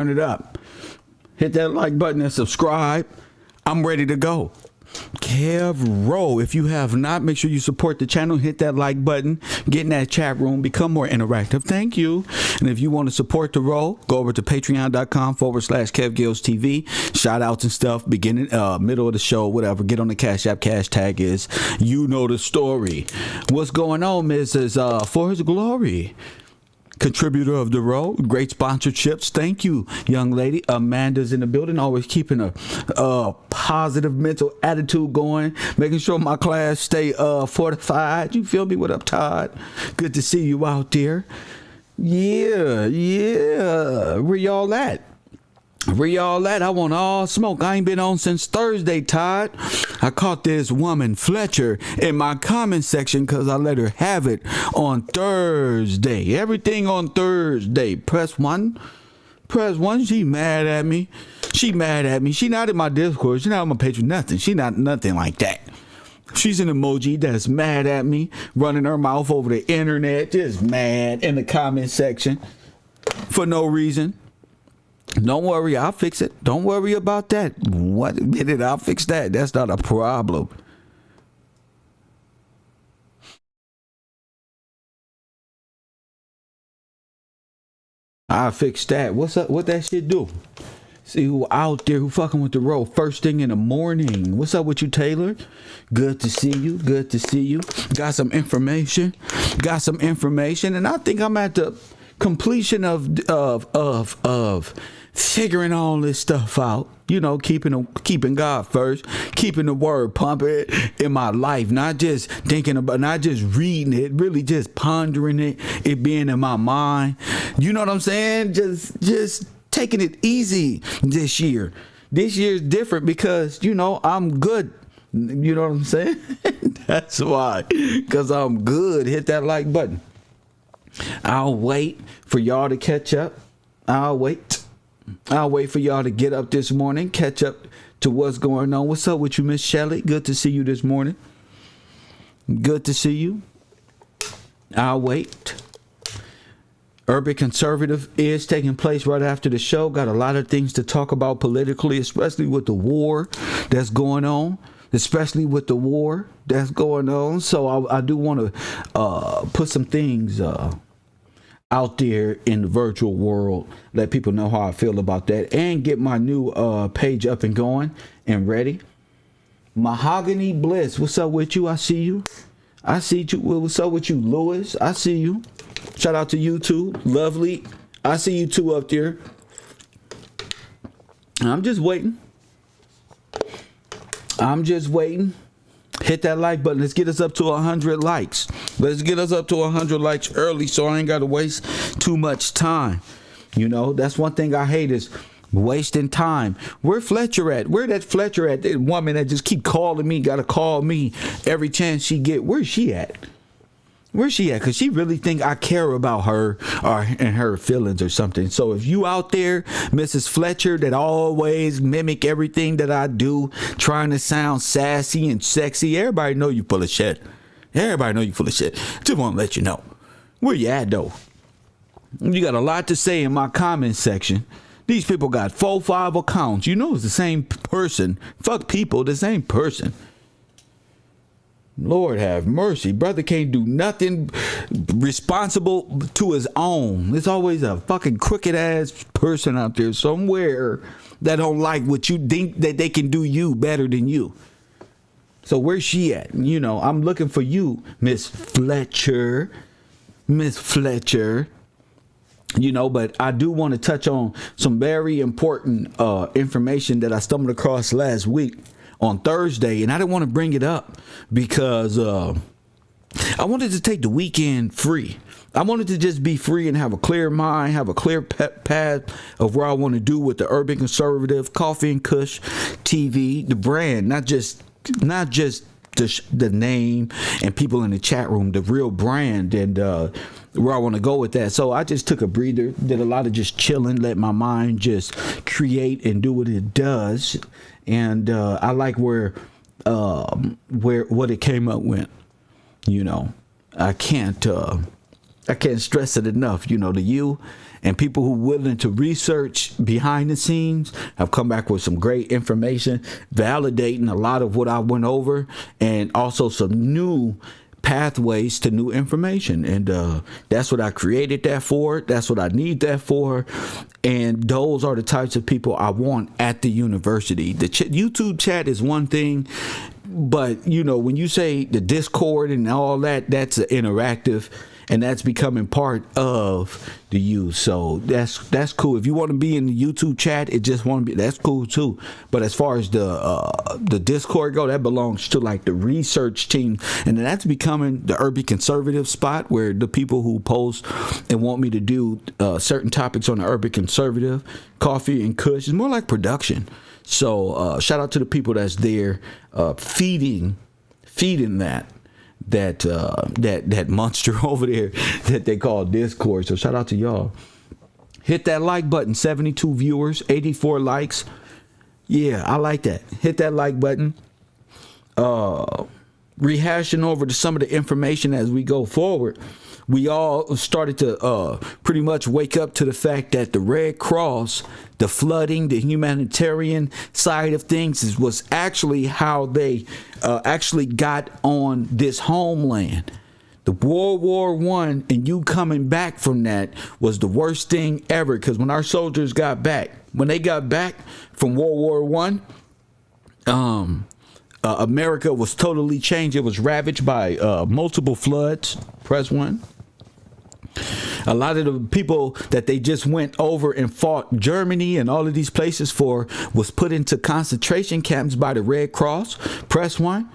Turn it up. Hit that like button and subscribe. I'm ready to go. Kev Rowe. If you have not, make sure you support the channel. Hit that like button. Get in that chat room. Become more interactive. Thank you. And if you want to support the Rowe, go over to patreon.com/KevGillsTV. Shout outs and stuff. Beginning, middle of the show, whatever. Get on the Cash App. Cash tag is, you know the story. What's going on, Mrs. For His Glory? Contributor of the Row, great sponsorships. Thank you, young lady. Amanda's in the building, always keeping a positive mental attitude going, making sure my class stay fortified. You feel me? What up, Todd? Good to see you out there. Yeah. Where y'all at? I want all smoke. I ain't been on since Thursday, Todd. I caught this woman, Fletcher, in my comment section because I let her have it on Thursday. Everything on Thursday. Press one. She mad at me. She not in my Discord. She not on my page with nothing. She not nothing like that. She's an emoji that's mad at me, running her mouth over the internet, just mad in the comment section for no reason. Don't worry, I'll fix it. Don't worry about that. What minute I'll fix that. That's not a problem. I'll fix that. What's up? What that shit do? See who out there who fucking with the road first thing in the morning. What's up with you, Taylor? Good to see you. Got some information. And I think I'm at the completion of figuring all this stuff out, you know, keeping God first, keeping the word pumping in my life, not just thinking about, not just reading it, really just pondering it being in my mind. You know what I'm saying? Just taking it easy this year. This year's different because, you know, I'm good. You know what I'm saying? That's why, because I'm good. Hit that like button. I'll wait for y'all to catch up. I'll wait for y'all to get up this morning, catch up to what's going on. What's up with you, Miss Shelley? Good to see you this morning. Good to see you. I'll wait. Urban Conservative is taking place right after the show. Got a lot of things to talk about politically, especially with the war that's going on. So I do want to put some things out there in the virtual world, let people know how I feel about that, and get my new page up and going and ready. Mahogany Bliss, what's up with you? I see you. What's up with you, Lewis? I see you. Shout out to you too. Lovely. I see you two up there. I'm just waiting. Hit that like button. Let's get us up to 100 likes. Let's get us up to 100 likes early so I ain't got to waste too much time. You know, that's one thing I hate is wasting time. Where Fletcher at? Where that Fletcher at? That woman that just keep calling me, got to call me every chance she get. Where's she at? Because she really think I care about her and her feelings or something. So if you out there, Mrs. Fletcher, that always mimic everything that I do, trying to sound sassy and sexy, everybody know you full of shit. Just want to let you know. Where you at, though? You got a lot to say in my comment section. These people got 4-5 accounts. You know it's the same person. Fuck people, the same person. Lord have mercy. Brother can't do nothing responsible to his own. There's always a fucking crooked ass person out there somewhere that don't like what you think that they can do you better than you. So where's she at? You know, I'm looking for you, Miss Fletcher. You know, but I do want to touch on some very important information that I stumbled across last week on Thursday, and I didn't want to bring it up because I wanted to take the weekend free. I wanted to just be free and have a clear mind, have a clear path of where I want to do with the Urban Conservative, Coffee and Kush TV, the brand, not just the name and people in the chat room, the real brand, and where I want to go with that. So I just took a breather, did a lot of just chilling, let my mind just create and do what it does. And I like where what it came up with. You know, I can't stress it enough. You know, the you and people who are willing to research behind the scenes have come back with some great information, validating a lot of what I went over, and also some new pathways to new information. And that's what I created that for. That's what I need that for. And those are the types of people I want at the university. The YouTube chat is one thing, but you know, when you say the Discord and all that, that's interactive, and that's becoming part of the use. So that's cool. If you want to be in the YouTube chat, it just want to be, that's cool too. But as far as the Discord go, that belongs to like the research team, and that's becoming the urban conservative spot where the people who post and want me to do certain topics on the urban conservative, coffee and kush, is more like production. So shout out to the people that's there feeding that monster over there that they call Discord. So shout out to y'all. Hit that like button. 72 viewers, 84 likes. Yeah, I like that. Hit that like button. Rehashing over to some of the information as we go forward. We all started to pretty much wake up to the fact that the Red Cross, the flooding, the humanitarian side of things was actually how they actually got on this homeland. The World War I and you coming back from that was the worst thing ever, because when our soldiers got back, when they got back from World War I, America was totally changed. It was ravaged by multiple floods. Press 1. A lot of the people that they just went over and fought Germany and all of these places for was put into concentration camps by the Red Cross. Press 1.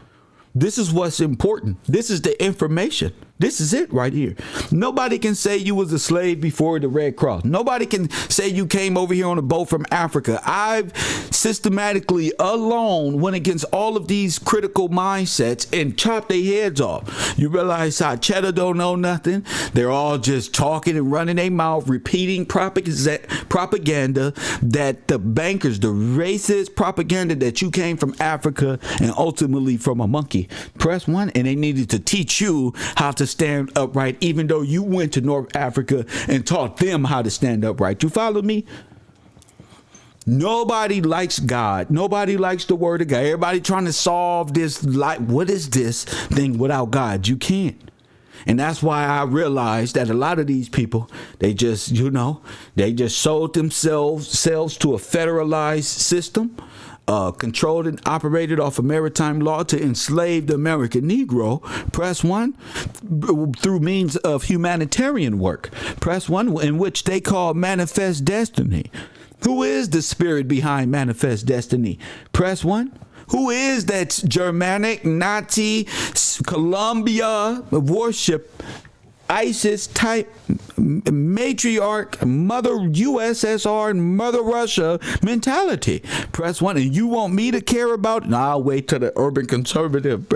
This is what's important. This is the information. This is it right here. Nobody can say you was a slave before the Red Cross. Nobody can say you came over here on a boat from Africa. I've systematically alone went against all of these critical mindsets and chopped their heads off. You realize how cheddar don't know nothing. They're all just talking and running their mouth, repeating propaganda that the bankers, the racist propaganda that you came from Africa and ultimately from a monkey. Press 1, and they needed to teach you how to stand upright, even though you went to North Africa and taught them how to stand upright. You follow me? Nobody likes God. Nobody likes the word of God. Everybody trying to solve this, like, what is this thing without God? You can't. And that's why I realized that a lot of these people, they just, they just sold themselves to a federalized system, controlled and operated off of maritime law to enslave the American Negro. Press 1, through means of humanitarian work. Press 1, in which they call manifest destiny. Who is the spirit behind manifest destiny? Press 1. Who is that Germanic, Nazi, Columbia worship, ISIS type matriarch, mother USSR and mother Russia mentality? Press 1. And you want me to care about it? No, I'll wait till the urban conservative.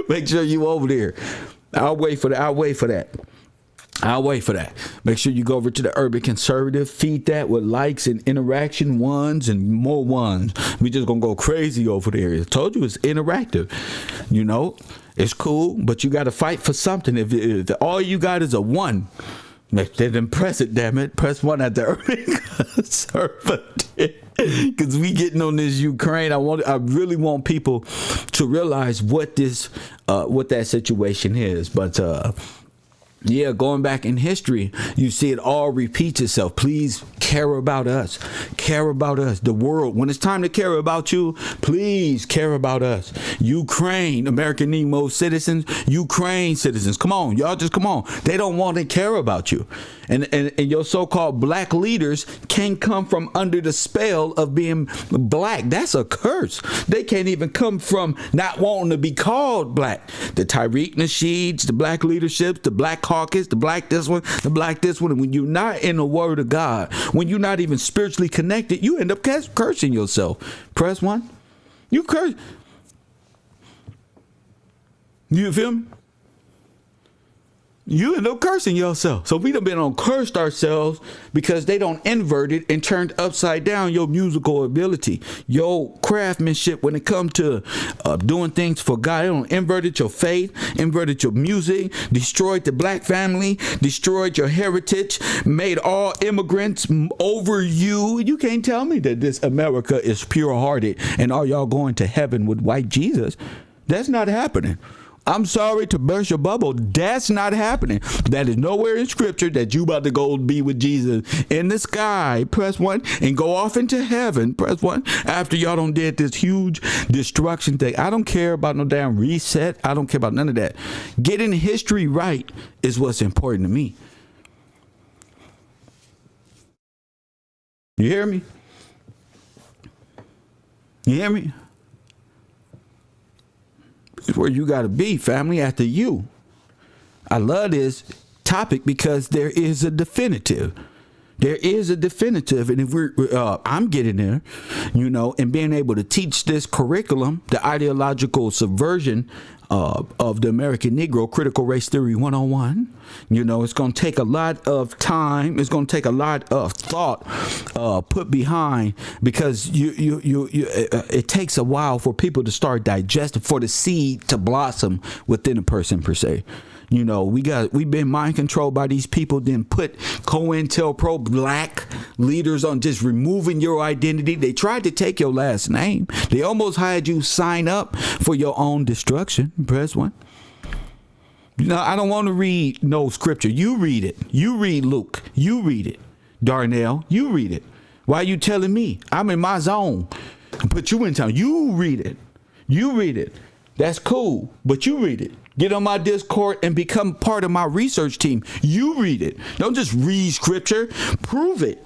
Make sure you over there. I'll wait for that. Make sure you go over to the urban conservative, feed that with likes and interaction, ones and more ones. We just gonna go crazy over there. I told you it's interactive. It's cool, but you got to fight for something. If all you got is a 1, then press it, damn it. Press 1 at the urban conservative. Because we getting on this Ukraine. I really want people to realize what that situation is. But yeah, going back in history, you see it all repeats itself. Please care about us. Care about us. The world. When it's time to care about you, please care about us. Ukraine, American Nemo citizens, Ukraine citizens. Come on, y'all, just come on. They don't want to care about you. And your so-called black leaders can't come from under the spell of being black. That's a curse. They can't even come from not wanting to be called black. The Tariq Nasheeds, the black leaderships, the black caucus, the black this one, the black this one. And when you're not in the word of God, when you're not even spiritually connected, you end up cursing yourself. Press 1. You curse. You feel me? You end up cursing yourself. So we done been on cursed ourselves because they don't inverted and turned upside down your musical ability, your craftsmanship when it comes to doing things for God. They don't inverted your faith, inverted your music, destroyed the black family, destroyed your heritage, made all immigrants over you. You can't tell me that this America is pure hearted and all y'all going to heaven with white Jesus. That's not happening. I'm sorry to burst your bubble. That's not happening. That is nowhere in scripture that you about to go be with Jesus in the sky. Press 1 and go off into heaven. Press 1 after y'all done did this huge destruction thing. I don't care about no damn reset. I don't care about none of that. Getting history right is what's important to me. You hear me? You hear me? It's where you got to be, family, after you. I love this topic because there is a definitive. There is a definitive. And if I'm getting there, you know, and being able to teach this curriculum, the ideological subversion of the American Negro, critical race theory 101. You know, it's going to take a lot of time. It's going to take a lot of thought put behind, because it takes a while for people to start digesting, for the seed to blossom within a person per se. You know, we've been mind controlled by these people, then put COINTELPRO black leaders on just removing your identity. They tried to take your last name. They almost had you sign up for your own destruction. Press 1. You know, I don't want to read no scripture. You read it. You read Luke. You read it. Darnell, you read it. Why are you telling me? I'm in my zone. Put you in town. You read it. You read it. That's cool, but you read it. Get on my Discord and become part of my research team. You read it. Don't just read scripture. Prove it.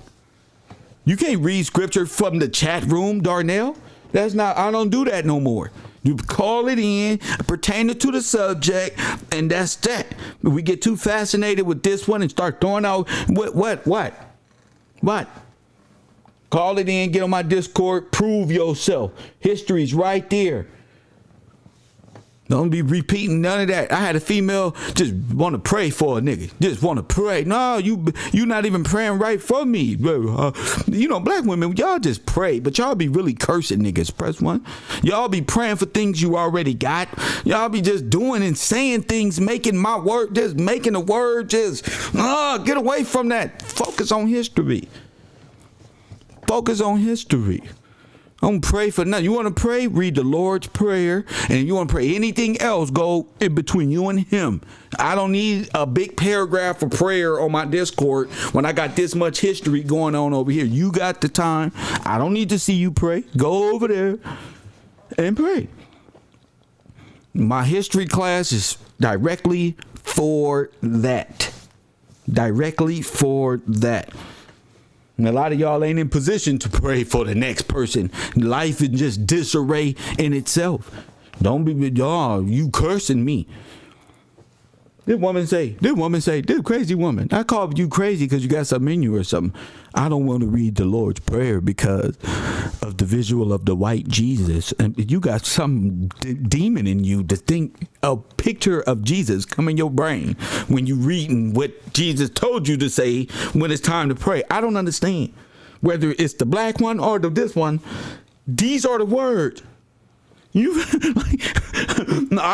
You can't read scripture from the chat room, Darnell. That's not, I don't do that no more. You call it in, pertaining to the subject, and that's that. We get too fascinated with this one and start throwing out what? Call it in, get on my Discord, prove yourself.'s right there. Don't be repeating none of that. I had a female just want to pray for a nigga. Just want to pray. No, you not even praying right for me. You know, black women, y'all just pray, but y'all be really cursing niggas. Press 1. Y'all be praying for things you already got. Y'all be just doing and saying things, making my word, just making the word, just get away from that. Focus on history. Focus on history. Don't pray for nothing. You want to pray? Read the Lord's Prayer. And if you want to pray anything else, go in between you and him. I don't need a big paragraph of prayer on my Discord when I got this much history going on over here. You got the time. I don't need to see you pray. Go over there and pray. My history class is directly for that. Directly for that. And a lot of y'all ain't in position to pray for the next person. Life is just disarray in itself. Don't be, you cursing me. This crazy woman. I called you crazy because you got something in you or something. I don't want to read the Lord's Prayer because of the visual of the white Jesus. And you got some demon in you to think a picture of Jesus come in your brain when you reading what Jesus told you to say when it's time to pray. I don't understand. Whether it's the black one or this one, these are the words. I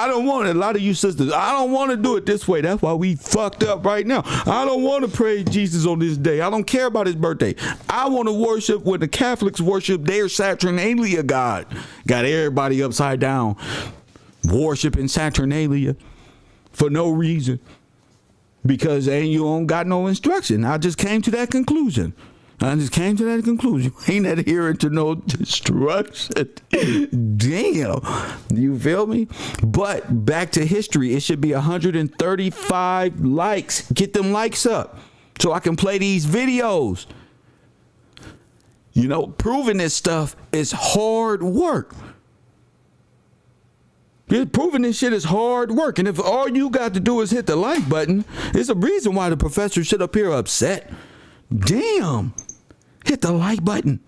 don't want it. A lot of you sisters, I don't want to do it this way. That's why we fucked up right now. I don't want to praise Jesus on this day. I don't care about his birthday. I want to worship when the Catholics worship their Saturnalia God. Got everybody upside down worshiping Saturnalia for no reason, because you don't got no instruction. I just came to that conclusion. Ain't adhering to no destruction. Damn. You feel me? But back to history. It should be 135 likes. Get them likes up so I can play these videos. You know, proving this stuff is hard work. Proving this shit is hard work. And if all you got to do is hit the like button, it's a reason why the professor sit up here upset. Damn. Hit the like button.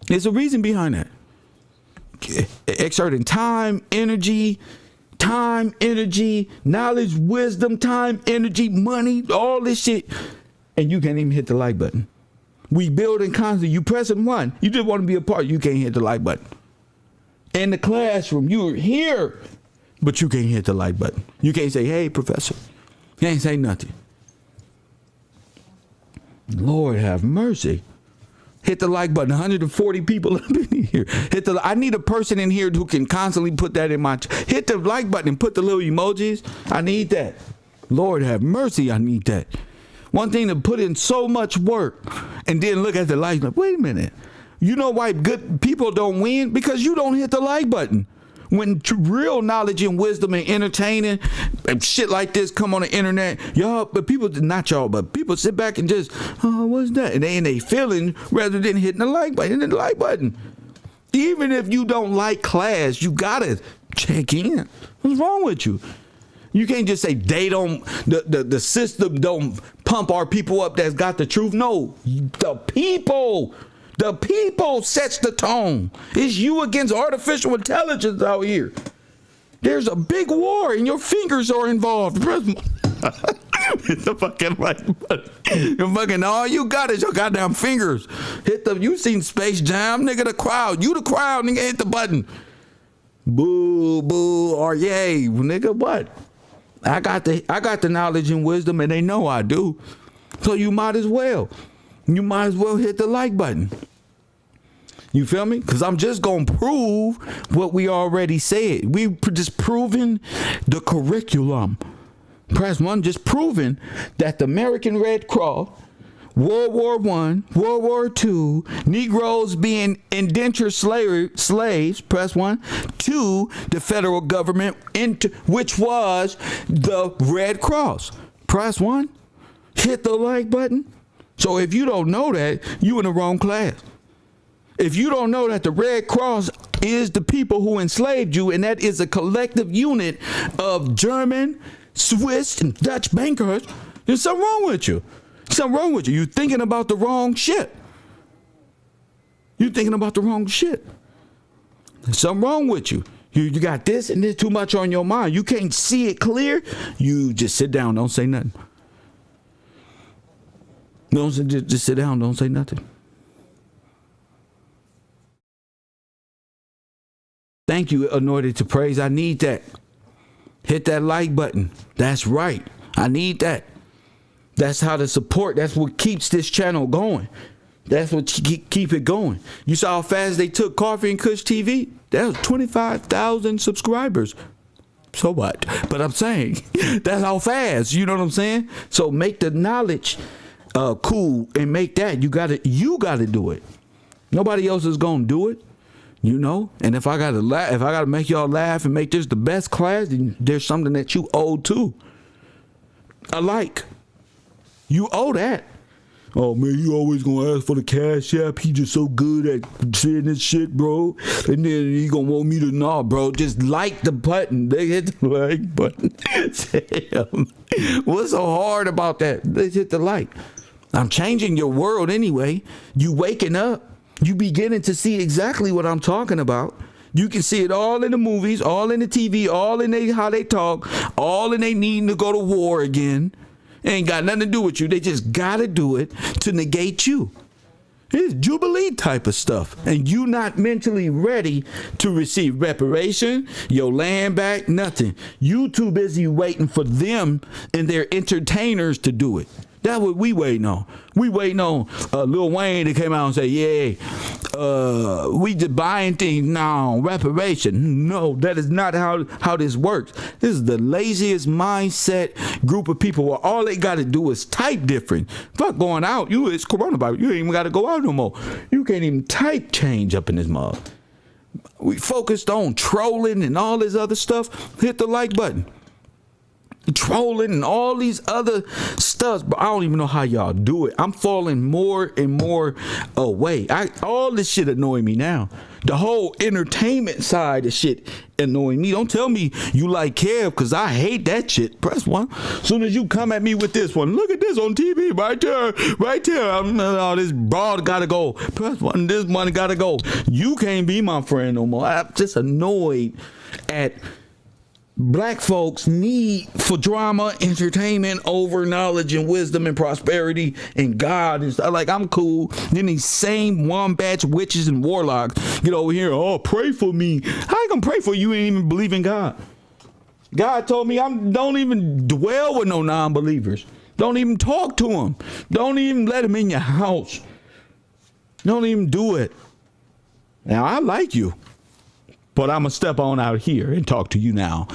There's a reason behind that. Exerting time, energy, time, energy, knowledge, wisdom, time, energy, money, all this shit, and you can't even hit the like button. We building constantly. You pressing one. You just want to be a part. You can't hit the like button. In the classroom, you're here, but you can't hit the like button. You can't say, hey, professor. You ain't say nothing. Lord have mercy. Hit the like button. 140 people up in here. I need a person in here who can constantly put that in my... Hit the like button and put the little emojis. I need that. Lord have mercy, I need that. One thing to put in so much work and then look at the likes. Like, wait a minute. You know why good people don't win? Because you don't hit the like button. When real knowledge and wisdom and entertaining and shit like this come on the internet, y'all, but people, not y'all, but people sit back and just, oh, what's that? And they in their feelings rather than hitting the like button. Hitting the like button. Even if you don't like class, you gotta check in. What's wrong with you? You can't just say they don't, the system don't pump our people up that's got the truth. No, the people sets the tone. It's you against artificial intelligence out here. There's a big war and your fingers are involved. Hit the fucking like button. You fucking, all you got is your goddamn fingers. You seen Space Jam, nigga, the crowd. You the crowd, nigga, hit the button. Boo, boo, or yay, nigga, what? I got the knowledge and wisdom and they know I do. So you might as well. You might as well hit the like button. You feel me? Because I'm just going to prove what we already said. We just proving the curriculum. Press 1, just proving that the American Red Cross, World War I, World War II, Negroes being indentured slaves, press 1, 2, the federal government, which was the Red Cross. Press 1, hit the like button. So if you don't know that, you in the wrong class. If you don't know that the Red Cross is the people who enslaved you, and that is a collective unit of German, Swiss, and Dutch bankers, there's something wrong with you. Something wrong with you. You're thinking about the wrong shit. You're thinking about the wrong shit. There's something wrong with you. You got this and this too much on your mind. You can't see it clear. You just sit down. Don't say nothing. Just sit down. Don't say nothing. Thank you, Anointed to Praise. I need that. Hit that like button. That's right. I need that. That's how to support. That's what keeps this channel going. That's what keep it going. You saw how fast they took Coffee and Kush TV? That was 25,000 subscribers. So what? But I'm saying that's how fast. You know what I'm saying? So make the knowledge cool and make that. You gotta do it. Nobody else is gonna do it. You know, and if I gotta make y'all laugh and make this the best class, then there's something that you owe too. Alike. You owe that. Oh man, you always gonna ask for the cash app. He just so good at saying this shit, bro. And then he gonna want me to nah, bro. Just like the button. They hit the like button. Damn. What's so hard about that? They hit the like. I'm changing your world anyway. You waking up. You beginning to see exactly what I'm talking about. You can see it all in the movies, all in the TV, all in how they talk, all in they needing to go to war again. It ain't got nothing to do with you. They just got to do it to negate you. It's Jubilee type of stuff. And you not mentally ready to receive reparation, your land back, nothing. You too busy waiting for them and their entertainers to do it. That's what we waiting on. We waiting on Lil Wayne to come out and say, yeah, we just buying things now, reparation. No, that is not how this works. This is the laziest mindset group of people where all they got to do is type different. Fuck going out. It's coronavirus. You ain't even got to go out no more. You can't even type change up in this mug. We focused on trolling and all this other stuff. Hit the like button. Trolling and all these other stuff, but I don't even know how y'all do it. I'm falling more and more away. All this shit annoying me now. The whole entertainment side of shit annoying me. Don't tell me you like Kev, because I hate that shit. Press 1. Soon as you come at me with this one, look at this on TV right there, right there. Oh, this broad gotta go. Press 1. This one gotta go. You can't be my friend no more. I'm just annoyed at Black folks need for drama, entertainment over knowledge and wisdom and prosperity and God and stuff. Like, I'm cool. Then these same wombat witches and warlocks get over here. Oh, pray for me. How you gonna pray for you? You ain't even believe in God. God told me don't even dwell with no non-believers. Don't even talk to them. Don't even let them in your house. Don't even do it. Now, I like you, but I'm going to step on out here and talk to you now.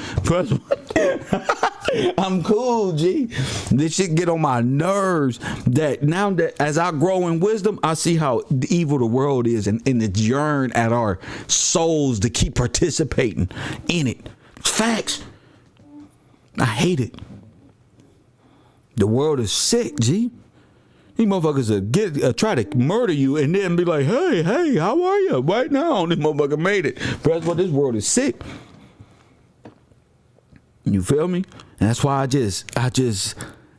I'm cool, G. This shit get on my nerves that now that as I grow in wisdom, I see how evil the world is and the yearn at our souls to keep participating in it. Facts. I hate it. The world is sick, G. These motherfuckers try to murder you and then be like, hey, how are you? Right now, this motherfucker made it. That's what this world is sick. You feel me? And that's why I just,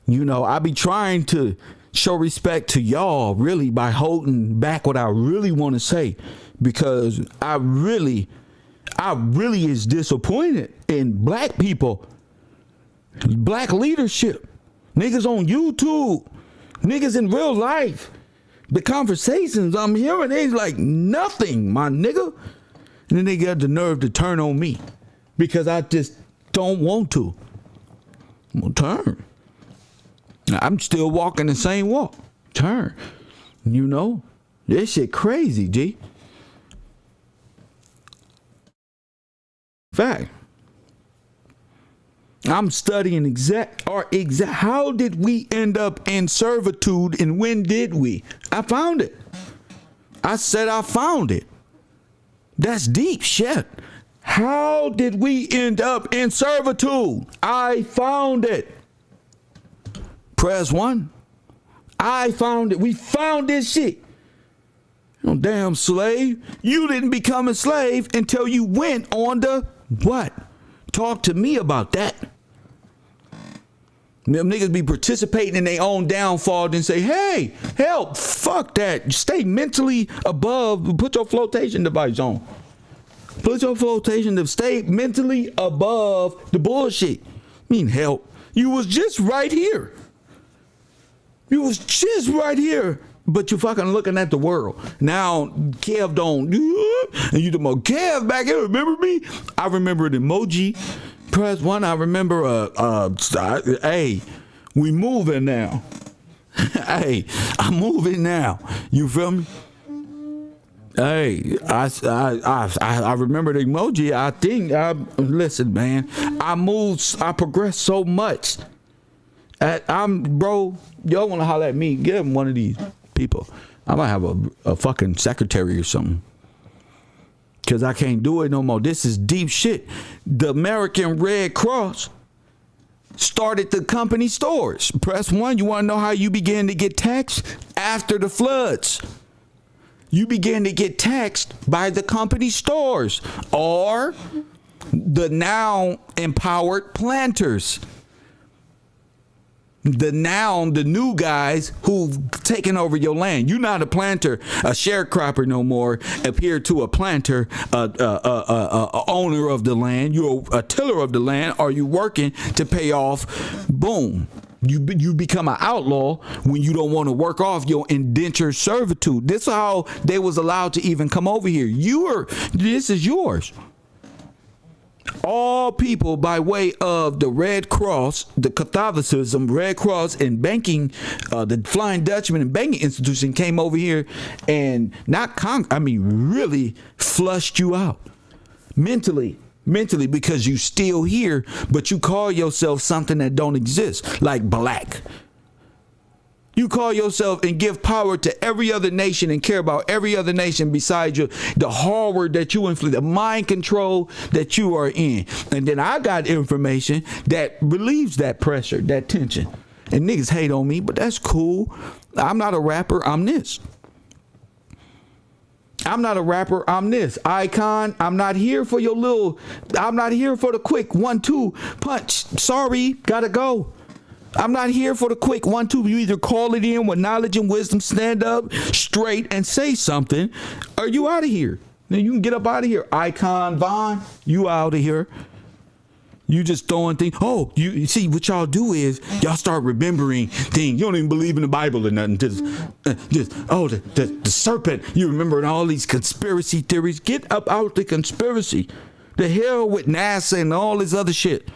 you know, I be trying to show respect to y'all really by holding back what I really want to say, because I really is disappointed in black people, black leadership. Niggas on YouTube, niggas in real life. The conversations I'm hearing, they like nothing, my nigga. And then they got the nerve to turn on me because I just don't want to. I'm gonna turn. I'm still walking the same walk. Turn. You know, this shit crazy, G. Fact. I'm studying how did we end up in servitude and when did we? I found it. I said I found it. That's deep shit. How did we end up in servitude? I found it. Press 1. I found it. We found this shit. You damn slave. You didn't become a slave until you went on the what? Talk to me about that. Them niggas be participating in their own downfall, then say, hey, help, fuck that. Stay mentally above. Put your flotation device on. Put your flotation to stay mentally above the bullshit. Mean help. You was just right here. You was just right here. But you fucking looking at the world. Now, Kev don't. And you the more Kev back here, remember me? I remember the emoji. Press 1. I remember, hey, we moving now. Hey, I'm moving now. You feel me? Hey, I remember the emoji. I think, listen, man, I progressed so much. Bro, y'all want to holler at me? Give him one of these people. I might have a fucking secretary or something. Because I can't do it no more. This is deep shit. The American Red Cross started the company stores. Press 1. You want to know how you began to get taxed? After the floods. You began to get taxed by the company stores or the now empowered planters. The new guys who've taken over your land. You're not a planter, a sharecropper no more. Appear to a planter, a owner of the land. You're a tiller of the land. Are you working to pay off? Boom. You become an outlaw when you don't want to work off your indentured servitude. This is how they was allowed to even come over here. This is yours. All people by way of the Red Cross, the Catholicism, Red Cross, and banking, the Flying Dutchman and banking institution came over here and really flushed you out mentally because you still here, but you call yourself something that don't exist, like black. You call yourself and give power to every other nation and care about every other nation besides you, the horror that you inflict, the mind control that you are in. And then I got information that relieves that pressure, that tension. And niggas hate on me, but that's cool. I'm not a rapper, I'm this. I'm not a rapper, I'm this. Icon, I'm not here for I'm not here for the quick 1-2 punch. Sorry, gotta go. I'm not here for the quick 1-2. You either call it in with knowledge and wisdom, stand up straight and say something, or you out of here. Then you can get up out of here. Icon Vaughn, you out of here. You just throwing things. Oh, you see what y'all do is y'all start remembering things. You don't even believe in the Bible or nothing. Just the serpent. You remembering all these conspiracy theories. Get up out the conspiracy. The hell with NASA and all this other shit.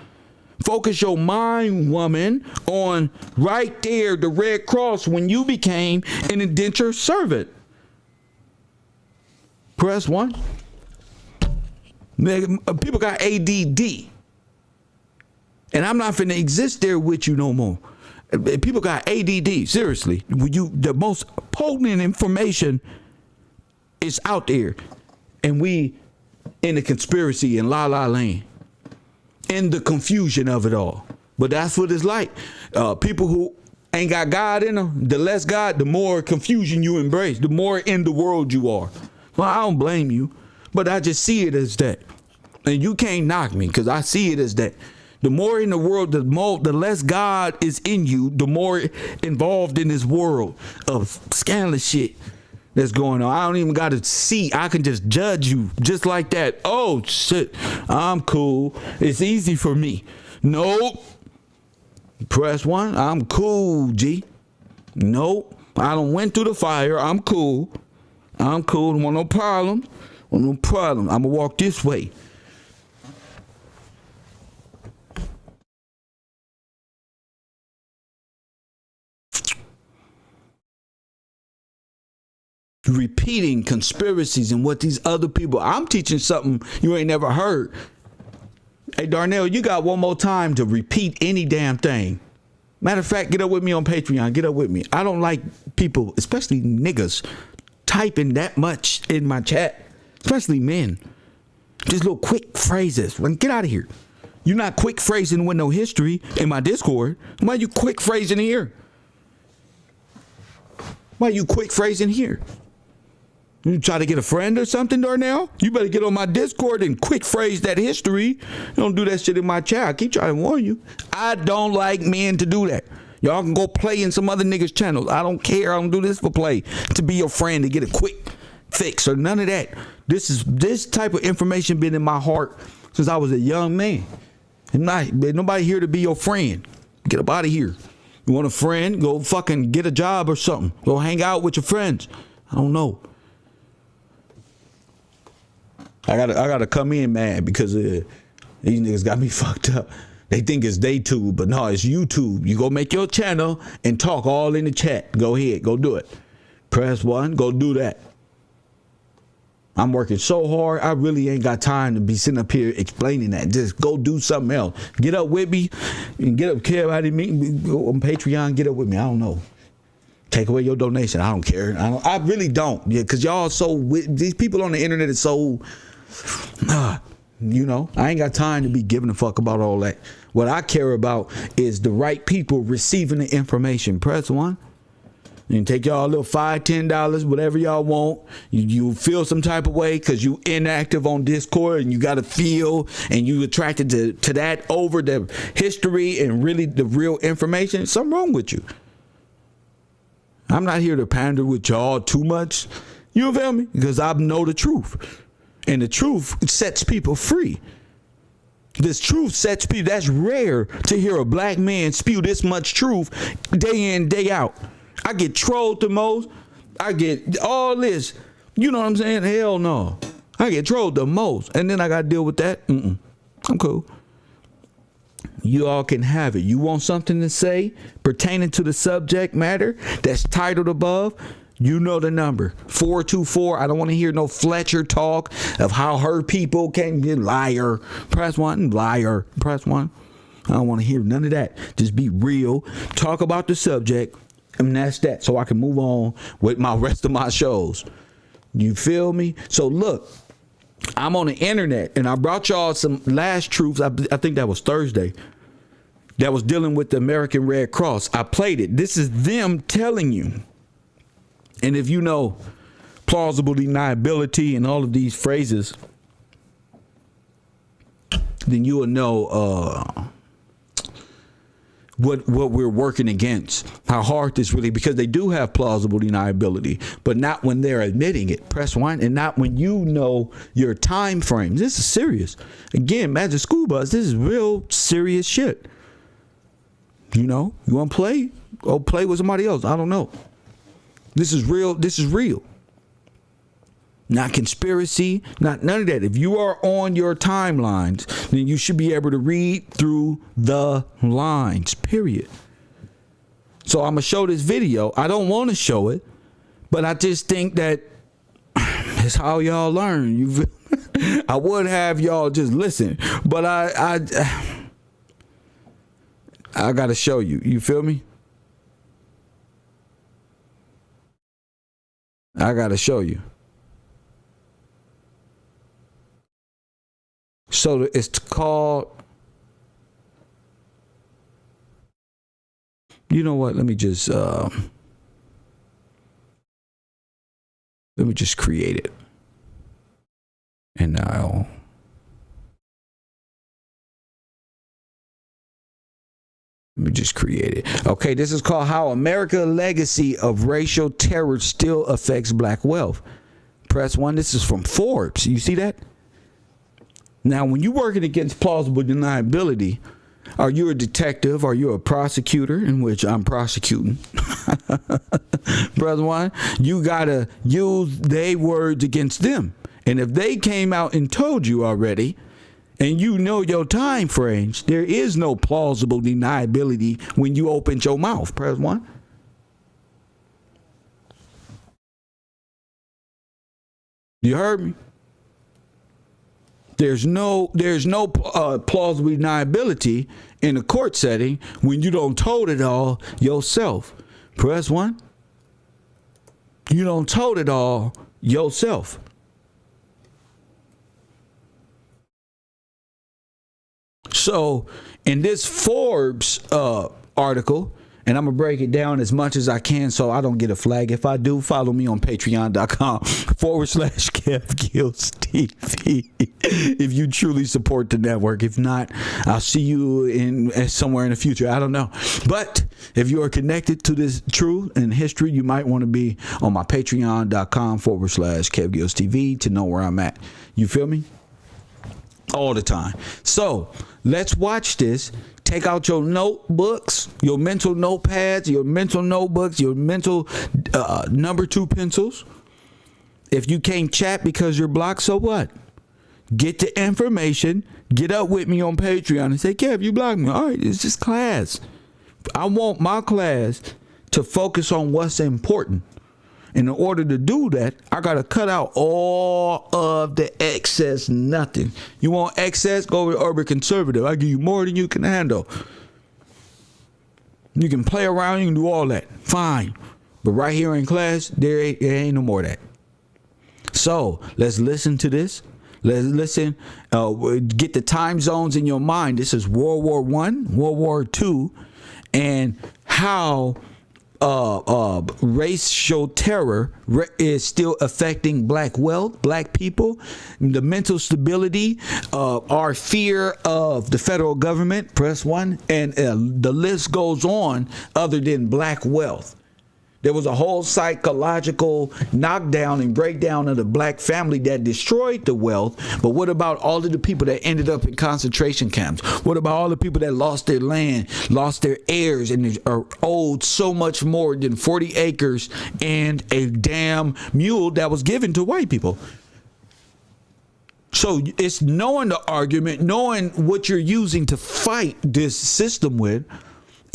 Focus your mind, woman, on right there, the Red Cross, when you became an indentured servant. Press 1. People got ADD. And I'm not finna exist there with you no more. People got ADD. Seriously. The most potent information is out there. And we in the conspiracy in la la land. In the confusion of it all. But that's what it's like. People who ain't got God in them, the less God, the more confusion you embrace. The more in the world you are. Well, I don't blame you. But I just see it as that. And you can't knock me because I see it as that. The more in the world, the less God is in you, the more involved in this world of scandalous shit that's going on. I don't even got to see. I can just judge you just like that. Oh, shit. I'm cool. It's easy for me. Nope. Press 1. I'm cool, G. Nope. I done went through the fire. I'm cool. I'm cool. Don't want no problem. Want no problem. I'm going to walk this way. Repeating conspiracies and what these other people, I'm teaching something you ain't never heard. Hey, Darnell, you got one more time to repeat any damn thing. Matter of fact, get up with me on Patreon. Get up with me. I don't like people, especially niggas, typing that much in my chat, especially men. Just little quick phrases. Get out of here. You're not quick phrasing with no history in my Discord. Why you quick phrasing here? Why you quick phrasing here? You try to get a friend or something, Darnell? You better get on my Discord and quick phrase that history. Don't do that shit in my chat. I keep trying to warn you. I don't like men to do that. Y'all can go play in some other niggas' channels. I don't care. I don't do this for play. To be your friend to get a quick fix or none of that. This type of information been in my heart since I was a young man. And nobody here to be your friend. Get up out of here. You want a friend? Go fucking get a job or something. Go hang out with your friends. I don't know. I gotta come in, man, because these niggas got me fucked up. They think it's DayTube, but no, it's YouTube. You go make your channel and talk all in the chat. Go ahead, go do it. Press 1, go do that. I'm working so hard, I really ain't got time to be sitting up here explaining that. Just go do something else. Get up with me and get up, care about it. Go on Patreon, get up with me. I don't know. Take away your donation. I don't care. I really don't. Yeah, because y'all these people on the internet is so, you know, I ain't got time to be giving a fuck about all that. What I care about is the right people receiving the information. Press 1. And take y'all a little $5, $10, whatever y'all want. You feel some type of way because you inactive on Discord and you got to feel and you attracted to that over the history and really the real information. Something wrong with you. I'm not here to pander with y'all too much. You feel me? Because I know the truth. And the truth sets people free. This truth sets people. That's rare to hear a black man spew this much truth day in, day out. I get trolled the most. I get all this. You know what I'm saying? Hell no. I get trolled the most. And then I got to deal with that. I'm cool. You all can have it. You want something to say pertaining to the subject matter that's titled above? You know the number. 424. I don't want to hear no Fletcher talk of how her people can be liar. Press 1. Liar. Press 1. I don't want to hear none of that. Just be real. Talk about the subject. And that's that. So I can move on with my rest of my shows. You feel me? So look, I'm on the internet and I brought y'all some last truths. I think that was Thursday. That was dealing with the American Red Cross. I played it. This is them telling you. And if you know plausible deniability and all of these phrases, then you will know what we're working against, how hard this really, because they do have plausible deniability, but not when they're admitting it. Press 1, and not when you know your time frames. This is serious. Again, Magic School Bus, this is real serious shit. You know, you want to play? Go play with somebody else. I don't know. This is real. This is real. Not conspiracy, not none of that. If you are on your timelines, then you should be able to read through the lines, period. So I'm going to show this video. I don't want to show it, but I just think that it's how y'all learn. I would have y'all just listen, but I got to show you. You feel me? I got to show you. So it's called, you know what? Let me just create it. And now let me just create it. Okay, this is called How America's Legacy of Racial Terror Still Affects Black Wealth. Press 1. This is from Forbes. You see that? Now, when you're working against plausible deniability, are you a detective? Are you a prosecutor, in which I'm prosecuting? Brother one, you got to use their words against them. And if they came out and told you already, and you know your time frames, there is no plausible deniability when you open your mouth. Press 1. You heard me? There's no plausible deniability in a court setting when you don't told it all yourself. Press 1. You don't told it all yourself. So in this Forbes article, and I'm going to break it down as much as I can so I don't get a flag. If I do, follow me on patreon.com/KevGillsTV if you truly support the network. If not, I'll see you in somewhere in the future. I don't know. But if you are connected to this truth and history, you might want to be on my patreon.com/KevGillsTV to know where I'm at. You feel me? All the time. So let's watch this. Take out your notebooks, your mental notepads, your mental notebooks, your mental number 2 pencils. If you can't chat because you're blocked, so what? Get the information. Get up with me on Patreon and say, Kev, you blocked me. All right, it's just class. I want my class to focus on what's important. In order to do that, I got to cut out all of the excess nothing. You want excess? Go with Urban Conservative. I give you more than you can handle. You can play around. You can do all that. Fine. But right here in class, there ain't no more of that. So let's listen to this. Let's listen. Get the time zones in your mind. This is World War I, World War II, and how racial terror is still affecting black wealth, black people, the mental stability, our fear of the federal government. Press 1, and the list goes on. Other than black wealth, there was a whole psychological knockdown and breakdown of the black family that destroyed the wealth. But what about all of the people that ended up in concentration camps? What about all the people that lost their land, lost their heirs, and are owed so much more than 40 acres and a damn mule that was given to white people? So it's knowing the argument, knowing what you're using to fight this system with,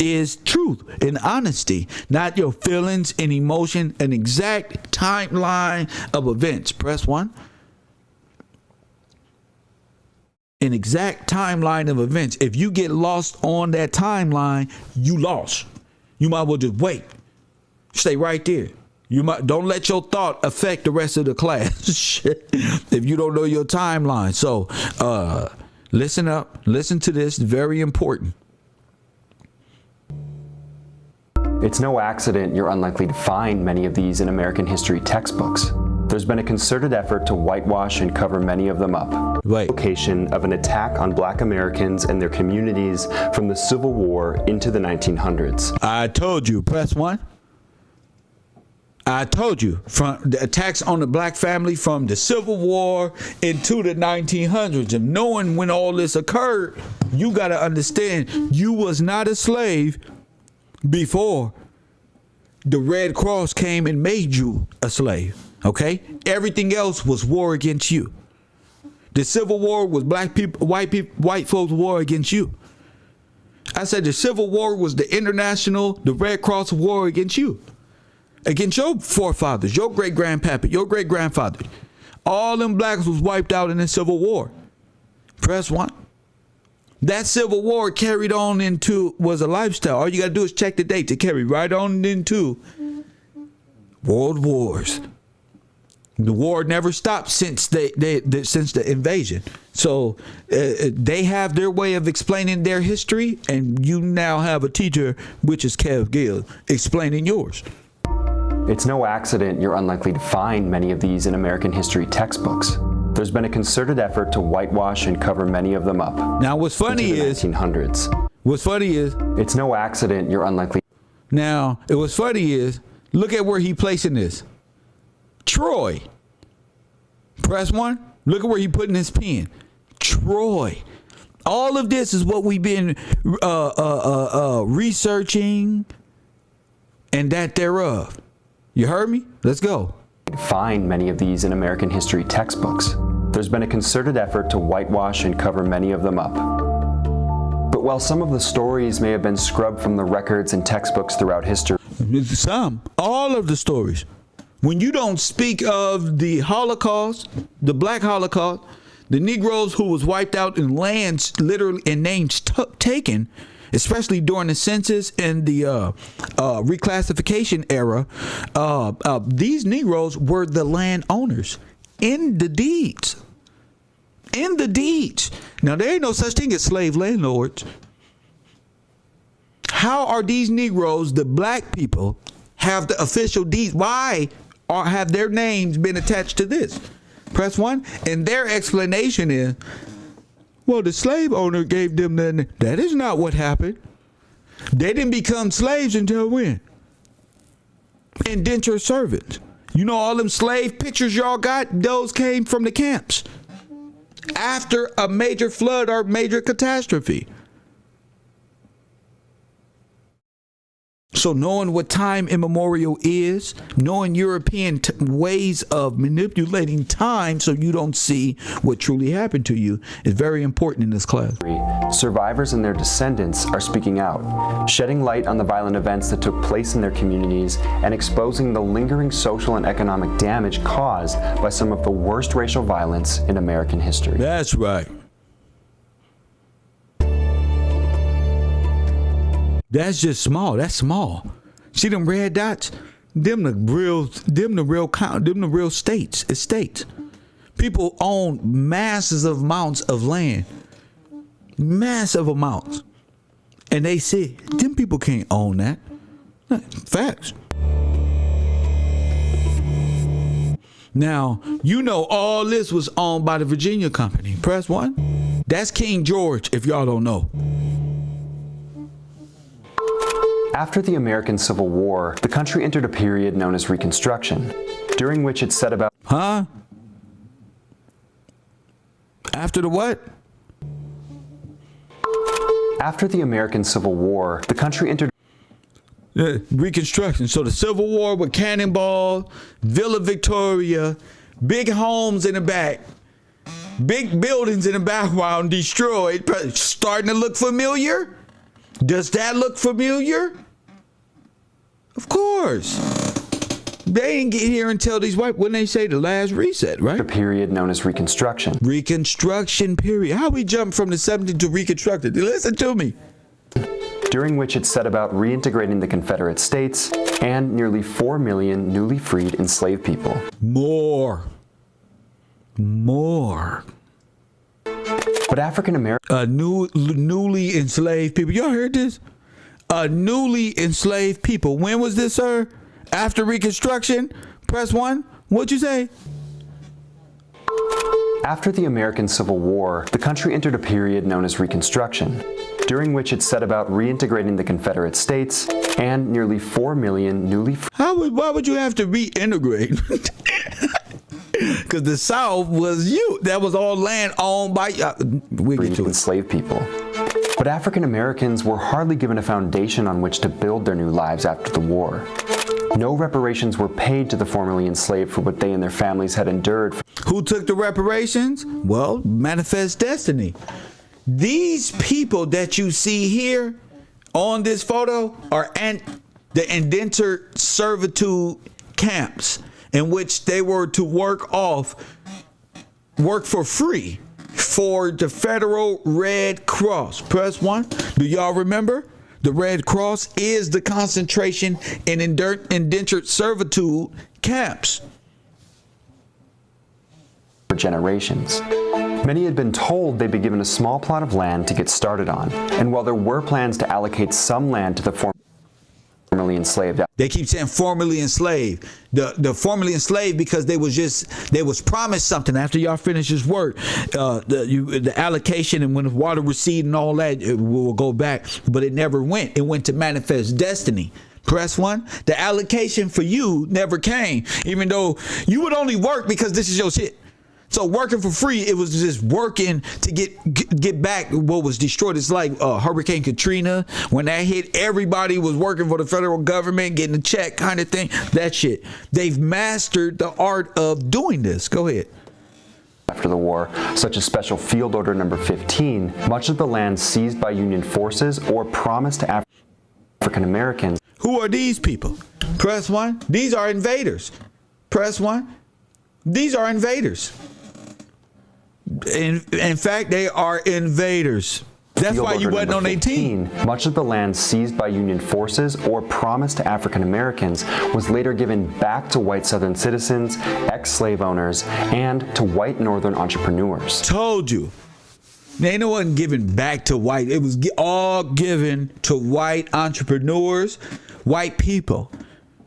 is truth and honesty, not your feelings and emotion. An exact timeline of events. Press 1. An exact timeline of events. If you get lost on that timeline, you lost. You might well just wait. Stay right there. You might don't let your thought affect the rest of the class if you don't know your timeline. So listen up. Listen to this. Very important. It's no accident you're unlikely to find many of these in American history textbooks. There's been a concerted effort to whitewash and cover many of them up. Right. Location of an attack on Black Americans and their communities from the Civil War into the 1900s. I told you, press 1. I told you, from the attacks on the black family from the Civil War into the 1900s. And knowing when all this occurred, you got to understand you was not a slave before the Red Cross came and made you a slave. Okay? Everything else was war against you. The Civil War was black people, white folks' war against you. I said the Civil War was the the Red Cross war against you. Against your forefathers, your great-grandpapa, your great-grandfather. All them blacks was wiped out in the Civil War. Press 1. That Civil War carried on into, was a lifestyle. All you got to do is check the dates. It carried right on into world wars. The war never stopped since since the invasion. So they have their way of explaining their history, and you now have a teacher, which is Kev Gill, explaining yours. It's no accident you're unlikely to find many of these in American history textbooks. There's been a concerted effort to whitewash and cover many of them up. Now what's funny is 1900s. What's funny is it's no accident you're unlikely. Now, what's funny is look at where he placing this. Troy. Press 1. Look at where he putting his pen. Troy. All of this is what we've been researching and that thereof. You heard me? Let's go. Find many of these in American history textbooks. There's been a concerted effort to whitewash and cover many of them up. But while some of the stories may have been scrubbed from the records and textbooks throughout history, all of the stories. When you don't speak of the Holocaust, the Black Holocaust, the Negroes who was wiped out in lands literally and names taken, especially during the census and the reclassification era, these Negroes were the landowners in the deeds. In the deeds. Now, there ain't no such thing as slave landlords. How are these Negroes, the black people, have the official deeds? Why have their names been attached to this? Press 1. And their explanation is, well, the slave owner gave them the. That is not what happened. They didn't become slaves until when? Indentured servants. You know all them slave pictures y'all got? Those came from the camps after a major flood or major catastrophe. So knowing what time immemorial is, knowing European ways of manipulating time so you don't see what truly happened to you is very important in this class. Survivors and their descendants are speaking out, shedding light on the violent events that took place in their communities and exposing the lingering social and economic damage caused by some of the worst racial violence in American history. That's right. That's just small. That's small. See them red dots? Them the real states. Estates. People own massive amounts of land. Massive amounts. And they say, them people can't own that. Facts. Now, you know all this was owned by the Virginia Company. Press 1. That's King George, if y'all don't know. After the American Civil War, the country entered a period known as Reconstruction, during which it set about... Huh? After the what? After the American Civil War, the country entered... Reconstruction. So the Civil War with Cannonball, Villa Victoria, big homes in the back, big buildings in the background destroyed. Starting to look familiar? Does that look familiar? Of course. They ain't get here until these white, when they say the last reset, right? A period known as Reconstruction. Reconstruction period. How we jump from the 70s to Reconstructed? Listen to me. During which it set about reintegrating the Confederate States and nearly 4 million newly freed enslaved people. More. But African American newly enslaved people. Y'all heard this? Newly enslaved people. When was this, sir? After Reconstruction? Press 1. What'd you say? After the American Civil War, the country entered a period known as Reconstruction, during which it set about reintegrating the Confederate States and nearly 4 million newly Why would you have to reintegrate? Because the South was that was all land owned by freed enslaved people. But African Americans were hardly given a foundation on which to build their new lives after the war. No reparations were paid to the formerly enslaved for what they and their families had endured. Who took the reparations? Well, Manifest Destiny. These people that you see here on this photo are the indentured servitude camps in which they were to work for free for the Federal Red Cross. Press 1. Do y'all remember? The Red Cross is the concentration in indentured servitude camps. For generations. Many had been told they'd be given a small plot of land to get started on, and while there were plans to allocate some land to the formerly enslaved. They keep saying formerly enslaved. The formerly enslaved because they was promised something after y'all finish this work. The allocation and when the water recede and all that, it will go back, but it never went. It went to Manifest Destiny. Press 1. The allocation for you never came, even though you would only work because this is your shit. So working for free, it was just working to get back what was destroyed. It's like Hurricane Katrina. When that hit, everybody was working for the federal government, getting a check kind of thing. That shit. They've mastered the art of doing this. Go ahead. After the war, such as Special Field Order Number 15, much of the land seized by Union forces or promised to African Americans. Who are these people? Press 1. These are invaders. Press 1. These are invaders. In fact, they are invaders. That's why you wasn't on 18. Much of the land seized by Union forces or promised to African Americans was later given back to white Southern citizens, ex-slave owners, and to white Northern entrepreneurs. Told you. Ain't no one given back to white. It was all given to white entrepreneurs, white people.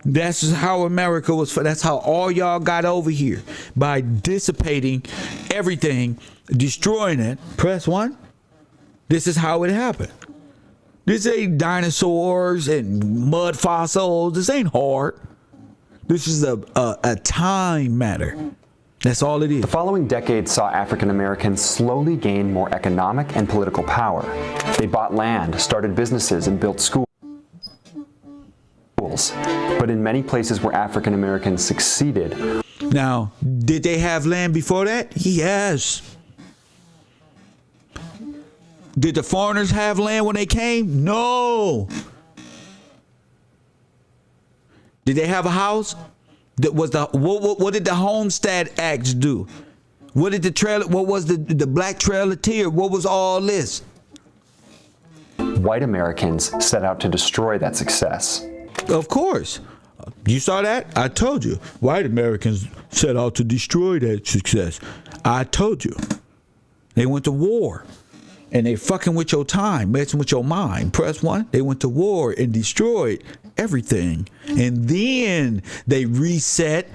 That's how America was. That's how all y'all got over here, by dissipating everything, destroying it. Press 1. This is how it happened. This ain't dinosaurs and mud fossils. This ain't hard. This is a time matter. That's all it is. The following decade saw African Americans slowly gain more economic and political power. They bought land, started businesses, and built schools. But in many places where African Americans succeeded. Now, did they have land before that? Yes. Did the foreigners have land when they came? No. Did they have a house? What did the Homestead Act do? What did what was the Black Trail of Tears? What was all this? White Americans set out to destroy that success. Of course. You saw that? I told you. White Americans set out to destroy that success. I told you. They went to war. And they fucking with your time, messing with your mind. Press 1. They went to war and destroyed everything. And then they reset.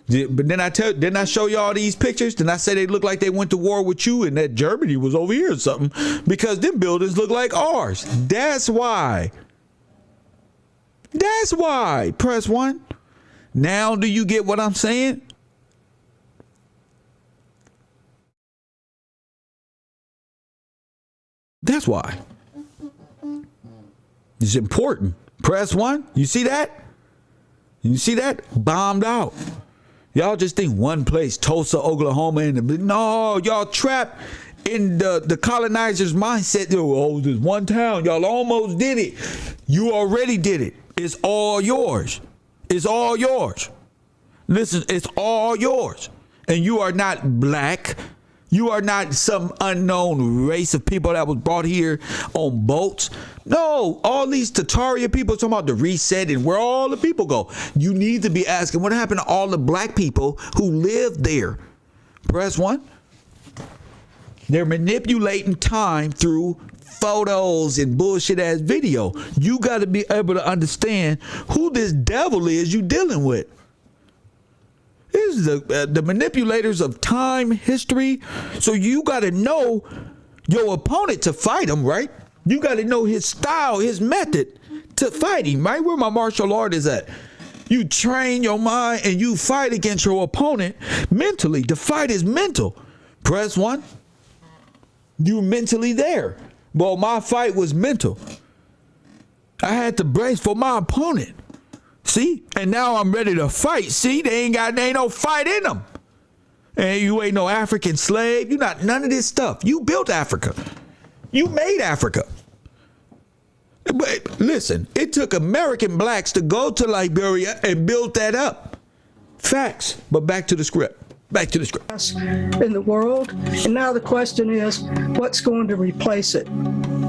But then didn't I show you all these pictures? Didn't I say they look like they went to war with you and that Germany was over here or something? Because them buildings look like ours. That's why. That's why. Press 1. Now do you get what I'm saying? That's why. It's important. Press 1. You see that? You see that? Bombed out. Y'all just think one place, Tulsa, Oklahoma, no, y'all trapped in the colonizers' mindset. Oh, there's one town. Y'all almost did it. You already did it. It's all yours. It's all yours. Listen, it's all yours. And you are not black. You are not some unknown race of people that was brought here on boats. No, all these Tataria people talking about the reset and where all the people go. You need to be asking what happened to all the black people who lived there. Press 1. They're manipulating time through photos and bullshit ass video. You got to be able to understand who this devil is you dealing with. This manipulators, the manipulators of time, history. So you got to know your opponent to fight him, right? You got to know his style, his method to fight him, right? Where my martial art is at. You train your mind and you fight against your opponent mentally. The fight is mental. Press 1. You mentally there. Well, my fight was mental. I had to brace for my opponent. See? And now I'm ready to fight. See? They ain't no fight in them. And you ain't no African slave. You not none of this stuff. You built Africa. You made Africa. But listen, it took American blacks to go to Liberia and build that up. Facts. But back to the script. Back to the script. In the world. And now the question is, what's going to replace it?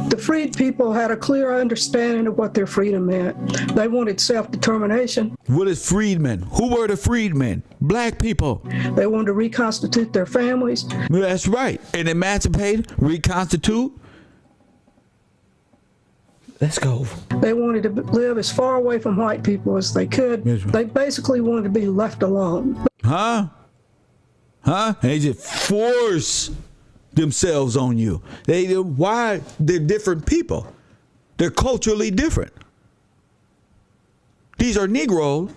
The freed people had a clear understanding of what their freedom meant. They wanted self-determination. What is freedmen? Who were the freedmen? Black people. They wanted to reconstitute their families. That's right. And emancipate, reconstitute. Let's go. They wanted to live as far away from white people as they could. Yes, they basically wanted to be left alone. Huh? And they just force themselves on you. Why? They're different people. They're culturally different. These are Negroes,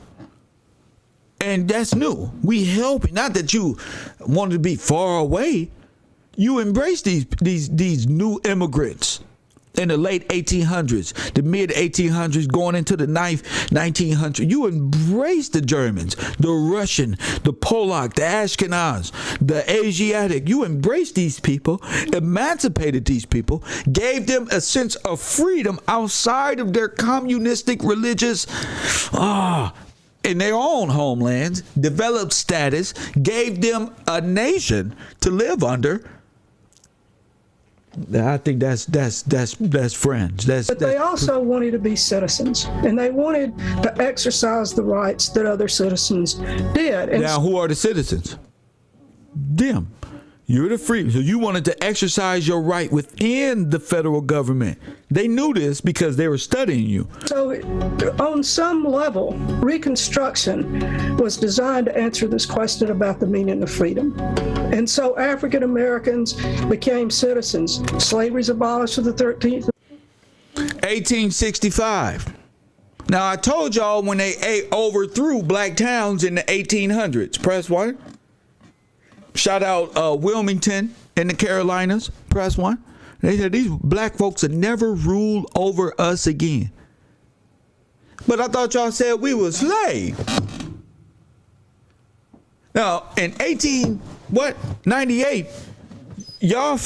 and that's new. We help. Not that you wanted to be far away. You embrace these new immigrants. In the late 1800s, the mid 1800s, going into the 1900s, you embrace the Germans, the Russian, the Polak, the Ashkenaz, the Asiatic. You embraced these people, emancipated these people, gave them a sense of freedom outside of their communistic religious, in their own homelands, developed status, gave them a nation to live under. I think that's friends. But they also wanted to be citizens, and they wanted to exercise the rights that other citizens did. And now, who are the citizens? Them. You're the free. So you wanted to exercise your right within the federal government. They knew this because they were studying you. So on some level, Reconstruction was designed to answer this question about the meaning of freedom. And so African Americans became citizens. Slavery was abolished in the 13th. 1865. Now, I told y'all when they overthrew black towns in the 1800s. Press 1. Shout out Wilmington in the Carolinas. Press 1. They said these black folks would never rule over us again. But I thought y'all said we were slaves. Now, in 98, y'all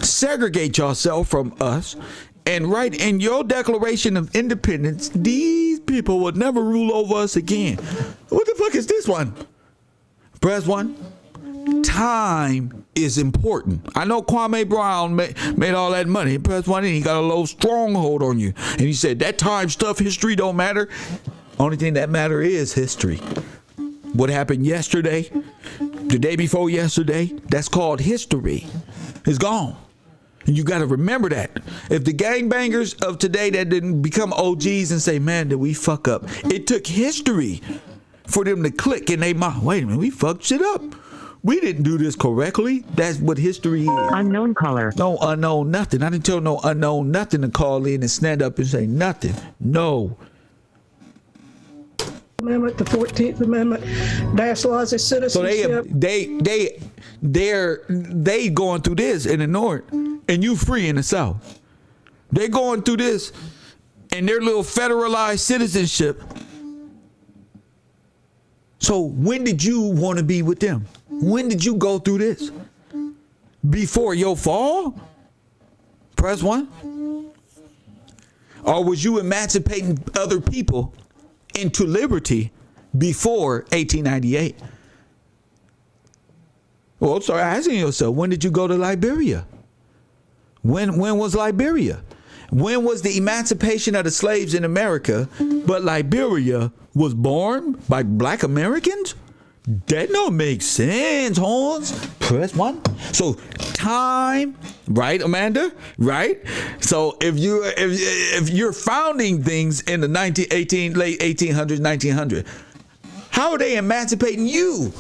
segregate yourself from us and write in your Declaration of Independence, these people would never rule over us again. What the fuck is this one? Press 1. Time is important. I know Kwame Brown made all that money. Press 1 and he got a little stronghold on you. And he said that time stuff, history don't matter. Only thing that matter is history. What happened yesterday, the day before yesterday, that's called history. It's gone. And you got to remember that. If the gangbangers of today that didn't become OGs and say, man, did we fuck up? It took history for them to click in their mind. Wait a minute, we fucked shit up. We didn't do this correctly. That's what history is. Unknown caller. No unknown nothing. I didn't tell no unknown nothing to call in and stand up and say nothing. No. Amendment, the 14th Amendment, nationalizing citizenship. So they going through this in the North, and you free in the South. They going through this in their little federalized citizenship. So when did you want to be with them? When did you go through this? Before your fall? Press 1. Or was you emancipating other people into liberty before 1898? Well, sorry, asking yourself, when did you go to Liberia? When was Liberia? When was the emancipation of the slaves in America, but Liberia was born by black Americans? That don't make sense, Horns. Press 1. So time, right, Amanda? Right? So if you're founding things in the late 1800s, 1900s, How are they emancipating you?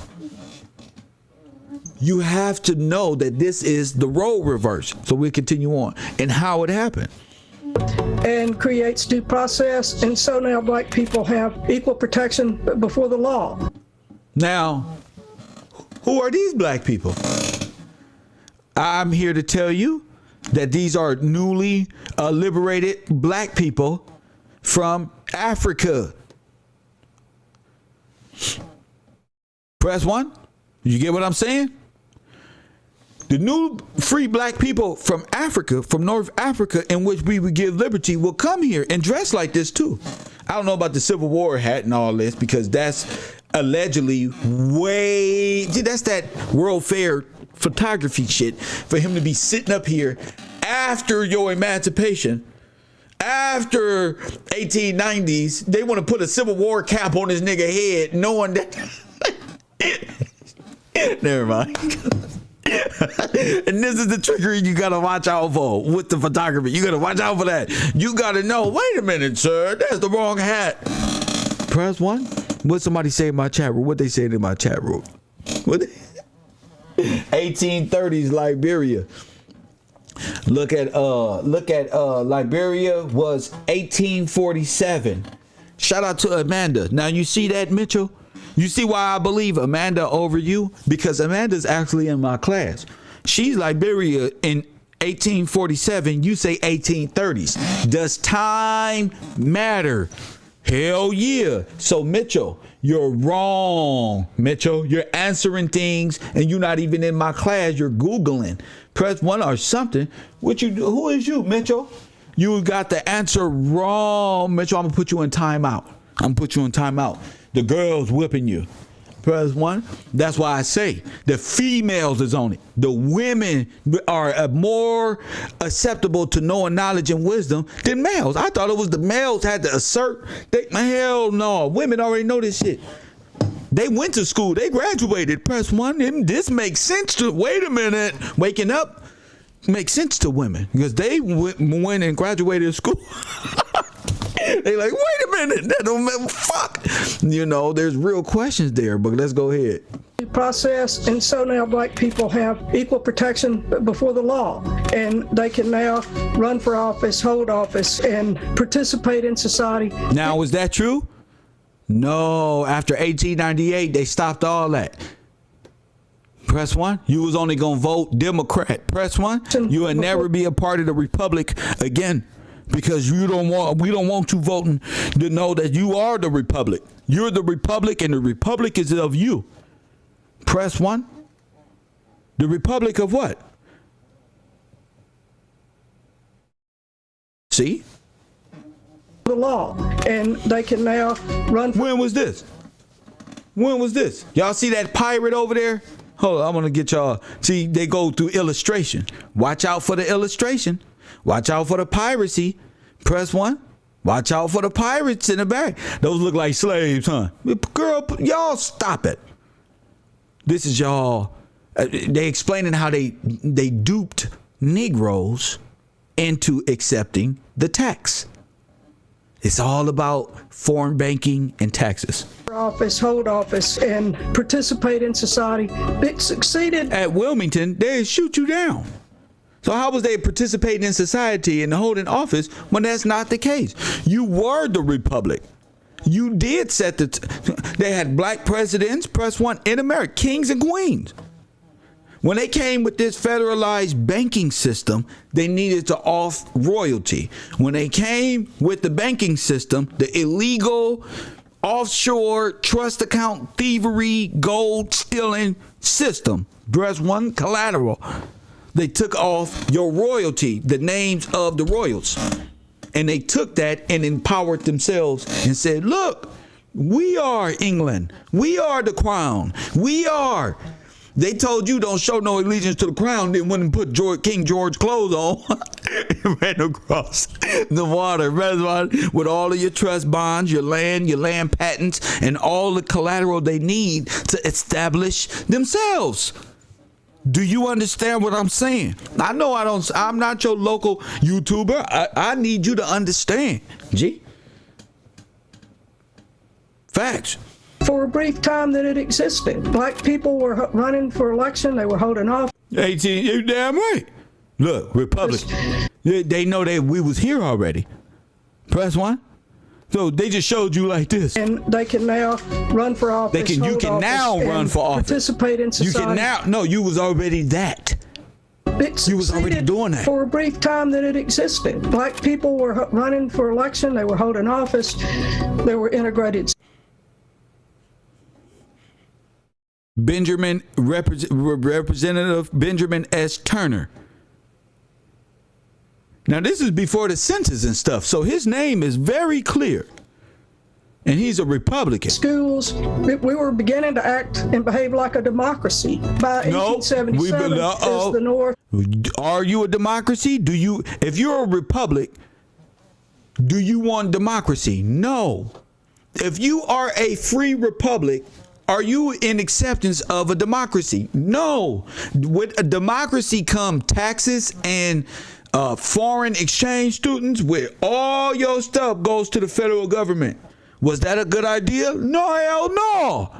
You have to know that this is the role reverse. So we'll continue on and how it happened. And creates due process. And so now black people have equal protection before the law. Now, who are these black people? I'm here to tell you that these are newly liberated black people from Africa. Press 1. You get what I'm saying? The new free black people from Africa, from North Africa, in which we would give liberty, will come here and dress like this too. I don't know about the Civil War hat and all this, because that's allegedly that's that World Fair photography shit for him to be sitting up here after your emancipation, after 1890s. They want to put a Civil War cap on this nigga head, knowing that. Never mind. And this is the trickery you gotta watch out for with the photography. You gotta watch out for that. You gotta know, wait a minute, sir, that's the wrong hat. Press 1. What somebody say in my chat room? What they said in my chat room? What 1830s Liberia. Look at Liberia was 1847. Shout out to Amanda. Now you see that, Mitchell? You see why I believe Amanda over you? Because Amanda's actually in my class. She's Liberia in 1847. You say 1830s. Does time matter? Hell yeah. So Mitchell, you're wrong. Mitchell, you're answering things and you're not even in my class. You're Googling. Press 1 or something. Who is you, Mitchell? You got the answer wrong, Mitchell. I'm gonna put you in timeout. The girl's whipping you. Press 1. That's why I say the females is on it. The women are more acceptable to knowing knowledge and wisdom than males. I thought it was the males had to assert. Hell no. Women already know this shit. They went to school. They graduated. Press 1. And this makes sense to, wait a minute, waking up makes sense to women because they went and graduated school. They like, wait a minute, that don't matter. Fuck. You know, there's real questions there, but let's go ahead. Process, and so now black people have equal protection before the law, and they can now run for office, hold office, and participate in society. Now, is that true? No, after 1898, they stopped all that. Press 1. You was only gonna vote Democrat. Press 1. You will never be a part of the Republic again. Because we don't want you voting to know that you are the Republic. You're the Republic and the Republic is of you. Press 1. The Republic of what? See? The law, and they can now run. When was this? Y'all see that pirate over there? Hold on, I'm gonna get y'all. See, they go through illustration. Watch out for the illustration. Watch out for the piracy. Press 1. Watch out for the pirates in the back. Those look like slaves, huh? Girl, y'all stop it. This is y'all. They explaining how they duped Negroes into accepting the tax. It's all about foreign banking and taxes. Office, hold office, and participate in society. It succeeded. At Wilmington, they shoot you down. So how was they participating in society and holding office when that's not the case? You were the Republic. You did set they had black presidents, press 1, in America, kings and queens. When they came with this federalized banking system, they needed to off royalty. When they came with the banking system, the illegal offshore trust account thievery, gold stealing system, press 1, collateral. They took off your royalty, the names of the royals. And they took that and empowered themselves and said, look, we are England. We are the crown. We are. They told you don't show no allegiance to the crown. Then went and put King George clothes on and ran across the water with all of your trust bonds, your land patents, and all the collateral they need to establish themselves. Do you understand what I'm saying? I know I'm not your local YouTuber. I need you to understand. G. Facts. for a brief time that it existed. Black people were running for election. They were holding off. 18, you damn right. Look, Republicans, they know that we was here already. Press 1. So they just showed you like this. And they can now run for office. You can now run for office. Participate in society. You can now. No, you was already that. You was already doing that. For a brief time that it existed. Black people were running for election. They were holding office. They were integrated. Representative Benjamin S. Turner. Now, this is before the census and stuff, so his name is very clear. And he's a Republican. Schools, we were beginning to act and behave like a democracy. By 1877, as the North. Are you a democracy? If you're a republic, do you want democracy? No. If you are a free republic, are you in acceptance of a democracy? No. With a democracy come taxes and foreign exchange students, where all your stuff goes to the federal government. Was that a good idea? No, hell no.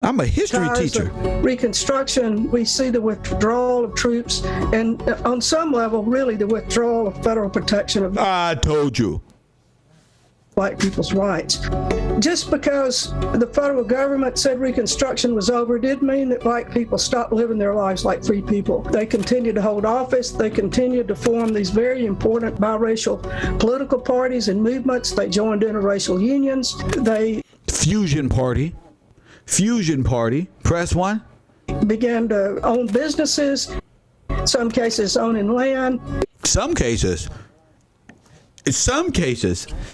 I'm a history teacher. Reconstruction, we see the withdrawal of troops and on some level, really the withdrawal of federal protection of I told you. Black people's rights. Just because the federal government said Reconstruction was over didn't mean that black people stopped living their lives like free people. They continued to hold office. They continued to form these very important biracial political parties and movements. They joined interracial unions. Fusion Party. Press 1. Began to own businesses. In some cases, owning land. Some cases,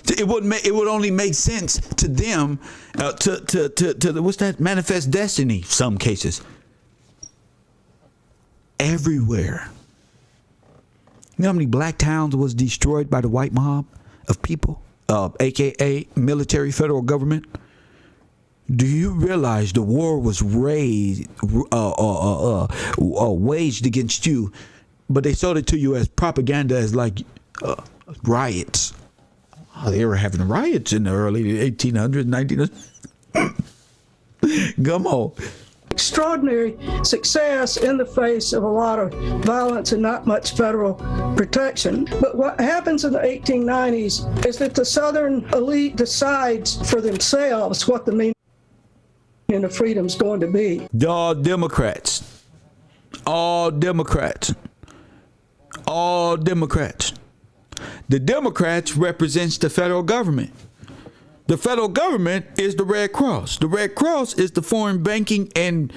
it would only make sense to them to what's that, manifest destiny. Some cases, everywhere. You know how many black towns was destroyed by the white mob of people, aka military federal government? Do you realize the war was waged against you, but they sold it to you as propaganda, as like riots. They were having riots in the early 1800s, 1900s. Come on. Extraordinary success in the face of a lot of violence and not much federal protection. But what happens in the 1890s is that the Southern elite decides for themselves what the meaning of freedom is going to be. All Democrats. The Democrats represents the federal government. The federal government is the Red Cross. The Red Cross is the foreign banking and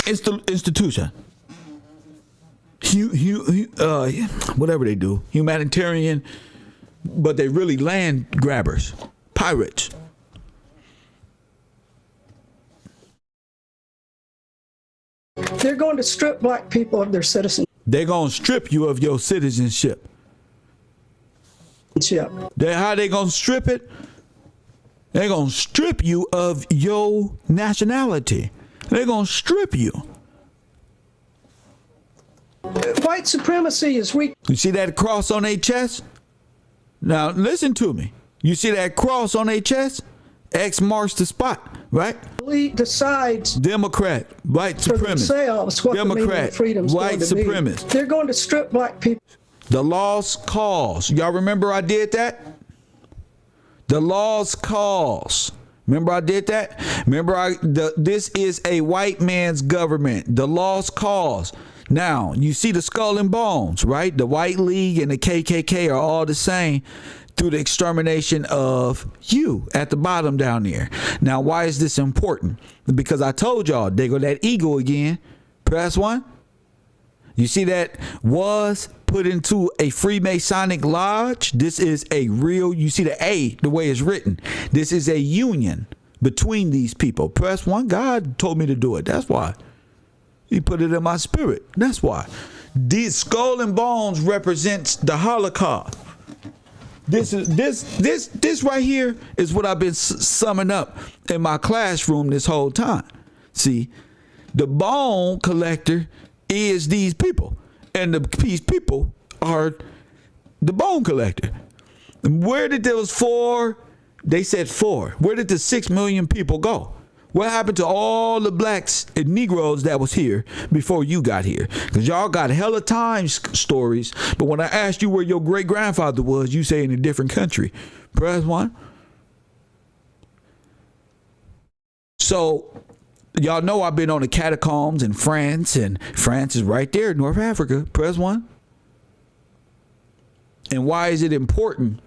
institution. Whatever they do, humanitarian, but they really land grabbers, pirates. They're going to strip black people of their citizenship. They're going to strip you of your citizenship. How they going to strip it? They're going to strip you of your nationality. They're going to strip you. White supremacy is weak. You see that cross on their chest? Now, listen to me. You see that cross on their chest? X marks the spot, right? Elite decides. Democrat, white supremacist. For themselves what Democrat, the meaning of white supremacist. They're going to strip black people. The lost cause. Y'all remember I did that? The lost cause. Remember I did that? Remember this is a white man's government. The lost cause. Now, you see the skull and bones, right? The White League and the KKK are all the same through the extermination of you at the bottom down there. Now, why is this important? Because I told y'all, there go that eagle again. Press 1. You see that was put into a Freemasonic lodge. This is a real, you see the A, the way it's written. This is a union between these people. Press 1. God told me to do it. That's why. He put it in my spirit. That's why. These skull and bones represents the Holocaust. This right here is what I've been summing up in my classroom this whole time. See, the bone collector is these people, and these people are the bone collector. Where did those 4? They said 4. Where did the 6 million people go? What happened to all the blacks and Negroes that was here before you got here? Because y'all got hella time stories. But when I asked you where your great grandfather was, you say in a different country. Press 1. So y'all know I've been on the catacombs in France, and France is right there, North Africa. Press 1. And why is it important?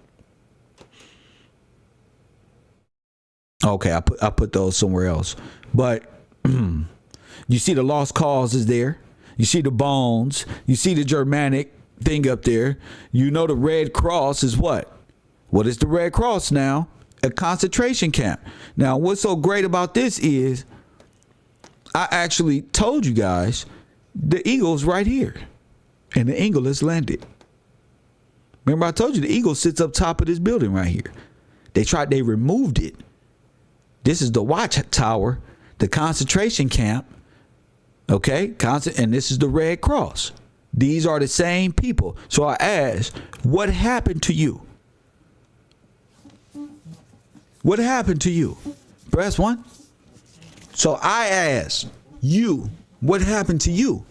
Okay, I put those somewhere else. But you see the lost cause is there. You see the bones. You see the Germanic thing up there. You know the Red Cross is what? What is the Red Cross now? A concentration camp. Now, what's so great about this is I actually told you guys the eagle's right here. And the eagle has landed. Remember I told you the eagle sits up top of this building right here. They removed it. This is the watchtower, the concentration camp, okay? And this is the Red Cross. These are the same people. So I asked, what happened to you? What happened to you? Press 1. So I asked you, what happened to you?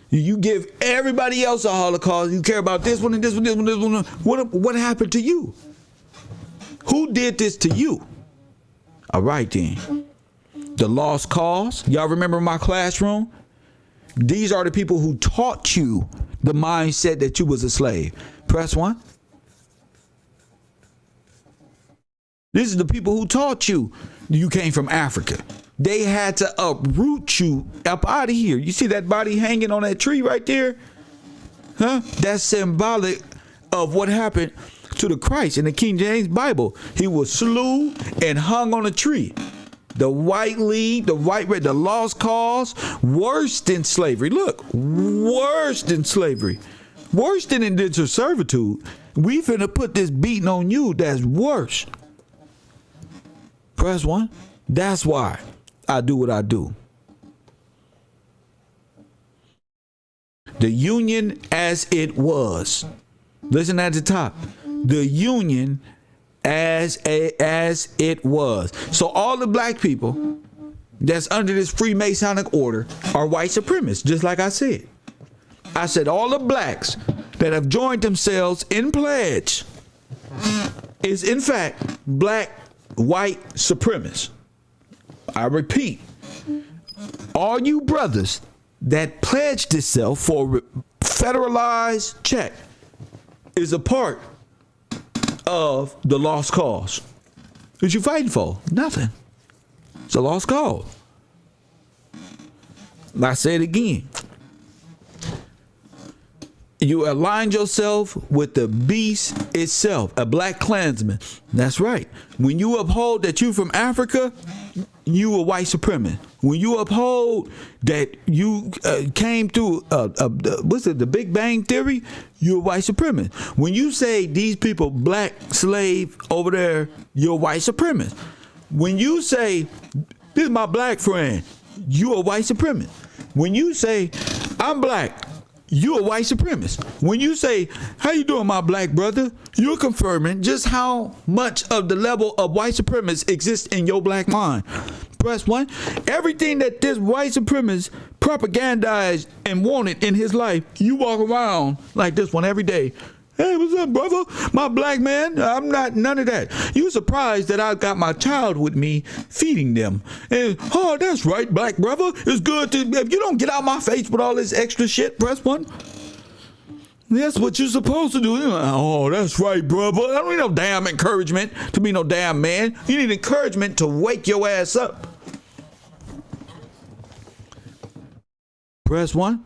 You give everybody else a Holocaust. You care about this one and this one, this one, this one. What happened to you? Who did this to you? All right, then. The lost cause. Y'all remember my classroom? These are the people who taught you the mindset that you was a slave. Press 1. This is the people who taught you came from Africa. They had to uproot you up out of here. You see that body hanging on that tree right there? Huh? That's symbolic of what happened to the Christ in the King James Bible. He was slew and hung on a tree. The white lead, the lost cause, worse than slavery. Look, worse than slavery. Worse than indentured servitude. We finna put this beating on you that's worse. Press 1. That's why I do what I do. The Union as it was. Listen at the top. The Union as it was. So all the black people that's under this Freemasonic order are white supremacists, just like I said. I said all the blacks that have joined themselves in pledge is in fact black white supremacists. I repeat, all you brothers that pledged itself for federalized check is a part of the lost cause. What you fighting for? Nothing. It's a lost cause. I say it again. You aligned yourself with the beast itself, a black Klansman. That's right. When you uphold that you from Africa, you a white supremacist. When you uphold that you came through, what's it, the Big Bang Theory, you're a white supremacist. When you say these people black slave over there, you're a white supremacist. When you say, this is my black friend, you a white supremacist. When you say, I'm black, you a white supremacist. When you say, how you doing, my black brother? You're confirming just how much of the level of white supremacists exists in your black mind. Press 1. Everything that this white supremacist propagandized and wanted in his life, you walk around like this one every day. Hey, what's up, brother? My black man, I'm not none of that. You surprised that I got my child with me feeding them. And, oh, that's right, black brother. It's good to, if you don't get out my face with all this extra shit, press 1. That's what you're supposed to do. Oh, that's right, brother. I don't need no damn encouragement to be no damn man. You need encouragement to wake your ass up. Press 1.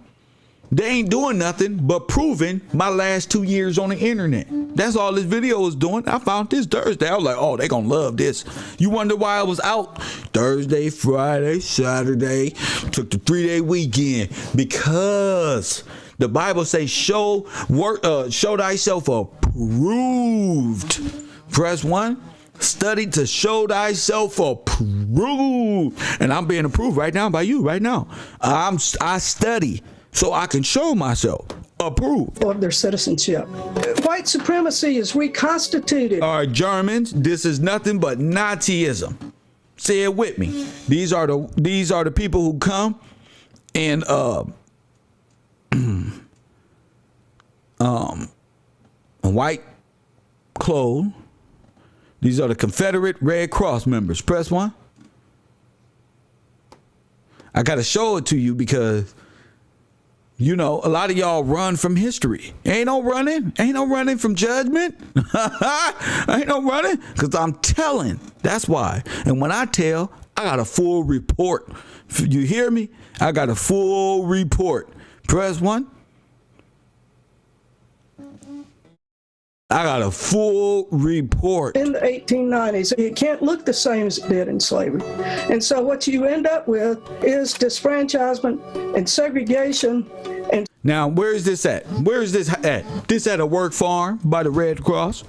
They ain't doing nothing but proving my last 2 years on the internet. That's all this video is doing. I found this Thursday. I was like, oh, they gonna love this. You wonder why I was out Thursday, Friday, Saturday, took the 3-day weekend? Because the Bible says show thyself approved. Press 1. Study to show thyself approved. And I'm being approved right now by you right now. I study so I can show myself. Approved. of their citizenship. White supremacy is reconstituted. All right, Germans, this is nothing but Nazism. Say it with me. These are the people who come and white clothes. These are the Confederate Red Cross members. Press 1. I got to show it to you because, you know, a lot of y'all run from history. Ain't no running. Ain't no running from judgment. Ain't no running because I'm telling. That's why. And when I tell, I got a full report. You hear me? I got a full report. Press 1. I got a full report. In the 1890s, it can't look the same as it did in slavery. And so what you end up with is disfranchisement and segregation. And now, where is this at? Where is this at? This at a work farm by the Red Cross.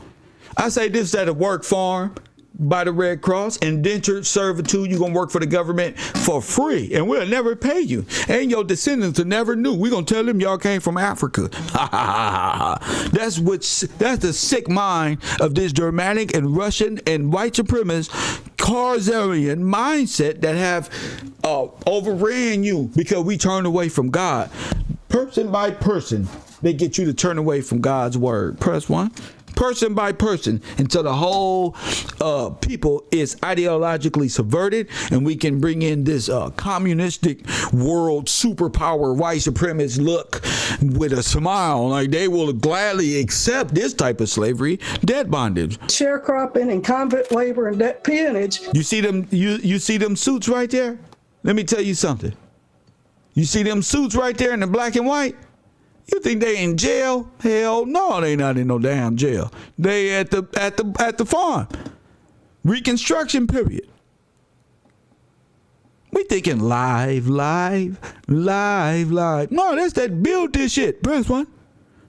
I say this at a work farm by the Red Cross. Indentured servitude. You're going to work for the government for free, and we'll never pay you. And your descendants will never knew. We're going to tell them y'all came from Africa. That's the sick mind of this Germanic and Russian and white supremacist Khazarian mindset that have overran you because we turned away from God. Person by person, they get you to turn away from God's word. Press 1. Person by person until the whole people is ideologically subverted, and we can bring in this communistic world superpower white supremacist look with a smile, like they will gladly accept this type of slavery, debt bondage, sharecropping and convict labor and debt peonage. You see them? You see them suits right there? Let me tell you something. You see them suits right there in the black and white? You think they in jail? Hell no, they not in no damn jail. They at the farm. Reconstruction period. We thinking live. No, that's that build this shit. Press 1.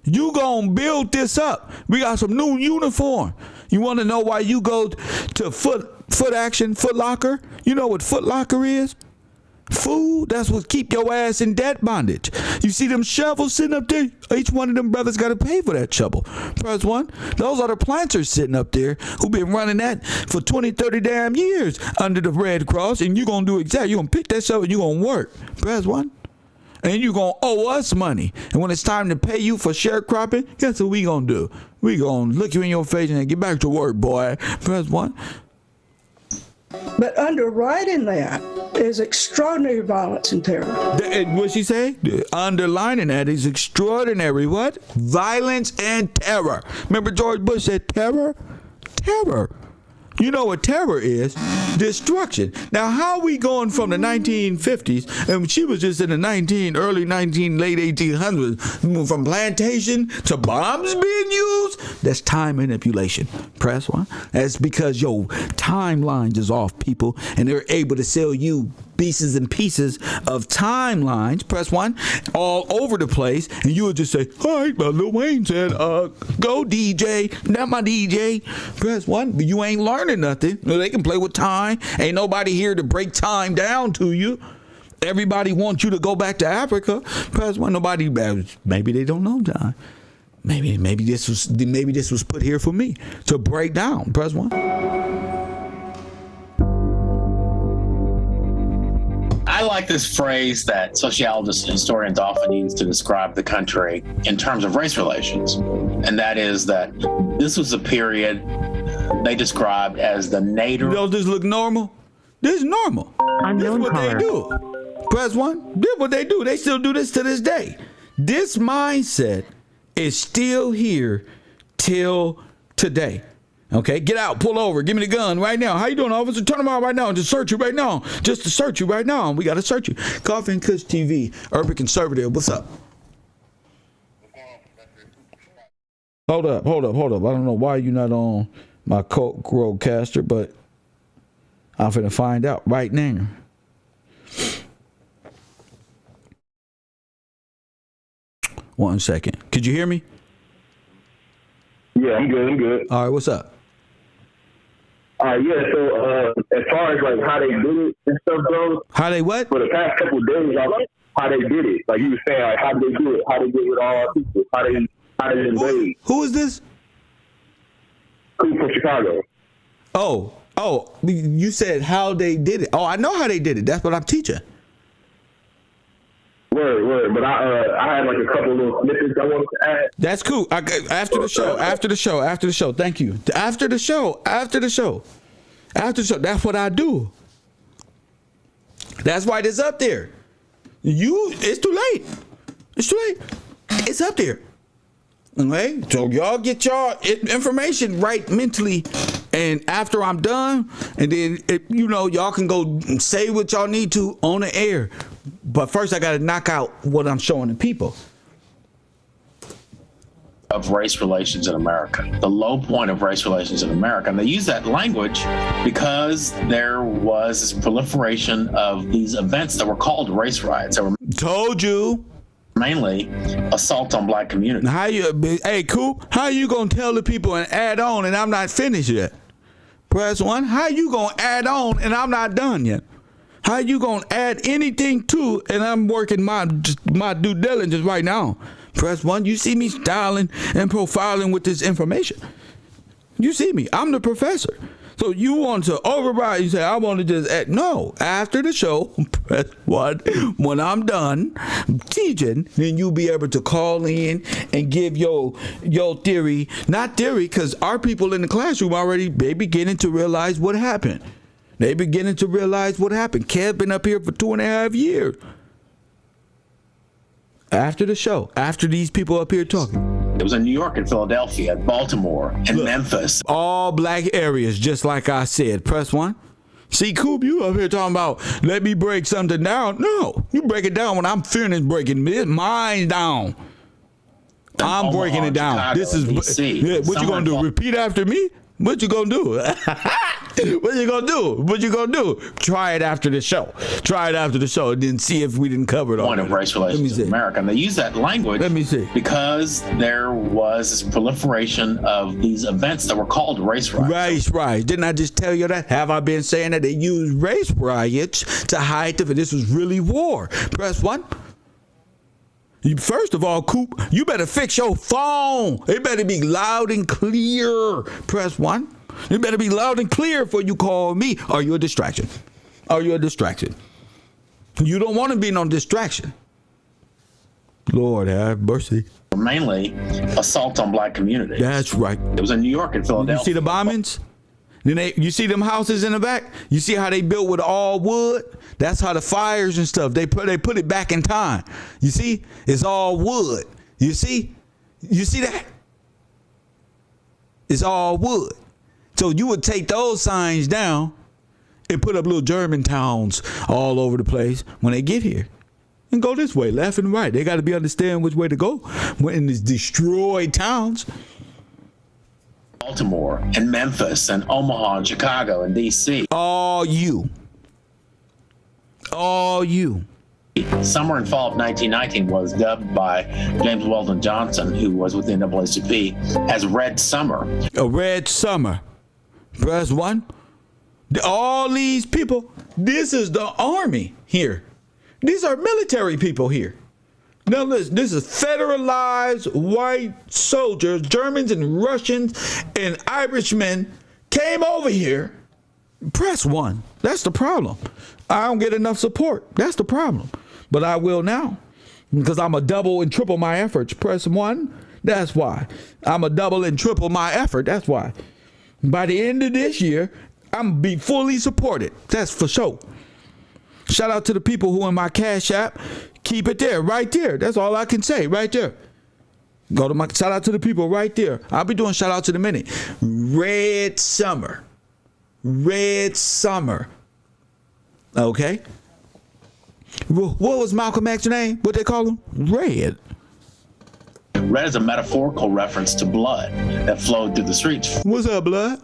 You gonna build this up. We got some new uniform. You want to know why you go to Foot Locker? You know what Foot Locker is? Food, that's what keep your ass in debt bondage. You see them shovels sitting up there? Each one of them brothers got to pay for that shovel. Press 1. Those are the planters sitting up there who been running that for 20, 30 damn years under the Red Cross, and you're going to do exactly. You're going to pick that shovel and you're going to work. Press 1. And you're going to owe us money. And when it's time to pay you for sharecropping, guess what we going to do? We going to look you in your face and get back to work, boy. Press 1. But underwriting that is extraordinary violence and terror. What'd she say? Underlining that is extraordinary what? Violence and terror. Remember George Bush said terror? Terror. You know what terror is? Destruction. Now, how are we going from the 1950s, and she was just in the early late 1800s, from plantation to bombs being used? That's time manipulation. Press 1. That's because your timelines is off, people, and they're able to sell you pieces and pieces of timelines. Press 1 all over the place, and you would just say, all right, but Lil Wayne said, go DJ, not my DJ. Press 1, but you ain't learning nothing. They can play with time. Ain't nobody here to break time down to you. Everybody wants you to go back to Africa. Press 1. Nobody, maybe they don't know time. Maybe this was put here for me to break down. Press 1. I like this phrase that sociologists and historians often use to describe the country in terms of race relations. And that is that this was a period they described as the nadir. Does this look normal? This is normal. This is what they do. Press 1. This is what they do. They still do this to this day. This mindset is still here till today. Okay, get out, pull over, give me the gun right now. How you doing, officer? Turn them out right now and just search you right now. Just to search you right now. We got to search you. Coffee and Kush TV, Urban Conservative. What's up? Hold up. I don't know why you're not on my Roadcaster, but I'm finna find out right now. One second. Could you hear me? Yeah, I'm good. All right, what's up? Yeah, so as far as like how they do it and stuff goes, how they what? For the past couple of days, how they did it. Like you were saying, like how did they do it? How they did it with all our people? How they invade? Who is this? Who's from Chicago? Oh, you said how they did it. Oh, I know how they did it. That's what I'm teaching. Word. But I had like a couple little snippets I wanted to add. That's cool. After the show. Thank you. After the show. That's what I do. That's why it's up there. It's too late. It's up there. Okay, so y'all get y'all information right mentally, and after I'm done, and then y'all can go say what y'all need to on the air. But first, I got to knock out what I'm showing the people. Of race relations in America, the low point of race relations in America. And they use that language because there was this proliferation of these events that were called race riots. That were Told you. Mainly assault on black communities. Hey, Coop, how you gonna tell the people and add on and I'm not finished yet? Press 1. How you gonna add on and I'm not done yet? How you gonna add anything to and I'm working my due diligence right now? Press 1. You see me styling and profiling with this information. You see me. I'm the professor. So you want to override, you say, I want to just add. No, after the show, press 1. When I'm done teaching, then you'll be able to call in and give your theory. Not theory, because our people in the classroom already, they beginning to realize what happened. Kev been up here for 2.5 years. After the show, after these people up here talking. It was in New York and Philadelphia, Baltimore, and Memphis. All black areas, just like I said. Press 1. See, Coop, you up here talking about, let me break something down. No, you break it down when I'm finished breaking mine down. I'm breaking it down. Chicago, this is DC. What you gonna do? Repeat after me? What you gonna do? What you gonna do? Try it after the show. And then see if we didn't cover it all. Point of race relations in America. And they use that language because there was this proliferation of these events that were called race riots. Race riots. Didn't I just tell you that? Have I been saying that they used race riots to hide this was really war? Press 1. First of all, Coop, you better fix your phone. It better be loud and clear. Press 1. It better be loud and clear before you call me. Are you a distraction? You don't want to be no distraction. Lord have mercy. Mainly assault on black communities. That's right. It was in New York and Philadelphia. You see the bombings? Then you see them houses in the back? You see how they built with all wood? That's how the fires and stuff, they put it back in time. You see? It's all wood. You see? You see that? It's all wood. So you would take those signs down and put up little German towns all over the place when they get here. And go this way, left and right. They got to be understand which way to go when it's destroyed towns. Baltimore and Memphis and Omaha and Chicago and DC. All you. Summer and fall of 1919 was dubbed by James Weldon Johnson, who was with the NAACP, as Red Summer. A red summer. Press 1. All these people, this is the army here. These are military people here. Now listen, this is federalized white soldiers, Germans and Russians and Irishmen came over here. Press 1. That's the problem. I don't get enough support. That's the problem. But I will now because I'm a double and triple my efforts. Press 1. That's why. I'm a double and triple my effort. That's why. By the end of this year, I'm going to be fully supported. That's for sure. Shout out to the people who in my Cash App. Keep it there, right there. That's all I can say, right there. Go to my shout out to the people right there. I'll be doing shout out in a minute. Red Summer. Okay. What was Malcolm X's name? What they call him? Red. Red is a metaphorical reference to blood that flowed through the streets. What's up, blood?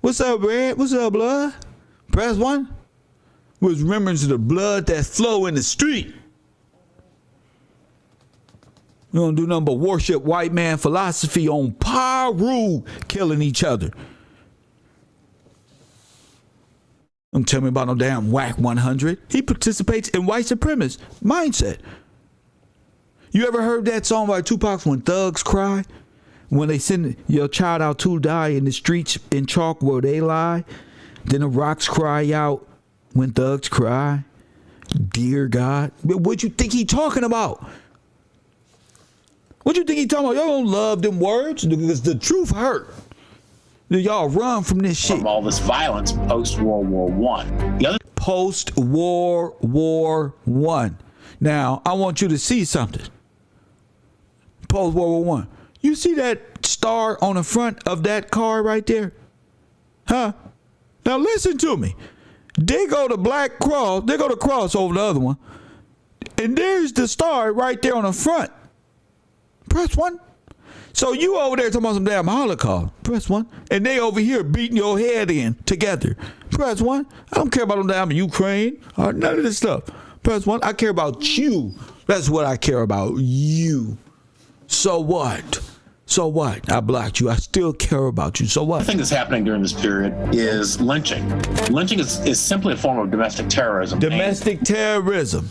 What's up, Red? What's up, blood? Press 1. Was remembrance of the blood that flow in the street. We don't do nothing but worship white man philosophy on Paru, killing each other. Don't tell me about no damn whack 100. He participates in white supremacist mindset. You ever heard that song by Tupac, When Thugs Cry? When they send your child out to die in the streets in chalk where they lie. Then the rocks cry out when thugs cry. Dear God. What you think he talking about? What you think he talking about? Y'all don't love them words because the truth hurt. Y'all run from this shit. From all this violence post-World War I. The other Post-War I. Now, I want you to see something. Post-World War I. You see that star on the front of that car right there? Huh? Now listen to me. They go to black cross. They go to cross over the other one. And there's the star right there on the front. Press 1. So you over there talking about some damn Holocaust. Press 1. And they over here beating your head in together. Press 1. I don't care about them damn Ukraine or none of this stuff. Press 1. I care about you. That's what I care about. You. So what? So what? I blocked you. I still care about you. So what? thing that's happening during this period is lynching. Lynching is simply a form of domestic terrorism. Domestic terrorism.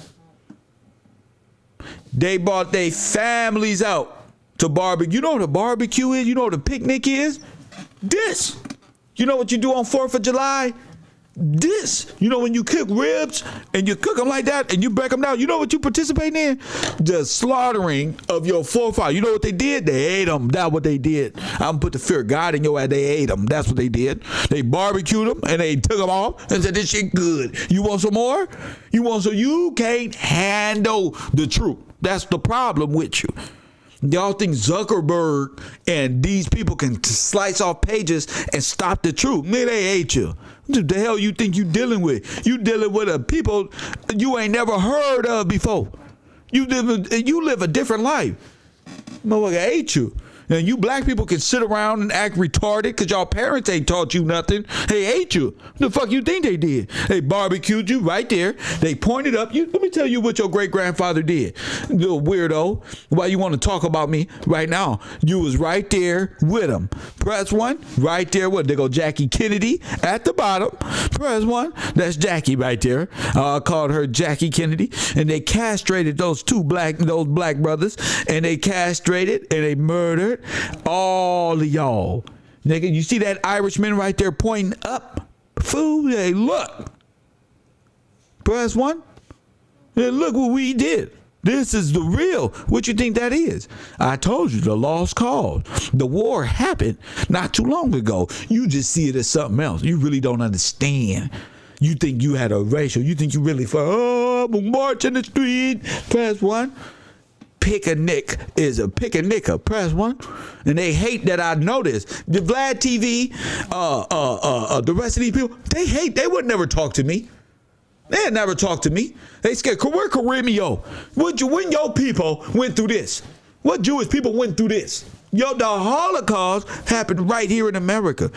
They brought their families out to barbecue. You know what a barbecue is? You know what a picnic is? This. You know what you do on 4th of July? This. You know when you cook ribs and you cook them like that and you break them down, you know what you participate in? The slaughtering of your forefathers. You know what they did? They ate them. That's what they did. I'm going to put the fear of God in your ass. They ate them. That's what they did. They barbecued them and they took them off and said, this shit good. You want some more? You want some? You can't handle the truth. That's the problem with you. Y'all think Zuckerberg and these people can slice off pages and stop the truth. Man, they hate you. What the hell you think you dealing with? You dealing with a people you ain't never heard of before. You live a different life. Motherfucker hate you. And you black people can sit around and act retarded because y'all parents ain't taught you nothing. They hate you. What the fuck you think they did? They barbecued you right there. They pointed up you. Let me tell you what your great-grandfather did. Little weirdo. Why you want to talk about me right now? You was right there with him. Press 1. Right there. What? They go Jackie Kennedy at the bottom. Press 1. That's Jackie right there. I called her Jackie Kennedy. And they castrated those black brothers. And they castrated and they murdered all of y'all. Nigga, you see that Irishman right there pointing up? Fool, hey, look. Press 1. Hey, look what we did. This is the real. What you think that is? I told you, the lost cause. The war happened not too long ago. You just see it as something else. You really don't understand. You think you had a racial. You think you really march in the street. Press 1. Pick a nick is a pick a nicker. Press 1. And they hate that I know this. The Vlad TV, the rest of these people, they hate. They would never talk to me. They'd never talk to me. They scared. Where Caremio? When your people went through this? What Jewish people went through this? The Holocaust happened right here in America.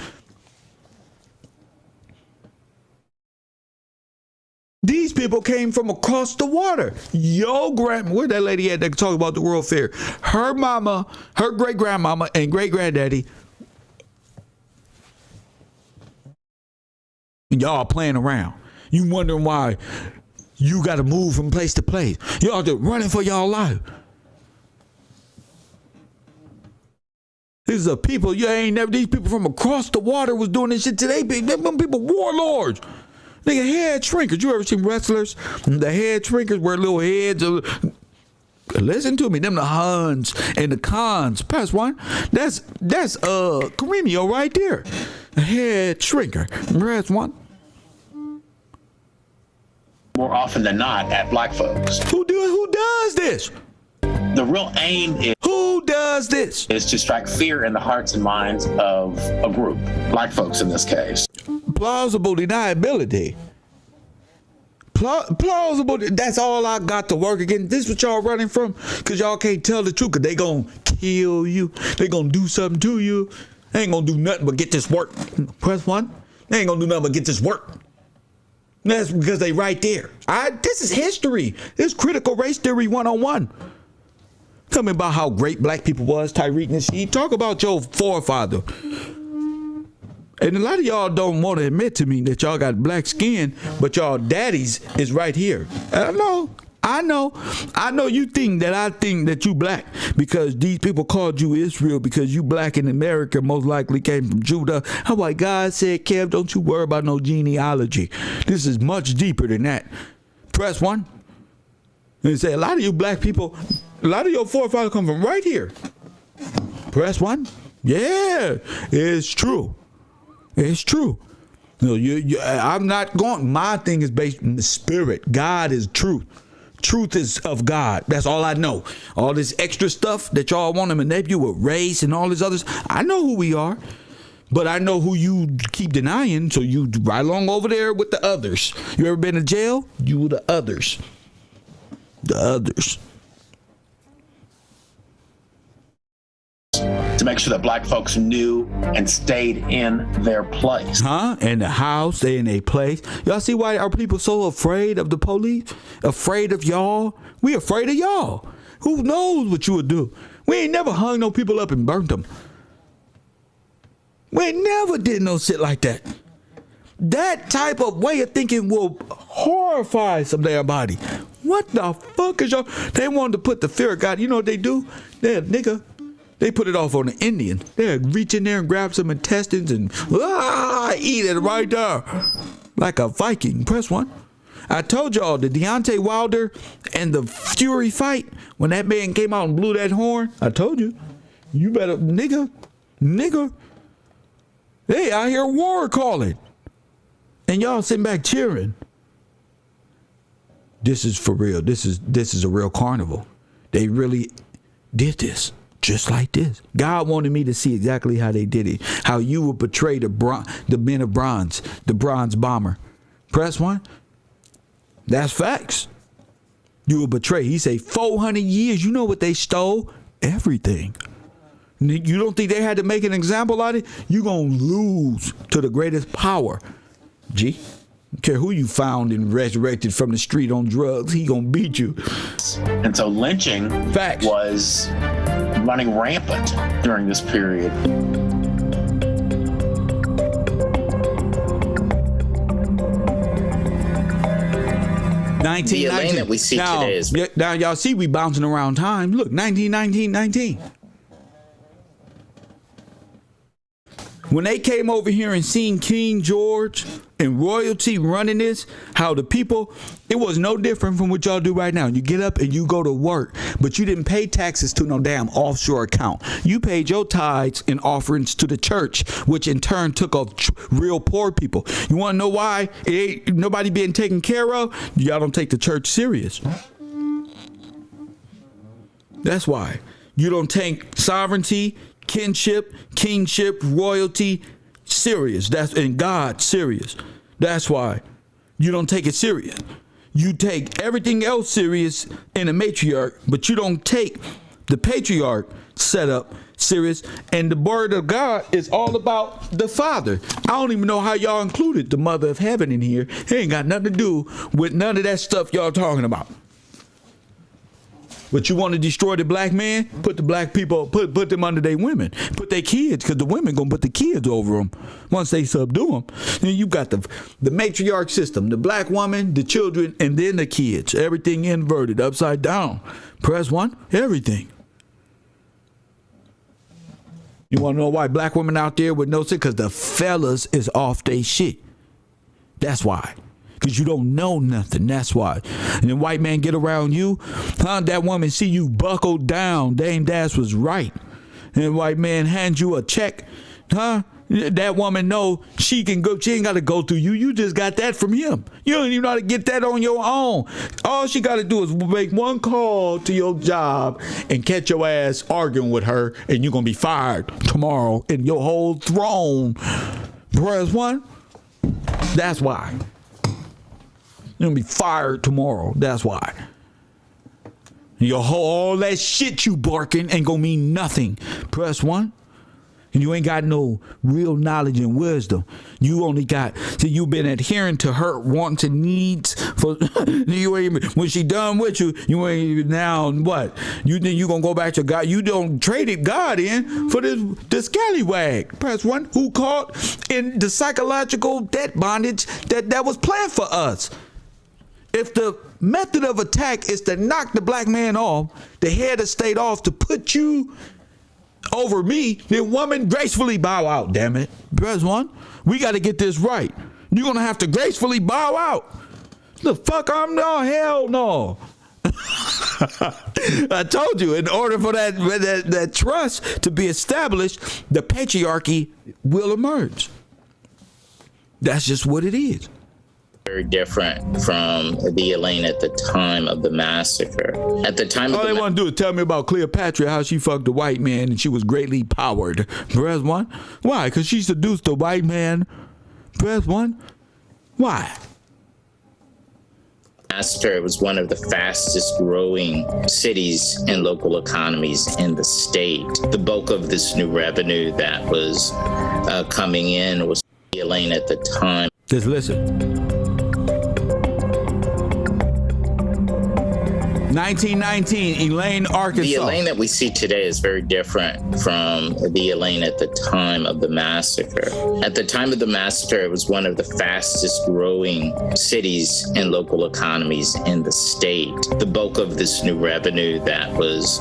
These people came from across the water. Yo, grandma, where that lady at that talk about the World Fair? Her mama, her great-grandmama, and great-granddaddy. And y'all playing around. You wondering why you got to move from place to place. Y'all just running for y'all life. These are people, you ain't never, these people from across the water was doing this shit today. Them people warlords. Nigga, head shrinkers. You ever seen wrestlers? The head shrinkers wear little heads. Listen to me. Them the Huns and the Khans. Press 1. That's Caremio right there. A head shrinker. Press 1. more often than not at black folks. Who does this? The real aim Who does this? is to strike fear in the hearts and minds of a group, black folks in this case. Plausible deniability. Plausible. That's all I got to work against. This is what y'all running from, because y'all can't tell the truth, because they gonna kill you. They gonna do something to you. They ain't gonna do nothing but get this work. Press 1. They ain't gonna do nothing but get this work. That's because they right there. This is history. This critical race theory 101. Tell me about how great black people was, Tyreek Nasheed. Talk about your forefather. And a lot of y'all don't want to admit to me that y'all got black skin, but y'all daddies is right here. I know you think that I think that you black because these people called you Israel because you black in America, most likely came from Judah. How about God said, Kev, don't you worry about no genealogy. This is much deeper than that. Press 1. And say a lot of you black people, a lot of your forefathers come from right here. Press 1. Yeah, it's true. It's true. I'm not going. My thing is based on the spirit. God is truth. Truth is of God. That's all I know. All this extra stuff that y'all want to manipulate you with race and all this others. I know who we are, but I know who you keep denying. So you right along over there with the others. You ever been to jail? You were the others. The others. To make sure that black folks knew and stayed in their place. In the house, stay in a place. Y'all see why our people so afraid of the police? Afraid of y'all? We afraid of y'all. Who knows what you would do? We ain't never hung no people up and burnt them. We ain't never did no shit like that. That type of way of thinking will horrify some damn body. What the fuck is y'all? They wanted to put the fear of God. You know what they do? They're nigga. They put it off on the Indian. They'll reach in there and grab some intestines and eat it right there. Like a Viking. Press 1. I told y'all the Deontay Wilder and the Fury fight, when that man came out and blew that horn, I told you, you better, nigga, hey, I hear war calling. And y'all sitting back cheering. This is for real. This is a real carnival. They really did this. Just like this. God wanted me to see exactly how they did it. How you would portray the men of bronze, the bronze bomber. Press 1. That's facts. You would betray. He say 400 years. You know what they stole? Everything. You don't think they had to make an example out of it? You're going to lose to the greatest power. G. Don't care who you found and resurrected from the street on drugs. He going to beat you. And so lynching facts. Was running rampant during this period. The Elaine that we see today is... Now, y'all see we bouncing around time. Look, 1919. When they came over here and seen King George and royalty running this, how the people, it was no different from what y'all do right now. You get up and you go to work, but you didn't pay taxes to no damn offshore account. You paid your tithes and offerings to the church, which in turn took off real poor people. You want to know why ain't nobody being taken care of? Y'all don't take the church serious. That's why. You don't take sovereignty, kinship, kingship, royalty serious. That's in God serious. That's why you don't take it serious. You take everything else serious in a matriarch, but you don't take the patriarch setup serious. And the word of God is all about the Father. I don't even know how y'all included the Mother of Heaven in here. It ain't got nothing to do with none of that stuff y'all talking about. But you want to destroy the black man? Put the black people, put them under their women. Put their kids, because the women going to put the kids over them once they subdue them. And you got the matriarch system, the black woman, the children, and then the kids. Everything inverted, upside down. Press 1, everything. You want to know why black women out there with no shit? Because the fellas is off they shit. That's why. Because you don't know nothing. That's why. And then white man get around you. That woman see you buckled down. Dame Dash was right. And white man hands you a check. That woman know she can go. She ain't got to go through you. You just got that from him. You don't even know how to get that on your own. All she got to do is make one call to your job and catch your ass arguing with her. And you're going to be fired tomorrow. And your whole throne. Press 1. That's why. You're going to be fired tomorrow. That's why. All that shit you barking ain't going to mean nothing. Press 1. You ain't got no real knowledge and wisdom. You only got, see, you've been adhering to her wants and needs. For you ain't, when she done with you, you ain't even now what? You think you gonna go back to God? You don't traded God in for this scallywag. Press 1 who caught in the psychological debt bondage that was planned for us. If the method of attack is to knock the black man off, the head of state off to put you over me, then woman, gracefully bow out, damn it. Press 1. We got to get this right. You're going to have to gracefully bow out. The fuck I'm no, hell no. I told you, in order for that trust to be established, the patriarchy will emerge. That's just what it is. Very different from the Elaine at the time of the massacre. At the time all they want to do is tell me about Cleopatra, how she fucked a white man and she was greatly powered. Press 1. Why? Because she seduced a white man. Press 1. Why? massacre, it was one of the fastest growing cities and local economies in the state. The bulk of this new revenue that was coming in was Elaine at the time. Just listen. 1919, Elaine, Arkansas. The Elaine that we see today is very different from the Elaine at the time of the massacre. At the time of the massacre, it was one of the fastest growing cities and local economies in the state. The bulk of this new revenue that was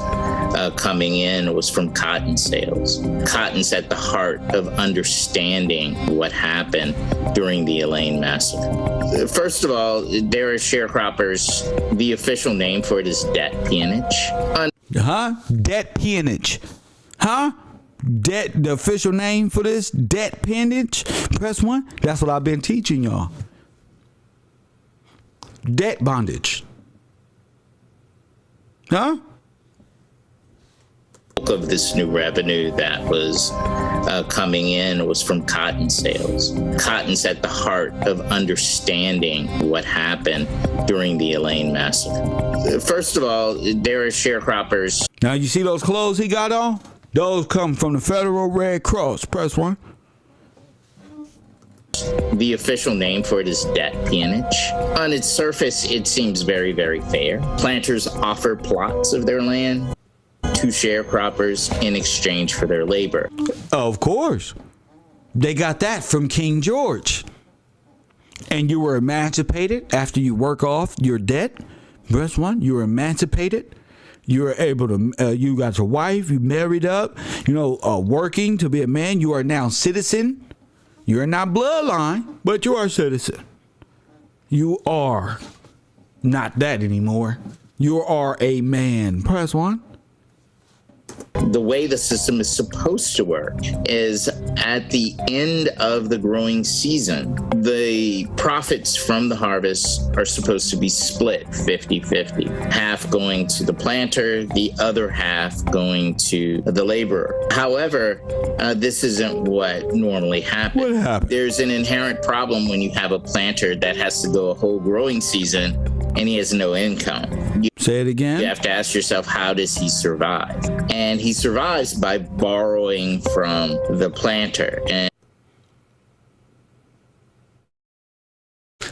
coming in was from cotton sales. Cotton's at the heart of understanding what happened during the Elaine massacre. First of all, there are sharecroppers. The official name for it is debt peonage. Debt peonage. Debt, the official name for this, debt peonage. Press 1. That's what I've been teaching y'all. Debt bondage. Of this new revenue that was coming in was from cotton sales. Cotton's at the heart of understanding what happened during the Elaine massacre. First of all, there are sharecroppers. Now you see those clothes he got on? Those come from the Federal Red Cross. Press 1. The official name for it is debt peonage. On its surface, it seems very, very fair. Planters offer plots of their land to sharecroppers in exchange for their labor. Of course. They got that from King George. And you were emancipated after you work off your debt. Press 1. You were emancipated. You were able to, you got your wife, you married up, working to be a man. You are now citizen. You are not bloodline, but you are a citizen. You are not that anymore. You are a man. Press 1. The way the system is supposed to work is at the end of the growing season, the profits from the harvest are supposed to be split 50-50. Half going to the planter, the other half going to the laborer. However, this isn't what normally happens. What happened? There's an inherent problem when you have a planter that has to go a whole growing season and he has no income. Say it again. You have to ask yourself, how does he survive? And he survives by borrowing from the planter. And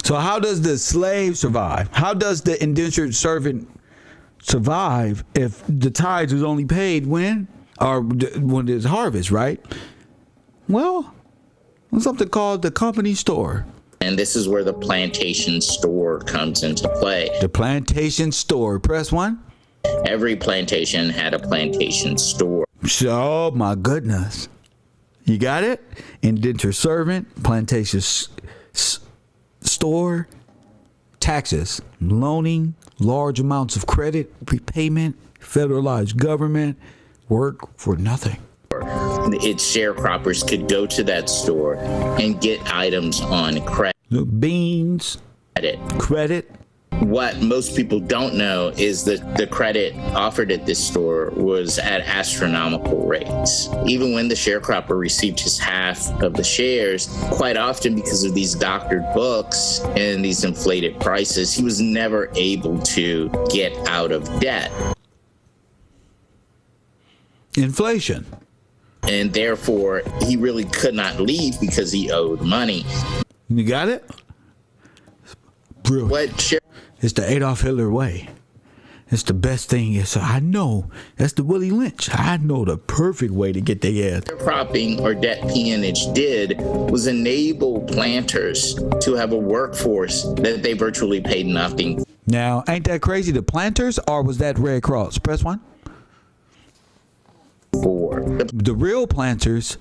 so how does the slave survive? How does the indentured servant survive if the tithes is only paid when? Or when there's harvest, right? Well, there's something called the company store. And this is where the plantation store comes into play. The plantation store. Press 1. Every plantation had a plantation store. Oh, my goodness. You got it? Indentured servant, plantation store, taxes, loaning, large amounts of credit, prepayment, federalized government, work for nothing. Its sharecroppers could go to that store and get items on credit. Beans, credit. What most people don't know is that the credit offered at this store was at astronomical rates. Even when the sharecropper received his half of the shares, quite often because of these doctored books and these inflated prices, he was never able to get out of debt. Inflation. and therefore he really could not leave because he owed money. You got it? Brilliant. What It's the Adolf Hitler way. It's the best thing. I know. That's the Willie Lynch. I know the perfect way to get their ass. sharecropping or debt peonage did was enable planters to have a workforce that they virtually paid nothing Now, ain't that crazy? The planters, or was that Red Cross? Press 1. for. The real planters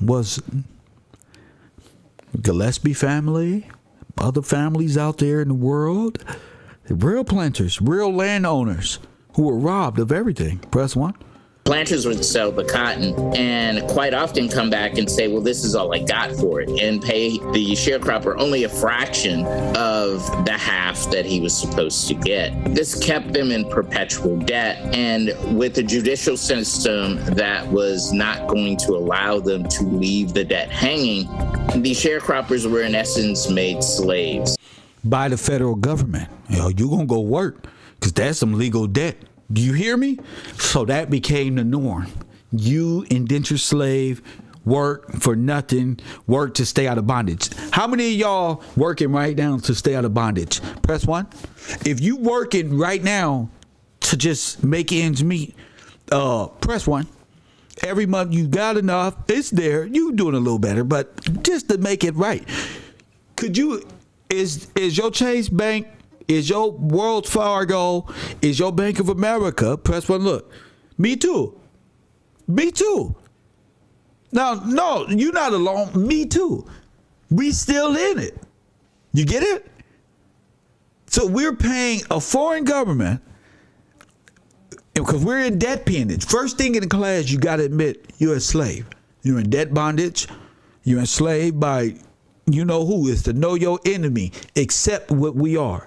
was Gillespie family, other families out there in the world. The real planters, real landowners who were robbed of everything. Press 1. Planters would sell the cotton and quite often come back and say, well, this is all I got for it, and pay the sharecropper only a fraction of the half that he was supposed to get. This kept them in perpetual debt, and with a judicial system that was not going to allow them to leave the debt hanging, the sharecroppers were in essence made slaves. By the federal government. Yo, you gonna go work, because that's some legal debt. Do you hear me? So that became the norm. You indentured slave, work for nothing, work to stay out of bondage. How many of y'all working right now to stay out of bondage? Press 1. If you working right now to just make ends meet, press 1. Every month you got enough, it's there. You doing a little better, but just to make it right. Could you, is your Chase Bank, is your Wells Fargo, is your Bank of America? Press 1. Look, me too. Me too. No, you're not alone. Me too. We still in it. You get it? So we're paying a foreign government because we're in debt peonage. First thing in the class, you got to admit you're a slave. You're in debt bondage. You're enslaved by you know who. Is to know your enemy. Accept what we are.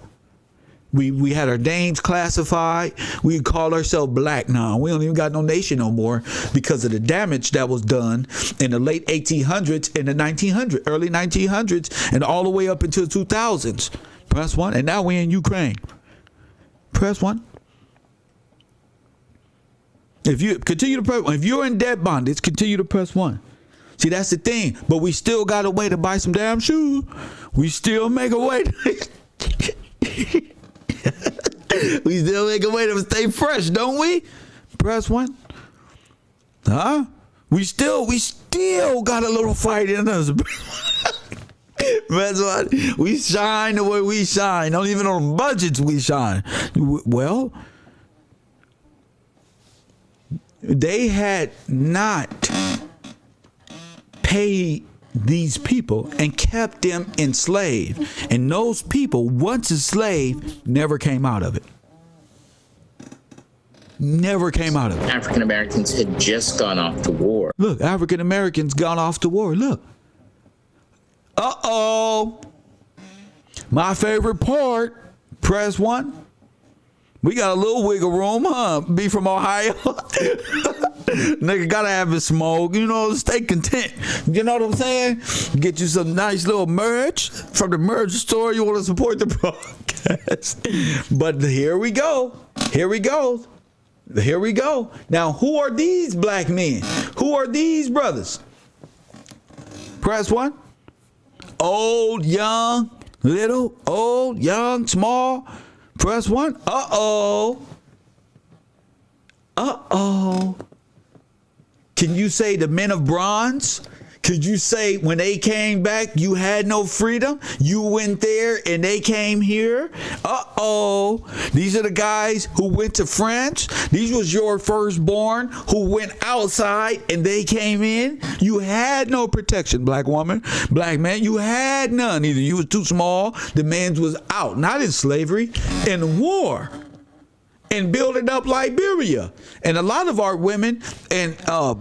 We had our names classified. We call ourselves black now. We don't even got no nation no more because of the damage that was done in the late 1800s and the 1900s, early 1900s, and all the way up until 2000s. Press 1. And now we're in Ukraine. Press 1. If you continue to press 1, if you're in debt bondage, continue to press 1. See, that's the thing. But we still got a way to buy some damn shoes. We still make a way to we still make a way to stay fresh, don't we? Press 1. Huh? We still got a little fight in us. Press 1. We shine the way we shine. Don't even on budgets we shine. Well, they had not paid these people and kept them enslaved, and those people, once enslaved, never came out of it. Never came out of it. African Americans had just gone off to war. Look, African Americans gone off to war. Look. My favorite part. Press 1. We got a little wiggle room, huh? Be from Ohio. Nigga gotta have his smoke, stay content. You know what I'm saying? Get you some nice little merch from the merch store. You want to support the broadcast. But here we go. Now, who are these black men? Who are these brothers? Press 1. Old, young, little, old, young, small. Press 1. Can you say the men of bronze? Could you say when they came back, you had no freedom? You went there and they came here? These are the guys who went to France. These was your firstborn who went outside and they came in. You had no protection, black woman, black man. You had none. Either you was too small, the man's was out. Not in slavery, in war. And building up Liberia. And a lot of our women and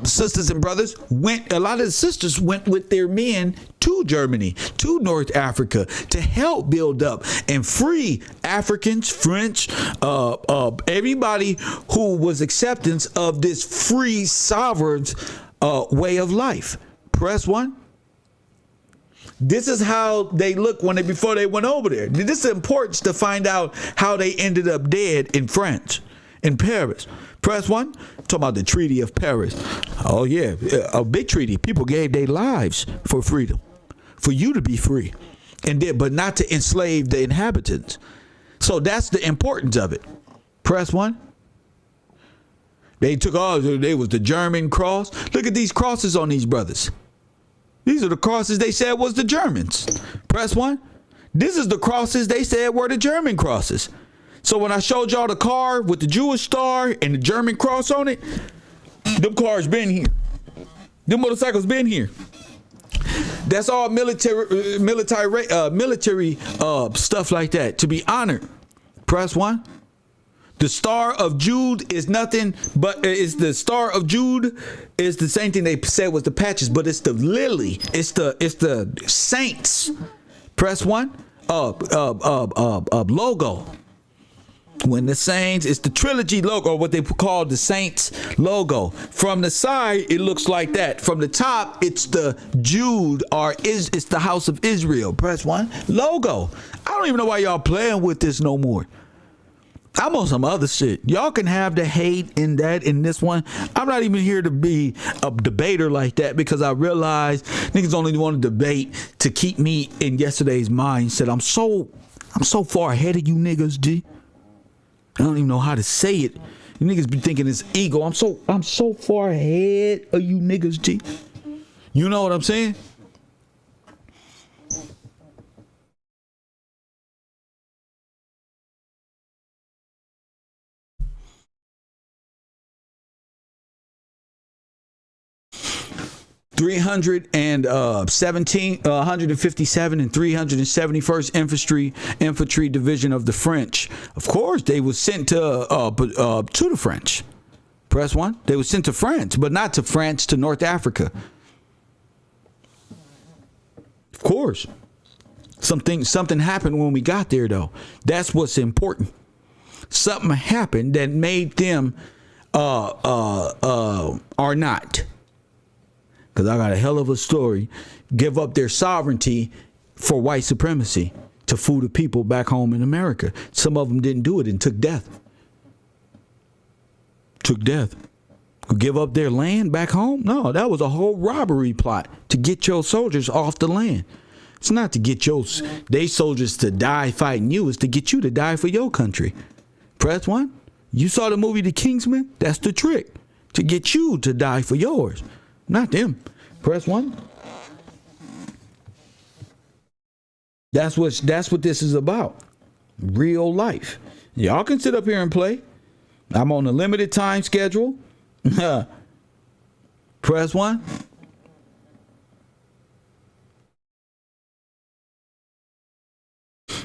sisters and brothers a lot of the sisters went with their men to Germany, to North Africa, to help build up and free Africans, French, everybody who was acceptance of this free sovereign way of life. Press 1. This is how they look before they went over there. This is important to find out how they ended up dead in France, in Paris. Press 1. Talking about the Treaty of Paris. Oh yeah, a big treaty. People gave their lives for freedom, for you to be free, but not to enslave the inhabitants. So that's the importance of it. Press 1. They took all. They was the German cross. Look at these crosses on these brothers. These are the crosses they said was the Germans. Press 1. This is the crosses they said were the German crosses. So when I showed y'all the car with the Jewish star and the German cross on it, them cars been here. Them motorcycles been here. That's all military stuff like that to be honored. Press 1. The Star of Jude is nothing but is the Star of Jude is the same thing they said was the patches, but it's the lily. It's the saints. Press 1. Logo. When the saints, it's the trilogy logo, or what they call the saints logo. From the side, it looks like that. From the top, it's the Jude, it's the house of Israel. Press 1. Logo. I don't even know why y'all playing with this no more. I'm on some other shit. Y'all can have the hate in this one. I'm not even here to be a debater like that, because I realize niggas only want to debate to keep me in yesterday's mindset. I'm so far ahead of you niggas, G. I don't even know how to say it. You niggas be thinking it's ego. I'm so far ahead of you niggas, G. You know what I'm saying? $157 and 371st Infantry Division of the French. Of course, they was sent to the French. Press 1. They was sent to France, but not to France, to North Africa. Of course. Something happened when we got there, though. That's what's important. Something happened that made them are not. Because I got a hell of a story. Give up their sovereignty for white supremacy to fool the people back home in America. Some of them didn't do it and took death. Give up their land back home? No, that was a whole robbery plot to get your soldiers off the land. It's not to get they soldiers to die fighting you. It's to get you to die for your country. Press 1. You saw the movie The Kingsman? That's the trick. To get you to die for yours. Not them. Press 1. That's what this is about. Real life. Y'all can sit up here and play. I'm on a limited time schedule. Press 1.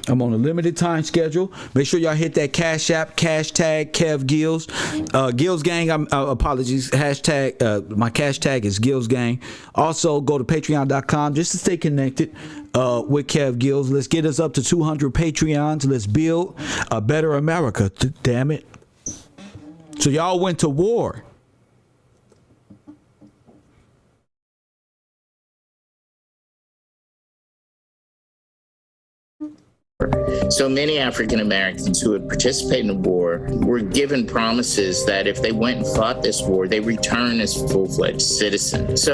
I'm on a limited time schedule. Make sure y'all hit that Cash App, #Kev Gills. Gills Gang, apologies. My cash tag is Gills Gang. Also, go to patreon.com just to stay connected with Kev Gills. Let's get us up to 200 Patreons. Let's build a better America. Damn it. So y'all went to war. So many African Americans who had participated in the war were given promises that if they went and fought this war, they return as full-fledged citizens. So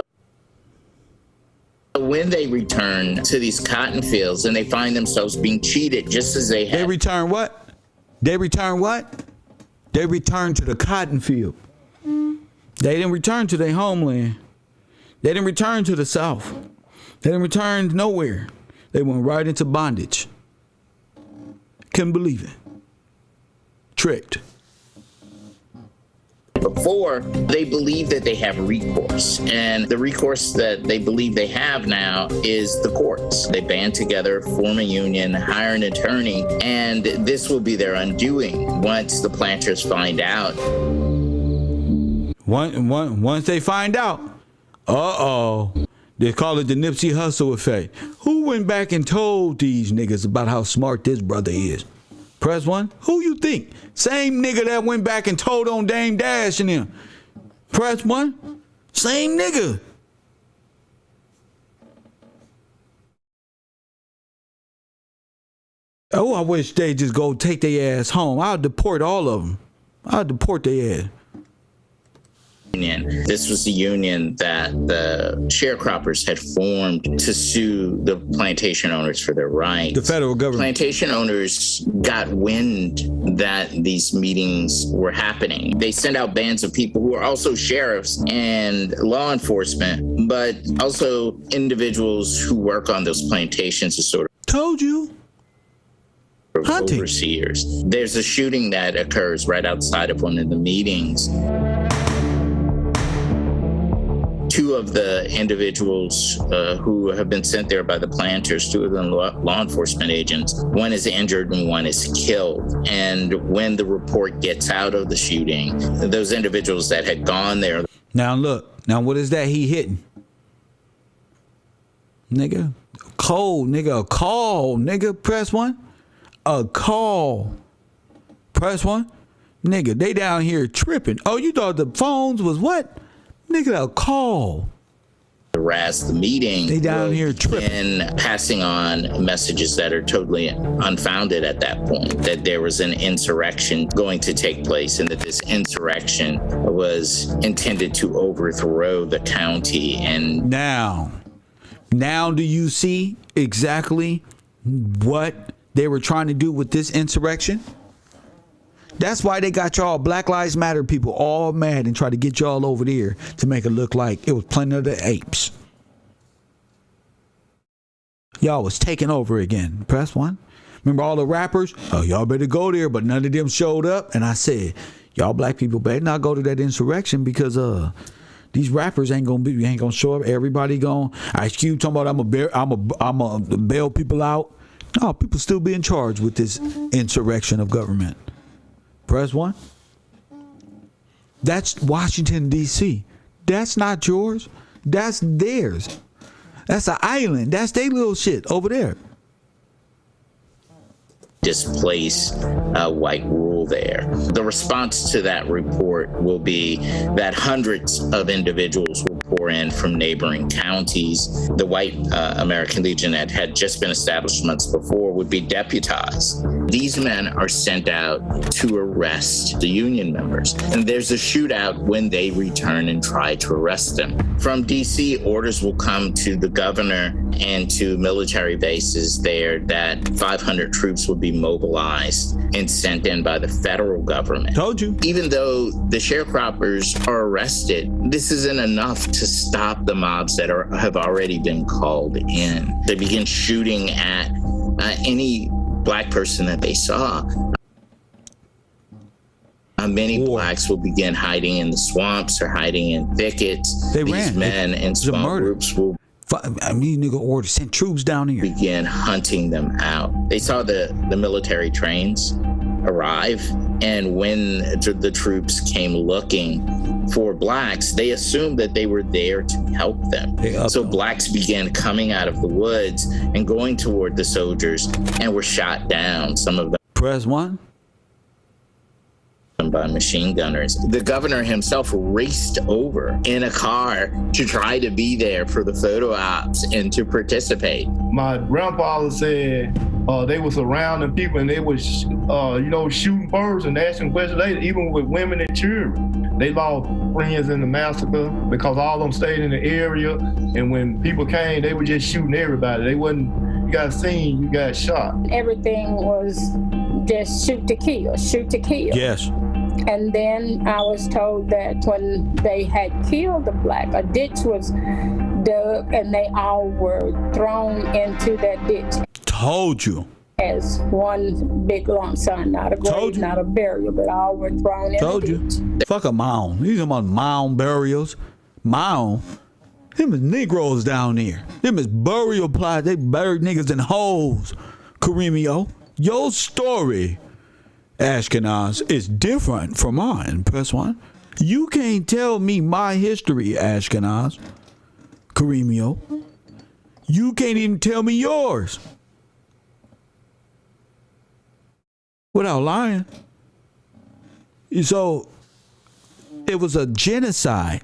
when they return to these cotton fields and they find themselves being cheated just as they had. They return what? They return to the cotton field. They didn't return to their homeland. They didn't return to the South. They didn't return nowhere. They went right into bondage. Couldn't believe it. Tricked. Before, they believe that they have recourse, and the recourse that they believe they have now is the courts. They band together, form a union, hire an attorney, and this will be their undoing once the planters find out. Once they find out, they call it the Nipsey Hussle effect. Who went back and told these niggas about how smart this brother is? Press 1. Who you think? Same nigga that went back and told on Dame Dash and them. Press 1. Same nigga. Oh, I wish they just go take their ass home. I'll deport all of them. I'll deport their ass. Union. This was the union that the sharecroppers had formed to sue the plantation owners for their rights. The federal government. Plantation owners got wind that these meetings were happening. They sent out bands of people who are also sheriffs and law enforcement, but also individuals who work on those plantations as sort of Told you. Hunting. overseers. There's a shooting that occurs right outside of one of the meetings. Two of the individuals who have been sent there by the planters, two of them law enforcement agents, one is injured and one is killed. And when the report gets out of the shooting, those individuals that had gone there. Now look, now what is that he hitting? Nigga, cold, nigga, a call, nigga, press one. A call, press one. Nigga, they down here tripping. Oh, you thought the phones was what? Nigga, a call. Harass the meeting. They down here tripping. And passing on messages that are totally unfounded at that point, that there was an insurrection going to take place and that this insurrection was intended to overthrow the county. And now do you see exactly what they were trying to do with this insurrection? That's why they got y'all Black Lives Matter people all mad and try to get y'all over there to make it look like it was Planet of the Apes. Y'all was taking over again. Press one. Remember all the rappers? Oh, y'all better go there, but none of them showed up. And I said, y'all black people better not go to that insurrection because these rappers ain't gonna show up. Everybody gonna Ice Cube talking about I'm a bail people out. No, people still being charged with this insurrection of government. Press one. That's Washington, D.C. That's not yours. That's theirs. That's an island. That's their little shit over there. displace white rule there. The response to that report will be that hundreds of individuals will pour in from neighboring counties. The white American Legion that had just been established months before would be deputized. These men are sent out to arrest the Union members, and there's a shootout when they return and try to arrest them. From DC, orders will come to the governor and to military bases there that 500 troops will be mobilized and sent in by the federal government. Told you. Even though the sharecroppers are arrested, this isn't enough to stop the mobs that have already been called in. They begin shooting at any Black person that they saw. Many Blacks will begin hiding in the swamps or hiding in thickets. These men in small groups will nigga order send troops down here. Begin hunting them out. They saw the military trains arrive, and when the troops came looking for Blacks, they assumed that they were there to help them. So Blacks began coming out of the woods and going toward the soldiers and were shot down. Some of them. Press one. By machine gunners. The governor himself raced over in a car to try to be there for the photo ops and to participate. My grandfather said they were surrounding people and they was, shooting birds and asking questions, even with women and children. They lost friends in the massacre because all of them stayed in the area. And when people came, they were just shooting everybody. They wasn't, you got seen, you got shot. Everything was just shoot to kill, shoot to kill. Yes. And then I was told that when they had killed the Black, a ditch was dug and they all were thrown into that ditch. Told you. As one big lump sum, not a grave, not a burial, but all were thrown in the ditch. Told you. Fuck a mound. These are mound burials. Mound. Them is Negroes down there. Them is burial plots. They buried niggas in holes. Kareemio, your story, Ashkenaz, is different from mine. Press one. You can't tell me my history, Ashkenaz. Kareemio. You can't even tell me yours. Without lying. So, it was a genocide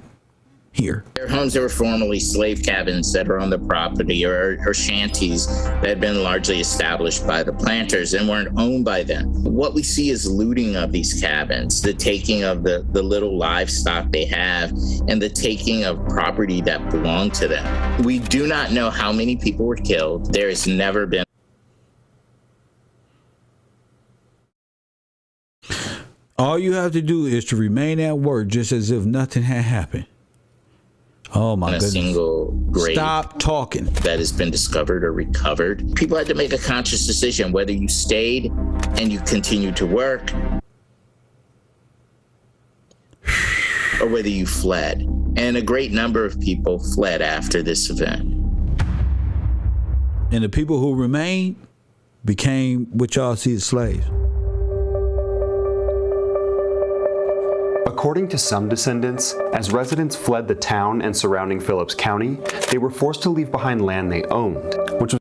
here. Their homes that were formerly slave cabins that are on the property, or shanties that had been largely established by the planters and weren't owned by them. What we see is looting of these cabins, the taking of the little livestock they have, and the taking of property that belonged to them. We do not know how many people were killed. There has never been. All you have to do is to remain at work just as if nothing had happened. Oh my goodness. A single grave. Stop talking. That has been discovered or recovered. People had to make a conscious decision whether you stayed and you continued to work or whether you fled. And a great number of people fled after this event. And the people who remained became what y'all see as slaves. According to some descendants, as residents fled the town and surrounding Phillips County, they were forced to leave behind land they owned, which was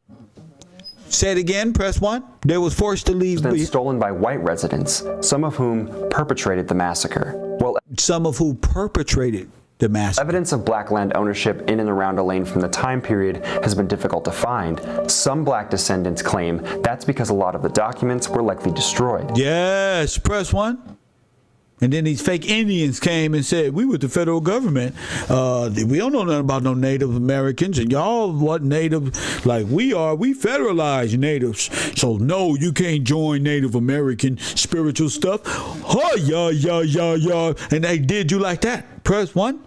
Say it again, press 1. They was forced to leave. then stolen by white residents, some of whom perpetrated the massacre. Well, Some of who perpetrated the massacre. evidence of black land ownership in and around Elaine from the time period has been difficult to find. Some black descendants claim that's because a lot of the documents were likely destroyed. Yes, press 1. And then these fake Indians came and said, we were the federal government. We don't know nothing about no Native Americans. And y'all what Native like we are. We federalized natives. So no, you can't join Native American spiritual stuff. Oh, yeah. And they did you like that. Press 1.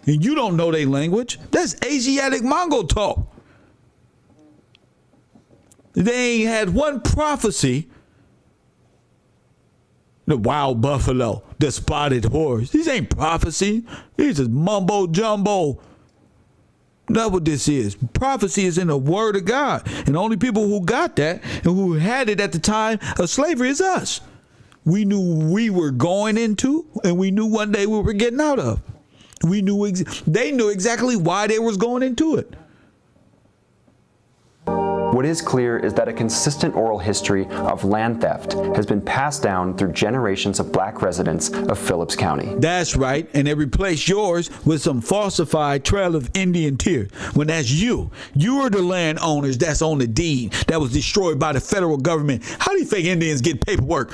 And you don't know their language. That's Asiatic Mongol talk. They ain't had one prophecy. The wild buffalo, the spotted horse. These ain't prophecy. These is mumbo jumbo. That's what this is. Prophecy is in the word of God. And the only people who got that and who had it at the time of slavery is us. We knew we were going into, and we knew one day we were getting out of. We knew they knew exactly why they was going into it. What is clear is that a consistent oral history of land theft has been passed down through generations of black residents of Phillips County. That's right, and they replaced yours with some falsified trail of Indian tears. When that's you. You are the landowners that's on the deed that was destroyed by the federal government. How do you think Indians get paperwork?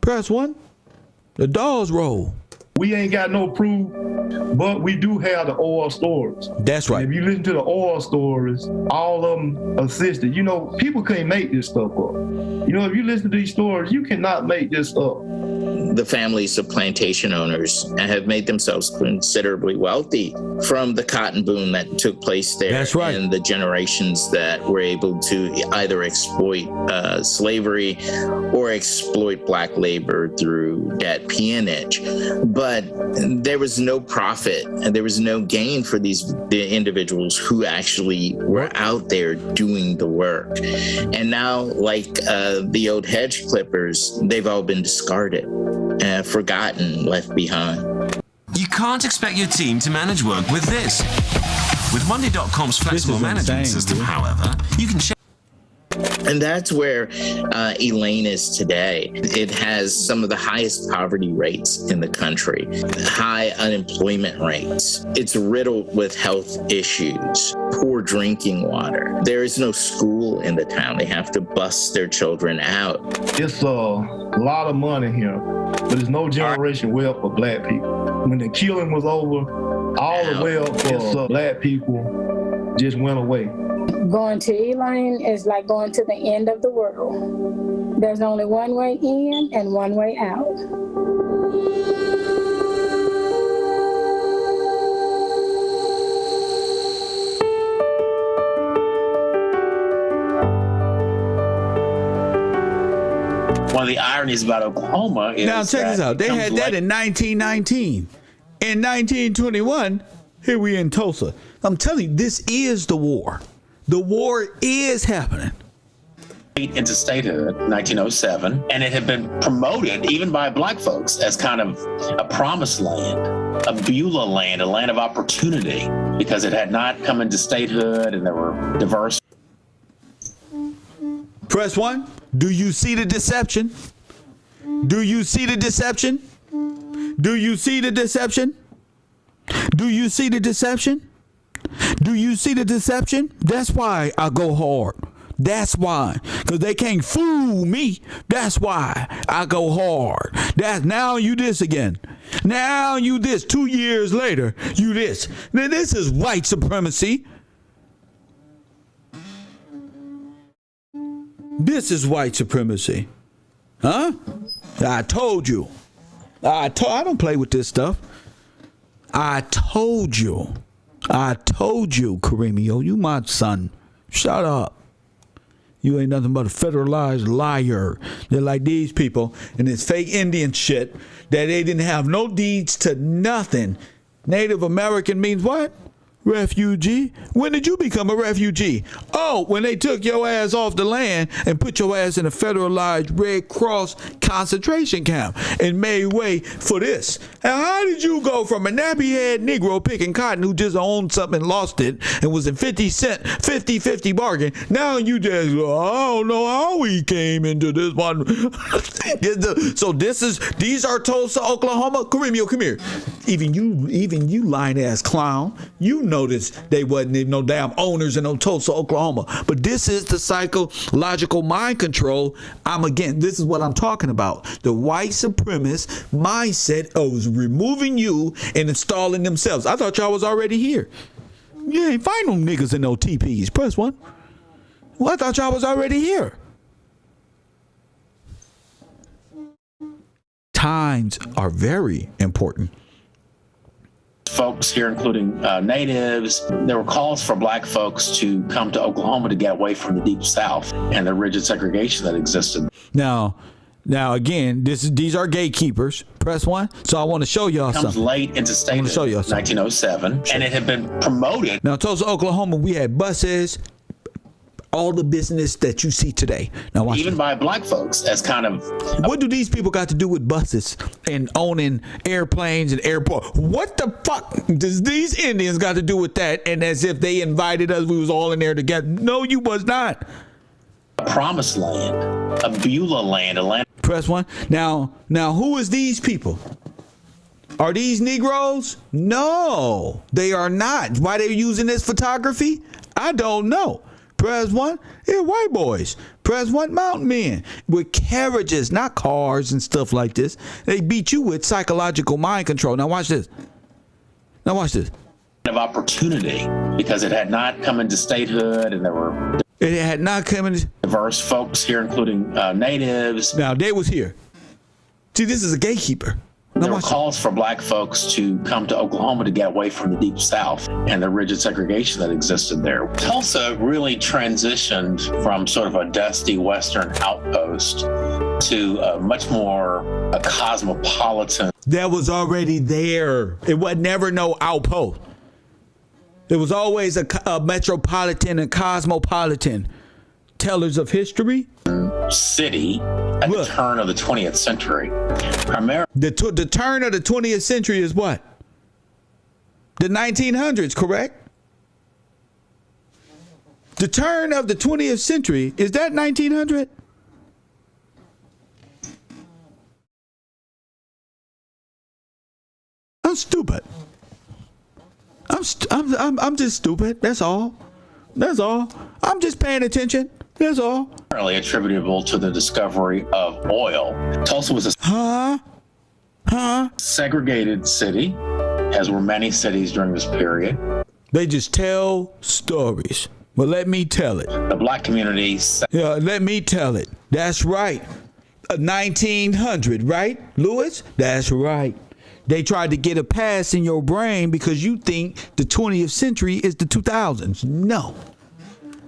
Press 1. The dolls roll. We ain't got no proof, but we do have the oral stories. That's right. And if you listen to the oral stories, all of them assisted. You know, people can't make this stuff up. You know, if you listen to these stories, you cannot make this up. The families of plantation owners have made themselves considerably wealthy from the cotton boom that took place there. That's right. And the generations that were able to either exploit slavery or exploit black labor through debt peonage. But there was no profit and there was no gain for the individuals who actually were out there doing the work. And now, like the old hedge clippers, they've all been discarded, forgotten, left behind. You can't expect your team to manage work with this. With Monday.com's flexible management system, however, you can check. And that's where Elaine is today. It has some of the highest poverty rates in the country, high unemployment rates. It's riddled with health issues, poor drinking water. There is no school in the town. They have to bus their children out. It's a lot of money here, but there's no generation wealth for black people. When the killing was over, all the wealth for black people just went away. Going to Elaine is like going to the end of the world. There's only one way in and one way out. One of the ironies about Oklahoma is now check this out. They had that in 1919. In 1921, here we in Tulsa. I'm telling you, this is the war. The war is happening. Into statehood, 1907, and it had been promoted even by black folks as kind of a promised land, a Beulah land, a land of opportunity, because it had not come into statehood and there were diverse. Press 1. Do you see the deception? Do you see the deception? Do you see the deception? Do you see the deception? Do you see the deception? That's why I go hard. That's why. Because they can't fool me. That's why I go hard. That's now you this again. Now you this. 2 years later, you this. Now this is white supremacy. This is white supremacy. Huh? I told you. I don't play with this stuff. I told you, Karemio, you my son. Shut up. You ain't nothing but a federalized liar. They're like these people and this fake Indian shit that they didn't have no deeds to nothing. Native American means what? Refugee. When did you become a refugee? Oh, when they took your ass off the land and put your ass in a federalized Red Cross concentration camp and made way for this. And how did you go from a nappy-head Negro picking cotton who just owned something and lost it and was in 50-50 bargain? Now you just, I don't know how we came into this one. So these are Tulsa, Oklahoma. Karemio, come here. Even you lying ass clown. You noticed they wasn't even no damn owners in no Tulsa, Oklahoma. But this is the psychological mind control. This is what I'm talking about. The white supremacist mindset of removing you and installing themselves. I thought y'all was already here. You ain't find them niggas in no TEEPEES. Press 1. Well, I thought y'all was already here. Times are very important. Folks here, including natives, there were calls for black folks to come to Oklahoma to get away from the Deep South and the rigid segregation that existed. Now again, these are gatekeepers. Press 1. So I want to show y'all something. Comes late into statehood in 1907, and it had been promoted. Now, Tulsa, Oklahoma, we had buses, all the business that you see today. Now, watch even this. By black folks as kind of. What do these people got to do with buses and owning airplanes and airports? What the fuck does these Indians got to do with that? And as if they invited us, we was all in there together. No, you was not. A promised land, a Beulah land, a land. Press 1. Now, who is these people? Are these Negroes? No, they are not. Why they using this photography? I don't know. Press 1. They're white boys. Press 1. Mountain men with carriages, not cars and stuff like this. They beat you with psychological mind control. Now watch this. Of opportunity because it had not come into statehood, and there were. It had not come in. Diverse folks here, including natives. Now, they was here. See, this is a gatekeeper. There were calls for black folks to come to Oklahoma to get away from the Deep South and the rigid segregation that existed there. Tulsa really transitioned from sort of a dusty Western outpost to a much more a cosmopolitan. That was already there. It was never no outpost. It was always a metropolitan and cosmopolitan. Tellers of history. City at the turn of the 20th century. Primarily. The turn of the 20th century is what? The 1900s, correct? The turn of the 20th century, is that 1900? I'm stupid. I'm just stupid. That's all. I'm just paying attention. That's all. Primarily attributable to the discovery of oil. Tulsa was a segregated city, as were many cities during this period. They just tell stories. Well, let me tell it. The black community. Yeah, let me tell it. That's right. 1900, right, Lewis? That's right. They tried to get a pass in your brain because you think the 20th century is the 2000s. No.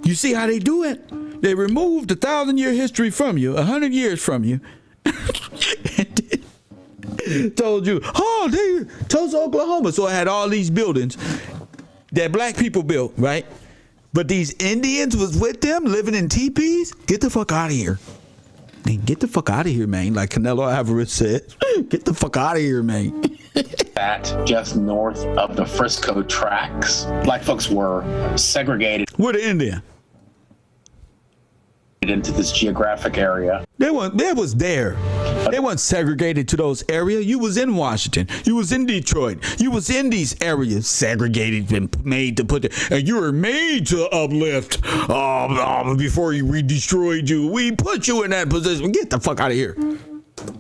You see how they do it? They removed 1,000-year history from you, 100 years from you, and told you, Tulsa, Oklahoma. So it had all these buildings that black people built, right? But these Indians was with them living in teepees. Get the fuck out of here. Man, get the fuck out of here, man. Like Canelo Alvarez said, get the fuck out of here, man. That just north of the Frisco tracks, black folks were segregated. Where the Indian? Into this geographic area. They was there. They weren't segregated to those areas. You was in Washington. You was in Detroit. You was in these areas segregated and made to put and you were made to uplift before we destroyed you. We put you in that position. Get the fuck out of here.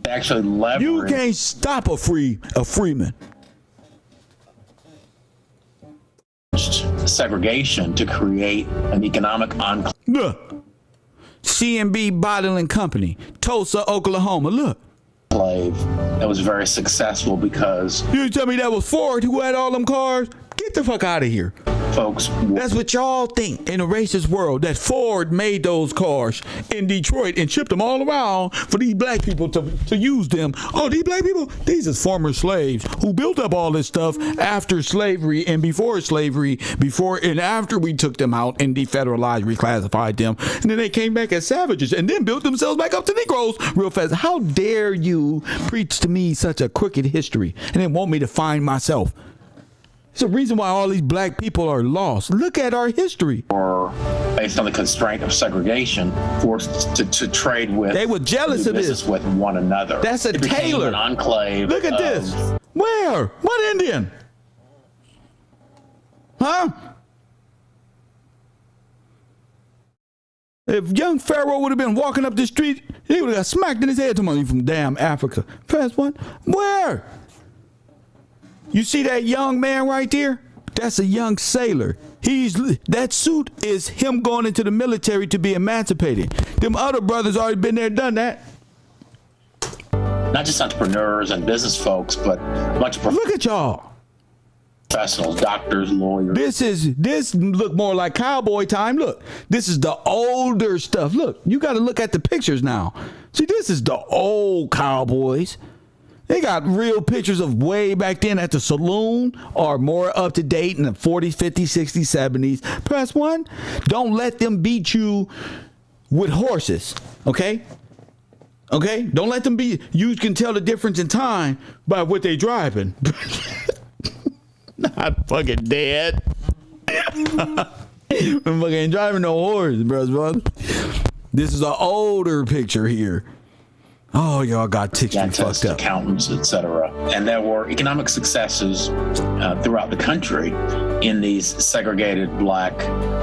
Actually leverage. You can't stop a freeman. Segregation to create an economic enclave. Look. C&B Bottling Company, Tulsa, Oklahoma. Look. That was very successful because you tell me that was Ford who had all them cars? Get the fuck out of here. Folks, that's what y'all think in a racist world, that Ford made those cars in Detroit and shipped them all around for these black people to use them. Oh, these black people, these are former slaves who built up all this stuff after slavery and before slavery, before and after we took them out and defederalized, reclassified them, and then they came back as savages and then built themselves back up to Negroes real fast. How dare you preach to me such a crooked history and then want me to find myself? It's the reason why all these black people are lost. Look at our history. Or based on the constraint of segregation, forced to trade with. They were jealous of this with one another. That's a Taylor. An enclave. Look at this. Where? What Indian? Huh? If young Pharaoh would have been walking up the street, he would have got smacked in his head. Tomorrow from damn Africa. Press one. Where? You see that young man right there? That's a young sailor. That suit is him going into the military to be emancipated. Them other brothers already been there, done that. Not just entrepreneurs and business folks, but a bunch of look at y'all. Professionals, doctors, lawyers. This look more like cowboy time. Look, this is the older stuff. Look, you got to look at the pictures now. See, this is the old cowboys. They got real pictures of way back then at the saloon or more up to date in the 40s, 50s, 60s, 70s. Press one. Don't let them beat you with horses. Okay? Okay? Don't let them beat you. Can tell the difference in time by what they driving. Not fucking dead. I'm fucking driving no horse, brother. This is an older picture here. Oh, y'all got tickets fucked up. Accountants, etc. And there were economic successes throughout the country in these segregated black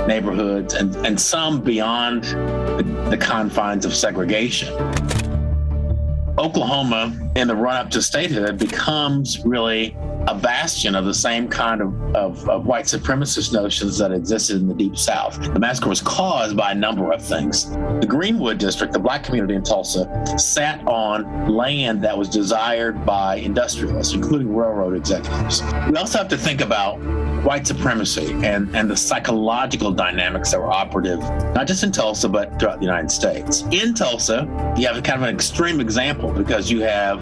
neighborhoods and some beyond the confines of segregation. Oklahoma, in the run-up to statehood, becomes really a bastion of the same kind of white supremacist notions that existed in the Deep South. The massacre was caused by a number of things. The Greenwood District, the black community in Tulsa, sat on land that was desired by industrialists, including railroad executives. We also have to think about white supremacy and the psychological dynamics that were operative, not just in Tulsa, but throughout the United States. In Tulsa, you have kind of an extreme example because you have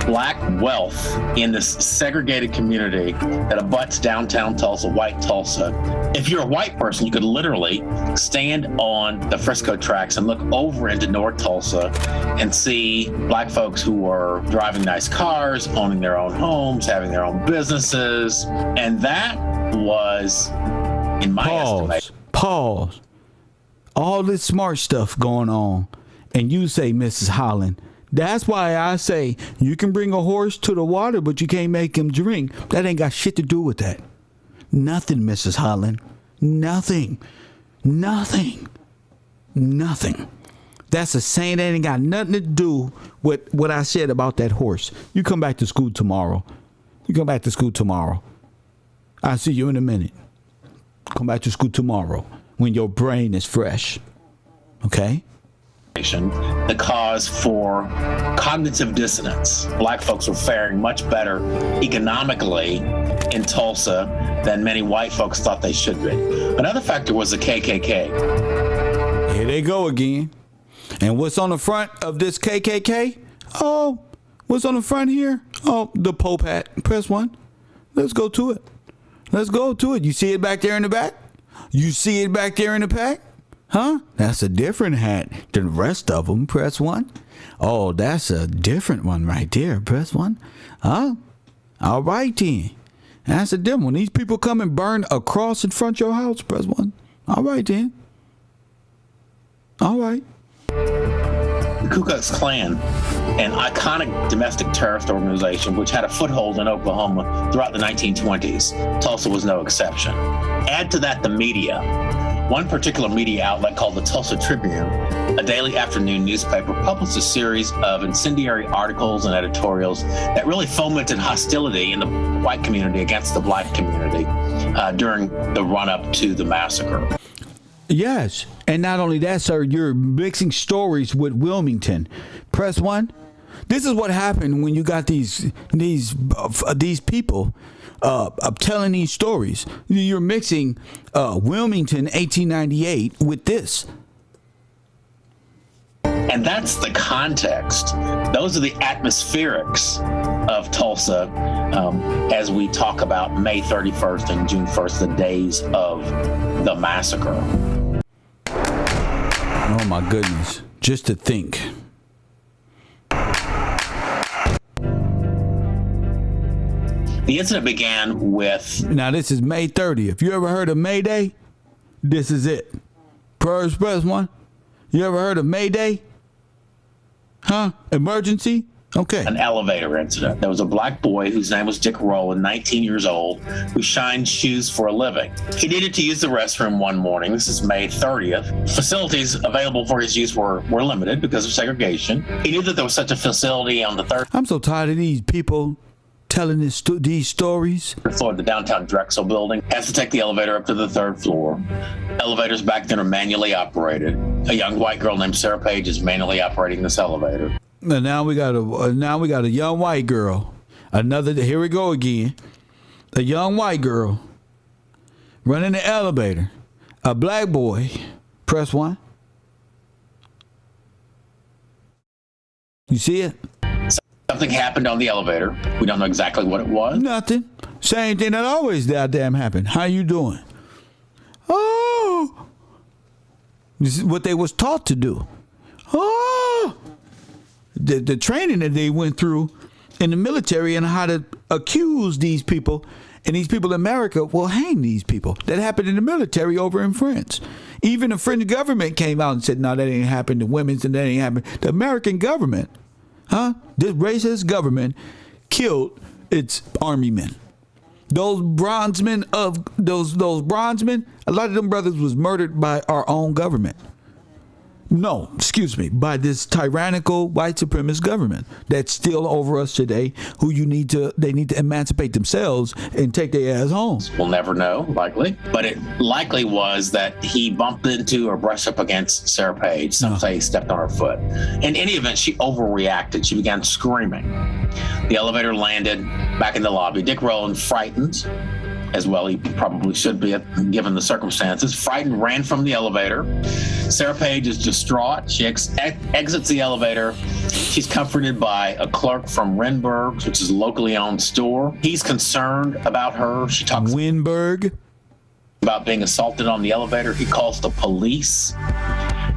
black wealth in this segregated community that abuts downtown Tulsa, white Tulsa. If you're a white person, you could literally stand on the Frisco tracks and look over into North Tulsa and see black folks who were driving nice cars, owning their own homes, having their own businesses. And that was, in my estimation. Pause. All this smart stuff going on. And you say, Mrs. Holland, that's why I say you can bring a horse to the water, but you can't make him drink. That ain't got shit to do with that. Nothing, Mrs. Holland. Nothing. Nothing. Nothing. That's a saying that ain't got nothing to do with what I said about that horse. You come back to school tomorrow. I'll see you in a minute. Come back to school tomorrow when your brain is fresh. Okay? The cause for cognitive dissonance. Black folks were faring much better economically in Tulsa than many white folks thought they should be. Another factor was the KKK. Here they go again. And what's on the front of this KKK? Oh, what's on the front here? Oh, the Pope hat. Press one. Let's go to it. You see it back there in the back? You see it back there in the back? Huh? That's a different hat than the rest of them. Press one. Oh, that's a different one right there. Press one. Huh? All right, then. That's a different one. These people come and burn a cross in front of your house. Press one. All right, then. All right. The Ku Klux Klan, an iconic domestic terrorist organization which had a foothold in Oklahoma throughout the 1920s. Tulsa was no exception. Add to that the media. One particular media outlet called the Tulsa Tribune, a daily afternoon newspaper, published a series of incendiary articles and editorials that really fomented hostility in the white community against the black community during the run-up to the massacre. Yes, and not only that, sir, you're mixing stories with Wilmington. Press 1. This is what happened when you got these people telling these stories. You're mixing Wilmington 1898 with this. And that's the context. Those are the atmospherics of Tulsa as we talk about May 31st and June 1st, the days of the massacre. Oh my goodness. Just to think. The incident began with... Now this is May 30th. You ever heard of May Day? This is it. Press 1. You ever heard of May Day? Huh? Emergency? Okay. An elevator incident. There was a black boy whose name was Dick Rowland, 19 years old, who shined shoes for a living. He needed to use the restroom one morning. This is May 30th. Facilities available for his use were limited because of segregation. He knew that there was such a facility on the third I'm so tired of these people telling these stories. floor of the downtown Drexel building. Has to take the elevator up to the third floor. Elevators back then are manually operated. A young white girl named Sarah Page is manually operating this elevator. And now we got a young white girl. Here we go again. A young white girl running the elevator. A black boy. Press 1. You see it? Something happened on the elevator. We don't know exactly what it was. Nothing. Same thing that always damn happened. How you doing? Oh. This is what they was taught to do. Oh. The training that they went through in the military and how to accuse these people, and these people in America will hang these people. That happened in the military over in France. Even the French government came out and said, no, that ain't happened to women's and that ain't happened. The American government, this racist government killed its army men. Those bronzemen, a lot of them brothers was murdered by our own government. No, excuse me, by this tyrannical white supremacist government that's still over us today, who they need to emancipate themselves and take their ass home. We'll never know, likely. But it likely was that he bumped into or brushed up against Sarah Page. Some say he stepped on her foot. In any event, she overreacted. She began screaming. The elevator landed back in the lobby. Dick Rowland, frightened, as well he probably should be given the circumstances, frightened, ran from the elevator. Sarah Page is distraught. She exits the elevator. She's comforted by a clerk from Renberg's, which is a locally owned store. He's concerned about her. She talks about being assaulted on the elevator. He calls the police.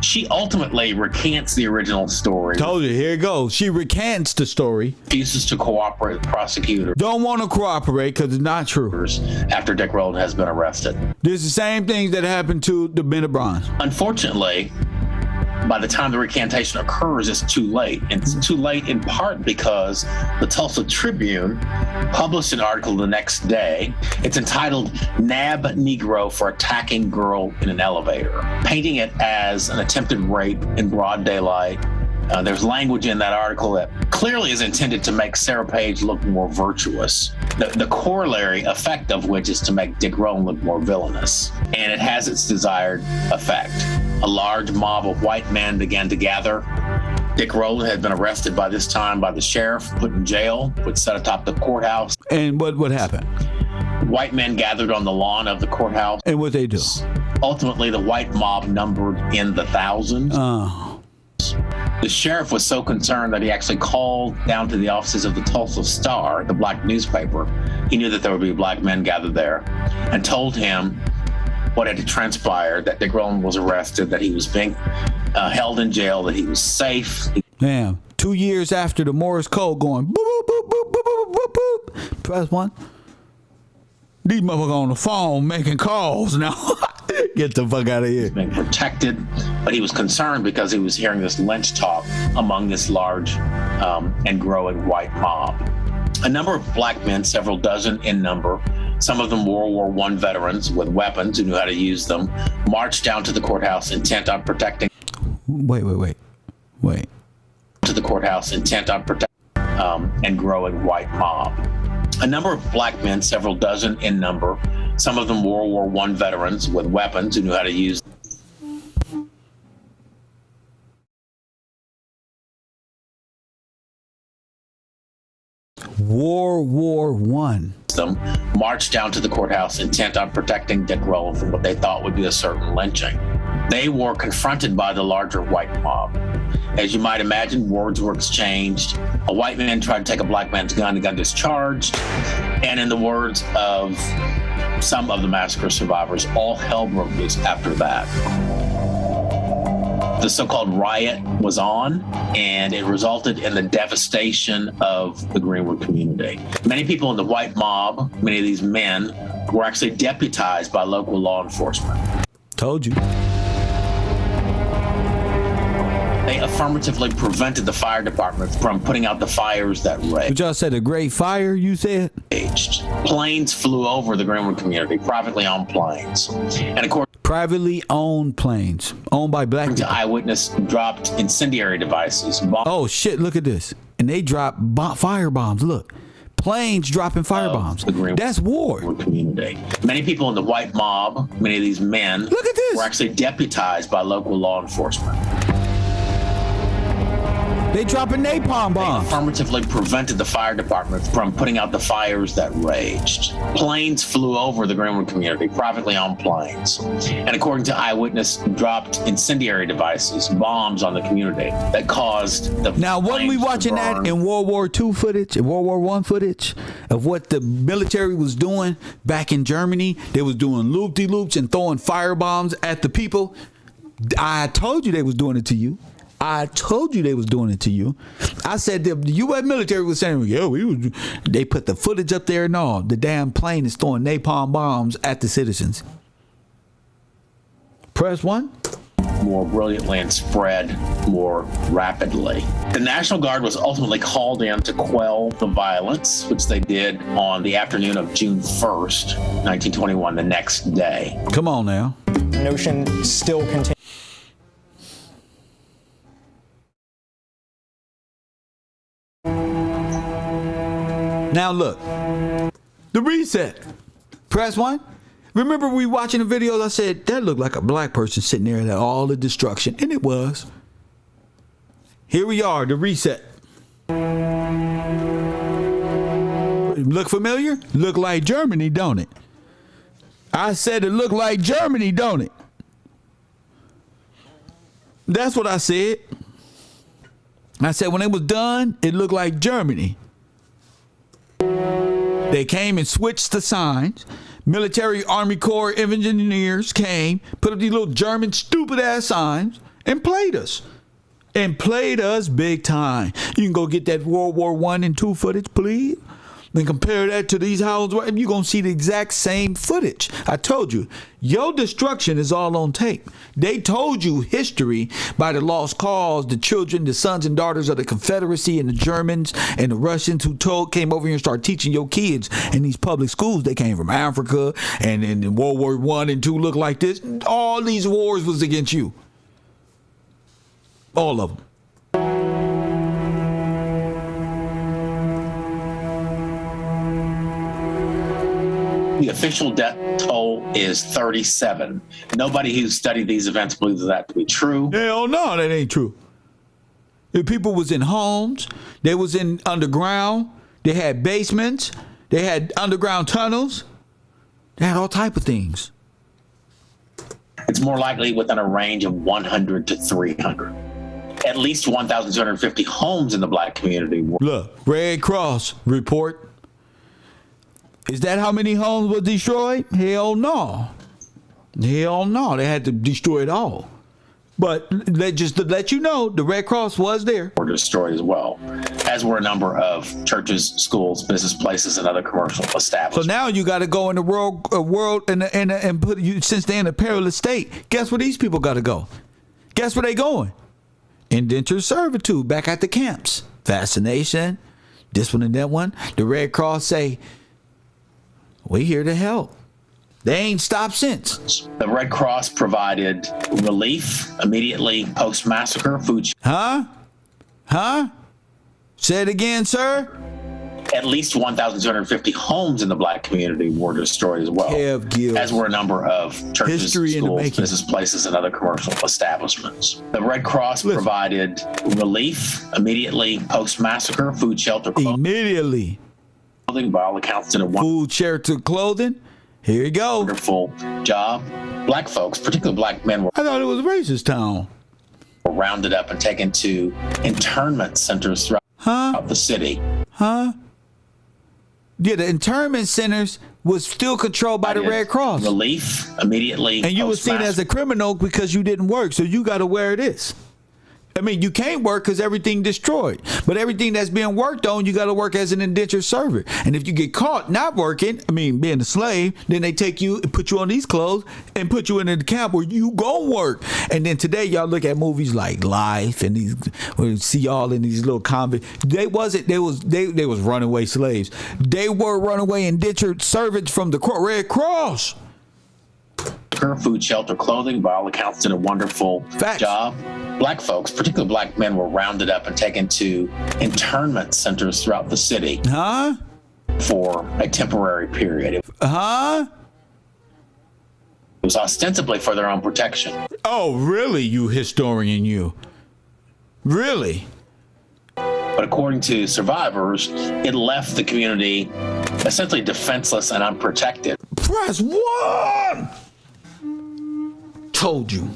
She ultimately recants the original story. Told you, here it goes. She recants the story. Refuses to cooperate with the prosecutor. Don't want to cooperate because it's not true. After Dick Rowland has been arrested. This is the same things that happened to the Men of Bronze. Unfortunately, by the time the recantation occurs, it's too late. And it's too late in part because the Tulsa Tribune published an article the next day. It's entitled "Nab Negro for Attacking Girl in an Elevator," painting it as an attempted rape in broad daylight. There's language in that article that clearly is intended to make Sarah Page look more virtuous. The corollary effect of which is to make Dick Rowland look more villainous. And it has its desired effect. A large mob of white men began to gather. Dick Rowland had been arrested by this time by the sheriff, put in jail, put set atop the courthouse. And what happened? White men gathered on the lawn of the courthouse. And what they do? Ultimately, the white mob numbered in the thousands. The sheriff was so concerned that he actually called down to the offices of the Tulsa Star, the black newspaper. He knew that there would be black men gathered there, and told him what had transpired, that Dick Rowland was arrested, that he was being held in jail, that he was safe. Damn, 2 years after the Morse code going boop, boop, boop, boop, boop, boop, boop, boop. Press 1. These motherfuckers on the phone making calls now. Get the fuck out of here. Being protected, but he was concerned because he was hearing this lynch talk among this large and growing white mob. A number of black men, several dozen in number, some of them World War I veterans with weapons who knew how to use them, marched down to the courthouse intent on protecting. Wait. To the courthouse intent on protecting and growing white mob. A number of black men, several dozen in number, some of them World War I veterans with weapons who knew how to use World War I. them, marched down to the courthouse intent on protecting Dick Rowland from what they thought would be a certain lynching. They were confronted by the larger white mob. As you might imagine, words were exchanged. A white man tried to take a black man's gun, the gun discharged. And in the words of some of the massacre survivors, all hell broke loose after that. The so-called riot was on, and it resulted in the devastation of the Greenwood community. Many people in the white mob, many of these men, were actually deputized by local law enforcement. Told you. They affirmatively prevented the fire department from putting out the fires that raged. But y'all said a great fire, you said? Planes flew over the Greenwood community, privately owned planes. And of course, privately owned planes, owned by black people. Eyewitness dropped incendiary devices. Oh shit, look at this. And they dropped fire bombs. Look. Planes dropping fire bombs. That's war. Community. Many people in the white mob, many of these men, look at this, were actually deputized by local law enforcement. They dropping napalm bombs. They affirmatively prevented the fire department from putting out the fires that raged. Planes flew over the Greenwood community, privately owned planes. And according to eyewitness, dropped incendiary devices, bombs on the community that caused the Now, wasn't we watching that in World War II footage, and World War I footage of what the military was doing back in Germany? They was doing loop-de-loops and throwing fire bombs at the people. I told you they was doing it to you. I told you they was doing it to you. I said the U.S. military was saying, yeah, they put the footage up there and all. The damn plane is throwing napalm bombs at the citizens. Press 1. More brilliantly and spread more rapidly. The National Guard was ultimately called in to quell the violence, which they did on the afternoon of June 1st, 1921, the next day. Come on now. Notion still continues. Now look, the reset. Press 1. Remember we watching the videos, I said, that looked like a black person sitting there at all the destruction. And it was. Here we are, the reset. Look familiar? Look like Germany, don't it? I said it looked like Germany, don't it? That's what I said. I said when it was done, it looked like Germany. They came and switched the signs. Military, Army Corps, engineers came, put up these little German stupid ass signs and played us. And played us big time. You can go get that World War I and II footage, please. And compare that to these houses. You're going to see the exact same footage. I told you, your destruction is all on tape. They told you history by the lost cause, the children, the sons and daughters of the Confederacy and the Germans and the Russians who came over here and started teaching your kids in these public schools. They came from Africa, and in World War I and II look like this. All these wars was against you. All of them. The official death toll is 37. Nobody who studied these events believes that to be true. Hell no, that ain't true. The people was in homes. They was in underground. They had basements. They had underground tunnels. They had all type of things. It's more likely within a range of 100 to 300. At least 1,250 homes in the black community. Look, Red Cross report. Is that how many homes were destroyed? Hell no. Hell no. They had to destroy it all. But just to let you know, the Red Cross was there. Were destroyed as well, as were a number of churches, schools, business places, and other commercial establishments. So now you got to go in the world and put you, since they're in a perilous state. Guess where these people got to go? Guess where they going? Indentured servitude, back at the camps. Vaccination, this one and that one. The Red Cross say, we here to help. They ain't stopped since. The Red Cross provided relief immediately post-massacre, food. Huh? Say it again, sir. At least 1,250 homes in the black community were destroyed as well, as were a number of churches, schools, business places, and other commercial establishments. The Red Cross provided relief immediately post-massacre, food, shelter, clothing. Immediately. By all accounts, in a food, shelter, clothing. Here you go. Wonderful job. Black folks, particularly black men, were. I thought it was racist town. Were rounded up and taken to internment centers throughout the city. Yeah, the internment centers was still controlled by the Red Cross. Relief immediately. And you were seen as a criminal because you didn't work, so you got to wear this. I mean, you can't work because everything destroyed. But everything that's being worked on, you got to work as an indentured servant. And if you get caught not working, I mean, being a slave, then they take you and put you on these clothes and put you in the camp where you go work. And then today, y'all look at movies like Life and these, where you see y'all in these little convicts. They was runaway slaves. They were runaway indentured servants from the Red Cross. Food, shelter, clothing, by all accounts, did a wonderful job. Black folks, particularly black men, were rounded up and taken to internment centers throughout the city. For a temporary period. It was ostensibly for their own protection. Oh, really, you historian, you? Really? But according to survivors, it left the community essentially defenseless and unprotected. Press 1! Told you.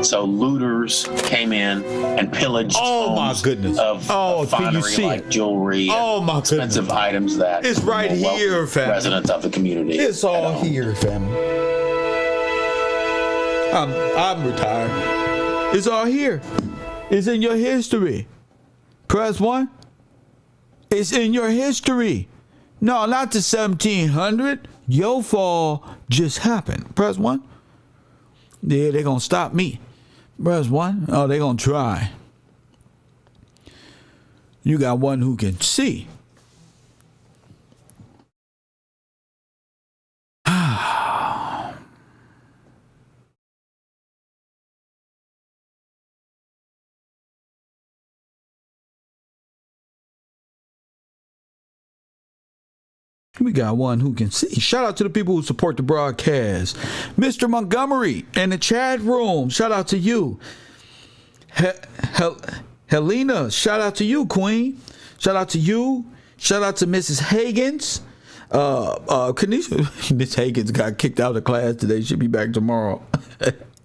So looters came in and pillaged homes of finery like jewelry and expensive items that it's right here, family. Residents of the community. It's all here, family. I'm retired. It's all here. It's in your history. Press 1. It's in your history. No, not the 1700. Your fall just happened. Press 1. Yeah, they're going to stop me. Press 1. Oh, they're going to try. You got one who can see. We got one who can see. Shout out to the people who support the broadcast. Mr. Montgomery in the chat room. Shout out to you. Helena, shout out to you, Queen. Shout out to you. Shout out to Mrs. Higgins. Kanisha, Miss Higgins got kicked out of class today. She'll be back tomorrow.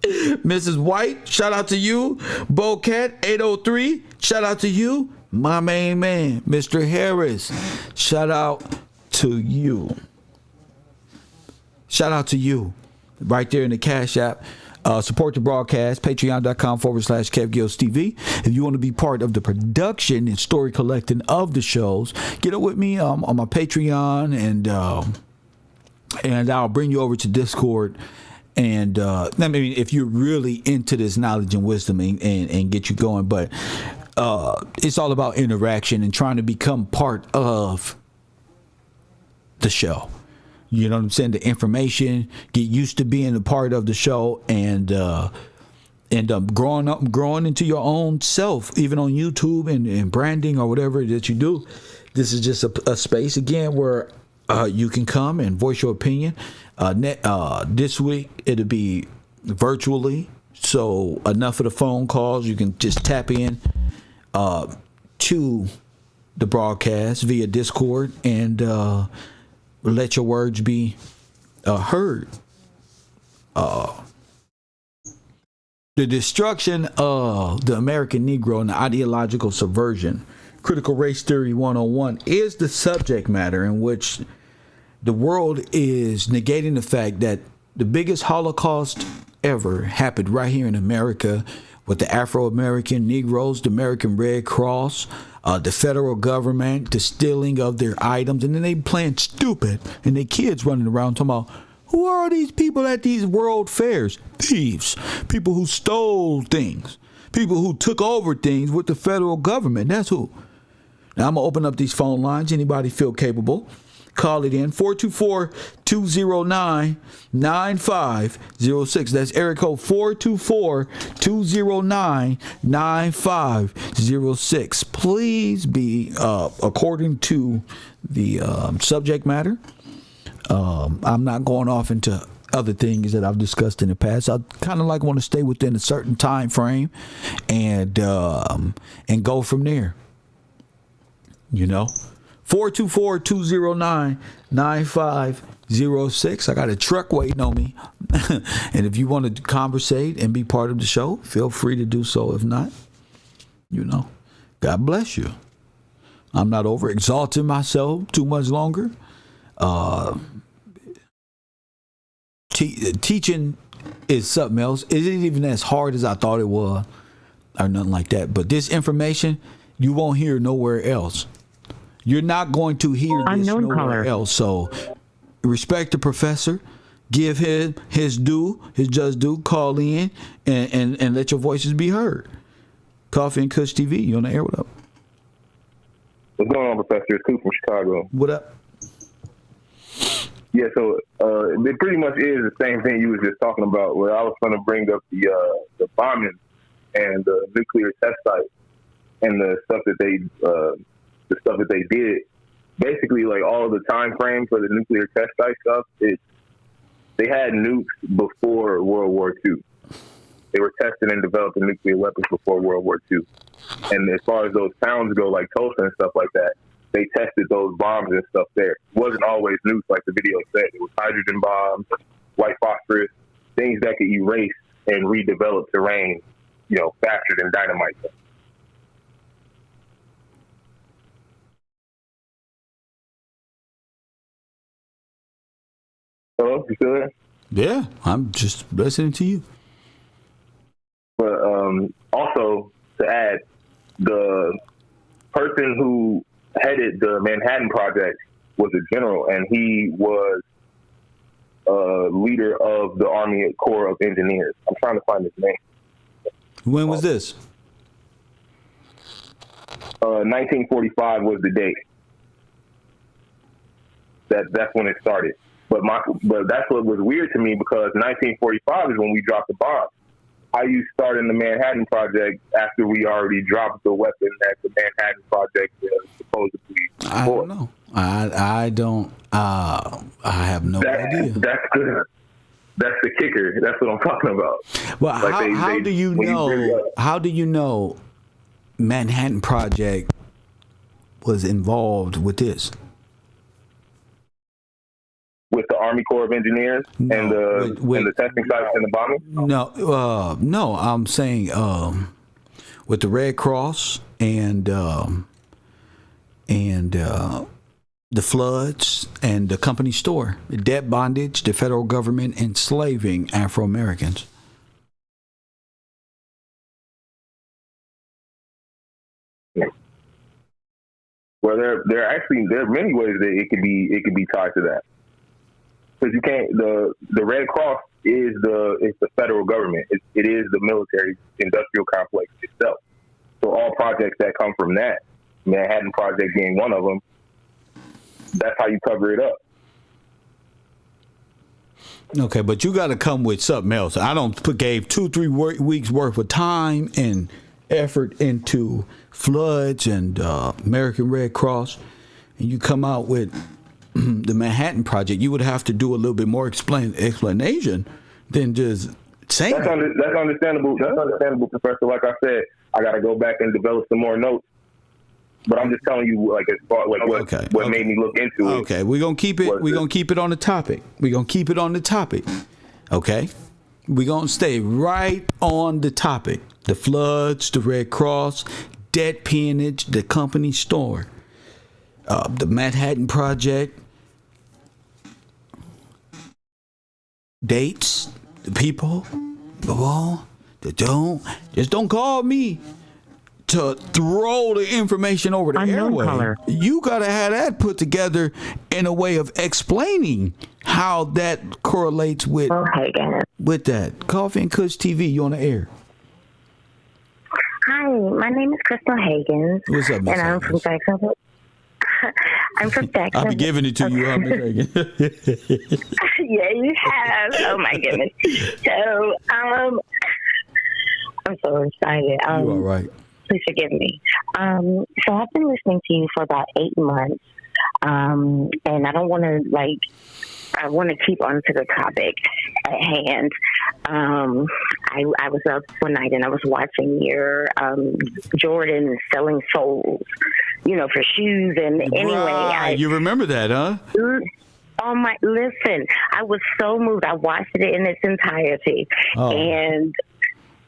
Mrs. White, shout out to you. Bocat 803, shout out to you. My main man, Mr. Harris, shout out to you. Shout out to you right there in the Cash App. Support the broadcast, patreon.com/KevGillsTV. If you want to be part of the production and story collecting of the shows, get up with me on my Patreon, and I'll bring you over to Discord. And I mean, if you're really into this knowledge and wisdom and get you going, but it's all about interaction and trying to become part of the show. You know what I'm saying? The information, get used to being a part of the show, and end up growing into your own self, even on YouTube and branding or whatever that you do. This is just a space again where you can come and voice your opinion. This week it'll be virtually, so enough of the phone calls. You can just tap in to the broadcast via Discord and let your words be heard. The destruction of the American Negro and the ideological subversion, critical race theory 101, is the subject matter in which the world is negating the fact that the biggest Holocaust ever happened right here in America with the Afro-American Negroes, the American Red Cross, the federal government, the stealing of their items, and then they playing stupid, and their kids running around talking about, who are these people at these world fairs? Thieves, people who stole things, people who took over things with the federal government. That's who. Now I'm gonna open up these phone lines. Anybody feel capable? Call it in 424-209-9506. That's area code 424-209-9506. Please be according to the subject matter. I'm not going off into other things that I've discussed in the past. I kind of want to stay within a certain time frame and go from there. 424-209-9506. I got a truck waiting on me. And if you want to conversate and be part of the show, feel free to do so. If not, God bless you. I'm not over exalting myself too much longer. Teaching is something else. It isn't even as hard as I thought it was or nothing like that. But this information you won't hear nowhere else. You're not going to hear this nowhere else. So respect the professor. Give him his due, his just due. Call in and let your voices be heard. Coffee and Kush TV. You on the air? What up? What's going on, Professor? It's Coop from Chicago. What up? Yeah, so it pretty much is the same thing you was just talking about. Where I was going to bring up the bombing and the nuclear test site and the stuff that they did. Basically, all the time frame for the nuclear test site stuff, they had nukes before World War II. They were testing and developing nuclear weapons before World War II. And as far as those towns go, like Tulsa and stuff like that, they tested those bombs and stuff there. It wasn't always nukes like the video said. It was hydrogen bombs, white phosphorus, things that could erase and redevelop terrain, faster than dynamite. Hello, you still there? Yeah, I'm just listening to you. But also, to add, the person who headed the Manhattan Project was a general, and he was leader of the Army Corps of Engineers. I'm trying to find his name. When was this? 1945 was the date. That's when it started. But that's what was weird to me, because 1945 is when we dropped the bomb. How you starting the Manhattan Project after we already dropped the weapon that the Manhattan Project supposedly for? I don't know. I don't. I have no idea. That's the kicker. That's what I'm talking about. Well, how do you know? How do you know Manhattan Project was involved with this? With the Army Corps of Engineers and the testing sites and the bombing? No, I'm saying with the Red Cross and the floods and the company store, debt bondage, the federal government enslaving Afro-Americans. Well, there are many ways that it could be tied to that. Because you can't. The Red Cross is the federal government. It is the military industrial complex itself. So all projects that come from that, Manhattan Project being one of them, that's how you cover it up. Okay, but you got to come with something else. I gave 2-3 weeks worth of time and effort into floods and American Red Cross, and you come out with the Manhattan Project. You would have to do a little bit more explanation than just saying that's understandable. That's understandable, Professor. Like I said, I got to go back and develop some more notes. But I'm just telling you, as far what made me look into it. Okay, we're gonna keep it. We're gonna keep it on the topic. We're gonna keep it on the topic. Okay, we're gonna stay right on the topic. The floods, the Red Cross, debt peonage, the company store, the Manhattan Project. Dates, the people, Well, don't call me to throw the information over the airway. You gotta have that put together in a way of explaining how that correlates with that. Coffee and Kush TV, you on the air. Hi, my name is Crystal Higgins. What's up, Miss and I'm from Jacksonville. I'm from Jacksonville. I'll be giving it to you, huh, Miss Higgins? Yeah, you have. Oh my goodness. So, I'm so excited. You all right? Please forgive me. So I've been listening to you for about 8 months, and I don't want to I want to keep on to the topic at hand. I was up one night and I was watching your Jordan selling souls, for shoes. And anyway, you remember that, huh? Oh listen, I was so moved. I watched it in its entirety, and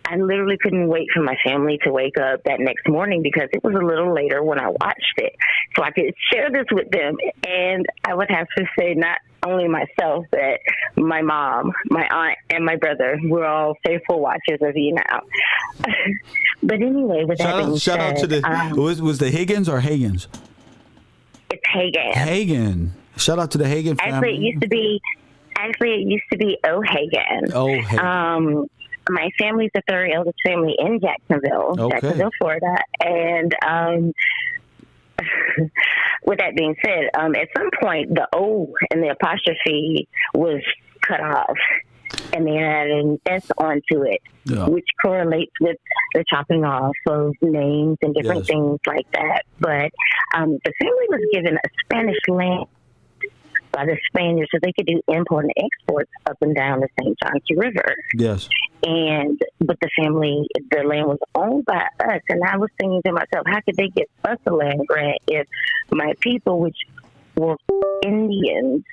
I literally couldn't wait for my family to wake up that next morning because it was a little later when I watched it. So I could share this with them. And I would have to say not only myself, but my mom, my aunt, and my brother were all faithful watchers of you now. But anyway, with that being said, shout out to the, was the Higgins or Hagens? It's Hagen. Hagen. Shout out to the Hagen family. Actually, it used to be O'Hagan. O'Hagan. My family's the third eldest family in Jacksonville, Florida. And with that being said, at some point, the O and the apostrophe was cut off. And they added an S onto it, which correlates with the chopping off of names and different things like that. But the family was given a Spanish land by the Spaniards so they could do import and exports up and down the St. Johns River. Yes. But the land was owned by us. And I was thinking to myself, how could they get us a land grant if my people, which were Indians,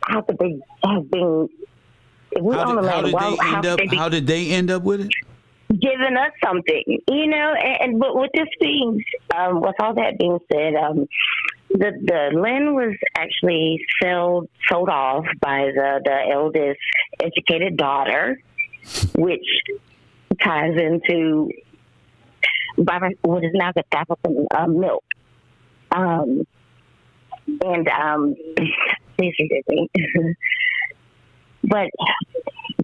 how could they have been, if we own the land, how did they end up with it? Giving us something, but with this being, with all that being said, the land was actually sold off by the eldest educated daughter, which ties into what is now the African milk. Please forgive me. But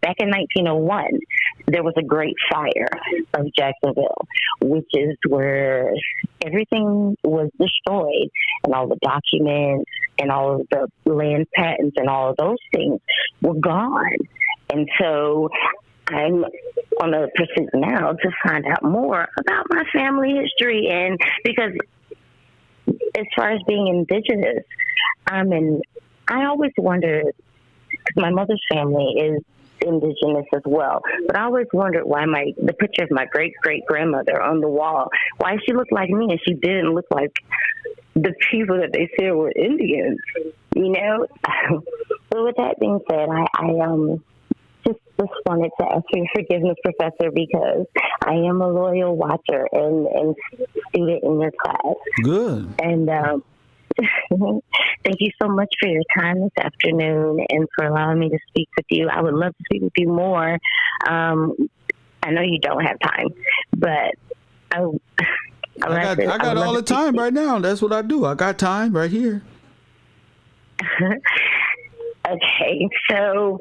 back in 1901, there was a great fire of Jacksonville, which is where everything was destroyed and all the documents and all of the land patents and all of those things were gone. And so I'm on a pursuit now to find out more about my family history. And because as far as being indigenous, I always wondered, my mother's family is indigenous as well, but I always wondered why the picture of my great-great-grandmother on the wall, why she looked like me and she didn't look like the people that they said were Indians, So with that being said, I just wanted to ask for your forgiveness, Professor, because I am a loyal watcher and student in your class. Good. And thank you so much for your time this afternoon and for allowing me to speak with you. I would love to speak with you more. I know you don't have time, but I got all the time right now. That's what I do. I got time right here. Okay, so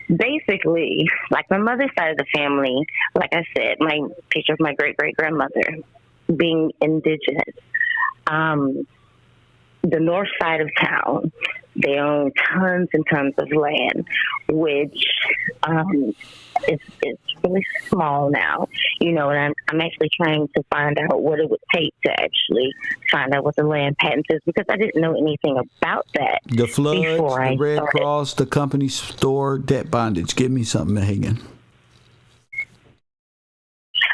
basically, like my mother's side of the family, like I said, my picture of my great-great-grandmother being indigenous. The north side of town, they own tons and tons of land, which it's really small now, and I'm actually trying to find out what it would take to actually find out what the land patents is, because I didn't know anything about that. The floods, the Red Cross, the company store, debt bondage. Give me something, Hagen.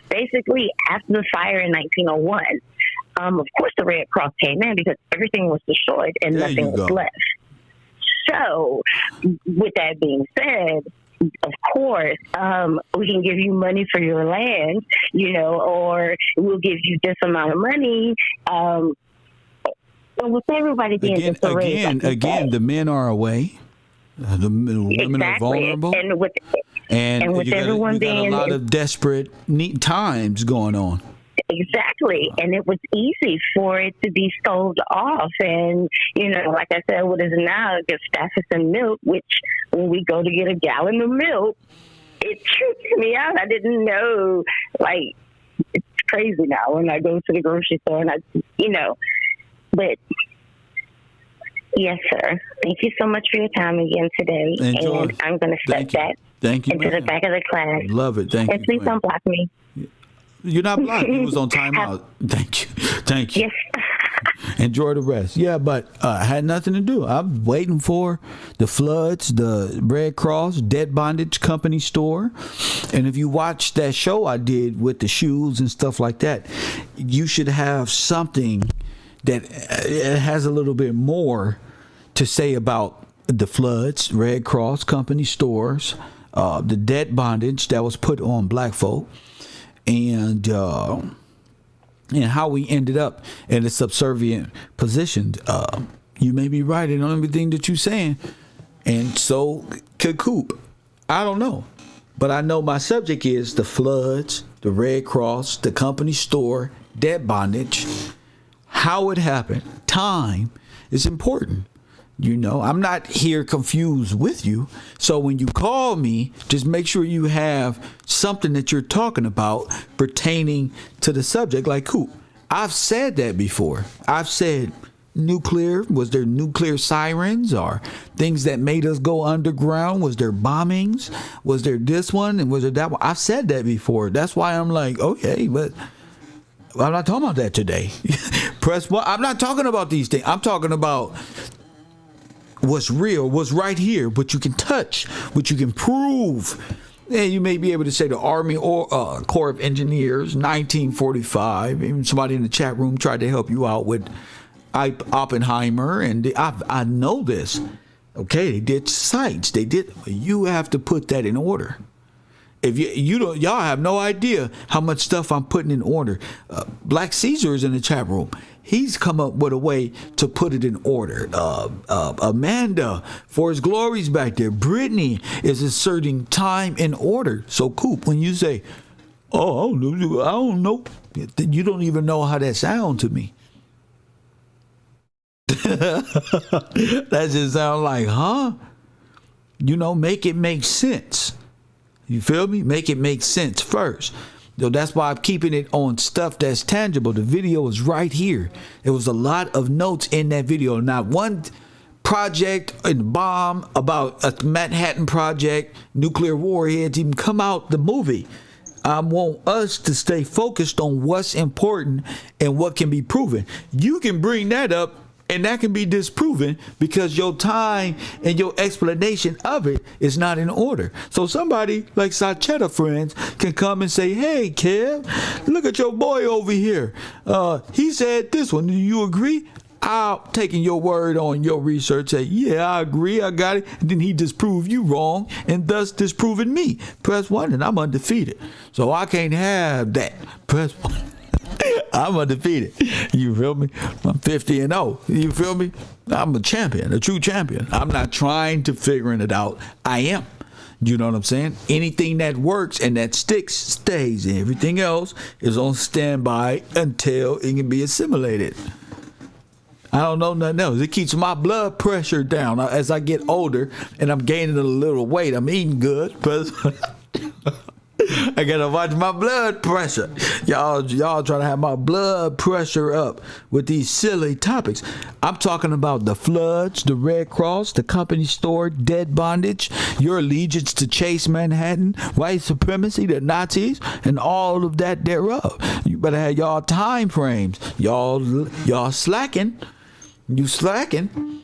Basically, after the fire in 1901, of course, the Red Cross came in because everything was destroyed and nothing was left. So, with that being said, of course, we can give you money for your land, or we'll give you this amount of money. But with everybody being again, the men are away. The women are vulnerable. And with you everyone got being a lot of desperate neat times going on. Exactly. And it was easy for it to be sold off. And, like I said, what is now gets staffers and milk, which when we go to get a gallon of milk, it trips me out. I didn't know, like, it's crazy now when I go to the grocery store and but yes, sir. Thank you so much for your time again today. Enjoy. And I'm going to set that into the back of the class. Love it. Thank you. And please don't block me. You're not blocked. You was on timeout. Thank you. Yes. Enjoy the rest. Yeah, but I had nothing to do. I'm waiting for the floods, the Red Cross, Dead Bondage Company store. And if you watch that show I did with the shoes and stuff like that, you should have something that has a little bit more to say about the floods, Red Cross Company stores, the debt bondage that was put on black folk, and how we ended up in a subservient position. You may be right in everything that you're saying, and so could Coop. I don't know, but I know my subject is the floods, the Red Cross, the company store, debt bondage, how it happened. Time is important. I'm not here confused with you. So when you call me, just make sure you have something that you're talking about pertaining to the subject. Like, Coop, I've said that before. I've said nuclear. Was there nuclear sirens or things that made us go underground? Was there bombings? Was there this one and was there that one? I've said that before. That's why I'm like, okay, but I'm not talking about that today. Press one. I'm not talking about these things. I'm talking about what's real, what's right here, what you can touch, what you can prove. And you may be able to say the Army or Corps of Engineers, 1945. Even somebody in the chat room tried to help you out with Oppenheimer, and I know this. Okay, they did sites. They did. You have to put that in order. If you don't, y'all have no idea how much stuff I'm putting in order. Black Caesar is in the chat room. He's come up with a way to put it in order. Amanda, for his glories back there. Brittany is inserting time in order. So, Coop, when you say, "Oh, I don't know," you don't even know how that sounds to me. That just sounds like, huh? Make it make sense. You feel me? Make it make sense first. So that's why I'm keeping it on stuff that's tangible. The video is right here. There was a lot of notes in that video. Not one project and bomb about a Manhattan Project, nuclear warheads even come out the movie. I want us to stay focused on what's important and what can be proven. You can bring that up and that can be disproven because your time and your explanation of it is not in order. So somebody like Sachetta friends can come and say, "Hey, Kev, look at your boy over here. He said this one. Do you agree?" I'll taking your word on your research, say, "Yeah, I agree. I got it." And then he disproved you wrong and thus disproving me. Press 1 and I'm undefeated. So I can't have that. Press 1. I'm undefeated. You feel me? I'm 50-0. You feel me? I'm a champion, a true champion. I'm not trying to figure it out. I am. You know what I'm saying? Anything that works and that sticks stays. Everything else is on standby until it can be assimilated. I don't know nothing else. It keeps my blood pressure down as I get older and I'm gaining a little weight. I'm eating good, but I gotta watch my blood pressure. Y'all trying to have my blood pressure up with these silly topics. I'm talking about the floods, the Red Cross, the company store, dead bondage, your allegiance to Chase Manhattan, white supremacy, the Nazis, and all of that thereof. You better have y'all time frames. Y'all slacking. You slacking.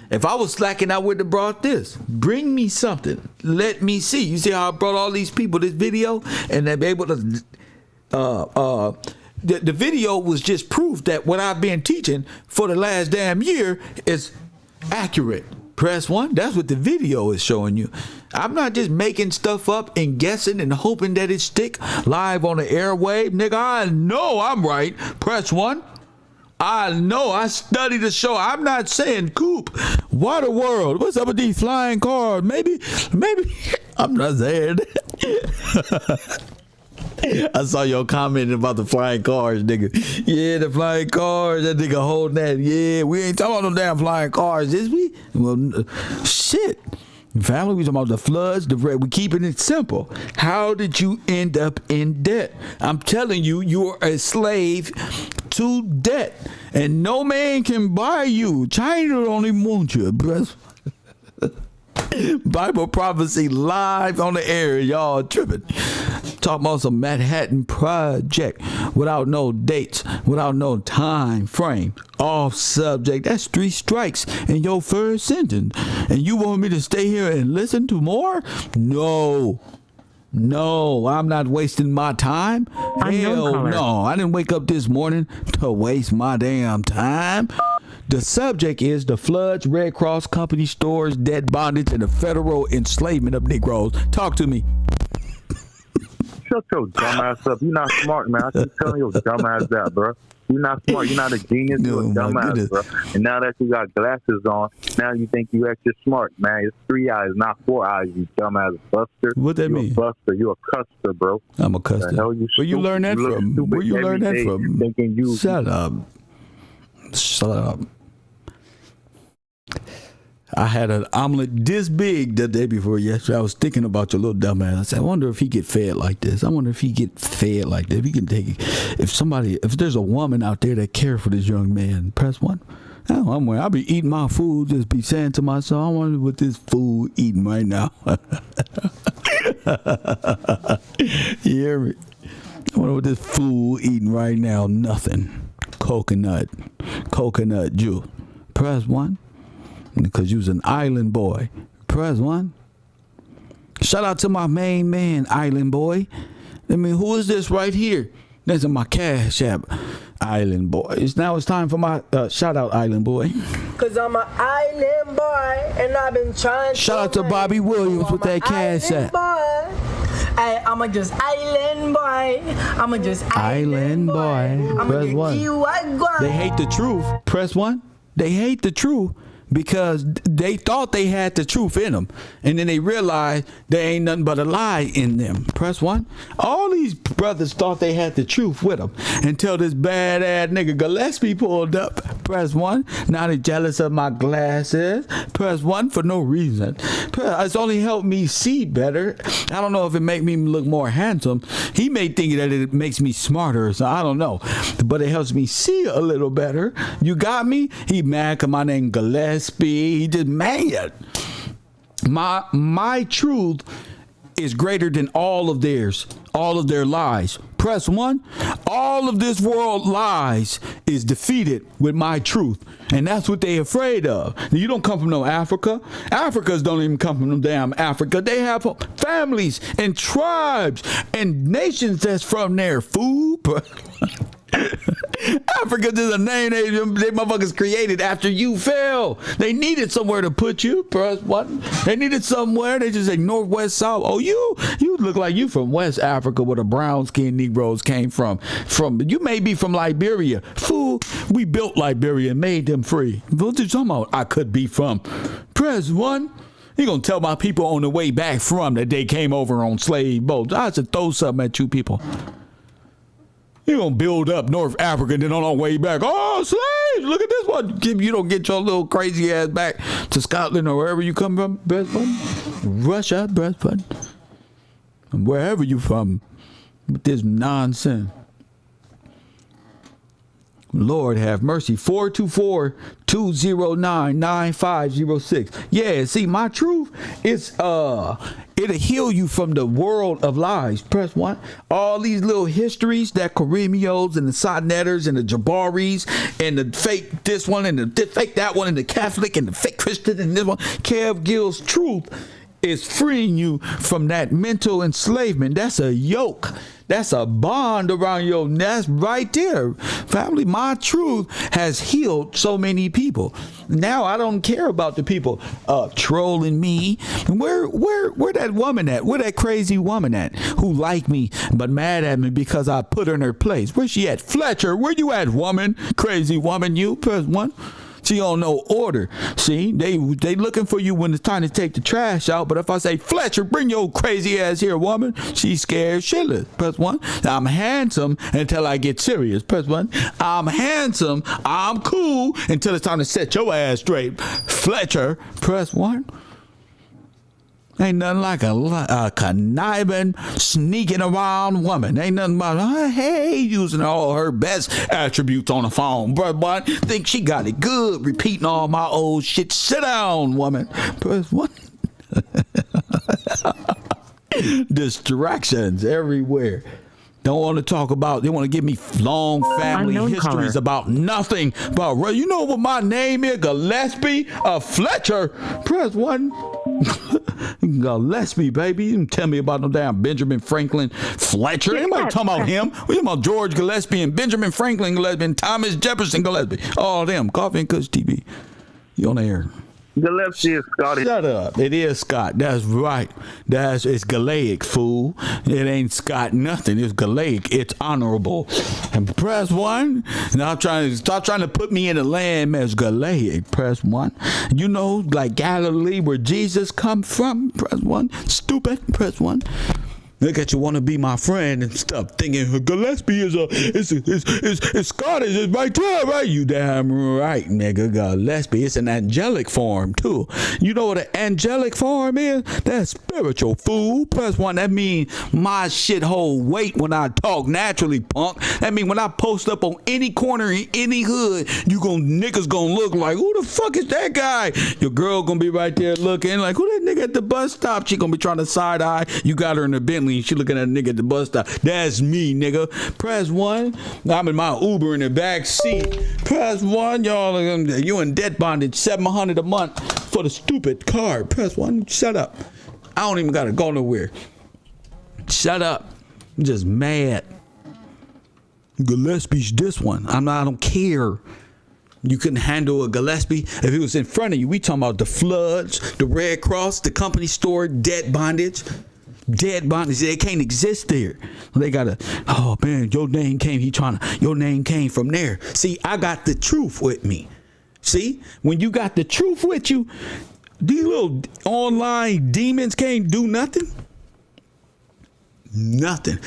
If I was slacking, I would have brought this. Bring me something. Let me see. You see how I brought all these people this video? And they're able to... The video was just proof that what I've been teaching for the last damn year is accurate. Press 1. That's what the video is showing you. I'm not just making stuff up and guessing and hoping that it stick live on the airwave. Nigga, I know I'm right. Press 1. I know. I studied the show. I'm not saying Coop Water world. What's up with these flying cars? Maybe. I'm not saying. I saw your comment about the flying cars, nigga. Yeah, the flying cars. That nigga holding that. Yeah, we ain't talking about them damn flying cars, is we? Well, shit. Family, we talking about the floods, the red. We keeping it simple. How did you end up in debt? I'm telling you, you are a slave to debt, and no man can buy you. China don't even want you, bro. Bible prophecy live on the air, y'all tripping. Talking about some Manhattan Project without no dates, without no time frame, off subject. That's 3 strikes in your first sentence. And you want me to stay here and listen to more? No, I'm not wasting my time. Hell no, I didn't wake up this morning to waste my damn time. The subject is the floods, Red Cross company stores, debt bondage, and the federal enslavement of Negroes. Talk to me. Shut your dumb ass up. You're not smart, man. I keep telling your dumb ass that, bro. You're not smart. You're not a genius. You're a dumb ass, bro. And now that you got glasses on, now you think you extra smart, man. It's 3 eyes, not 4 eyes, you dumb ass buster. What that mean? You a buster. You a custer, bro. I'm a custer. Where you learn that from? Where you learn that from? Thinking you. Shut up. I had an omelet this big the day before yesterday. I was thinking about your little dumb ass. I said, I wonder if he get fed like this. If he can take it. If there's a woman out there that care for this young man, press 1. I'll be eating my food, just be saying to myself, I wonder what this food eating right now. You hear me? I wonder what this food eating right now. Nothing. Coconut juice. Press 1. Because you was an island boy. Press 1. Shout out to my main man, Island Boy. I mean, who is this right here? This is my Cash App, Island Boy. Now it's time for my shout out, Island Boy. Cause I'm an island boy and I've been trying to. Shout out to Bobby Williams with that Cash App. I'm just island boy. I'm just island boy. I'm Press 1. They hate the truth. Press 1. They hate the truth. Because they thought they had the truth in them. And then they realized there ain't nothing but a lie in them. Press 1. All these brothers thought they had the truth with them. Until this bad ass nigga Gillespie pulled up. Press 1. Now they jealous of my glasses. Press 1 for no reason. It's only helped me see better. I don't know if it make me look more handsome. He may think that it makes me smarter. So I don't know. But it helps me see a little better. You got me? He mad cause my name Gillespie. He just mad. My truth is greater than all of theirs, all of their lies. Press 1. All of this world lies is defeated with my truth. And that's what they afraid of. You don't come from no Africa. Africans don't even come from no damn Africa. They have families and tribes and nations that's from there. Food. Africa is a name they motherfuckers created after you fell. They needed somewhere to put you. Press 1. They needed somewhere. They just say northwest south. Oh, you look like you from West Africa where the brown skinned Negroes came from. You may be from Liberia. Fool, we built Liberia and made them free. What you talking about? I could be from. Press 1. You gonna tell my people on the way back from that they came over on slave boats. I should throw something at you people. You're going to build up North Africa and then on our way back, oh, slaves, look at this one. You don't get your little crazy ass back to Scotland or wherever you come from, breast button. Russia, breast button. Wherever you from with this nonsense. Lord have mercy. 424-209-9506. Yeah, see, my truth is it'll heal you from the world of lies. Press 1. All these little histories that Karimios and the Sonetters and the Jabaris and the fake this one and the fake that one and the Catholic and the fake Christian and this one. Kev Gill's truth is freeing you from that mental enslavement. That's a yoke. That's a bond around your neck right there. Family, my truth has healed so many people. Now I don't care about the people trolling me. Where that woman at? Where that crazy woman at who like me but mad at me because I put her in her place? Where she at? Fletcher, where you at, woman? Crazy woman, you. Press 1. She don't know order. See, they looking for you when it's time to take the trash out. But if I say, Fletcher, bring your crazy ass here, woman, she's scared shitless. Press 1. I'm handsome until I get serious. Press 1. I'm handsome. I'm cool until it's time to set your ass straight. Fletcher, press 1. Ain't nothing like a conniving, sneaking around woman. Ain't nothing about, hey, using all her best attributes on the phone. But think she got it good, repeating all my old shit. Sit down, woman. Press 1. Distractions everywhere. Don't want to talk about, they want to give me long family histories about nothing. About, you know what my name is? Gillespie? Fletcher? Press 1. Gillespie, baby. You can tell me about no damn Benjamin Franklin Fletcher. Anybody talking about him? We talking about George Gillespie and Benjamin Franklin Gillespie and Thomas Jefferson Gillespie. All them. Coffee and Kush TV. You on the air. Gillespie is Scottish. Shut up. It is Scott. That's right. It's Gaelic, fool. It ain't Scott nothing. It's Gaelic. It's honorable. And press 1. Now stop trying to put me in the land as Gaelic. Press 1. You know, like Galilee where Jesus come from. Press 1. Stupid. Press 1. Look at you, want to be my friend and stuff, thinking Gillespie is Scottish. It's right there, right? You damn right, nigga. Gillespie. It's an angelic form too. You know what an angelic form is? That's spiritual, fool. Press 1. That means my shit hold weight when I talk naturally, punk. That means when I post up on any corner in any hood, niggas gonna look like, who the fuck is that guy? Your girl gonna be right there looking like, who that nigga at the bus stop? She gonna be trying to side eye. You got her in the Bentley. She looking at a nigga at the bus stop. That's me, nigga. Press 1. I'm in my Uber in the back seat. Press 1, y'all. You in debt bondage, $700 a month for the stupid car. Press 1. Shut up. I don't even gotta go nowhere. Shut up. I'm just mad. Gillespie's this one. I don't care. You couldn't handle a Gillespie if he was in front of you. We talking about the floods, the Red Cross, the company store, debt bondage. Dead bodies, they can't exist there. They gotta, oh man, your name came from there. See, I got the truth with me. See, when you got the truth with you, these little online demons can't do nothing. Nothing.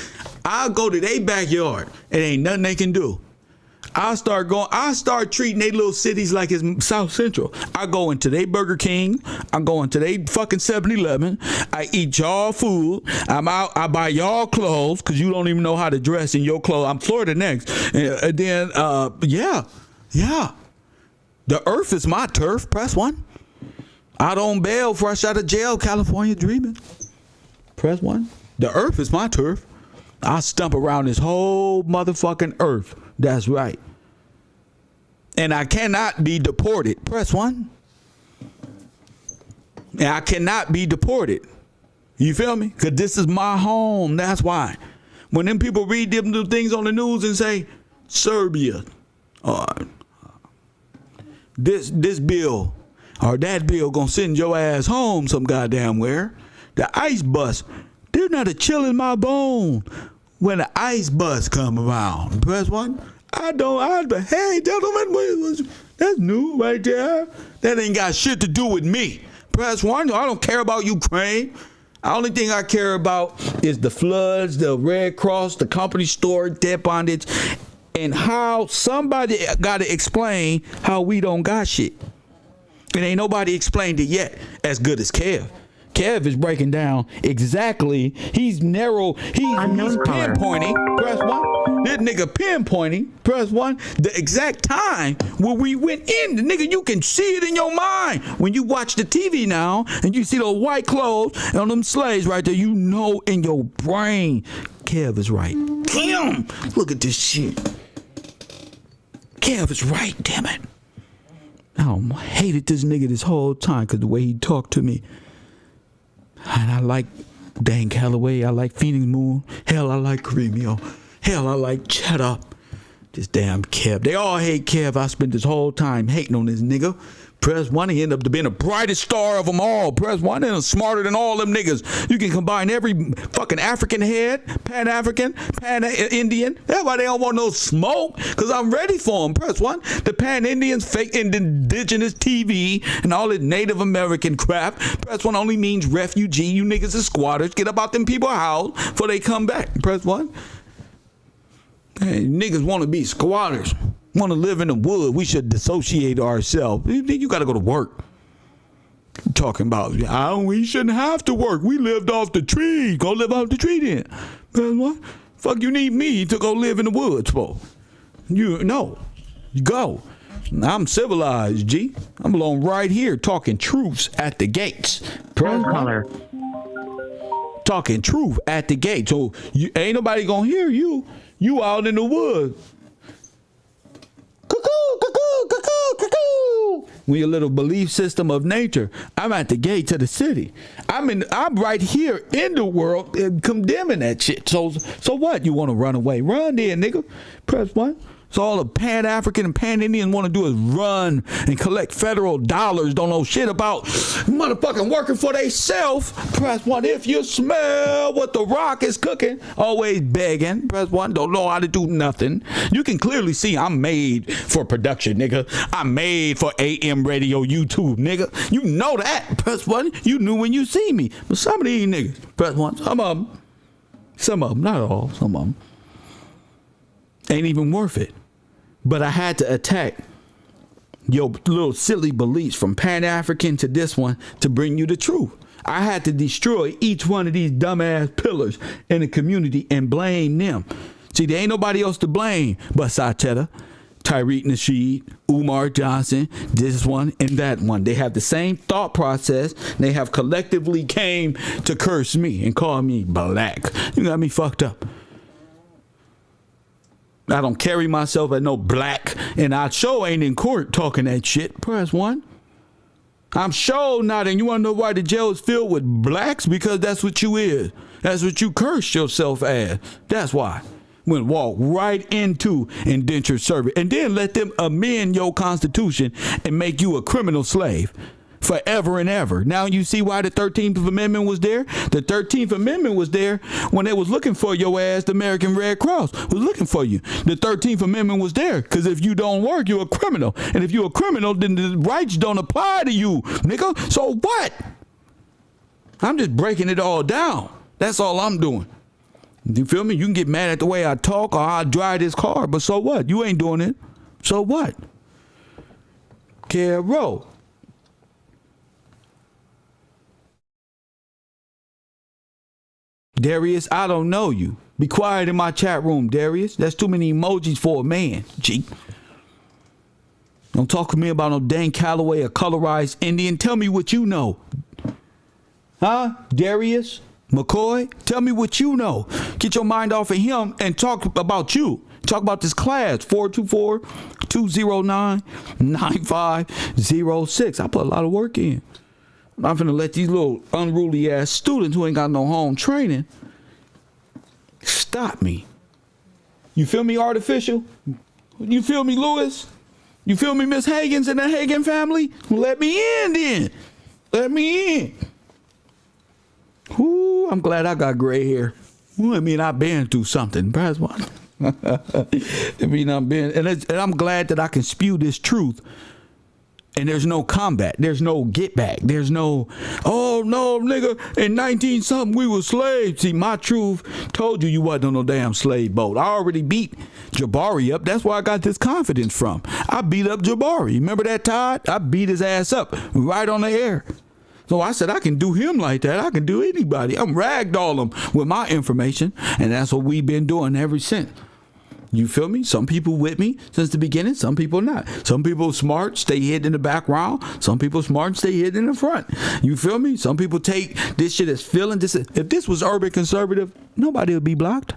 I'll go to their backyard. It ain't nothing they can do. I start treating they little cities like it's South Central. I go into their Burger King. I go into their fucking 7-Eleven. I eat y'all food. I'm out. I buy y'all clothes because you don't even know how to dress in your clothes. I'm Florida next. And then, yeah. The earth is my turf. Press 1. Out on bail, fresh out of jail, California dreaming. Press 1. The earth is my turf. I stump around this whole motherfucking earth. That's right. And I cannot be deported. Press 1. And I cannot be deported. You feel me? Because this is my home. That's why. When them people read them little things on the news and say, Serbia, or this bill, or that bill gonna send your ass home some goddamn where. The ICE bus, they're not a chill in my bone when the ICE bus come around. Press 1. Hey, gentlemen, that's new right there. That ain't got shit to do with me. Press 1. I don't care about Ukraine. The only thing I care about is the floods, the Red Cross, the company store, debt bondage, and how somebody got to explain how we don't got shit. And ain't nobody explained it yet as good as Kev. Kev is breaking down exactly. He's narrow. He's pinpointing. Press 1. This nigga pinpointing. Press 1. The exact time where we went in. The nigga, you can see it in your mind. When you watch the TV now and you see those white clothes on them slaves right there, you know in your brain, Kev is right. Damn. Look at this shit. Kev is right, damn it. I hated this nigga this whole time because the way he talked to me. And I like Dan Calloway. I like Phoenix Moon. Hell, I like Cremio. Hell, I like Cheddar. This damn Kev. They all hate Kev. I spent this whole time hating on this nigga. Press 1, he ended up being the brightest star of them all. Press 1, and smarter than all them niggas. You can combine every fucking African head, Pan-African, Pan-Indian. That's why they don't want no smoke, because I'm ready for them. Press 1. The Pan-Indians, fake indigenous TV, and all that Native American crap. Press 1 only means refugee. You niggas are squatters. Get up out them people's house before they come back. Press 1. Hey, niggas want to be squatters. Want to live in the wood. We should dissociate ourselves. You got to go to work. Talking about, we shouldn't have to work. We lived off the tree. Go live off the tree then. What? Fuck you need me to go live in the woods for? You go. I'm civilized, G. I'm alone right here talking truths at the gates. Wrong color. Talking truth at the gate. So ain't nobody gonna hear you. You out in the woods. Cuckoo, cuckoo, cuckoo, cuckoo. We a little belief system of nature. I'm at the gate to the city. I'm right here in the world condemning that shit. So what? You want to run away? Run then, nigga. Press 1. So all the Pan-African and Pan-Indian want to do is run and collect federal dollars. Don't know shit about motherfucking working for theyself. Press 1 if you smell what the rock is cooking. Always begging. Press 1. Don't know how to do nothing. You can clearly see I'm made for production, nigga. I'm made for AM radio, YouTube, nigga. You know that. Press 1. You knew when you see me. But some of these niggas, press 1. Some of them, not all. Some of them ain't even worth it. But I had to attack your little silly beliefs from Pan-African to this one to bring you the truth. I had to destroy each one of these dumbass pillars in the community and blame them. See, there ain't nobody else to blame but Sateta, Tyreek Nasheed, Umar Johnson, this one and that one. They have the same thought process. They have collectively came to curse me and call me black. You got me fucked up. I don't carry myself as no black, and I sure ain't in court talking that shit. Press 1. I'm sure not, and you want to know why the jail is filled with blacks? Because that's what you is. That's what you curse yourself as. That's why. When walk right into indentured service, and then let them amend your constitution and make you a criminal slave. Forever and ever. Now you see why the 13th Amendment was there? The 13th Amendment was there when they was looking for your ass. The American Red Cross was looking for you. The 13th Amendment was there because if you don't work, you're a criminal. And if you're a criminal, then the rights don't apply to you, nigga. So what? I'm just breaking it all down. That's all I'm doing. You feel me? You can get mad at the way I talk or I drive this car, but so what? You ain't doing it. So what? Caro. Darius, I don't know you. Be quiet in my chat room, Darius. That's too many emojis for a man, G. Don't talk to me about no Dan Calloway or colorized Indian. Tell me what you know. Huh? Darius? McCoy? Tell me what you know. Get your mind off of him and talk about you. Talk about this class, 424-209-9506. I put a lot of work in. I'm finna let these little unruly ass students who ain't got no home training stop me. You feel me, Artificial? You feel me, Lewis? You feel me, Miss Hagens and the Hagen family? Let me in then. Let me in. Ooh, I'm glad I got gray hair. Ooh, I mean, I've been through something. Perhaps one. I mean, and I'm glad that I can spew this truth. And there's no combat. There's no get back. There's no, oh no, nigga, in 19-something we were slaves. See, my truth told you wasn't on no damn slave boat. I already beat Jabari up. That's where I got this confidence from. I beat up Jabari. Remember that, Todd? I beat his ass up right on the air. So I said, I can do him like that. I can do anybody. I'm ragdoll him with my information. And that's what we've been doing ever since. You feel me? Some people with me since the beginning, some people not. Some people smart, stay hidden in the background. Some people smart, stay hidden in the front. You feel me? Some people take this shit as feeling. If this was urban conservative, nobody would be blocked.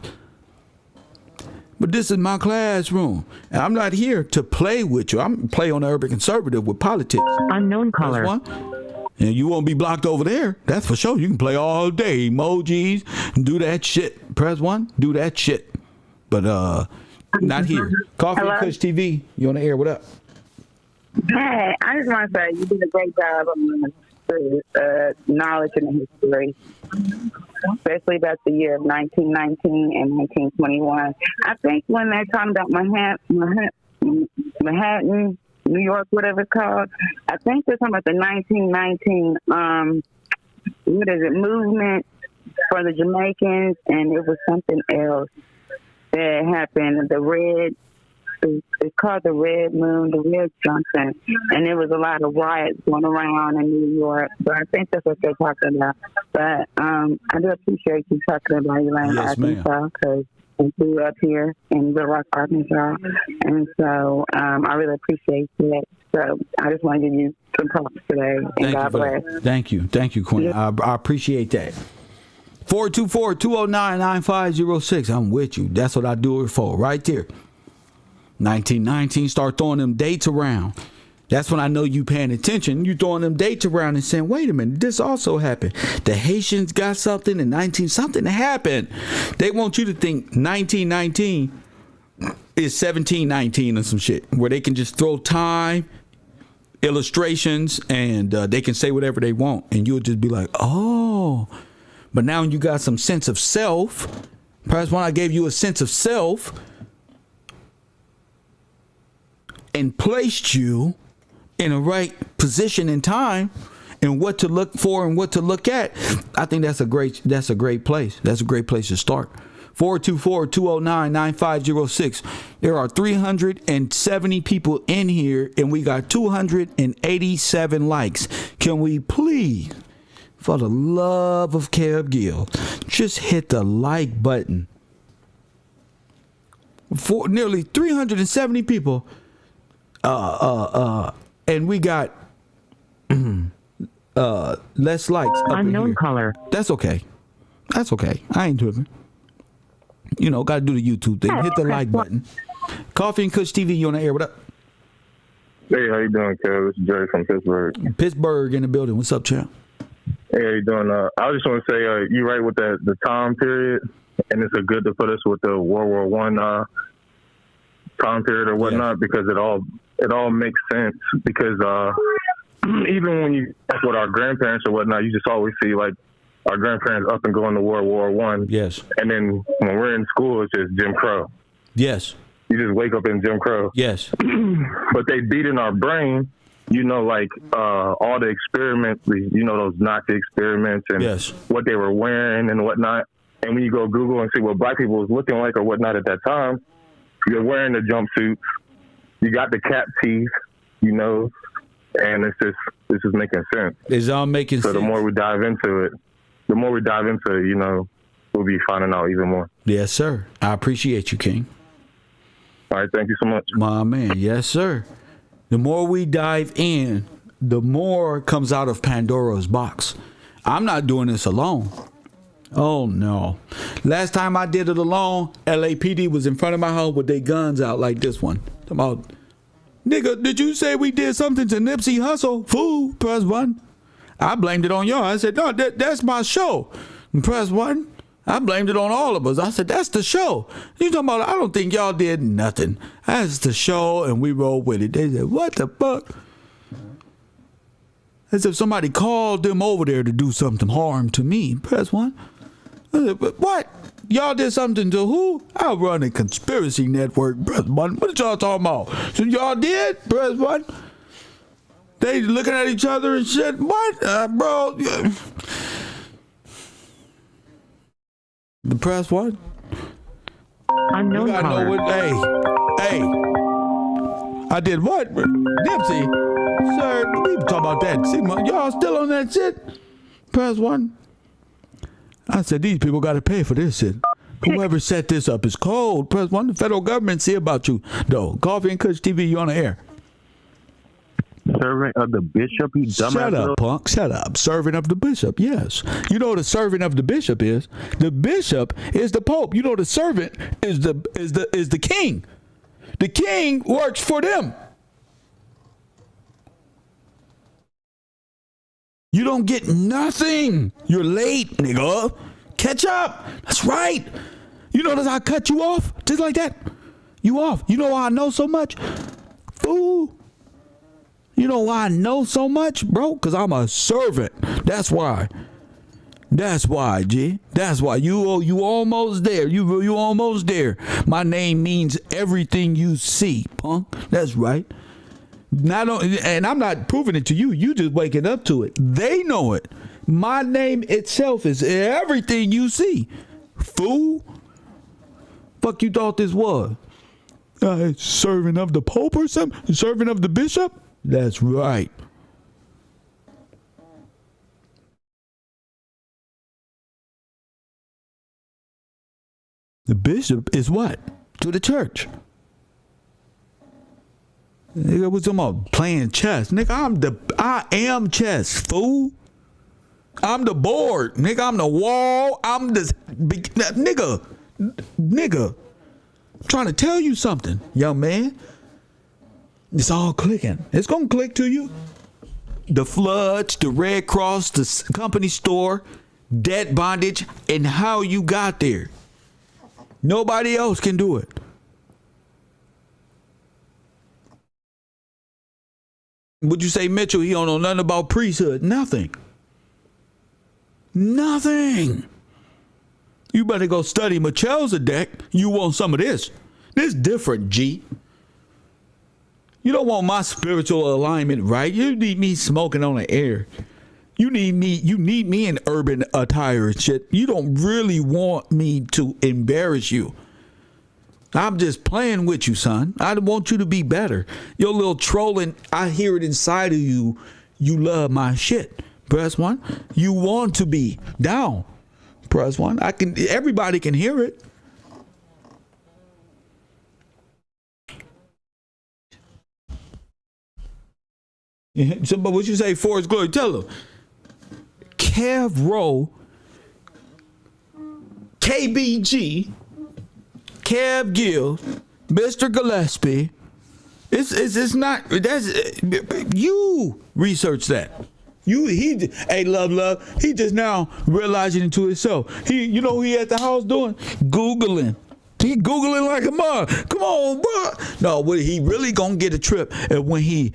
But this is my classroom. And I'm not here to play with you. I'm play on the urban conservative with politics. Unknown color. That's one. And you won't be blocked over there. That's for sure. You can play all day. Emojis, do that shit. Press 1, do that shit. But not here. Coffee and Kush TV. You on the air? What up? Hey, I just want to say you did a great job on the knowledge and the history, especially about the year of 1919 and 1921. I think when they're talking about Manhattan, New York, whatever it's called, I think they're talking about the 1919, movement for the Jamaicans, and it was something else that happened. It's called the Red Moon, the Red something, and there was a lot of riots going around in New York. So I think that's what they're talking about. But I do appreciate you talking about Elaine, Arkansas, because we grew up here in Little Rock, Arkansas, and so I really appreciate that. So I just want to give you some props today, and God bless. Thank you, Queen. I appreciate that. 424-209-9506. I'm with you. That's what I do it for, right there. 1919, start throwing them dates around. That's when I know you paying attention. You throwing them dates around and saying, wait a minute, this also happened. The Haitians got something in something happened. They want you to think 1919 is 1719 or some shit, where they can just throw time, illustrations, and they can say whatever they want. And you'll just be like, oh. But now you got some sense of self. Perhaps when I gave you a sense of self, and placed you in a right position in time and what to look for and what to look at, I think that's a great place. That's a great place to start. 424-209-9506. There are 370 people in here and we got 287 likes. Can we please, for the love of Caleb Gill, just hit the like button? For nearly 370 people. And we got less likes. Unknown caller. That's okay. I ain't tripping. You know, got to do the YouTube thing. Hit the like button. Coffee and Kush TV, you on the air? What up? Hey, how you doing, Kev? It's Jerry from Pittsburgh. Pittsburgh in the building. What's up, champ? Hey, how you doing? I just want to say you're right with the time period, and it's good to put us with the World War One time period or whatnot, because it all makes sense. Because even when you talk with our grandparents or whatnot, you just always see like our grandparents up and going to World War One. Yes. And then when we're in school, it's just Jim Crow. Yes. You just wake up in Jim Crow. Yes. But they beat in our brain, you know, like all the experiments, you know, those Nazi experiments and what they were wearing and whatnot. And when you go Google and see what black people was looking like or whatnot at that time, you're wearing the jumpsuits, you got the cap teeth, you know, and it's just making sense. It's all making sense. So the more we dive into it, you know, we'll be finding out even more. Yes, sir. I appreciate you, King. All right, thank you so much. My man, yes, sir. The more we dive in, the more comes out of Pandora's box. I'm not doing this alone. Oh, no. Last time I did it alone, LAPD was in front of my house with their guns out like this one. Talking about, nigga, did you say we did something to Nipsey Hussle? Fool, press one. I blamed it on y'all. I said, no, that's my show. And press one. I blamed it on all of us. I said, that's the show. You talking about, I don't think y'all did nothing. That's the show, and we rolled with it. They said, what the fuck? As if somebody called them over there to do something harm to me. Press one. I said, but what? Y'all did something to who? I run a conspiracy network. Press one. What y'all talking about? So y'all did? Press one. They looking at each other and shit. What? Bro. The press what? Unknown you gotta know what. Hey. I did what? Dipsy. Sir, we talk about that. See, y'all still on that shit? Press one. I said, these people got to pay for this shit. Whoever set this up is cold. Press one. The federal government see about you, though. Coffee and Kush TV, you on the air. Servant of the bishop, you dumbass. Shut up, punk. Shut up. Servant of the bishop, yes. You know what a servant of the bishop is? The bishop is the pope. You know the servant is the king. The king works for them. You don't get nothing. You're late, nigga. Catch up. That's right. You notice I cut you off? Just like that. You off. You know why I know so much? Fool. You know why I know so much, bro? Because I'm a servant. That's why. That's why, G. That's why. You almost there. You almost there. My name means everything you see, punk. That's right. And I'm not proving it to you. You just waking up to it. They know it. My name itself is everything you see. Fool. Fuck you thought this was? Servant of the Pope or something? Servant of the Bishop? That's right. The bishop is what? To the church. Nigga was talking about playing chess. Nigga, I am chess, fool. I'm the board. Nigga, I'm the wall. I'm the nigga. I'm trying to tell you something, young man. It's all clicking. It's gonna click to you. The floods, the Red Cross, the company store, debt bondage, and how you got there. Nobody else can do it. Would you say Mitchell, he don't know nothing about priesthood? Nothing. Nothing. You better go study Melchizedek. You want some of this. This different, G. You don't want my spiritual alignment, right? You need me smoking on the air. You need me in urban attire and shit. You don't really want me to embarrass you. I'm just playing with you, son. I want you to be better. Your little trolling, I hear it inside of you. You love my shit. Press 1. You want to be down. Press 1. Everybody can hear it. So, but what you say for his glory? Tell them. Kev Rowe, KBG, Kev Gill, Mr. Gillespie. It's not. That's you research that. Hey, love. He just now realizing it to himself. You know what he at the house doing? Googling. He Googling like a mug. Come on, bro. No, what he really gonna get a trip when he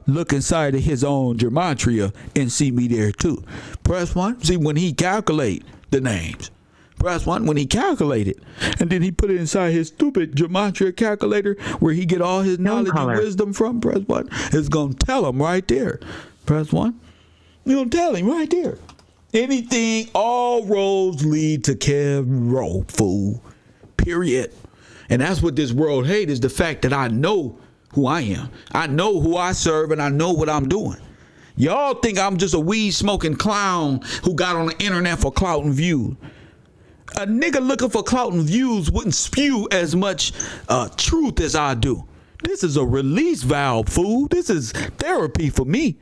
look inside of his own gematria and see me there too. Press 1. See, when he calculate the names. Press 1 when he calculate it. And then he put it inside his stupid gematria calculator where he get all his knowledge and wisdom from. Press 1. It's gonna tell him right there. Press 1. You gonna tell him right there. Anything, all roads lead to Kev Rowe, fool. Period. And that's what this world hates, is the fact that I know who I am. I know who I serve, and I know what I'm doing. Y'all think I'm just a weed smoking clown who got on the internet for clout and views. A nigga looking for clout and views wouldn't spew as much truth as I do. This is a release valve, fool. This is therapy for me.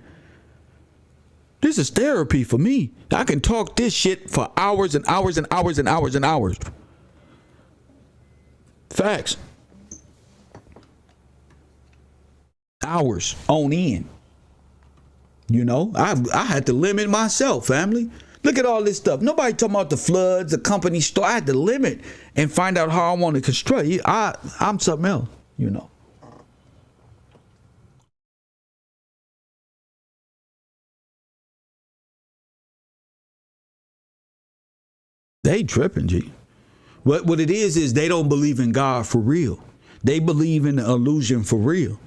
This is therapy for me. I can talk this shit for hours and hours and hours and hours and hours. Facts. Hours on end. You know, I had to limit myself, family. Look at all this stuff. Nobody talking about the floods, the company store. I had to limit and find out how I want to construct. I'm something else, you know. They tripping, G. What it is they don't believe in God for real. They believe in the illusion for real.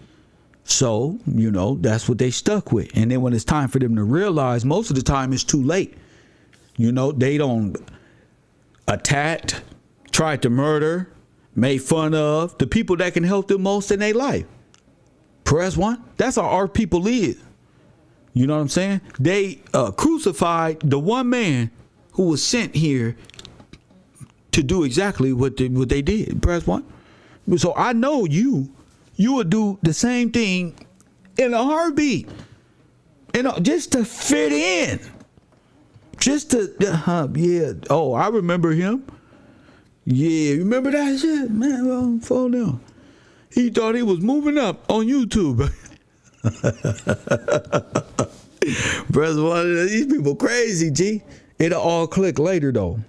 So, you know, that's what they stuck with. And then when it's time for them to realize, most of the time it's too late. You know, they don't attacked, tried to murder, made fun of the people that can help them most in their life. Press 1. That's how our people live. You know what I'm saying? They crucified the one man who was sent here to do exactly what they did. Press 1. So I know you would do the same thing in a heartbeat, just to fit in, just to yeah. Oh, I remember him. Yeah, remember that shit, man? Well, fall down. He thought he was moving up on YouTube. Press 1. These people crazy, G. It'll all click later though.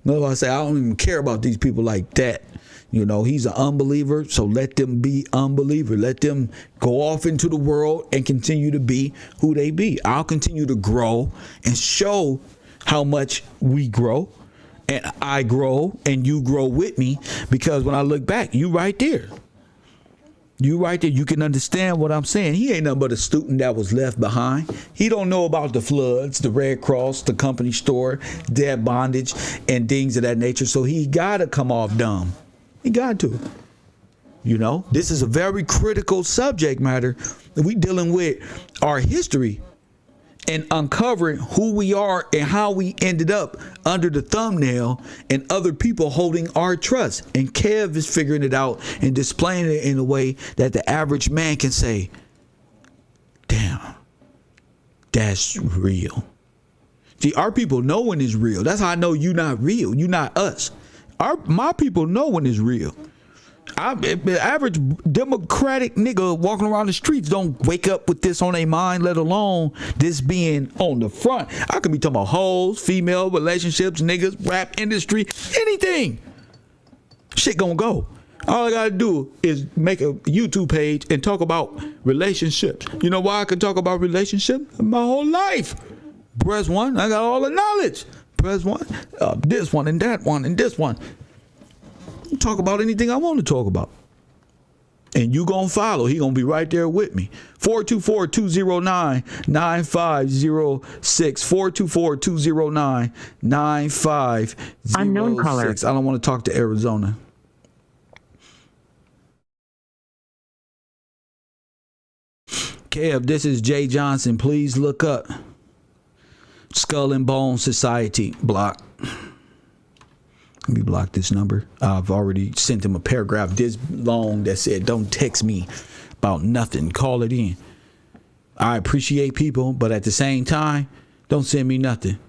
That's why I say I don't even care about these people like that. You know, he's an unbeliever, so let them be unbeliever. Let them go off into the world and continue to be who they be. I'll continue to grow and show how much we grow, and I grow and you grow with me, because when I look back, you right there. You right there. You can understand what I'm saying. He ain't nothing but a student that was left behind. He don't know about the floods, the Red Cross, the company store, debt bondage, and things of that nature. So he got to come off dumb. He got to. You know, this is a very critical subject matter. We dealing with our history and uncovering who we are and how we ended up under the thumbnail and other people holding our trust. And Kev is figuring it out and displaying it in a way that the average man can say, damn, that's real. See, our people know when it's real. That's how I know you not real. You not us. My people know when it's real. The average Democratic nigga walking around the streets don't wake up with this on their mind, let alone this being on the front. I could be talking about hoes, female relationships, niggas, rap industry, anything. Shit gonna go. All I gotta do is make a YouTube page and talk about relationships. You know why I can talk about relationships? My whole life. Press one, I got all the knowledge. Press one, this one and that one and this one. Talk about anything I want to talk about. And you gonna follow. He gonna be right there with me. 424-209-9506. 424-209-9506. Unknown caller. I don't want to talk to Arizona. Kev, this is Jay Johnson. Please look up Skull and Bone Society block. Let me block this number. I've already sent him a paragraph this long that said, don't text me about nothing. Call it in. I appreciate people, but at the same time, don't send me nothing.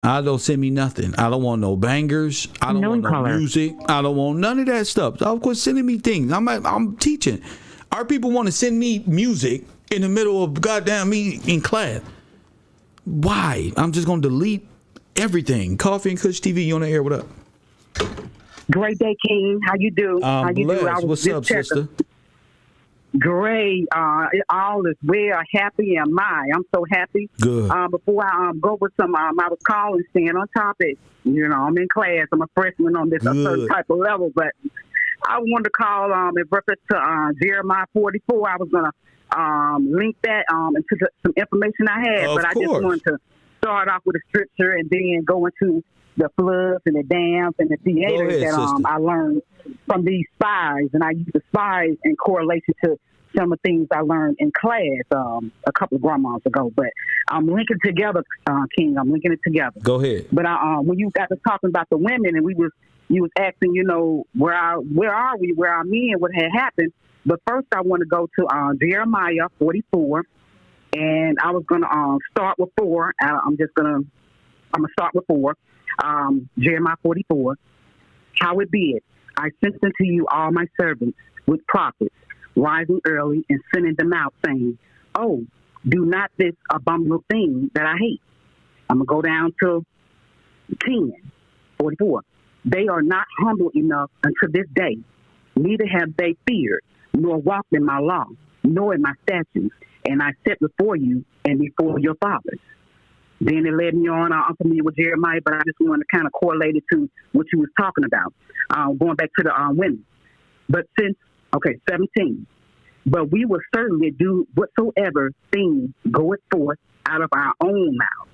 Don't send me nothing. I don't want no bangers. I don't want no music. I don't want none of that stuff. Of course, sending me things. I'm teaching. Our people want to send me music in the middle of goddamn me in class. Why? I'm just going to delete everything. Coffee and Kush TV, you on the air? What up? Great day, King. How you do? How you do? What's up, sister? Great. All is well. Happy am I. I'm so happy. Good. Before I go with some, I was calling, staying on topic. You know, I'm in class. I'm a freshman on this a certain type of level, but I wanted to call in reference to Jeremiah 44. I was gonna link that into some information I had, but I just wanted to start off with a scripture and then go into the floods and the dams and the theaters that I learned from these spies. And I use the spies in correlation to some of the things I learned in class a couple of grandmas ago. But I'm linking together, King. I'm linking it together. Go ahead. But when you got to talking about the women and you was asking, you know, where are we, where our men, what had happened. But first I want to go to Jeremiah 44. And I was going to start with 4. I'm going to start with 4. Jeremiah 44. How it be it, I sent unto you all my servants with prophets, rising early and sending them out, saying, oh, do not this abominable thing that I hate. I'm going to go down to 10, 44. They are not humble enough unto this day, neither have they feared, nor walked in my law, nor in my statutes. And I set before you and before your fathers. Then it led me on. I'm familiar with Jeremiah, but I just want to kind of correlate it to what you was talking about, going back to the women. But 17. But we will certainly do whatsoever thing goeth forth out of our own mouth,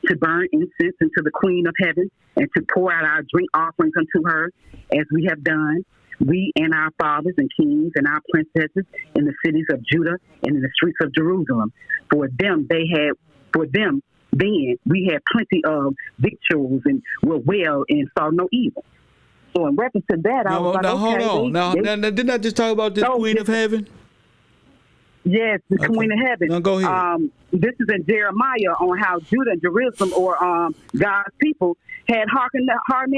to burn incense unto the Queen of Heaven, and to pour out our drink offerings unto her, as we have done, we and our fathers and kings and our princesses in the cities of Judah and in the streets of Jerusalem. For them then we had plenty of victuals and were well and saw no evil. So in reference to that, I was like, hold on. Now, didn't I just talk about this Queen of Heaven? Yes, the Queen of Heaven. Now go ahead. This is in Jeremiah on how Judah and Jerusalem, or God's people, had hardened their heart,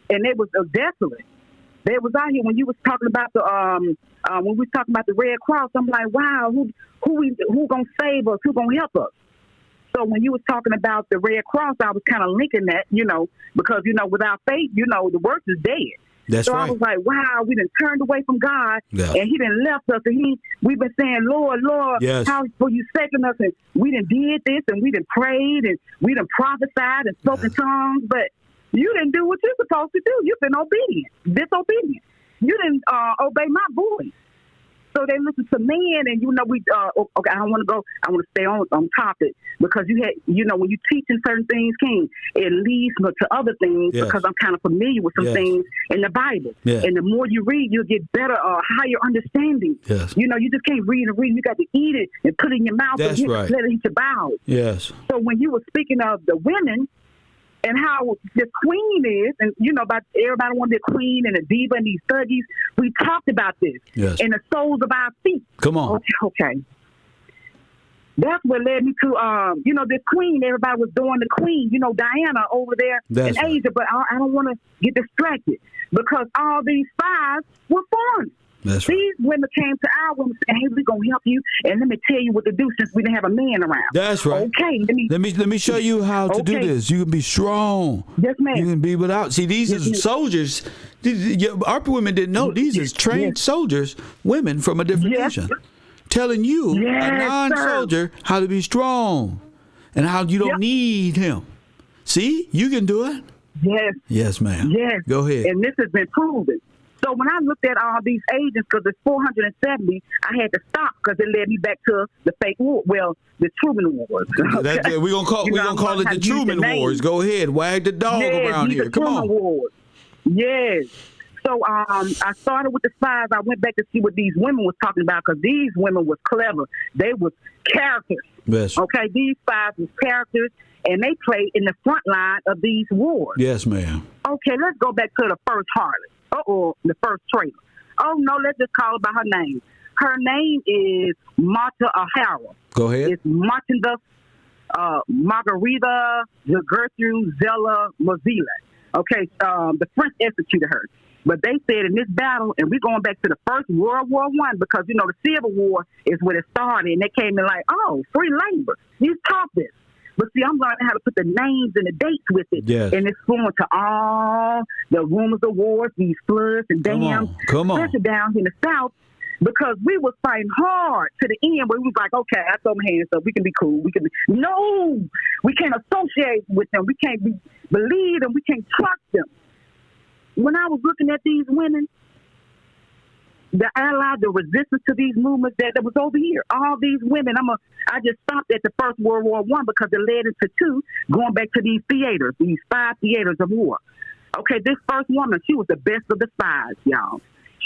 and they was desolate. They was out here when you was talking about the when we was talking about the Red Cross. I'm like, wow, who gonna save us? Who gonna help us? So when you was talking about the Red Cross, I was kind of linking that, because, without faith, the work is dead. That's so right. I was like, wow, we done turned away from God, Yeah. and he done left us, and we've been saying, Lord, Yes. how will you second us? And we done did this, and we done prayed, and we done prophesied and spoken tongues, but you didn't do what you're supposed to do. You've been disobedient. You didn't obey my voice. So they listen to men, and we. Okay, I don't want to go. I want to stay on topic because you had, when you teaching certain things, King, it leads me to other things because I'm kind of familiar with some things in the Bible. Yeah. And the more you read, you'll get better, higher understanding. Yes. You just can't read and read. You got to eat it and put it in your mouth. That's and right. Let it hit your bowels. Yes. So when you were speaking of the women and how the queen is, and about everybody want to be a queen and a diva and these thuggies, we talked about this. Yes. And the soles of our feet. Come on. Okay. That's what led me to, this queen. Everybody was doing the queen, Diana over there That's in right. Asia. But I don't want to get distracted because all these spies were foreign. That's right. These women came to our women and said, hey, we're going to help you, and let me tell you what to do since we didn't have a man around. That's right. Okay. Let me show you how to do this. You can be strong. Yes, ma'am. You can be without. See, these are soldiers. Our women didn't know. These are trained soldiers, women from a different nation, telling you, a non-soldier, how to be strong and how you don't need him. See, you can do it. Yes. Yes, ma'am. Yes. Go ahead. And this has been proven. So when I looked at all these agents, because there's 470, I had to stop because it led me back to the fake war. Well, the Truman Wars. Okay? We're gonna call it the Truman Wars. Go ahead, wag the dog around here. Come on. Wars. Yes. So I started with the spies. I went back to see what these women was talking about because these women was clever. They was characters. Yes. Okay, these spies was characters, and they played in the front line of these wars. Yes, ma'am. Okay, let's go back to the first harlot. The first traitor. Oh, no, let's just call her by her name. Her name is Marta Ahau. Go ahead. It's Martinda Margarita Gertrude Zella Mozilla. Okay, the French executed her. But they said in this battle, and we're going back to the First World War I, because, the Civil War is where it started, and they came in like, oh, free labor. You taught this. But see, I'm learning how to put the names and the dates with it. Yes. And it's going to all the rumors of wars, these floods and dams. Come on. Especially down here in the South, because we was fighting hard to the end where we was like, okay, I throw my hands up. We can be cool. No, we can't associate with them. We can't believe them. We can't trust them. When I was looking at these women, the allies, the resistance to these movements that was over here, all these women, I just stopped at the First World War I because it led into two, going back to these theaters, these 5 theaters of war. Okay, this first woman, she was the best of the spies, y'all.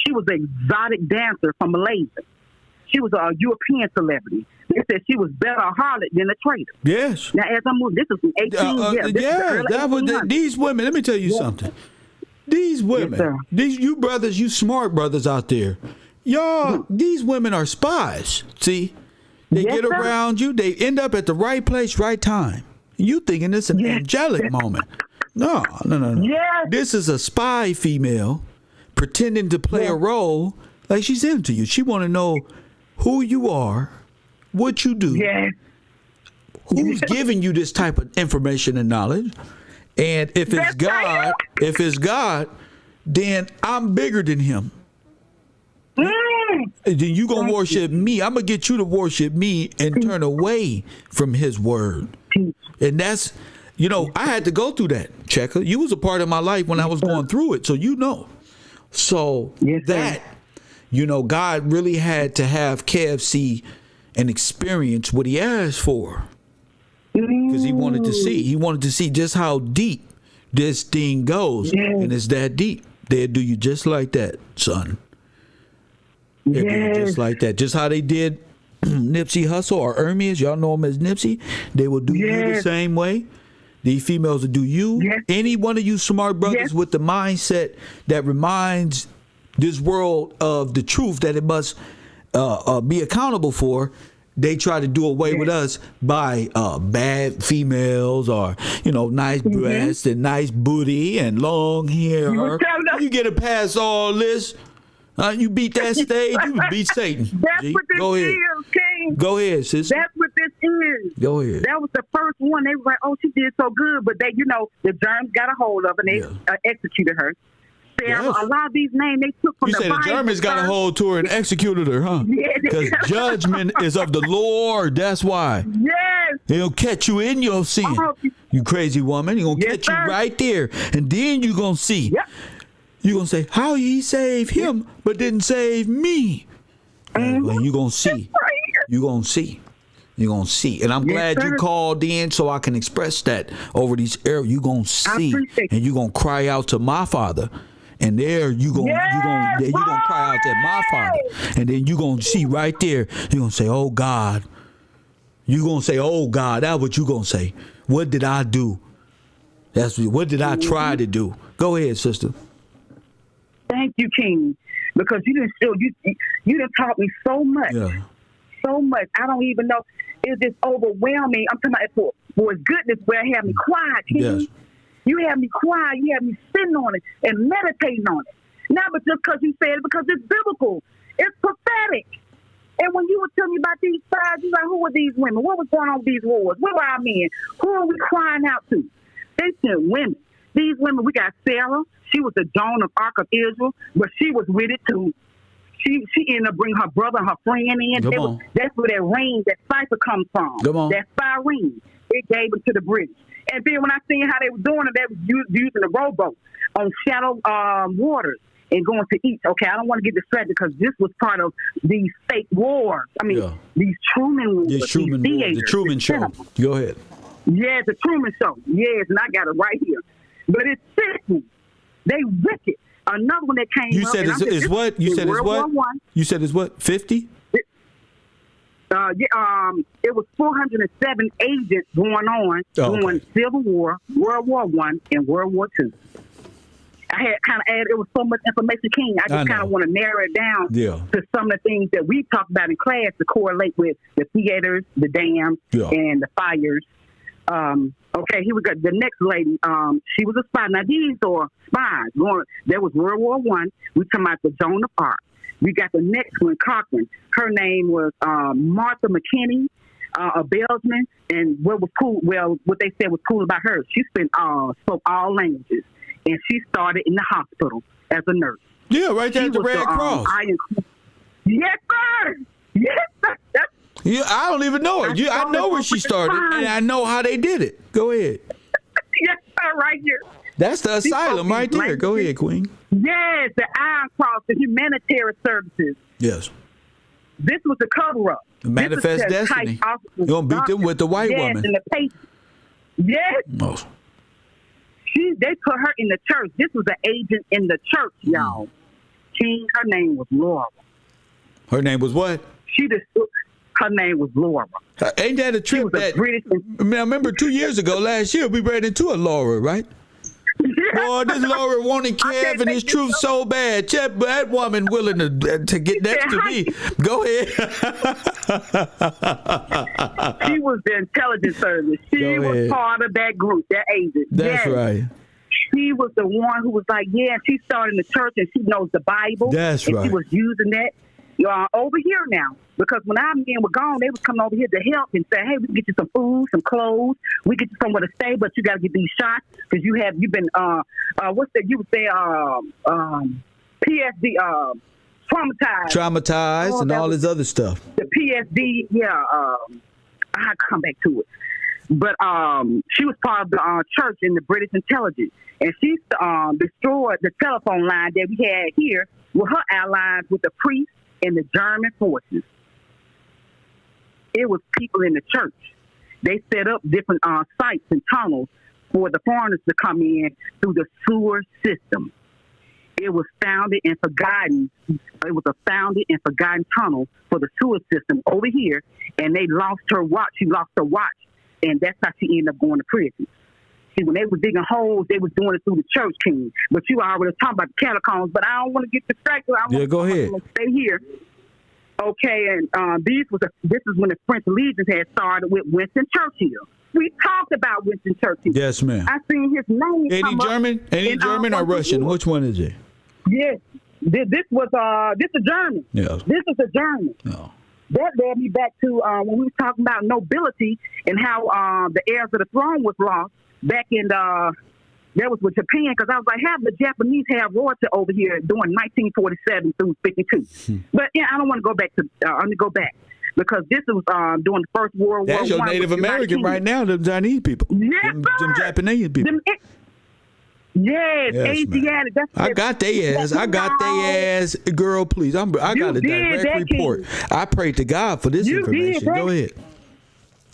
She was an exotic dancer from Malaysia. She was a European celebrity. They said she was better a harlot than a traitor. Yes. Now, as I move, this is 18 these women, let me tell you something. These women, you brothers, you smart brothers out there, y'all, these women are spies. See, they get around you, they end up at the right place, right time. You thinking it's an angelic moment. No. Yes. This is a spy female pretending to play a role like she's into you. She want to know who you are, what you do, who's giving you this type of information and knowledge. And if it's God, then I'm bigger than him. Then you gonna worship me. I'm gonna get you to worship me and turn away from his word. And that's, I had to go through that, Checker. You was a part of my life when I was going through it, so So God really had to have KFC and experience what he asked for. Because he wanted to see just how deep this thing goes. And it's that deep. They'll do you just like that, son. They'll do you just like that. Just how they did Nipsey Hussle or Hermes. Y'all know him as Nipsey. They will do you the same way. These females will do you. Any one of you smart brothers with the mindset that reminds this world of the truth that it must be accountable for. They try to do away with us by bad females or, nice breasts and nice booty and long hair. You get it past all this. You beat that stage, you beat Satan. That's what this Go ahead. is, King. Go ahead, sis. That's what this Yes, it is. Go ahead. That was the first one. They were like, "Oh, she did so good," but they, the Germans got a hold of it and they executed her. Sarah, a lot of these names they took from you the said Bible. The Germans got a hold to her and executed her, huh? Yeah. Because judgment is of the Lord. That's why. Yes. He'll catch you in your sin. You crazy woman. He's going to catch you right there. And then you're going to see. Yep. You're going to say, how he saved him but didn't save me? Well, you're going to see. You're going to see. You're going to see. And I'm glad you called in so I can express that over these areas. You're going to see. And you're going to cry out to my Father. And there you're gonna cry out to my Father. And then you're going to see right there. You're going to say, oh, God. You're going to say, oh, God. That's what you're going to say. What did I do? What did I try to do? Go ahead, sister. Thank you, King. Because you done taught me so much. Yeah. So much. I don't even know. It's just overwhelming. I'm talking about for his goodness where it had me quiet, King. Yes. You have me quiet. You have me sitting on it and meditating on it. Not but just because you said it, because it's biblical. It's prophetic. And when you were telling me about these tribes, you like, who were these women? What was going on with these wars? Where were our men? Who are we crying out to? They said women. These women, we got Sarah. She was the Joan of Arc of Israel, but she was with it too. She ended up bringing her brother and her friend in. That's where that ring, that cipher comes from. That spy ring. It gave it to the British. And then when I seen how they were doing it, they was using the rowboat on shallow waters and going to eat. Okay, I don't want to get distracted because this was part of these fake wars. I mean, these Truman wars. The Truman Show. Go ahead. Yeah, the Truman Show. Yes, and I got it right here. But it's sickening. They wicked. Another one that came you up. Said it's what? You said it's what? You said it's what? 50? It was 407 agents going on during Civil War, World War I, and World War II. I had kind of added, it was so much information, King. I just kind of want to narrow it down to some of the things that we talked about in class to correlate with the theaters, the dams, and the fires. Okay, here we go. The next lady, she was a spy. Now, these are spies. There was World War I. We talking about the Joan of Arc. We got the next one, Cochrane. Her name was Martha McKinney, a Belgian. And what was cool, what they said was cool about her, she spoke all languages. And she started in the hospital as a nurse. Yeah, right there at the Red Cross. Yes, sir. Yes, sir. Yeah, I don't even know her. I know where she started, and I know how they did it. Go ahead. Yes, sir, right here. That's the asylum right there. Go ahead, Queen. Yes, the Iron Cross, the humanitarian services. Yes. This was the cover-up. The manifest destiny. You're going to beat them with the white woman. And the patient. Yes. Oh. They put her in the church. This was an agent in the church, y'all. Her name was Laura. Her name was what? Her name was Laura. Ain't that a trip that... I remember 2 years ago, last year, we ran into a Laura, right? Boy, this Laura wanted Kev and his truth so bad. That woman willing to get next to me. Go ahead. She was the intelligence service. She was part of that group, that agent. That's right. She was the one who was like, she started in the church and she knows the Bible. That's right. She was using that. Over here now, because when our men were gone, they was coming over here to help and say, hey, we can get you some food, some clothes, we get you somewhere to stay, but you got to get these shots because you've been you would say PSD traumatized and all this other stuff. The PSD, I'll come back to it. But she was part of the church in the British intelligence, and she destroyed the telephone line that we had here with her allies with the priests and the German forces. It was people in the church. They set up different sites and tunnels for the foreigners to come in through the sewer system. It was founded and forgotten. It was a founded and forgotten tunnel for the sewer system over here, and they lost her watch. She lost her watch, and that's how she ended up going to prison. See, when they were digging holes, they was doing it through the church, King. But you already talking about the catacombs, but I don't want to get distracted. Go ahead. Stay here. Okay, and this is when the French Legions had started with Winston Churchill. We talked about Winston Churchill. Yes, ma'am. I seen his name. Any German? Any German or Russian? Which one is it? Yes. This was a German. Yes. This is a German. No. that led me back to when we was talking about nobility and how the heirs of the throne was lost back in that was with Japan, because I was like, have the Japanese have royalty over here during 1947 through 52. But yeah, I don't want to go back to. I'm going to go back because this was during the First World War. That's your Native American right now, the Chinese people. Yes, them Japanese people. Yes, Asiatic. I got their ass. I got their ass. Girl, please. I got a direct report. I pray to God for this information. Go ahead.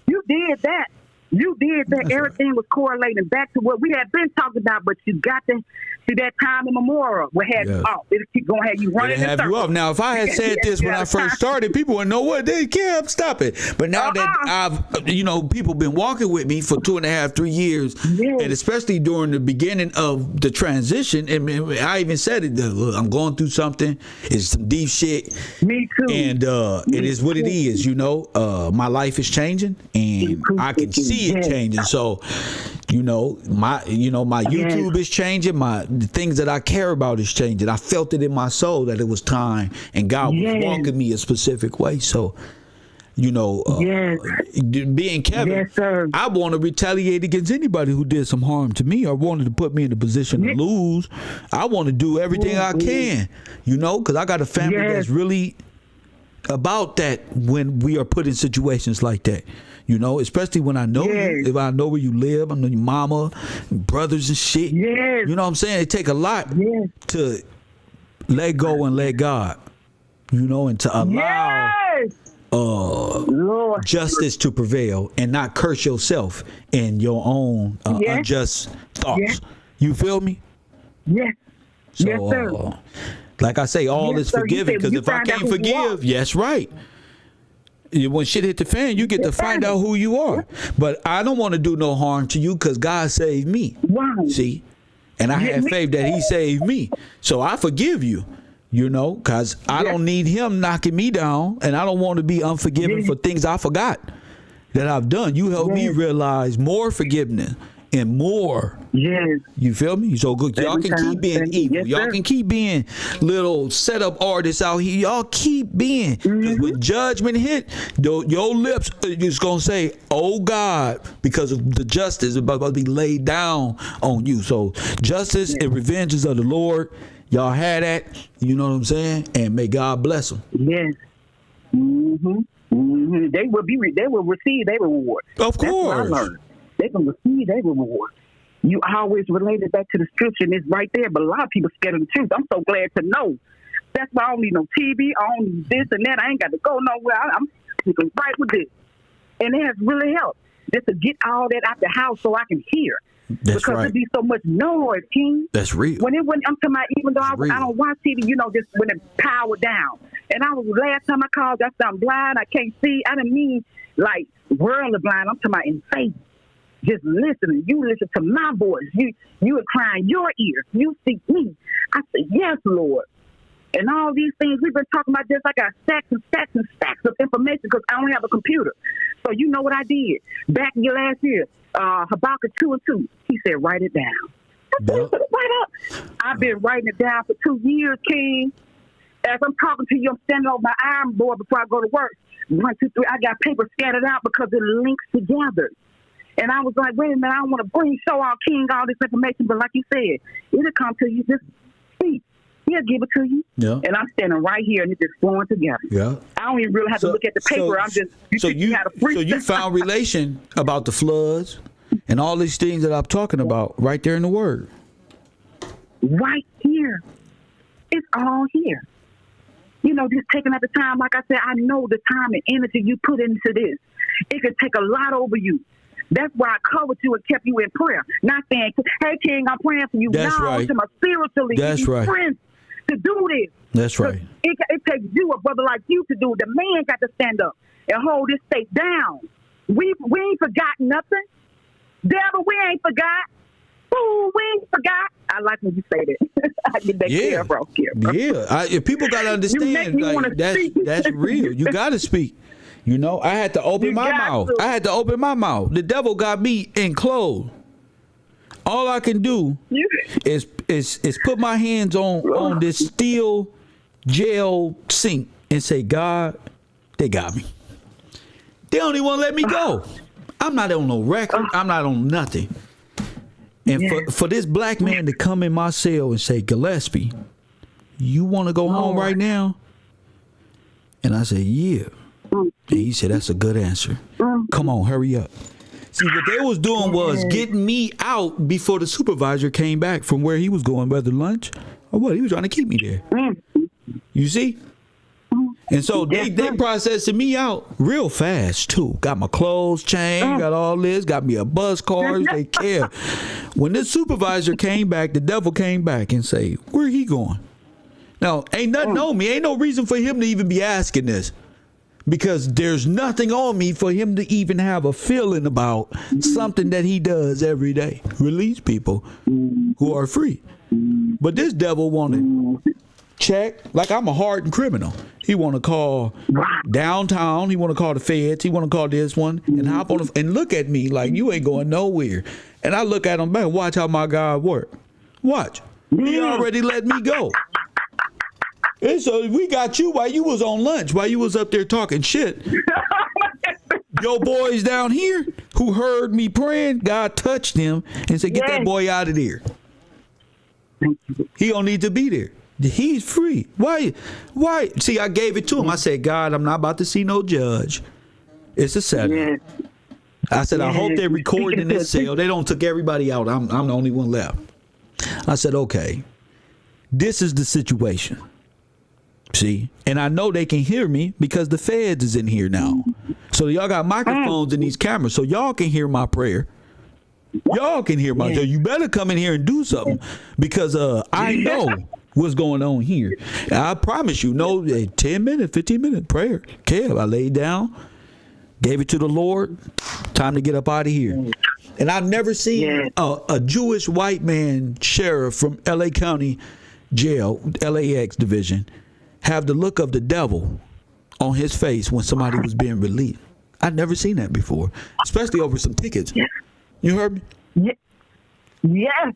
You did that. You did that. That's everything right. Was correlating back to what we had been talking about, but you got to see that time immemorial. We had you off. It'll keep going to have you running. Have you off. Now, if I had said this when I first started, people wouldn't know what they can't stop it. But now that I've, people been walking with me for 2.5, 3 years, and especially during the beginning of the transition, and I even said it. Look, I'm going through something. It's some deep shit. Me too. And it is what it is. My life is changing, and I can see it changing. So, my YouTube is changing. The things that I care about is changing. I felt it in my soul that it was time, and God was walking me a specific way. So, being Kevin, I want to retaliate against anybody who did some harm to me or wanted to put me in a position to lose. I want to do everything I can, because I got a family that's really about that when we are put in situations like that. Especially when I know you, if I know where you live, I know your mama, brothers and shit. You know what I'm saying? It take a lot to let go and let God, and to allow justice to prevail and not curse yourself in your own unjust thoughts. You feel me? Yes. So, yes, sir. Like I say, all is forgiven, because if I can't forgive, yes, right. When shit hit the fan, you get to find out who you are. But I don't want to do no harm to you because God saved me. See? And I had faith that he saved me. So I forgive you, because I don't need him knocking me down, and I don't want to be unforgiving for things I forgot that I've done. You helped me realize more forgiveness and more. You feel me? So good. Y'all can keep being evil. Y'all can keep being little setup artists out here. Y'all keep being. When judgment hit, your lips is going to say, oh God, because of the justice about to be laid down on you. So justice and revenge is of the Lord. Y'all had that. You know what I'm saying? And may God bless them. Yes. They will receive their reward. Of course. That's what I learned. They can receive their reward. You always relate it back to the scripture, and it's right there. But a lot of people scared of the truth. I'm so glad to know. That's why I don't need no TV. I don't need this and that. I ain't got to go nowhere. I'm sticking right with this. And it has really helped just to get all that out the house so I can hear. That's because right. it be so much noise, King. That's real. I'm talking about, even though I don't watch TV, just when it powered down. And last time I called, I said I'm blind, I can't see. I didn't mean like worldly blind. I'm talking about in faith. Just listening. You listen to my voice. You incline your ear. You seek me. I said, yes, Lord. And all these things we've been talking about this, I got stacks and stacks and stacks of information because I don't have a computer. So you know what I did? Back in last year, Habakkuk 2:2, he said, write it down. I said, right up. I've been writing it down for 2 years, King. As I'm talking to you, I'm standing on my iron board before I go to work. 1, 2, 3, I got paper scattered out because it links together. And I was like, wait a minute, I don't want to show our King all this information, but like you said, it'll come to you. Just speak. He'll give it to you. Yeah. And I'm standing right here, and it's just flowing together. Yeah. I don't even really have to look at the paper. So you found relation about the floods and all these things that I'm talking about right there in the Word. Right here. It's all here. Just taking out the time, like I said, I know the time and energy you put into this. It could take a lot over you. That's why I covered you and kept you in prayer. Not saying, hey, King, I'm praying for you. That's right. To my spiritually. That's right. Friends to do this. That's right. It takes you, a brother like you, to do it. The man got to stand up and hold this state down. We ain't forgotten nothing. Devil, we ain't forgot. Ooh, we ain't forgot. I like when you say that. I get that care, bro. Yeah. If people got to understand, like, that's real. You got to speak. I had to open my mouth. I had to open my mouth. The devil got me enclosed. All I can do is put my hands on this steel jail sink and say, God, They got me. They don't even want to let me go. I'm not on no record. I'm not on nothing. And for this black man to come in my cell and say, Gillespie, you want to go home right now? And I said, yeah. And he said, that's a good answer. Come on, hurry up. See, what they was doing was getting me out before the supervisor came back from where he was going, whether lunch or what. He was trying to keep me there. You see? And so they processing me out real fast, too. Got my clothes changed, got all this, got me a bus card. They care. When this supervisor came back, the devil came back and say, where he going? Now, ain't nothing on me. Ain't no reason for him to even be asking this. Because there's nothing on me for him to even have a feeling about something that he does every day. Release people who are free. But this devil wanted check, like I'm a hardened criminal. He want to call downtown. He want to call the feds. He want to call this one and hop on and look at me like you ain't going nowhere. And I look at him back. Watch how my God work. Watch. He already let me go. And so we got you while you was on lunch, while you was up there talking shit. Your boys down here who heard me praying, God touched him and said, get that boy out of there. He don't need to be there. He's free. Why? See, I gave it to him. I said, God, I'm not about to see no judge. It's a setup. I said, I hope they're recording this cell. They don't took everybody out. I'm the only one left. I said, okay, this is the situation. See, and I know they can hear me because the feds is in here now. So y'all got microphones in these cameras, so y'all can hear my prayer. Y'all can hear my. So you better come in here and do something because I know what's going on here. And I promise you, 10 minutes, 15 minute prayer. Kev, I laid down, gave it to the Lord. Time to get up out of here. And I've never seen a Jewish white man sheriff from L.A. County Jail, LAX division, have the look of the devil on his face when somebody was being released. I'd never seen that before, especially over some tickets. You heard me? Yes.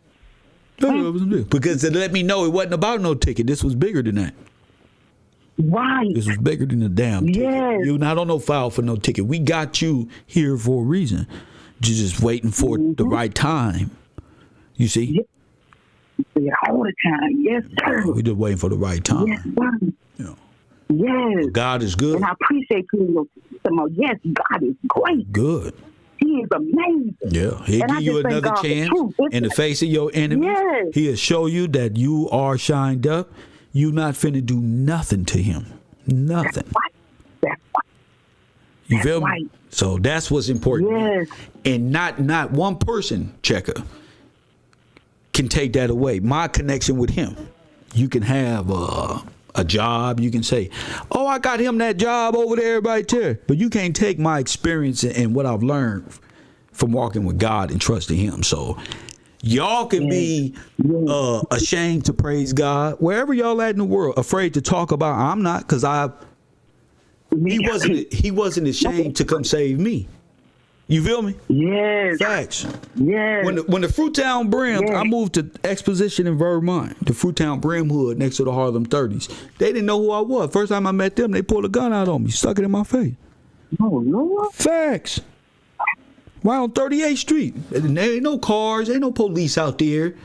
Because it let me know it wasn't about no ticket. This was bigger than that. Right. This was bigger than the damn ticket. You're not on no file for no ticket. We got you here for a reason. You're just waiting for the right time. You see? All the time. Yes, sir. We're just waiting for the right time. Yes, sir. You know. Yes. God is good. And I appreciate you. Yes, God is great. Good. He is amazing. Yeah. He'll give you another chance in the face of your enemies. Yes. He'll show you that you are shined up. You not finna do nothing to him. Nothing. That's right. You feel me? So that's what's important. Yes. And not one person, Checker, can take that away. My connection with him. You can have a job. You can say, oh, I got him that job over there right there. But you can't take my experience and what I've learned from walking with God and trusting him. So y'all can be ashamed to praise God. Wherever y'all at in the world, afraid to talk about, I'm not, because he wasn't ashamed to come save me. You feel me? Yes. Facts. Yes. When the Fruittown Brim, I moved to Exposition in Vermont, the Fruittown Brim hood next to the Harlem 30s. They didn't know who I was. First time I met them, they pulled a gun out on me, stuck it in my face. Oh, Lord. Facts. Right on 38th Street. And there ain't no cars, ain't no police out there.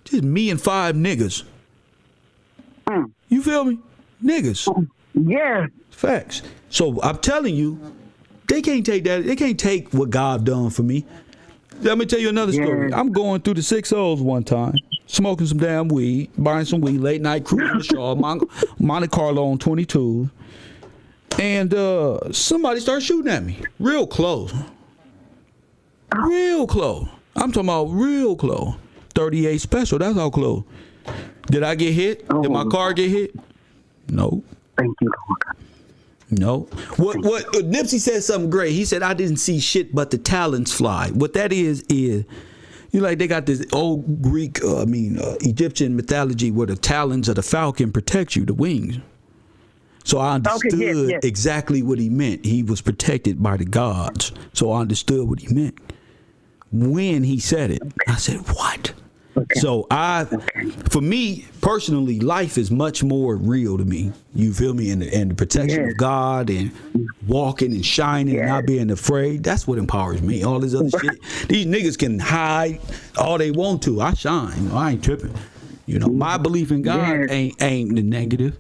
Just me and 5 niggas. You feel me? Niggas. Yeah. Facts. So I'm telling you, they can't take that. They can't take what God done for me. Let me tell you another story. I'm going through the 6 O's one time, smoking some damn weed, buying some weed, late night cruising the Shaw, Monte Carlo on 22. And somebody started shooting at me. Real close. Real close. I'm talking about real close. 38 special, that's how close. Did I get hit? Did my car get hit? No. Thank you. No. What Nipsey said something great. He said, I didn't see shit but the talons fly. What that is like they got this old Greek, Egyptian mythology where the talons of the falcon protect you, the wings. So I understood exactly what he meant. He was protected by the gods. So I understood what he meant. When he said it, I said, what? So for me personally, life is much more real to me. You feel me? And the protection of God and walking and shining and not being afraid. That's what empowers me. All this other shit. These niggas can hide all they want to. I shine. I ain't tripping. You know, my belief in God ain't the negative.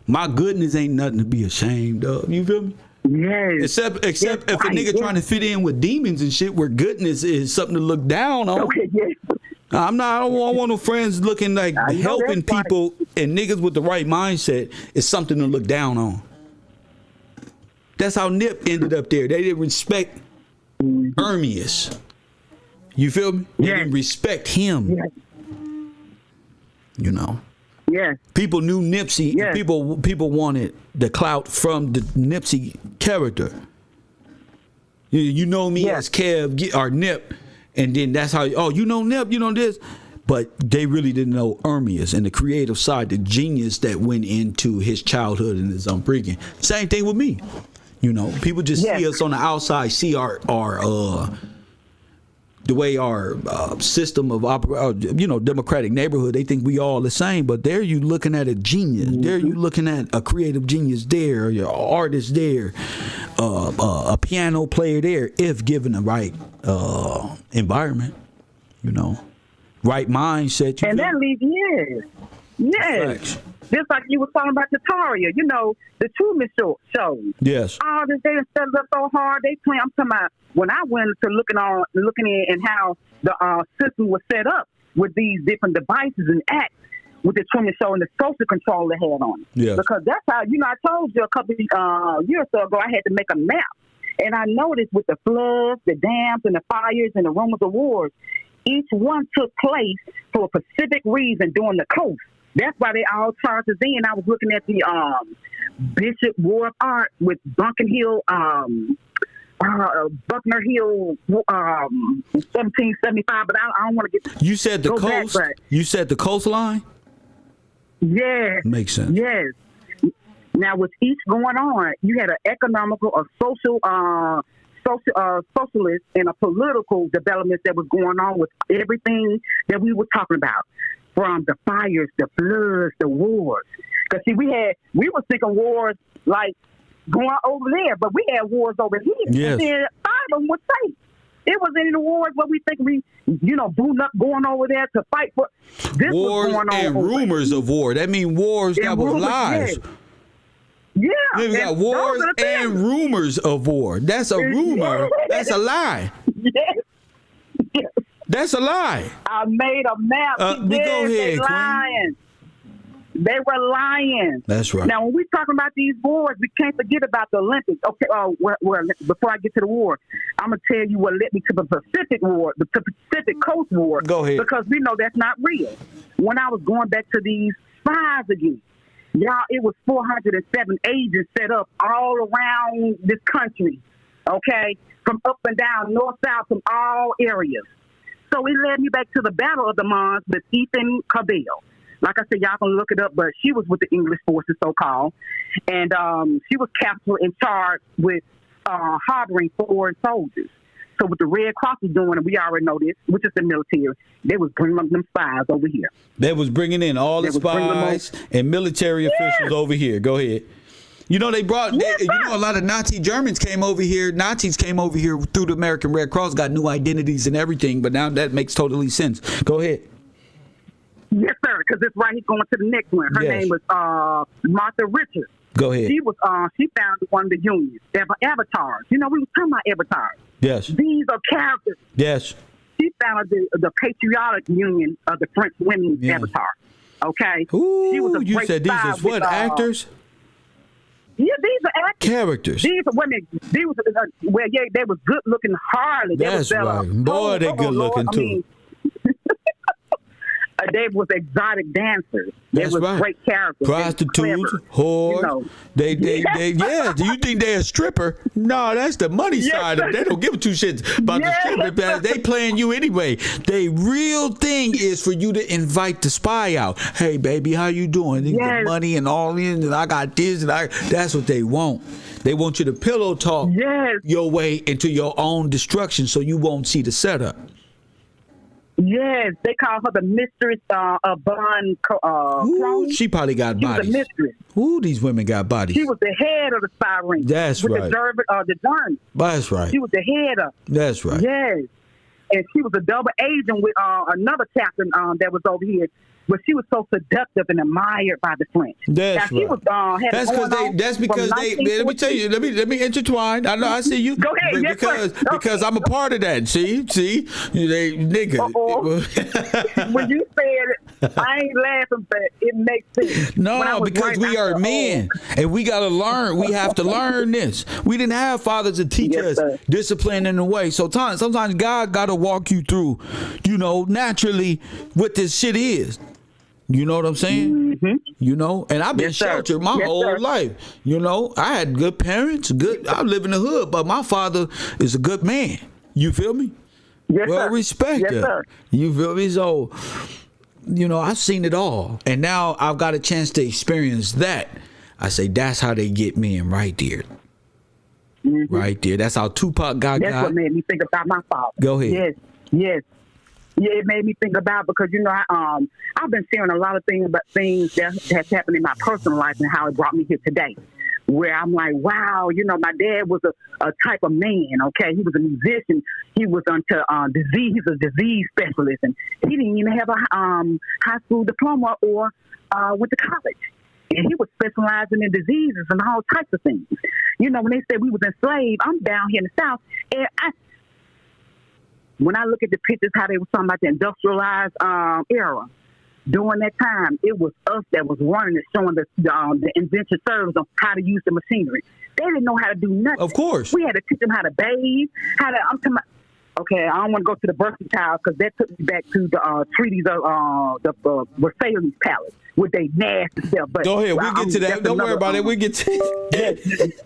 My goodness ain't nothing to be ashamed of. You feel me? Yes. Except if a nigga trying to fit in with demons and shit, where goodness is something to look down on. Okay, yes. I don't want no friends looking like helping people, and niggas with the right mindset is something to look down on. That's how Nip ended up there. They didn't respect Ermias. You feel me? They didn't respect him. Yes. You know. Yes. People knew Nipsey. Yes. People wanted the clout from the Nipsey character. You know me as Kev or Nip, and then that's how. You know Nip. You know this, but they really didn't know Ermias and the creative side, the genius that went into his childhood and his upbringing. Same thing with me. You know, people just see us on the outside, see our the way our system of democratic neighborhood, they think we all the same, but there you looking at a genius. There you looking at a creative genius there, your artist there, a piano player there, if given the right environment, you know, right mindset. And that leaves yes. Just like you were talking about Tataria, you know, the Truman Show. Yes. All this, they set up so hard. They play. I'm talking about when I went to looking in and how the system was set up with these different devices and acts with the Truman Show and the social control they had on it. Yes. Because that's how, you know, I told you a couple of years ago I had to make a map. And I noticed with the floods, the dams, and the fires, and the rumors of wars, each one took place for a specific reason during the coast. That's why they all charged us in. I was looking at the Bishop War of Art with Buckner Hill, 1775. But I don't want to get. You said the coast. You said the coastline. Yes. Makes sense. Yes. Now, with each going on, you had an economical, a social, socialist, and a political development that was going on with everything that we were talking about. From the fires, the floods, the wars. Because, see, we were thinking wars like going over there, but we had wars over here. Yes. And then 5 of them were safe. It was in the wars where we think booting up, going over there to fight for. This wars was going on and rumors of war. That means wars that was lies. Yeah. Then we got wars and rumors of war. That's a rumor. That's a lie. Yes. That's a lie. I made a map. Go ahead, they lying. They were lying. That's right. Now, when we're talking about these wars, we can't forget about the Olympics. Okay, well, before I get to the war, I'm going to tell you what led me to the Pacific War, the Pacific Coast War. Go ahead. Because we know that's not real. When I was going back to these spies again, y'all, it was 407 agents set up all around this country, okay, from up and down, north, south, from all areas. So it led me back to the Battle of the Mons with Ethan Cavell. Like I said, y'all can look it up, but she was with the English forces, so-called. And she was captured and charged with harboring foreign soldiers. So what the Red Cross was doing, and we already know this, which is the military, they was bringing them spies over here. They was bringing in all the spies and military officials over here. Go ahead. You know, a lot of Nazi Germans came over here. Nazis came over here through the American Red Cross, got new identities and everything, but now that makes totally sense. Go ahead. Yes, sir, because it's right. He's going to the next one. Her name was Martha Richards. Go ahead. She founded one of the unions, avatars. You know, we were talking about avatars. Yes. These are characters. Yes. She founded the patriotic union of the French women's avatar. Okay. Ooh, she was a you great said these spy is what, actors? Yeah, these are actors. Characters. These are women. These they was good looking hardly. That's right. Boy, they good looking too. They was exotic dancers. They was great characters. Prostitutes, whores. You know. They yeah. Do you think they're a stripper? No, that's the money side of it. They don't give two shits about the stripper. They playing you anyway. The real thing is for you to invite the spy out. Hey, baby, how you doing? They get money and all in, and I got this, and that's what they want. They want you to pillow talk your way into your own destruction so you won't see the setup. Yes, they call her the mistress of Bond. Ooh, she probably got She was bodies. a mistress. Ooh, these women got bodies. She was the head of the spy ring. That's with right. The German. That's right. She was the head of. That's right. Yes. And she was a double agent with another captain that was over here. But she was so seductive and admired by the French. That's now, she right. was, had That's because they. That's because they. Let me tell you. Let me intertwine. I know. I see you. Go ahead. Because I'm a part of that. See, they nigga. When you said it, I ain't laughing, but it makes sense. No, because we are men, and we gotta learn. We have to learn this. We didn't have fathers to teach us discipline in a way. So sometimes God gotta walk you through, naturally what this shit is. You know what I'm saying? Mm-hmm. And I've been sheltered my whole life. I had good parents. I live in the hood, but my father is a good man. You feel me? Yes, well sir. respected. Yes, sir. You feel me? So, I've seen it all, and now I've got a chance to experience that. I say that's how they get men right there. Mm-hmm. Right there. That's how Tupac got. That's what made me think about my father. Go ahead. Yes. Yeah, it made me think about because I've been sharing a lot of things about things that's happened in my personal life and how it brought me here today. Where I'm like, wow, my dad was a type of man. Okay, he was a musician. He was into disease. He's a disease specialist, and he didn't even have a high school diploma or went to college. And he was specializing in diseases and all types of things. When they said we was enslaved, I'm down here in the South, and when I look at the pictures, how they were talking about the industrialized era, during that time, it was us that was running and showing the indentured servants on how to use the machinery. They didn't know how to do nothing. Of course. We had to teach them how to bathe, I'm talking about, okay, I don't want to go to the Versatile because that took me back to the treaties of the Versailles Palace with they nasty stuff. But go ahead, we'll get to that. Don't worry about it. We'll get to it.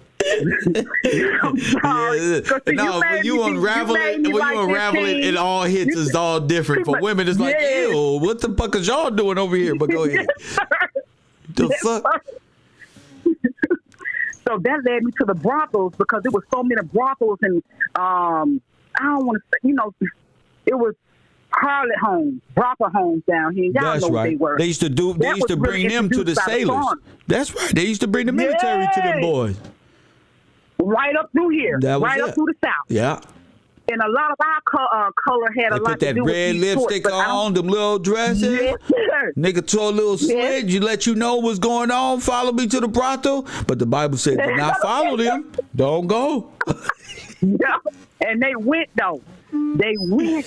I'm sorry. No, when you unravel it, it all hits us all different. For women, it's like, ew, what the fuck is y'all doing over here? But go ahead. The fuck? So that led me to the brothels because there was so many brothels and I don't want to say, it was harlot homes, brothel homes down here. Y'all That's know what right. they were. They used to bring them to the sailors. That's right. They used to bring the military to them boys. Right up through here, right up through the South. Yeah. And a lot of our color had a lot to do with red lipstick on, them little dresses. Yes, sir. Nigga tore a little slit. You let you know what's going on. Follow me to the brothel. But the Bible said, do not follow them. Don't go. Yeah. And they went, though. They went,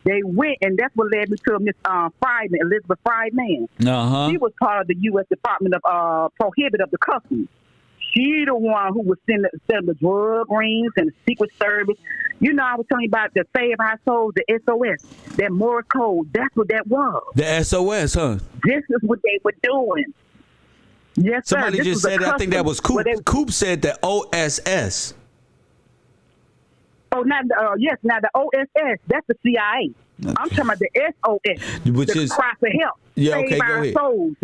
and that's what led me to Miss Friedman, Elizabeth Friedman. Uh-huh. She was part of the U.S. Department of Prohibit of the Customs. She the one who was sending the drug rings and the Secret Service. I was telling you about the Save Our Souls, the SOS, that Morse code. That's what that was. The SOS, huh? This is what they were doing. Yes, sir. Somebody just said, I think that was Coop. Coop said the OSS. Oh, now the OSS, that's the CIA. Okay. I'm talking about the SOS, which is cry for help. Yeah, Save okay, our go ahead. souls.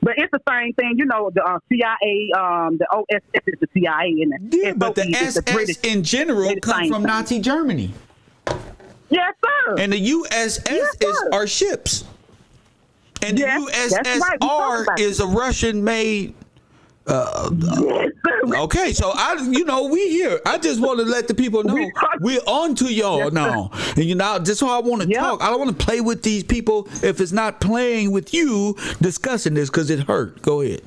But it's the same thing, the CIA, the OSS is the CIA, and the but the SS in general come from Nazi Germany. Yes, sir. And the USS is our ships. And the USSR is a Russian-made. Okay, so we here. I just want to let the people know we're on to y'all now. And that's how I want to talk. I don't want to play with these people if it's not playing with you discussing this because it hurt. Go ahead.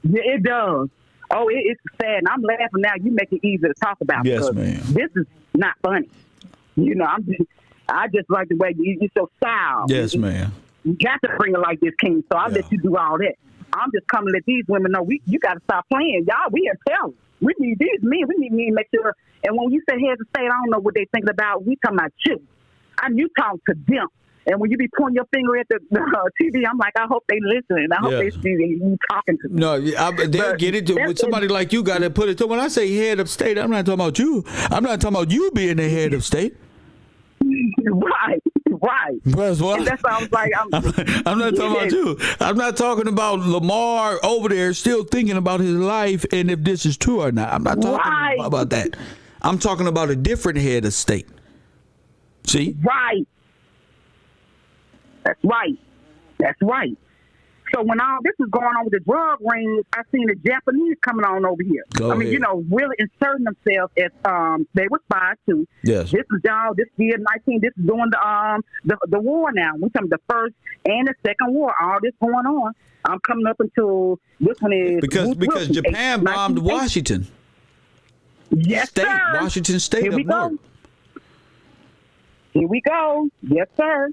Yeah, it does. Oh, it's sad. And I'm laughing now. You make it easy to talk about. Yes, ma'am. This is not funny. I just like the way you're so style. Yes, ma'am. You got to bring it like this, King. So I'll let you do all that. I'm just coming to let these women know you got to stop playing. Y'all, we impelled. We need these men. We need me to make sure. And when you say heads of state, I don't know what they thinking about. We talking about you. You talk to them. And when you be pointing your finger at the TV, I'm like, I hope they listening. I hope they see you talking to them. No, they'll get it. With somebody like you got to put it to. When I say head of state, I'm not talking about you. I'm not talking about you being the head of state. Right. That's why. And that sounds like I'm not talking about you. I'm not talking about Lamar over there still thinking about his life and if this is true or not. I'm not talking about that. I'm talking about a different head of state. See? Right. That's right. That's right. So when all this was going on with the drug rings, I seen the Japanese coming on over here. Go ahead. You know, really inserting themselves as they were spies too. Yes. This is y'all. This year 19. This is doing the war now. We're talking the first and the second war. All this going on. I'm coming up until this one is because Japan bombed Washington. Yes, State, sir. Washington State Here we up north. go. Here we go. Yes, sir.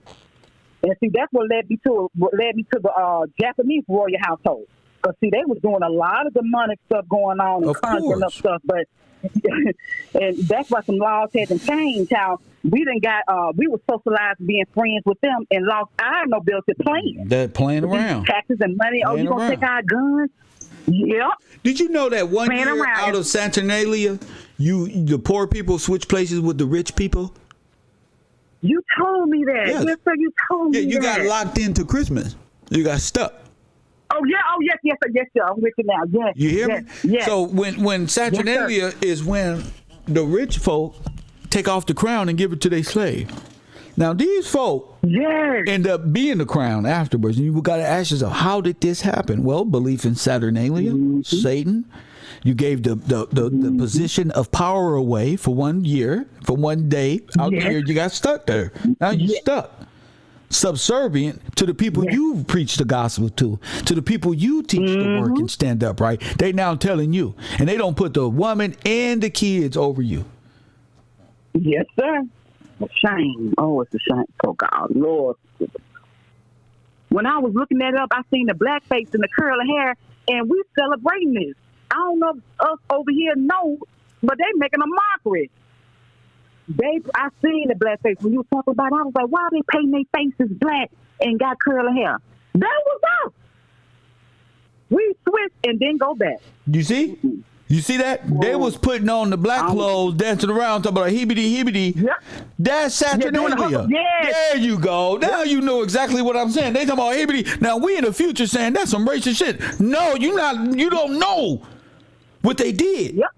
And see, that's what led me to the Japanese royal household. Because see, they was doing a lot of demonic stuff going on and conjuring up stuff, but and that's why some laws had to change. How we were socialized being friends with them and lost our nobility playing. That playing around. Taxes and money. Playing you gonna take our guns? Yep. Did you know that one Playing year around. out of Saturnalia, the poor people switch places with the rich people? You told me that. Yes. Yes, sir. You told me Yeah, you that. got locked into Christmas. You got stuck. Oh yeah. Oh yes, sir. Yes, sir. I'm with you now. Yes. You hear yes, me? Yes. So when Saturnalia is when the rich folk take off the crown and give it to their slave. Now these folk end up being the crown afterwards, and you got to ask yourself, how did this happen? Well, belief in Saturnalia, Satan. You gave the position of power away for 1 year, for 1 day. Out there, you got stuck there. Now you stuck. Subservient to the people you preach the gospel to the people you teach to work and stand up, right? They now telling you. And they don't put the woman and the kids over you. Yes, sir. A shame. Oh, it's a shame. Oh, God. Lord. When I was looking that up, I seen the blackface and the curly hair, and we celebrating this. I don't know if us over here know, but they making a mockery. I seen the blackface when you was talking about it. I was like, why are they painting their faces black and got curly hair? That was us. We switched and then go back. You see? You see that? They was putting on the black clothes, dancing around, talking about hibbity. Yep. That's Saturnalia. There you go. Now you know exactly what I'm saying. They talking about hibbity. Now we in the future saying that's some racist shit. No, you don't know what they did. Yep.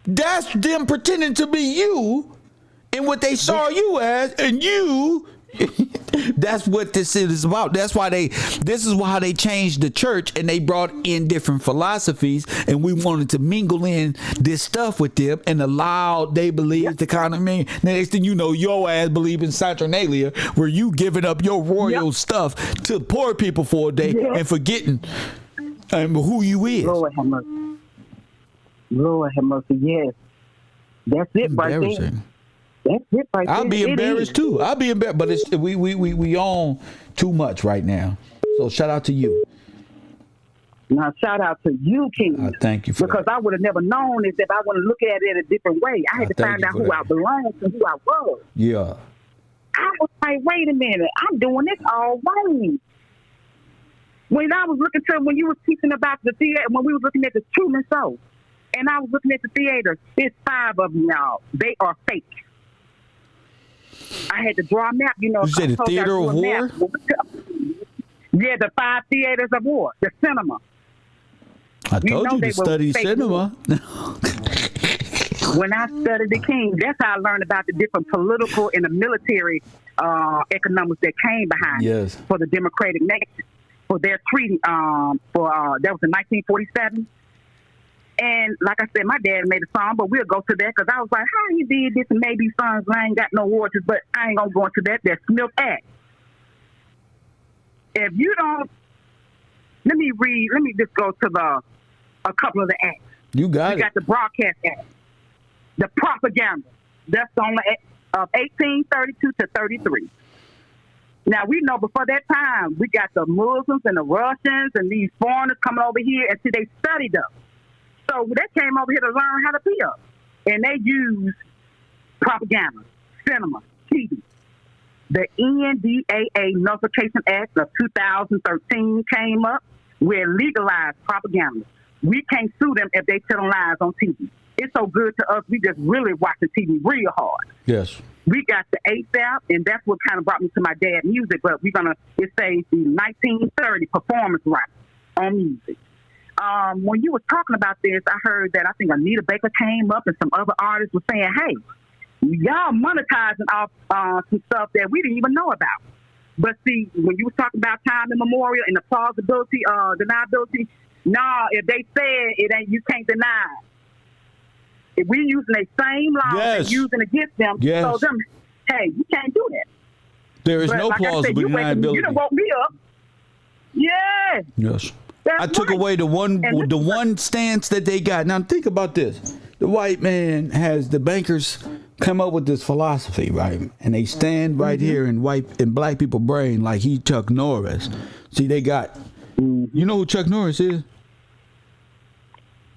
That's them pretending to be you and what they saw you as, and you. That's what this is about. This is why they changed the church and they brought in different philosophies, and we wanted to mingle in this stuff with them and allow they believe the kind of man. Next thing you know, your ass believe in Saturnalia, where you giving up your royal stuff to poor people for a day and forgetting who you is. Lord have mercy. Lord have mercy. Yes, that's it right there. That's it right there. I'll be embarrassed too. I'll be embarrassed, but it's we own too much right now. So shout out to you. Now shout out to you, King. Thank you for because I would have never known this if I want to look at it a different way. I had to find out who I belonged to, who I was. Yeah. I was like, wait a minute, I'm doing this all wrong. When you was teaching about the theater, when we was looking at the Truman Show, and I was looking at the theater, it's 5 of them, y'all. They are fake. I had to draw a map, You said the theater of war? Yeah, the 5 theaters of war, the cinema. I told you to study cinema. When I studied the King, that's how I learned about the different political and the military economics that came behind for the Democratic nation, for their treaty. That was in 1947. And like I said, my dad made a song, but we'll go to that because I was like, how he did this and made these songs, I ain't got no royalties, but I ain't going to go into that. That's Smith Act. If you don't, let me just go to a couple of the acts. You got it. We got the Broadcast Act, the propaganda. That's on the 1832 to 33. Now, we know before that time, we got the Muslims and the Russians and these foreigners coming over here, and see, they studied us. So they came over here to learn how to be us. And they used propaganda, cinema, TV. The NDAA Nullification Act of 2013 came up where it legalized propaganda. We can't sue them if they tell lies on TV. It's so good to us, we just really watching TV real hard. Yes. We got the ASAP, and that's what kind of brought me to my dad's music, but it says the 1930 performance rights on music. When you were talking about this, I heard that I think Anita Baker came up and some other artists were saying, hey, y'all monetizing off some stuff that we didn't even know about. But see, when you was talking about time immemorial and the plausibility, deniability, if they said it ain't, you can't deny it. If we're using the same laws and using against them, so them, hey, you can't do that. There is no plausible deniability. You done woke me up. Yeah. Yes. That's I took away the one stance that they got. Now think about this. The white man has the bankers come up with this philosophy, right? And they stand right here in black people's brain like he Chuck Norris. See, they got, you know who Chuck Norris is?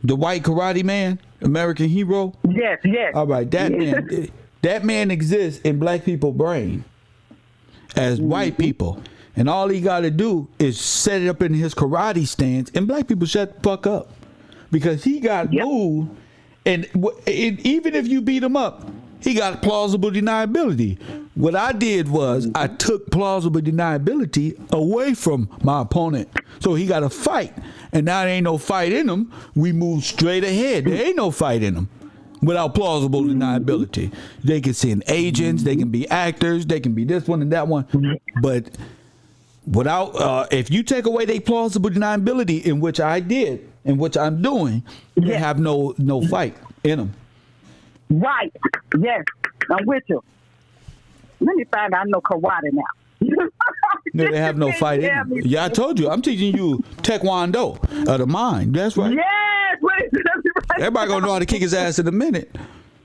The white karate man, American hero? Yes. All right, that man exists in black people's brain as white people. And all he got to do is set it up in his karate stance, and black people shut the fuck up. Because he got moved, and even if you beat him up, he got plausible deniability. What I did was I took plausible deniability away from my opponent. So he got to fight. And now there ain't no fight in him. We move straight ahead. There ain't no fight in him without plausible deniability. They can send agents. They can be actors. They can be this one and that one. But without, if you take away their plausible deniability, in which I did, in which I'm doing, they have no fight in them. Right. Yes. I'm with you. Let me find out I know karate now. No, they have no fight in them. Yeah, I told you. I'm teaching you Taekwondo of the mind. That's right. Yes. Right. Everybody gonna know how to kick his ass in a minute.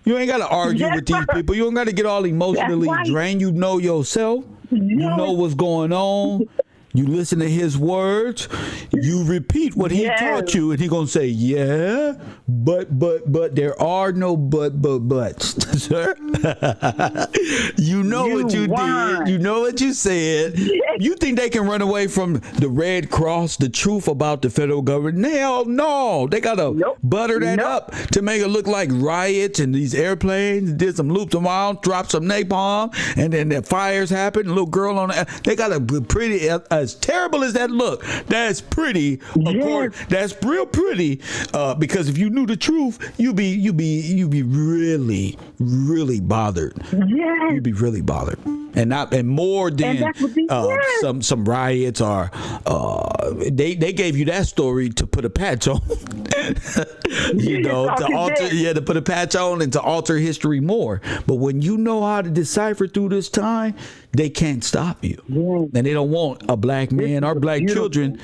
You ain't got to argue with these people. You don't got to get all emotionally drained. You know yourself. You know what's going on. You listen to his words. You repeat what he taught you, and he gonna say, "Yeah, but there are no buts, sir." You know what you did. You know what you said. You think they can run away from the Red Cross, the truth about the federal government? Hell no. They gotta butter that up to make it look like riots and these airplanes did some loops around, dropped some napalm, and then the fires happened. A little girl on the. They got a pretty. As terrible as that look, that's pretty. That's real pretty. Because if you knew the truth, you'd be really, really bothered. You'd be really bothered, and more than some riots or they gave you that story to put a patch on. To put a patch on and to alter history more. But when you know how to decipher through this time, they can't stop you. And they don't want a black man or black children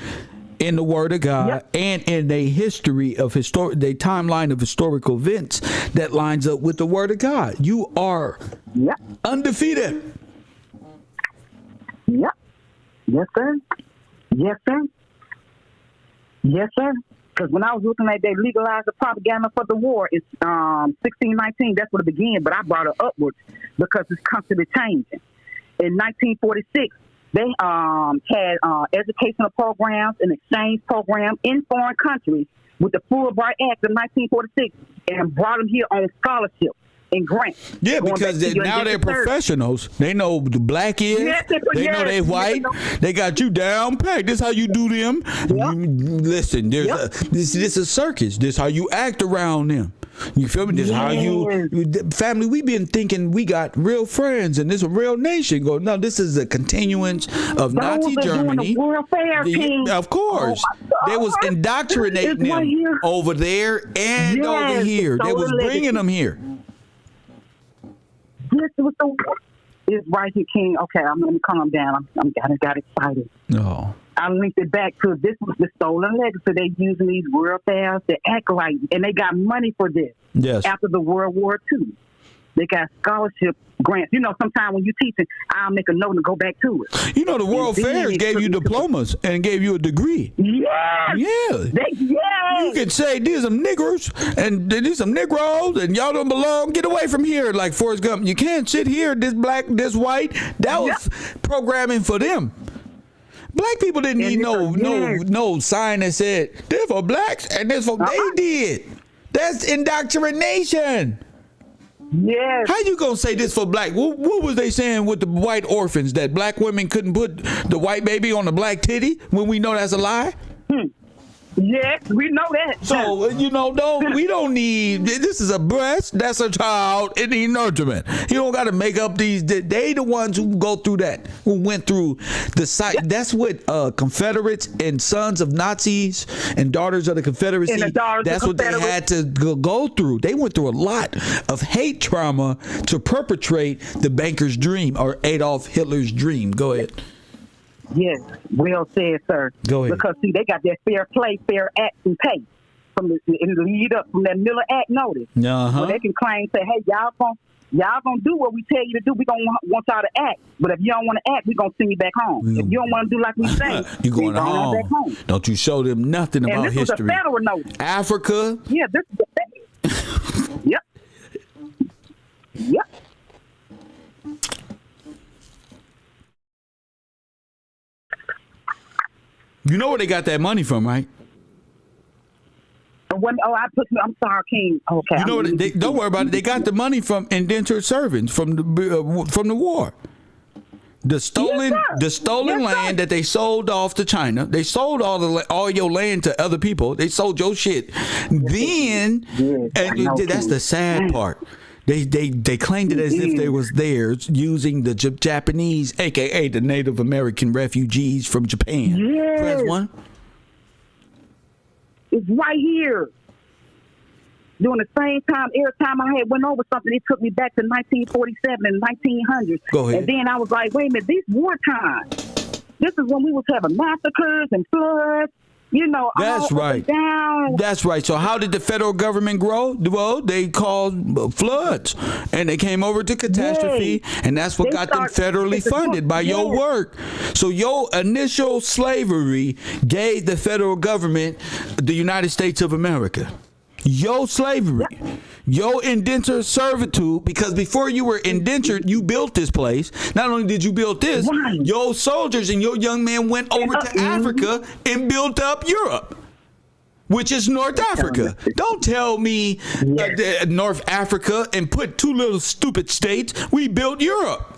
in the Word of God and in a history of the timeline of historical events that lines up with the Word of God. You are undefeated. Yep. Yes, sir. Yes, sir. Yes, sir. Because when I was looking at they legalized the propaganda for the war, it's 1619. That's where it began, but I brought it upwards because it's constantly changing. In 1946, they had educational programs and exchange programs in foreign countries with the Fulbright Act of 1946 and brought them here on scholarship and grants. Yeah, because now they're professionals. They know the black is. They know they white. They got you down packed. This how you do them. Listen, this is a circus. This how you act around them. You feel me? This how you family. We been thinking we got real friends and this a real nation. No, this is a continuance of Nazi Germany. Of course, they was indoctrinating them over there and over here. They was bringing them here. This was it's right here, King. Okay, I'm gonna calm down. I got excited. No. I linked it back to this was the stolen legacy. They using these world fairs to act like, and they got money for this. Yes. After the World War II, they got scholarship grants. You know, sometimes when you teaching, I'll make a note and go back to it. You know, the World Fairs gave you diplomas and gave you a degree. Yes. Yeah. You could say these some niggers and these some Negroes and y'all don't belong. Get away from here, like Forrest Gump. You can't sit here. This black, this white. That was programming for them. Black people didn't need no sign that said they're for blacks and this for they did. That's indoctrination. Yes. How you gonna say this for black? What was they saying with the white orphans that black women couldn't put the white baby on the black titty when we know that's a lie? Yes, we know that. So, we don't need, this is a breast, that's a child, it needs nurturement. You don't got to make up these, they the ones who go through that, who went through the site. That's what Confederates and sons of Nazis and daughters of the Confederacy, that's what they had to go through. They went through a lot of hate trauma to perpetrate the banker's dream or Adolf Hitler's dream. Go ahead. Yes, well said, sir. Go ahead. Because see, they got that fair play, fair act, and pay from the lead up from that Miller Act notice. Uh-huh. Where they can claim, say, hey, y'all gonna do what we tell you to do. We gonna want y'all to act, but if you don't want to act, we gonna send you back home. If you don't want to do like we say, you going home. Back home. Don't you show them nothing and about this history. Was a federal notice. Africa. Yeah, this is the federal. Yep. Yep. You know where they got that money from, right? I'm sorry, King. Okay. You know what? Don't worry about it. They got the money from indentured servants from the war. The stolen land that they sold off to China. They sold all your land to other people. They sold your shit. Then, and that's the sad part. They claimed it as if they was theirs, using the Japanese, aka the Native American refugees from Japan. Yes. Press one. It's right here. During the same time, every time I had went over something, it took me back to 1947 and 1900s. Go ahead. And then I was like, wait a minute, this wartime. This is when we was having massacres and floods. That's right. That's right. So how did the federal government grow? Well, they caused floods, and they came over to catastrophe, and that's what got them federally funded by your work. So your initial slavery gave the federal government the United States of America. Your slavery, your indentured servitude, because before you were indentured, you built this place. Not only did you build this, your soldiers and your young men went over to Africa and built up Europe, which is North Africa. Don't tell me North Africa and put two little stupid states. We built Europe.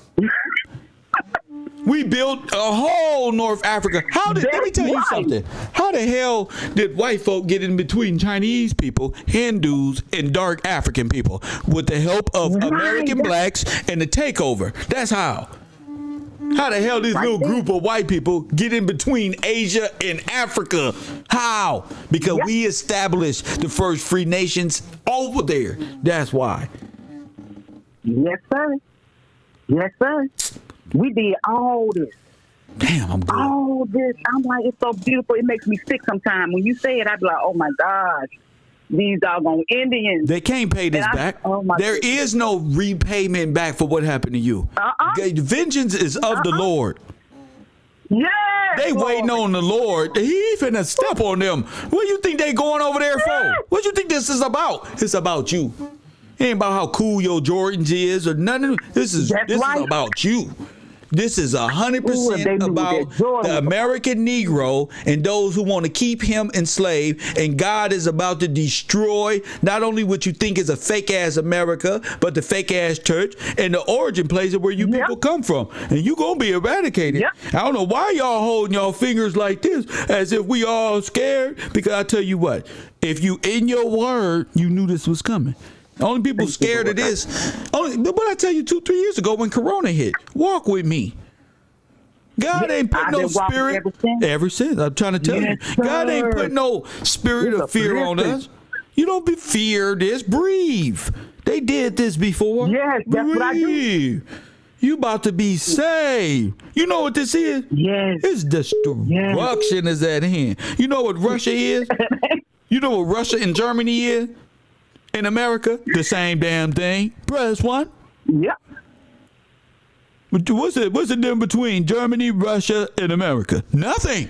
We built a whole North Africa. Let me tell you something. How the hell did white folk get in between Chinese people, Hindus, and dark African people with the help of American blacks and the takeover? That's how. How the hell this little group of white people get in between Asia and Africa? How? Because we established the first free nations over there. That's why. Yes, sir. Yes, sir. We did all this. Damn, I'm good. All this. I'm like, it's so beautiful. It makes me sick sometimes. When you say it, I be like, oh my gosh, these doggone Indians. They can't pay this back. There is no repayment back for what happened to you. Vengeance is of the Lord. Yeah. They waiting on the Lord. He finna step on them. What do you think they going over there for? What do you think this is about? It's about you. It ain't about how cool your Jordans is or nothing. This is about you. This is 100% about the American Negro and those who want to keep him enslaved. And God is about to destroy not only what you think is a fake ass America, but the fake ass church and the origin place of where you people come from. And you gonna be eradicated. I don't know why y'all holding y'all fingers like this, as if we all scared. Because I tell you what, if you in your word, you knew this was coming. Only people scared of this. But I tell you 2-3 years ago when Corona hit, walk with me. God ain't put no spirit ever since. I'm trying to tell you. God ain't put no spirit of fear on us. You don't be fear this. Breathe. They did this before. Yes, that's what I do. You about to be saved. You know what this is? Yes. It's destruction is at hand. You know what Russia is? You know what Russia and Germany is? In America, the same damn thing. Press one. Yep. What's the difference between Germany, Russia, and America? Nothing.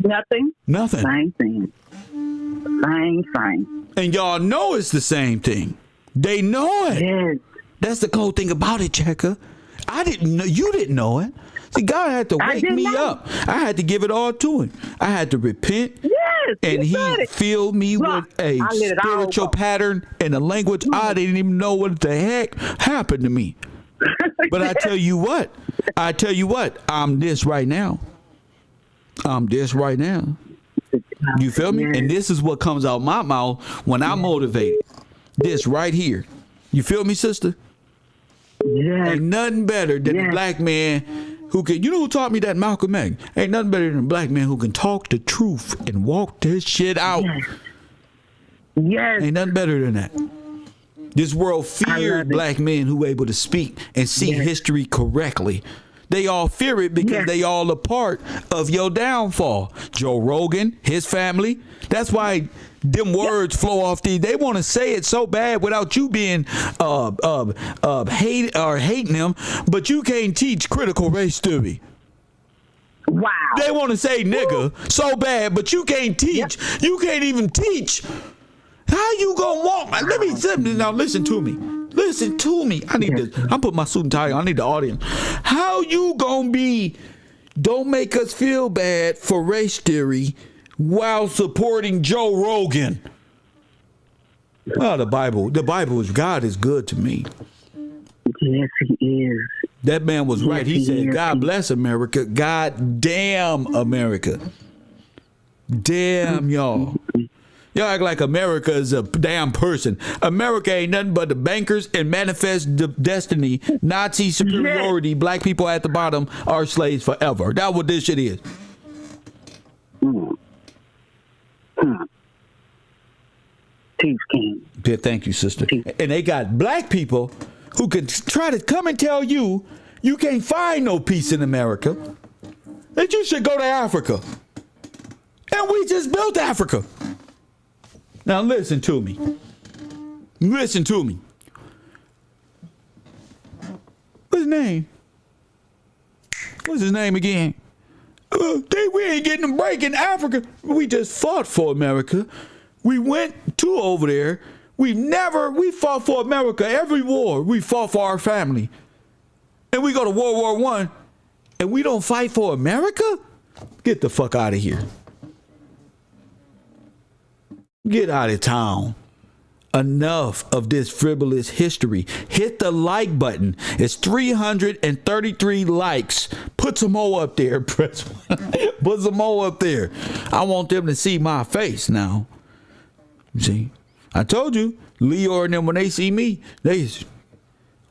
Nothing. Nothing. Same thing. Same. And y'all know it's the same thing. They know it. Yes. That's the cool thing about it, Checker. I didn't know. You didn't know it. See, God had to wake me up. I had to give it all to him. I had to repent. Yes, and he filled me with a spiritual pattern and a language I didn't even know what the heck happened to me. But I tell you what, I'm this right now. I'm this right now. You feel me? And this is what comes out my mouth when I'm motivated. This right here. You feel me, sister? Ain't nothing better than a black man who can, you know who taught me that? Malcolm X. Ain't nothing better than a black man who can talk the truth and walk this shit out. Ain't nothing better than that. This world feared black men who were able to speak and see history correctly. They all fear it because they all a part of your downfall. Joe Rogan, his family. That's why them words flow off these. They want to say it so bad without you being hating them, but you can't teach critical race theory. Wow. They want to say nigga so bad, but you can't teach. You can't even teach. How you gonna walk? Let me now listen to me. Listen to me. I need to. I'm putting my suit and tie on. I need the audience. How you gonna be? Don't make us feel bad for race theory while supporting Joe Rogan. Well, the Bible is God is good to me. Yes, He is. That man was right. He said, "God bless America. God damn America. Damn y'all." Y'all act like America is a damn person. America ain't nothing but the bankers and manifest destiny, Nazi superiority, black people at the bottom are slaves forever. That's what this shit is. Peace, King. Yeah, thank you, sister. And they got black people who can try to come and tell you you can't find no peace in America, that you should go to Africa. And we just built Africa. Now listen to me. Listen to me. What's his name? What's his name again? We ain't getting a break in Africa. We just fought for America. We went to over there. We fought for America. Every war, we fought for our family. And we go to World War I, and we don't fight for America? Get the fuck out of here. Get out of town. Enough of this frivolous history. Hit the like button. It's 333 likes. Put some more up there. Press Put some more up there. I want them to see my face now. See? I told you, Leo and them, when they see me, they say,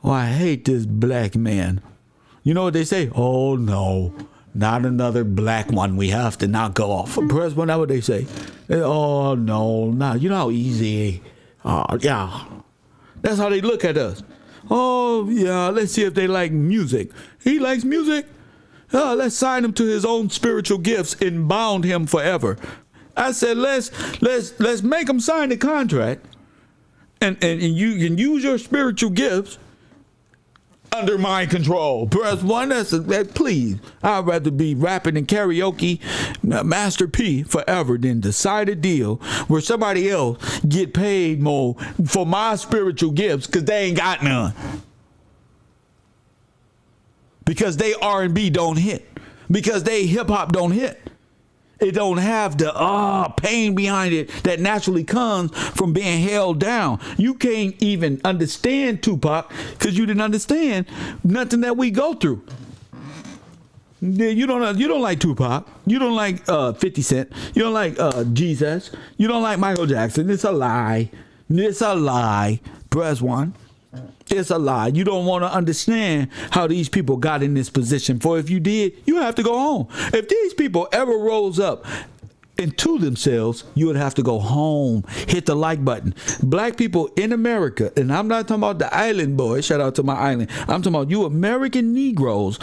"Oh, I hate this black man." You know what they say? "Oh, no. Not another black one we have to knock off." Press one, that's what they say. "Oh, no, not. You know how easy. Oh, yeah." That's how they look at us. "Oh, yeah, let's see if they like music. He likes music? Oh, let's sign him to his own spiritual gifts and bound him forever." I said, let's make him sign the contract and you can use your spiritual gifts under my control. Press one. Please. I'd rather be rapping in karaoke, Master P forever than to sign a deal where somebody else get paid more for my spiritual gifts because they ain't got none. Because they R&B don't hit. Because they hip hop don't hit. It don't have the pain behind it that naturally comes from being held down. You can't even understand Tupac because you didn't understand nothing that we go through. You don't like Tupac. You don't like 50 Cent. You don't like Jesus. You don't like Michael Jackson. It's a lie. It's a lie. Press one. It's a lie. You don't want to understand how these people got in this position. For if you did, you have to go home. If these people ever rose up into themselves, you would have to go home. Hit the like button. Black people in America, and I'm not talking about the island boys. Shout out to my island. I'm talking about you American Negroes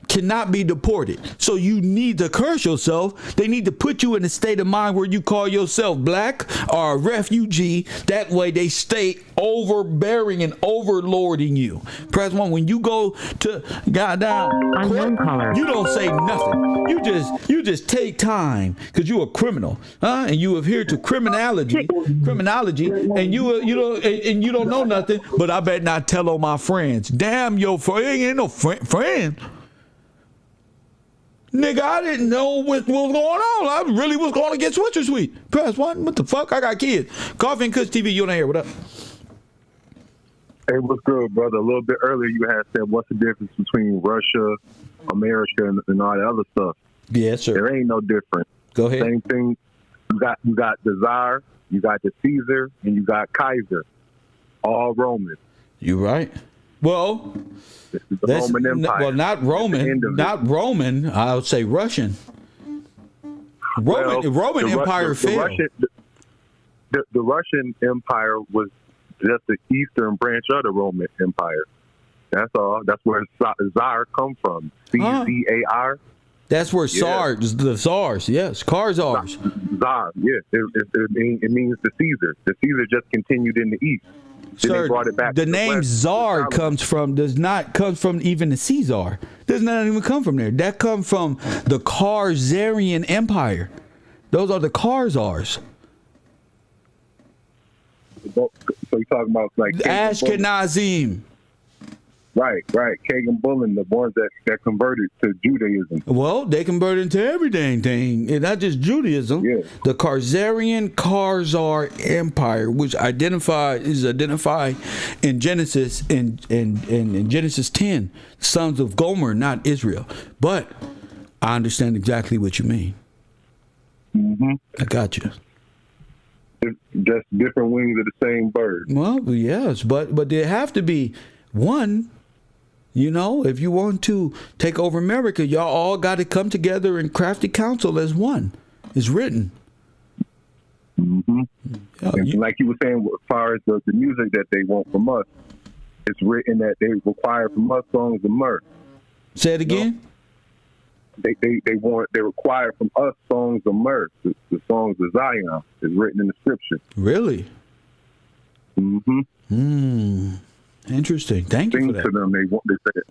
cannot be deported. So you need to curse yourself. They need to put you in a state of mind where you call yourself black or a refugee. That way they stay overbearing and overlording you. Press one. When you go to goddamn court, you don't say nothing. You just take time because you're a criminal, and you adhere to criminology, and you don't know nothing. But I better not tell on my friends. Damn your friend, ain't no friend. Nigga, I didn't know what was going on. I really was going to get Switcher Sweet. Press one. What the fuck? I got kids. Coffee and Kush TV, you on here. What up? Hey, what's good, brother? A little bit earlier you had said, what's the difference between Russia, America, and all that other stuff? Yes, sir. There ain't no difference. Go ahead. Same thing. You got the Tsar, you got the Caesar, and you got Kaiser. All Roman. You're right. Well, that's Roman Empire. Well, not Roman. Not Roman. I would say Russian. Roman Empire failed. The Russian Empire was just the eastern branch of the Roman Empire. That's all. That's where Tsar come from. C-Z-A-R. That's where SARS, the SARS, yes, Khazars. Tsar, yeah. It means the Caesar. The Caesar just continued in the east. Sir, they brought it back the to name West. Tsar does not come from even the Caesar. Does not even come from there. That comes from the Khazarian Empire. Those are the Khazars. So you're talking about like Ashkenazim. Right. Kagan Bullen, the ones that converted to Judaism. Well, they converted into everything, and not just Judaism. Yeah. The Khazarian Khazar Empire, which is identified in Genesis in Genesis 10, sons of Gomer, not Israel. But I understand exactly what you mean. Mm-hmm. I got you. Just different wings of the same bird. Well, yes, but there have to be one. You know, if you want to take over America, y'all all got to come together and craft a council as one. It's written. Mm-hmm. Like you were saying, as far as the music that they want from us, it's written that they require from us songs of mirth. Say it again. You know? They require from us songs of mirth. The songs of Zion is written in the scripture. Really? Mm-hmm. Interesting. Thank you for that. To them,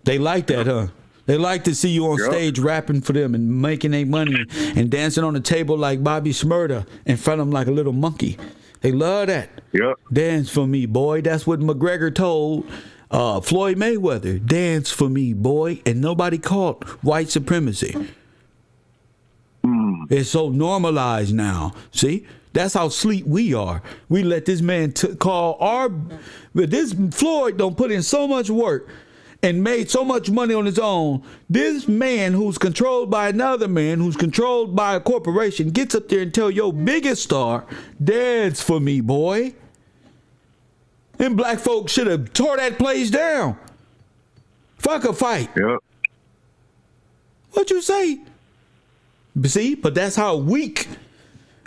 they like that, huh? They like to see you on stage rapping for them and making their money and dancing on the table like Bobby Shmurda in front of them like a little monkey. They love that. Yep. Dance for me, boy. That's what McGregor told Floyd Mayweather. Dance for me, boy. And nobody called white supremacy. It's so normalized now. See? That's how sleep we are. We let this man but this Floyd don't put in so much work and made so much money on his own. This man who's controlled by another man, who's controlled by a corporation, gets up there and tell your biggest star, dance for me, boy. And black folks should have tore that place down. Fuck a fight. Yep. What you say? See, but that's how weak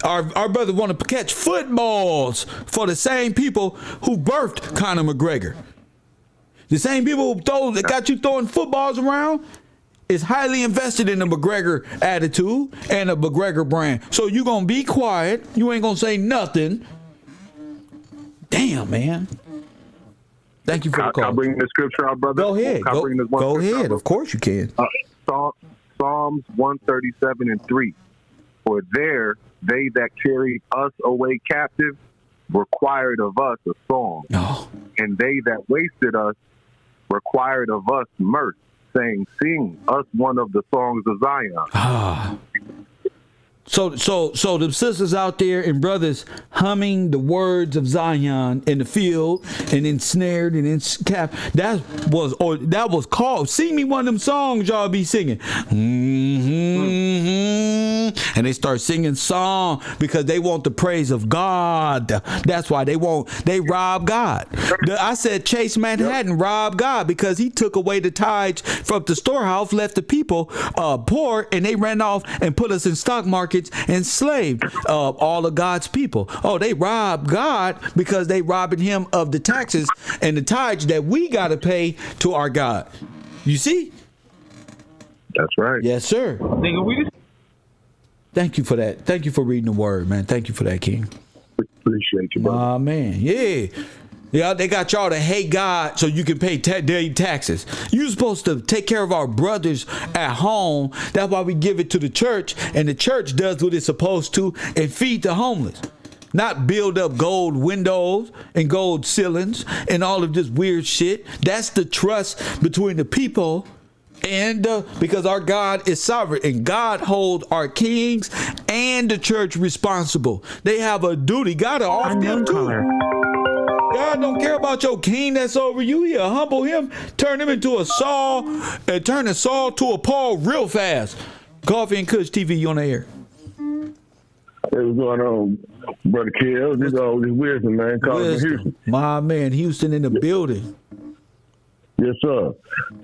our brothers want to catch footballs for the same people who birthed Conor McGregor. The same people that got you throwing footballs around is highly invested in the McGregor attitude and the McGregor brand. So you going to be quiet. You ain't going to say nothing. Damn, man. Thank you for the call. Can I bring the scripture out, brother? Go ahead. Go ahead. Of course you can. Psalms 137:3. For there they that carried us away captive required of us a song. Oh. And they that wasted us required of us mirth, saying, sing us one of the songs of Zion. So the sisters out there and brothers humming the words of Zion in the field and ensnared and encapped. That was called. Sing me one of them songs y'all be singing. And they start singing song because they want the praise of God. That's why they rob God. I said Chase Manhattan robbed God because he took away the tithes from the storehouse, left the people poor, and they ran off and put us in stock markets, enslaved all of God's people. Oh, they robbed God because they robbing him of the taxes and the tithes that we got to pay to our God. You see? That's right. Yes, sir. Thank you for that. Thank you for reading the word, man. Thank you for that, King. Appreciate you, brother. Man. Yeah. Yeah, they got y'all to hate God so you can pay daily taxes. You're supposed to take care of our brothers at home. That's why we give it to the church, and the church does what it's supposed to and feed the homeless. Not build up gold windows and gold ceilings and all of this weird shit. That's the trust between the people and because our God is sovereign and God holds our kings and the church responsible. They have a duty. God off them too. God don't care about your king that's over you. He'll humble him, turn him into a Saul, and turn a Saul to a Paul real fast. Coffee and Kush TV on the air. Hey, what's going on, Brother Kill? This is all this wisdom, man. Calling from Houston. My man, Houston in the building. Yes, sir.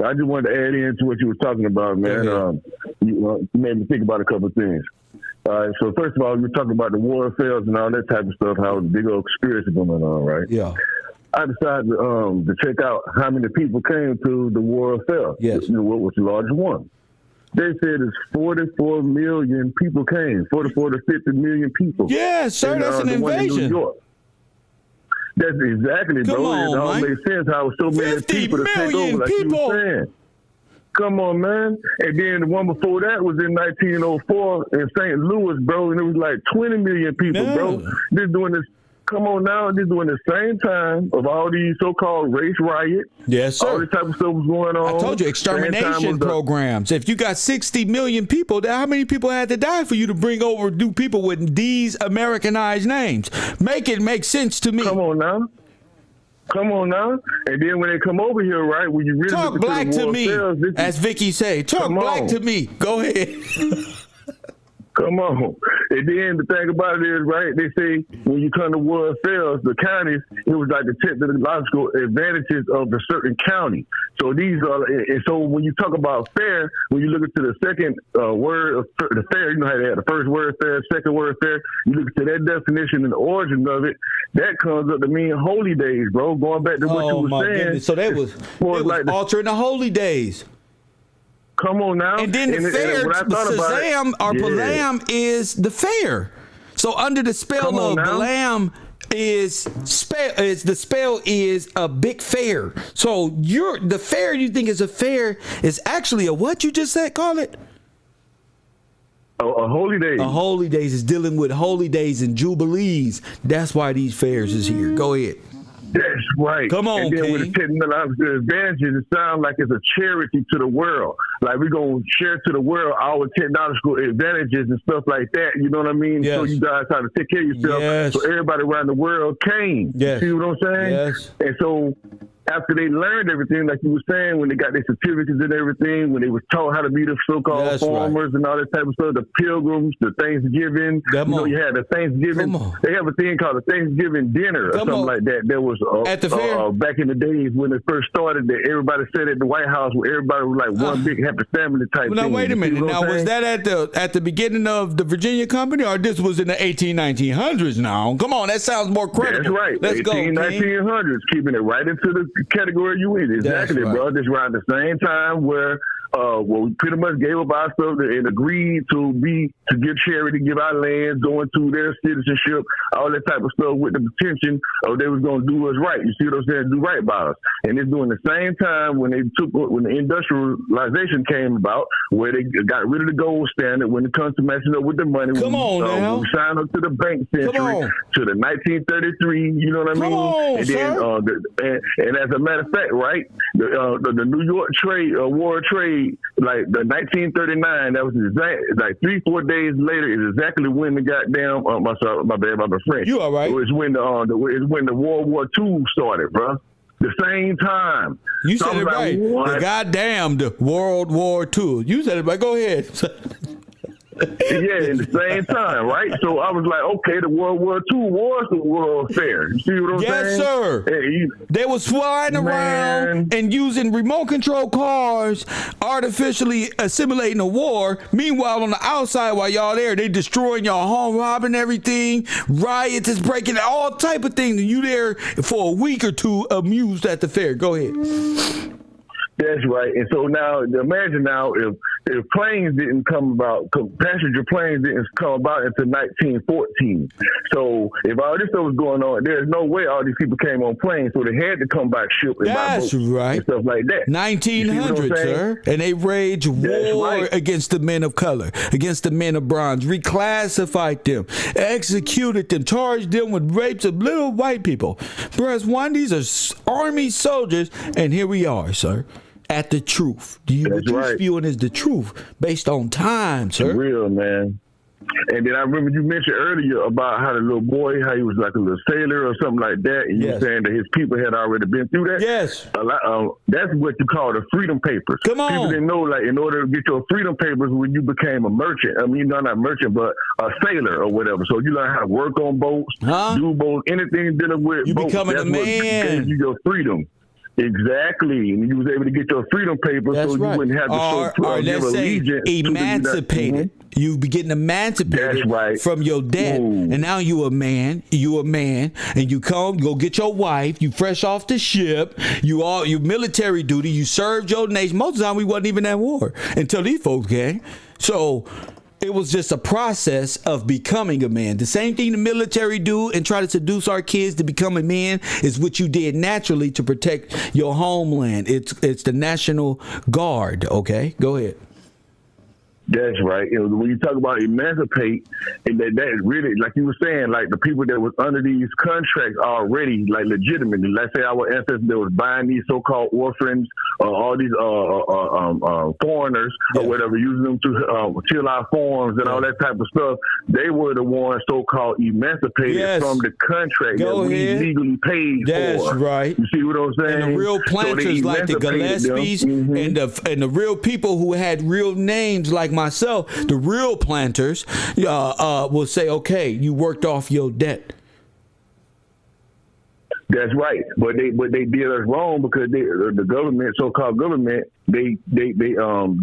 I just wanted to add into what you were talking about, man. You made me think about a couple of things. All right, so first of all, you were talking about the war affairs and all that type of stuff, how the big old conspiracy going on, right? Yeah. I decided to check out how many people came to the war affair. Yes. You know, what was the largest one? They said it's 44 million people came, 44 to 50 million people. Yeah, sir, that's an invasion. New York. That's exactly, Come bro. on, it all Mike. makes sense how so many people to take over, like you were saying. Come on, man. And then the one before that was in 1904 in St. Louis, bro, and it was like 20 million people, bro. They're doing this. Come on now, they're doing the same time of all these so-called race riots. Yes, sir. All this type of stuff was going on. I told you, extermination programs. If you got 60 million people, how many people had to die for you to bring over new people with these Americanized names? Make it make sense to me. Come on now. Come on now. And then when they come over here, right, when you really talk black to me, as Vicky say. Talk black to me. Go ahead. Come on. And then the thing about it is, right, they say when you come to world affairs, the counties, it was like the technological advantages of a certain county. So these are, and so when you talk about fair, when you look into the second word of the fair, you know how they had the first word fair, second word fair, you look into that definition and the origin of it, that comes up to mean holy days, bro. Going back to what you were saying. Goodness. So they was like altering the holy days. Come on now. And then the fair, Shazam or Balaam is the fair. So under the spell of Balaam is the spell is a big fair. So the fair you think is a fair is actually a what you just said, call it? A holy day. A holy days is dealing with holy days and jubilees. That's why these fairs is here. Go ahead. That's right. Come on, and then King. with the technological advantages, it sounds like it's a charity to the world. Like we're going to share to the world our technological advantages and stuff like that. You know what I mean? Yes. So you guys how to take care of yourself. Yes. So everybody around the world came. Yes. See what I'm saying? Yes. And so after they learned everything, like you were saying, when they got their certificates and everything, when they was taught how to be the so-called farmers and all that type of stuff, the pilgrims, the Thanksgiving, you had the Thanksgiving. They have a thing called a Thanksgiving dinner or something like that. There was at the fair back in the days when it first started. That everybody sat at the White House where everybody was like one big happy family type. Now thing. wait a minute. Now was saying? that at the beginning of the Virginia Company, or this was in the 1900s? Now, come on, that sounds more credible. That's right. Let's go, 1900s, keeping it right into the category you in. Exactly, right. bro. Just around the same time where we pretty much gave up our stuff and agreed to give charity, give our land, go into their citizenship, all that type of stuff with the intention of they was going to do us right. You see what I'm saying? Do right by us. And it's doing the same time when the industrialization came about, where they got rid of the gold standard when it comes to matching up with the money. Come on now. We signed up to the bank century, to the 1933, you know what I mean? Come on, and sir. then, and as a matter of fact, right, the New York War trade, like the 1939, that was exact, like 3-4 days later is exactly when the goddamn, my bad, my French. You all right? It was when the World War II started, bro. The same time. You said it right. The goddamn World War II. You said it right. Go ahead. Yeah, in the same time, right? So I was like, okay, the World War II was the World Fair. You see what I'm saying? Yes, sir. Hey, they was flying around and using remote control cars, artificially assimilating a war. Meanwhile, on the outside, while y'all there, they destroying y'all home, robbing everything. Riots is breaking all type of things. And you there for a week or two, amused at the fair. Go ahead. That's right. And so now, imagine now if planes didn't come about, passenger planes didn't come about until 1914. So if all this stuff was going on, there's no way all these people came on planes. So they had to come by ship and by boat and stuff like that. 1900, sir. And they waged war against the men of color, against the men of bronze, reclassified them, executed them, charged them with rapes of little white people. Whereas these are army soldiers, and here we are, sir. At the truth. What you're spewing is the truth based on time, sir. It's real, man. And then I remember you mentioned earlier about how the little boy, how he was like a little sailor or something like that. And you were saying that his people had already been through that. Yes. That's what you call the freedom papers. Come on. People didn't know, like, in order to get your freedom papers when you became a merchant, I mean, not a merchant, but a sailor or whatever. So you learn how to work on boats, do boats, anything dealing with you boats. Becoming that's a what man. gave you your freedom. Exactly, and you was able to get your freedom papers, so you wouldn't have to give allegiance. Emancipated. You be getting emancipated from your debt, and now you a man. You a man, and you go get your wife. You fresh off the ship. You military duty. You served your nation. Most of the time, we wasn't even at war until these folks came. So it was just a process of becoming a man. The same thing the military do and try to seduce our kids to become a man is what you did naturally to protect your homeland. It's the National Guard. Okay, go ahead. That's right. When you talk about emancipate, and that really, like you were saying, like the people that was under these contracts already, like legitimately, let's say our ancestors that was buying these so-called orphans, all these foreigners or whatever, using them to till our farms and all that type of stuff, they were the ones so-called emancipated from the contract that we legally paid for. That's right. You see what I'm saying? And the real planters like the Gillespies and the real people who had real names like myself, the real planters will say, okay, you worked off your debt. That's right, but they did us wrong because the government, so-called government, they broke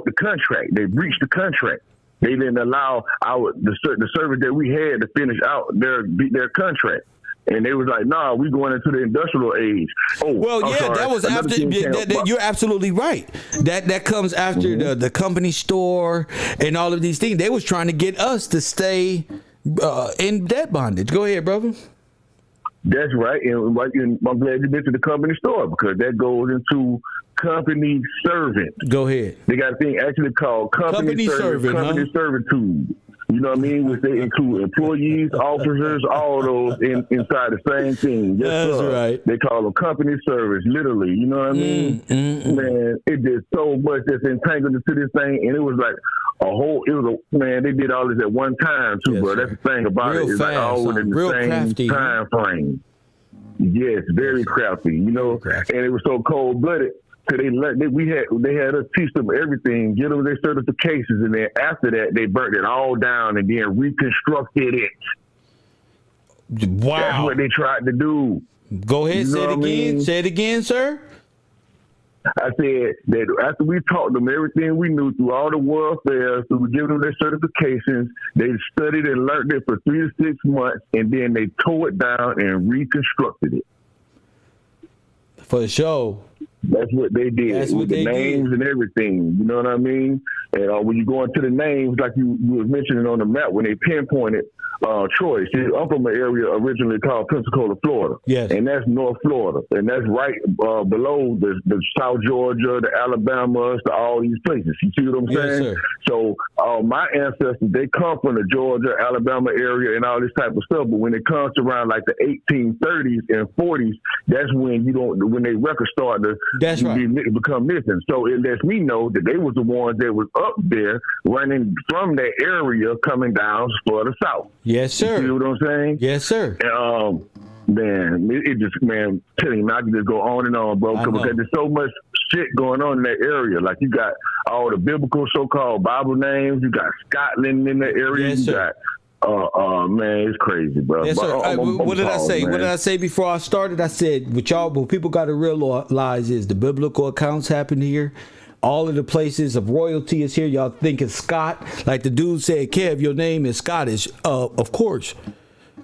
the contract. They breached the contract. They didn't allow the service that we had to finish out their contract. And they was like, nah, we going into the industrial age. That was after. You're absolutely right. That comes after the company store and all of these things. They was trying to get us to stay in debt bondage. Go ahead, brother. That's right. And I'm glad you mentioned the company store because that goes into company servant. Go ahead. They got a thing actually called company servant, company servitude. You know what I mean? Which they include employees, officers, all those inside the same thing. That's right. They call them company service, literally. You know what I mean? Man, it did so much that's entangled into this thing, and it was like they did all this at one time too, bro. That's the thing about it. It's like all within the same time frame. Yes, very crafty. You know, and it was so cold blooded. So they had us teach them everything, get them their certifications, and then after that they burnt it all down and then reconstructed it. Wow, that's what they tried to do. Go ahead, say it again. Say it again, sir. I said that after we taught them everything we knew through all the warfare, so we give them their certifications, they studied and learned it for 3 to 6 months, and then they tore it down and reconstructed it. For sure. That's what they did with the names and everything. You know what I mean? And when you go into the names, like you were mentioning on the map, when they pinpointed Troy. See, I'm from an area originally called Pensacola, Florida. Yes. And that's North Florida. And that's right below the South Georgia, the Alabamas, all these places. You see what I'm saying? Sir. So my ancestors, they come from the Georgia, Alabama area and all this type of stuff. But when it comes to around like the 1830s and 40s, that's when when they records start to become missing. So it lets me know that they was the ones that was up there running from that area coming down for the South. Yes, sir. You see what I'm saying? Yes, sir. And, telling you, I can just go on and on, bro, because there's so much shit going on in that area. Like, you got all the biblical so-called Bible names. You got Scotland in that area. Yes, sir. Man, it's crazy, bro. Yes, sir. What did I say? Man. What did I say before I started? I said, what people got to realize is the biblical accounts happen here. All of the places of royalty is here. Y'all think it's Scott. Like the dude said, Kev, your name is Scottish. Of course.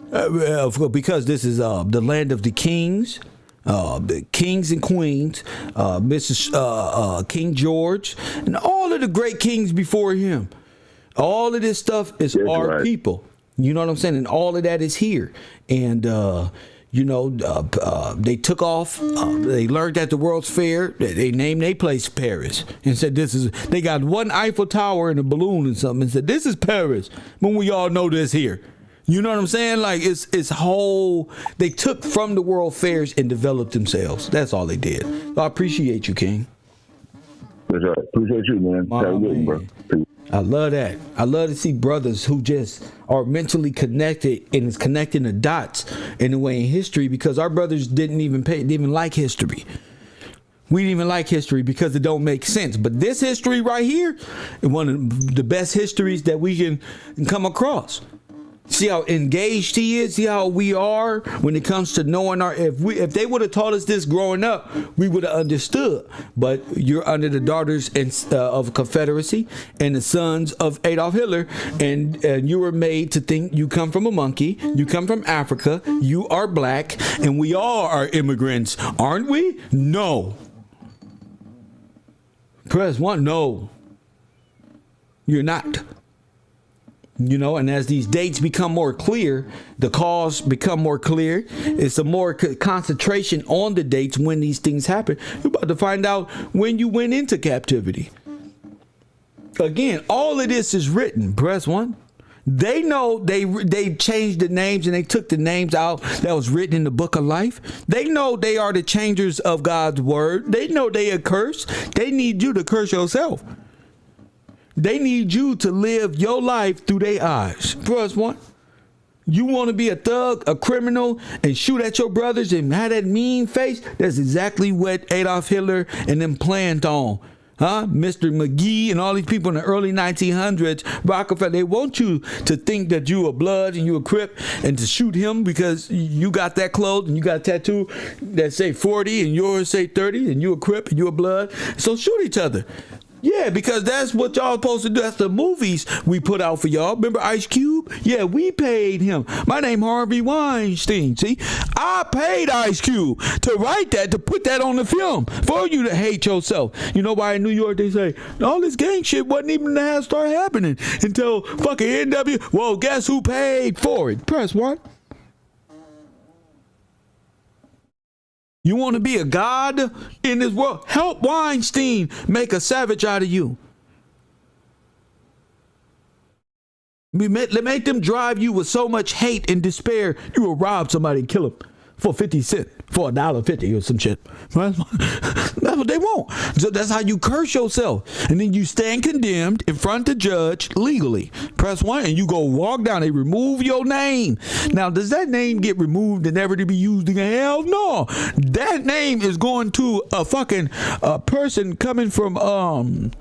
Because this is the land of the kings. The kings and queens. King George. And all of the great kings before him. All of this stuff is our people. You know what I'm saying? And all of that is here. And, they took off. They learned at the World's Fair. They named their place Paris and said they got one Eiffel Tower and a balloon and something and said, this is Paris. When we all know this here. You know what I'm saying? Like it's whole. They took from the World Fairs and developed themselves. That's all they did. So I appreciate you, King. That's right. Appreciate you, man. Have a good one, bro. I love that. I love to see brothers who just are mentally connected and is connecting the dots in a way in history, because our brothers didn't even like history. We didn't even like history because it don't make sense. But this history right here is one of the best histories that we can come across. See how engaged he is. See how we are when it comes to knowing if they would have taught us this growing up, we would have understood. But you're under the daughters of Confederacy and the sons of Adolf Hitler, and you were made to think you come from a monkey, you come from Africa, you are black, and we all are immigrants, aren't we? No. Press 1. No, you're not. You know, and as these dates become more clear, the cause become more clear. It's a more concentration on the dates when these things happen. You're about to find out when you went into captivity. Again, all of this is written. Press 1. They know they changed the names and they took the names out that was written in the book of life. They know they are the changers of God's word. They know they are cursed. They need you to curse yourself. They need you to live your life through their eyes. First one, you want to be a thug, a criminal, and shoot at your brothers and have that mean face? That's exactly what Adolf Hitler and them planned on. Mr. McGee and all these people in the early 1900s, Rockefeller, they want you to think that you are blood and you a Crip and to shoot him because you got that clothes and you got a tattoo that say 40 and yours say 30 and you a Crip and you a blood. So shoot each other. Yeah, because that's what y'all supposed to do. That's the movies we put out for y'all. Remember Ice Cube? Yeah, we paid him. My name Harvey Weinstein. See, I paid Ice Cube to write that, to put that on the film for you to hate yourself. You know why in New York they say all this gang shit wasn't even to start happening until fucking NW. Well, guess who paid for it? Press 1. You want to be a god in this world? Help Weinstein make a savage out of you. Make them drive you with so much hate and despair, you will rob somebody and kill them for 50 cents, for $1.50 or some shit. That's what they want. So that's how you curse yourself. And then you stand condemned in front of the judge legally. Press 1 and you go walk down. They remove your name. Now, does that name get removed and never to be used again? Hell no. That name is going to a fucking person coming from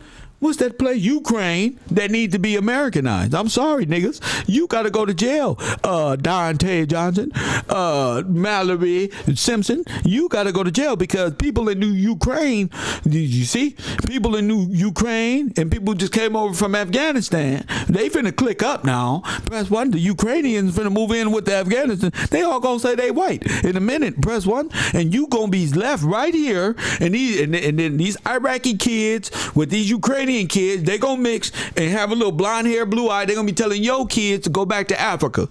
what's that place? Ukraine, that need to be Americanized. I'm sorry, niggas. You got to go to jail. Dante Johnson, Mallory Simpson, you got to go to jail because people in New Ukraine, did you see? People in New Ukraine and people just came over from Afghanistan. They finna click up now. Press 1. The Ukrainians finna move in with the Afghanistan. They all gonna say they white. In a minute, press 1. And you gonna be left right here. And then these Iraqi kids with these Ukrainian kids, they gonna mix and have a little blonde hair, blue eye. They gonna be telling your kids to go back to Africa.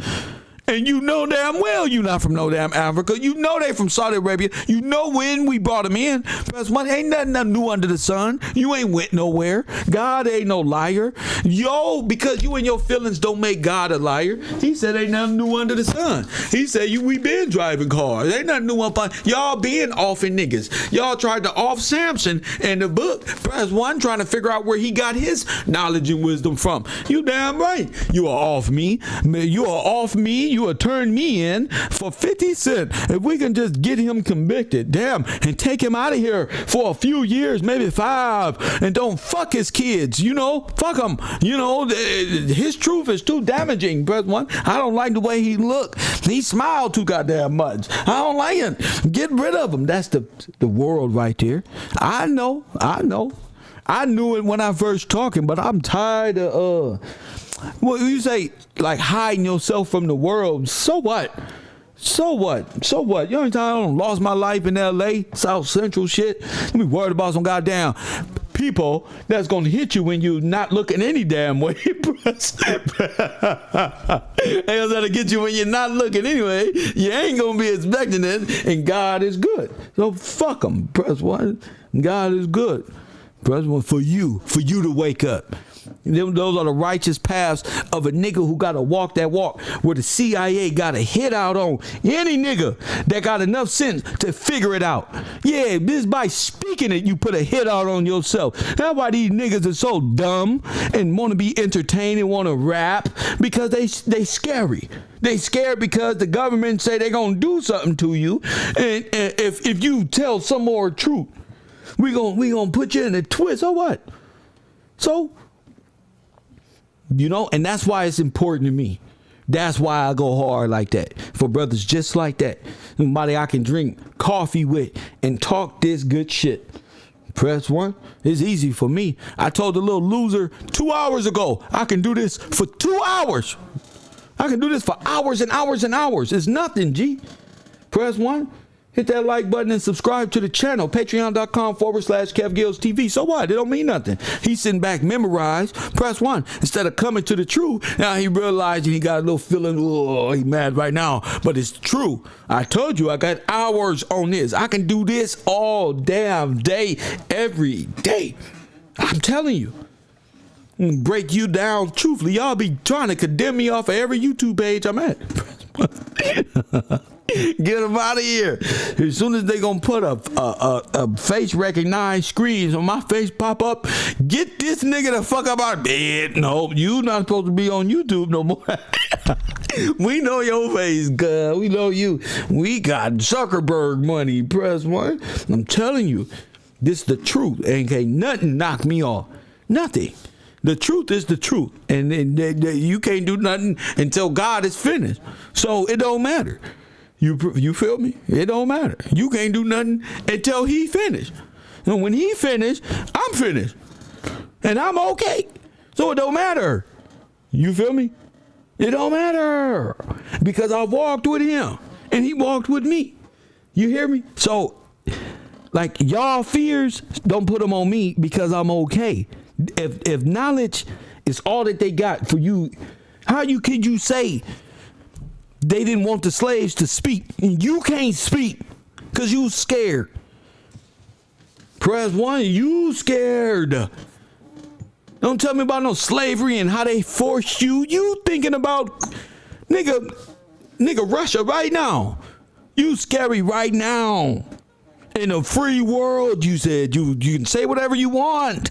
And you know damn well you not from no damn Africa. You know they from Saudi Arabia. You know when we brought them in. Press 1. Ain't nothing new under the sun. You ain't went nowhere. God ain't no liar. Yo, because you and your feelings don't make God a liar. He said ain't nothing new under the sun. He said we been driving cars. Ain't nothing new up on y'all being offing niggas. Y'all tried to off Samson in the book. Press 1 trying to figure out where he got his knowledge and wisdom from. You damn right. You are off me. You are off me. You will turn me in for 50 cents if we can just get him convicted, damn, and take him out of here for a few years, maybe 5, and don't fuck his kids, you know, fuck him, you know, his truth is too damaging. Press 1. I don't like the way he look. He smiled too goddamn much. I don't like him. Get rid of him. That's the world right there. I know. I knew it when I first talking, but I'm tired of well, you say like hiding yourself from the world. So what? So what? So what? You know how I lost my life in LA, South Central shit? You be worried about some goddamn people that's gonna hit you when you not looking any damn way. They gonna get you when you're not looking anyway. You ain't gonna be expecting it, and God is good. So fuck them. Press 1. God is good. Press 1 for you to wake up. Those are the righteous paths of a nigga who got to walk that walk where the CIA got to hit out on any nigga that got enough sense to figure it out. Yeah, just by speaking it, you put a hit out on yourself. That's why these niggas are so dumb and want to be entertained and want to rap, because they scary. They scared because the government say they going to do something to you. And if you tell some more truth, we gonna put you in a twist. So what? So, you know, and that's why it's important to me. That's why I go hard like that. For brothers just like that. Somebody I can drink coffee with and talk this good shit. Press 1. It's easy for me. I told the little loser 2 hours ago, I can do this for 2 hours. I can do this for hours and hours and hours. It's nothing, G. Press 1. Hit that like button and subscribe to the channel. Patreon.com/KevGillsTV. So what? It don't mean nothing. He's sitting back memorized. Press 1. Instead of coming to the truth, now he realized he got a little feeling, oh, he mad right now. But it's true. I told you I got hours on this. I can do this all damn day, every day. I'm telling you. Break you down truthfully. Y'all be trying to condemn me off of every YouTube page I'm at. Get them out of here. As soon as they gonna put a face recognized screens on my face pop up, get this nigga the fuck up out of bed. No, you not supposed to be on YouTube no more. We know your face, girl. We know you. We got Zuckerberg money. Press 1. I'm telling you, this is the truth. Ain't nothing knock me off. Nothing. The truth is the truth, and you can't do nothing until God is finished. So it don't matter. You feel me? It don't matter. You can't do nothing until he finished. And when he finished, I'm finished. And I'm okay. So it don't matter. You feel me? It don't matter. Because I walked with him and he walked with me. You hear me? So, like, y'all fears, don't put them on me because I'm okay. If knowledge is all that they got for you, could you say they didn't want the slaves to speak and you can't speak because you scared? Press 1, you scared. Don't tell me about no slavery and how they forced you. You thinking about nigga Russia right now. You scary right now. In a free world, you said you can say whatever you want.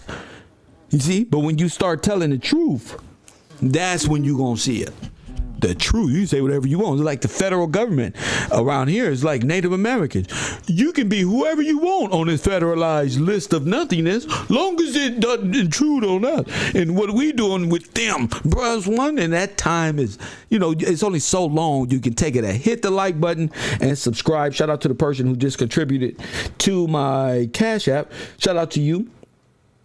You see, but when you start telling the truth, that's when you gonna see it. The truth, you say whatever you want. It's like the federal government around here is like Native Americans. You can be whoever you want on this federalized list of nothingness, long as it doesn't intrude on us. And what we doing with them, press 1, and that time is, it's only so long you can take it. Hit the like button and subscribe. Shout out to the person who just contributed to my Cash App. Shout out to you.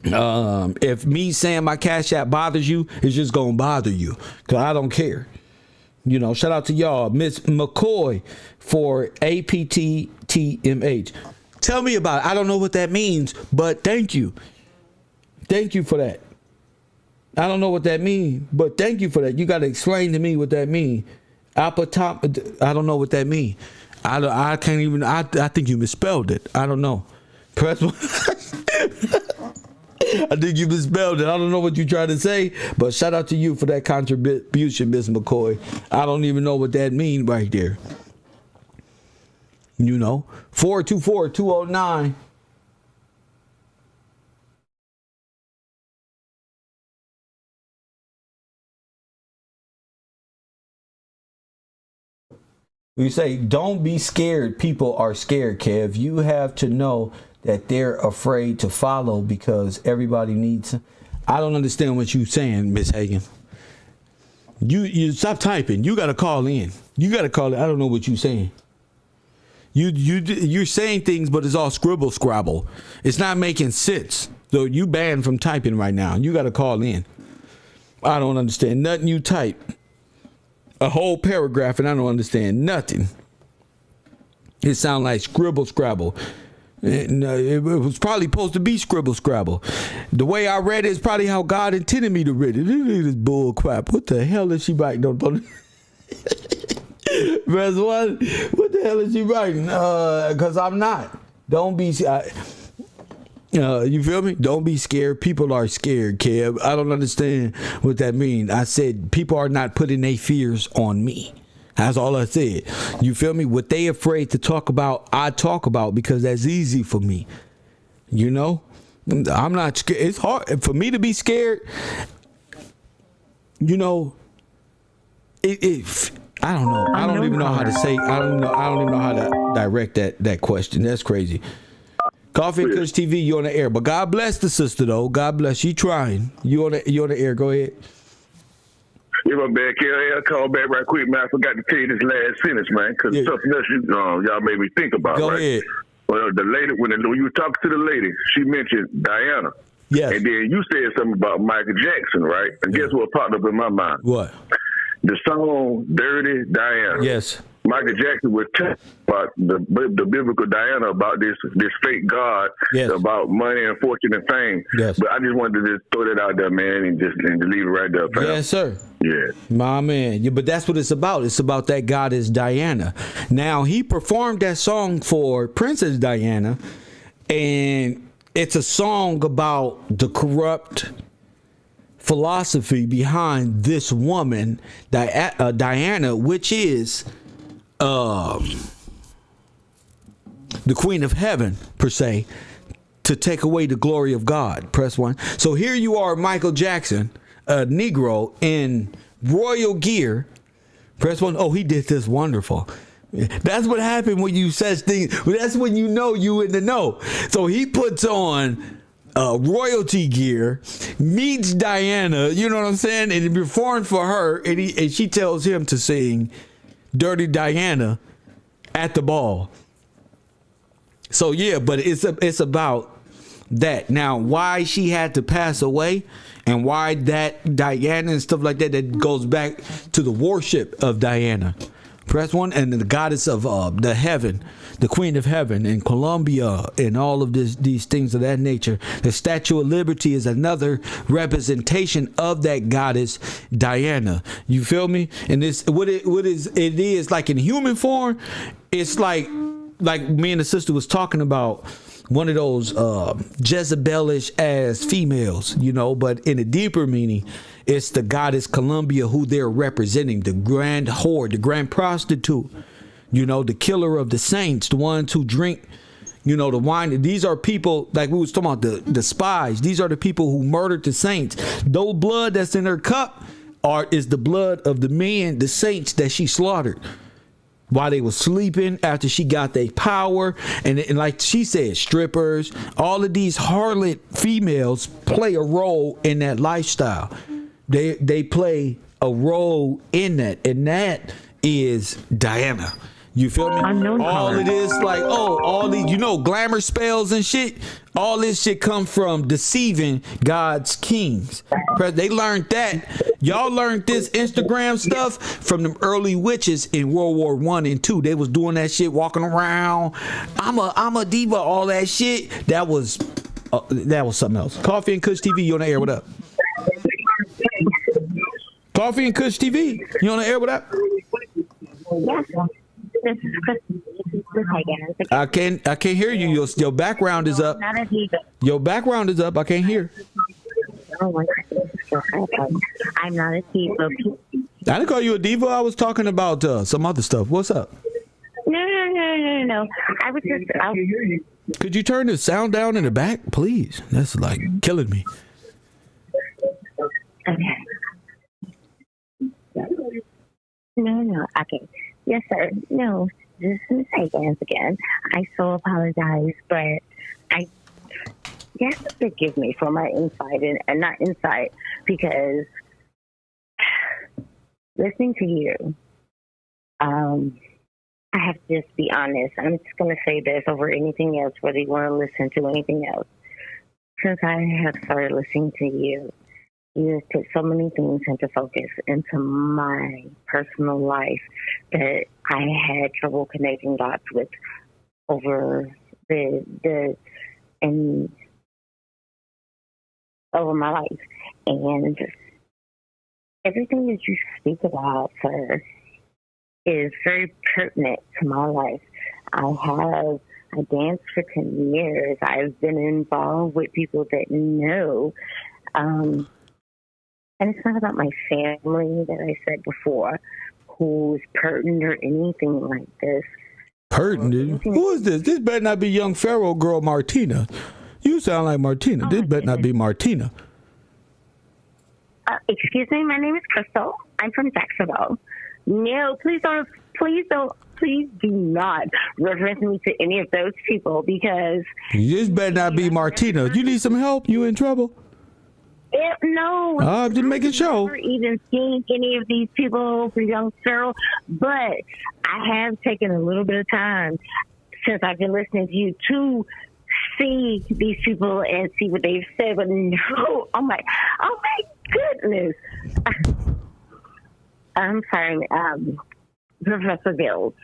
If me saying my Cash App bothers you, it's just gonna bother you, because I don't care. Shout out to y'all. Miss McCoy for APTTMH. Tell me about it. I don't know what that means, but thank you. Thank you for that. I don't know what that means, but thank you for that. You got to explain to me what that means. I don't know what that means. I can't even. I think you misspelled it. I don't know. Press 1. I think you misspelled it. I don't know what you're trying to say, but shout out to you for that contribution, Miss McCoy. I don't even know what that means right there. 424-209. We say, don't be scared. People are scared, Kev. You have to know that they're afraid to follow because everybody needs. I don't understand what you're saying, Miss Hagen. You stop typing. You got to call in. You got to call in. I don't know what you're saying. You're saying things, but it's all scribble scrabble. It's not making sense. So you banned from typing right now. You got to call in. I don't understand nothing you type. A whole paragraph and I don't understand nothing. It sounds like scribble scrabble. It was probably supposed to be scribble scrabble. The way I read it is probably how God intended me to read it. Look at this bull crap. What the hell is she writing? Verse 1. What the hell is she writing? Because I'm not. Don't be. You feel me? Don't be scared. People are scared, Kev. I don't understand what that means. I said people are not putting their fears on me. That's all I said. You feel me? What they afraid to talk about, I talk about because that's easy for me. You know? I'm not scared. It's hard for me to be scared. You know, I don't know. I don't even know how to say. I don't even know how to direct that question. That's crazy. Coffee and Kush TV, you on the air. But God bless the sister though. God bless you. Trying. You on the air. Go ahead. Yeah, my bad, Kelly. I'll call back right quick, man. I forgot to tell you this last sentence, man, because something else y'all made me think about. Go right? ahead. Well, the lady, when you were talking to the lady, she mentioned Diana. Yes. And then you said something about Michael Jackson, right? And guess what popped up in my mind? What? The song Dirty Diana. Yes. Michael Jackson was talking about the biblical Diana, about this fake God, about money and fortune and fame. Yes. But I just wanted to just throw that out there, man, and just leave it right there. Fam. Yes, sir. Yeah. My man. Yeah, but that's what it's about. It's about that goddess Diana. Now, he performed that song for Princess Diana, and it's a song about the corrupt philosophy behind this woman, Diana, which is the Queen of Heaven, per se, to take away the glory of God. Press 1. So here you are, Michael Jackson, a Negro in royal gear. Press 1. Oh, he did this wonderful. That's what happened when you says things. That's when you know you in the know. So he puts on royalty gear, meets Diana, you know what I'm saying, and he performed for her, and she tells him to sing Dirty Diana at the ball. So yeah, but it's about that. Now, why she had to pass away and why that Diana and stuff like that goes back to the worship of Diana. Press 1. And the goddess of the heaven, the Queen of Heaven in Colombia, and all of these things of that nature. The Statue of Liberty is another representation of that goddess Diana. You feel me? And this what it is like in human form. It's like me and the sister was talking about, one of those Jezebelish as females, you know, but in a deeper meaning, it's the goddess Columbia who they're representing, the grand whore, the grand prostitute, you know, the killer of the saints, the ones who drink, you know, the wine. These are people, like we was talking about, the spies. These are the people who murdered the saints. Though blood that's in her cup is the blood of the men, the saints that she slaughtered while they were sleeping after she got their power. And like she said, strippers, all of these harlot females play a role in that lifestyle. They play a role in that, and that is Diana. You feel me? All it is like, all these, you know, glamour spells and shit. All this shit come from deceiving God's kings. They learned that. Y'all learned this Instagram stuff from them early witches in World War I and II. They was doing that shit, walking around. I'm a diva, all that shit. That was something else. Coffee and Kush TV, you on the air? What up? Coffee and Kush TV, you on the air? What up? This is Chris. I can't hear you. Your background is up. Not a diva. Your background is up. I can't hear. I'm not a diva. I didn't call you a diva. I was talking about some other stuff. What's up? No. I was just. Could you turn the sound down in the back, please? That's like killing me. Okay. No. Okay. Yes, sir. No, this is Higgins again. I so apologize, but you have to forgive me for my insight and not insight, because listening to you, I have to just be honest. I'm just going to say this over anything else, whether you want to listen to anything else. Since I have started listening to you, you have put so many things into focus into my personal life that I had trouble connecting dots with over over my life. And everything that you speak about, sir, is very pertinent to my life. I have I danced for 10 years. I've been involved with people that know. And it's not about my family, that I said before, who's pertinent or anything like this. Pertinent? Who is this? This better not be young Pharaoh girl Martina. You sound like Martina. This better not be Martina. Excuse me, my name is Crystal. I'm from Jacksonville. No, please do not reference me to any of those people, because this better not be Martina. You need some help? You in trouble? No. I'm just making sure. I've never even seen any of these people for young Pharaoh, but I have taken a little bit of time since I've been listening to you to see these people and see what they've said. But no, oh my goodness. I'm sorry, Professor Gill.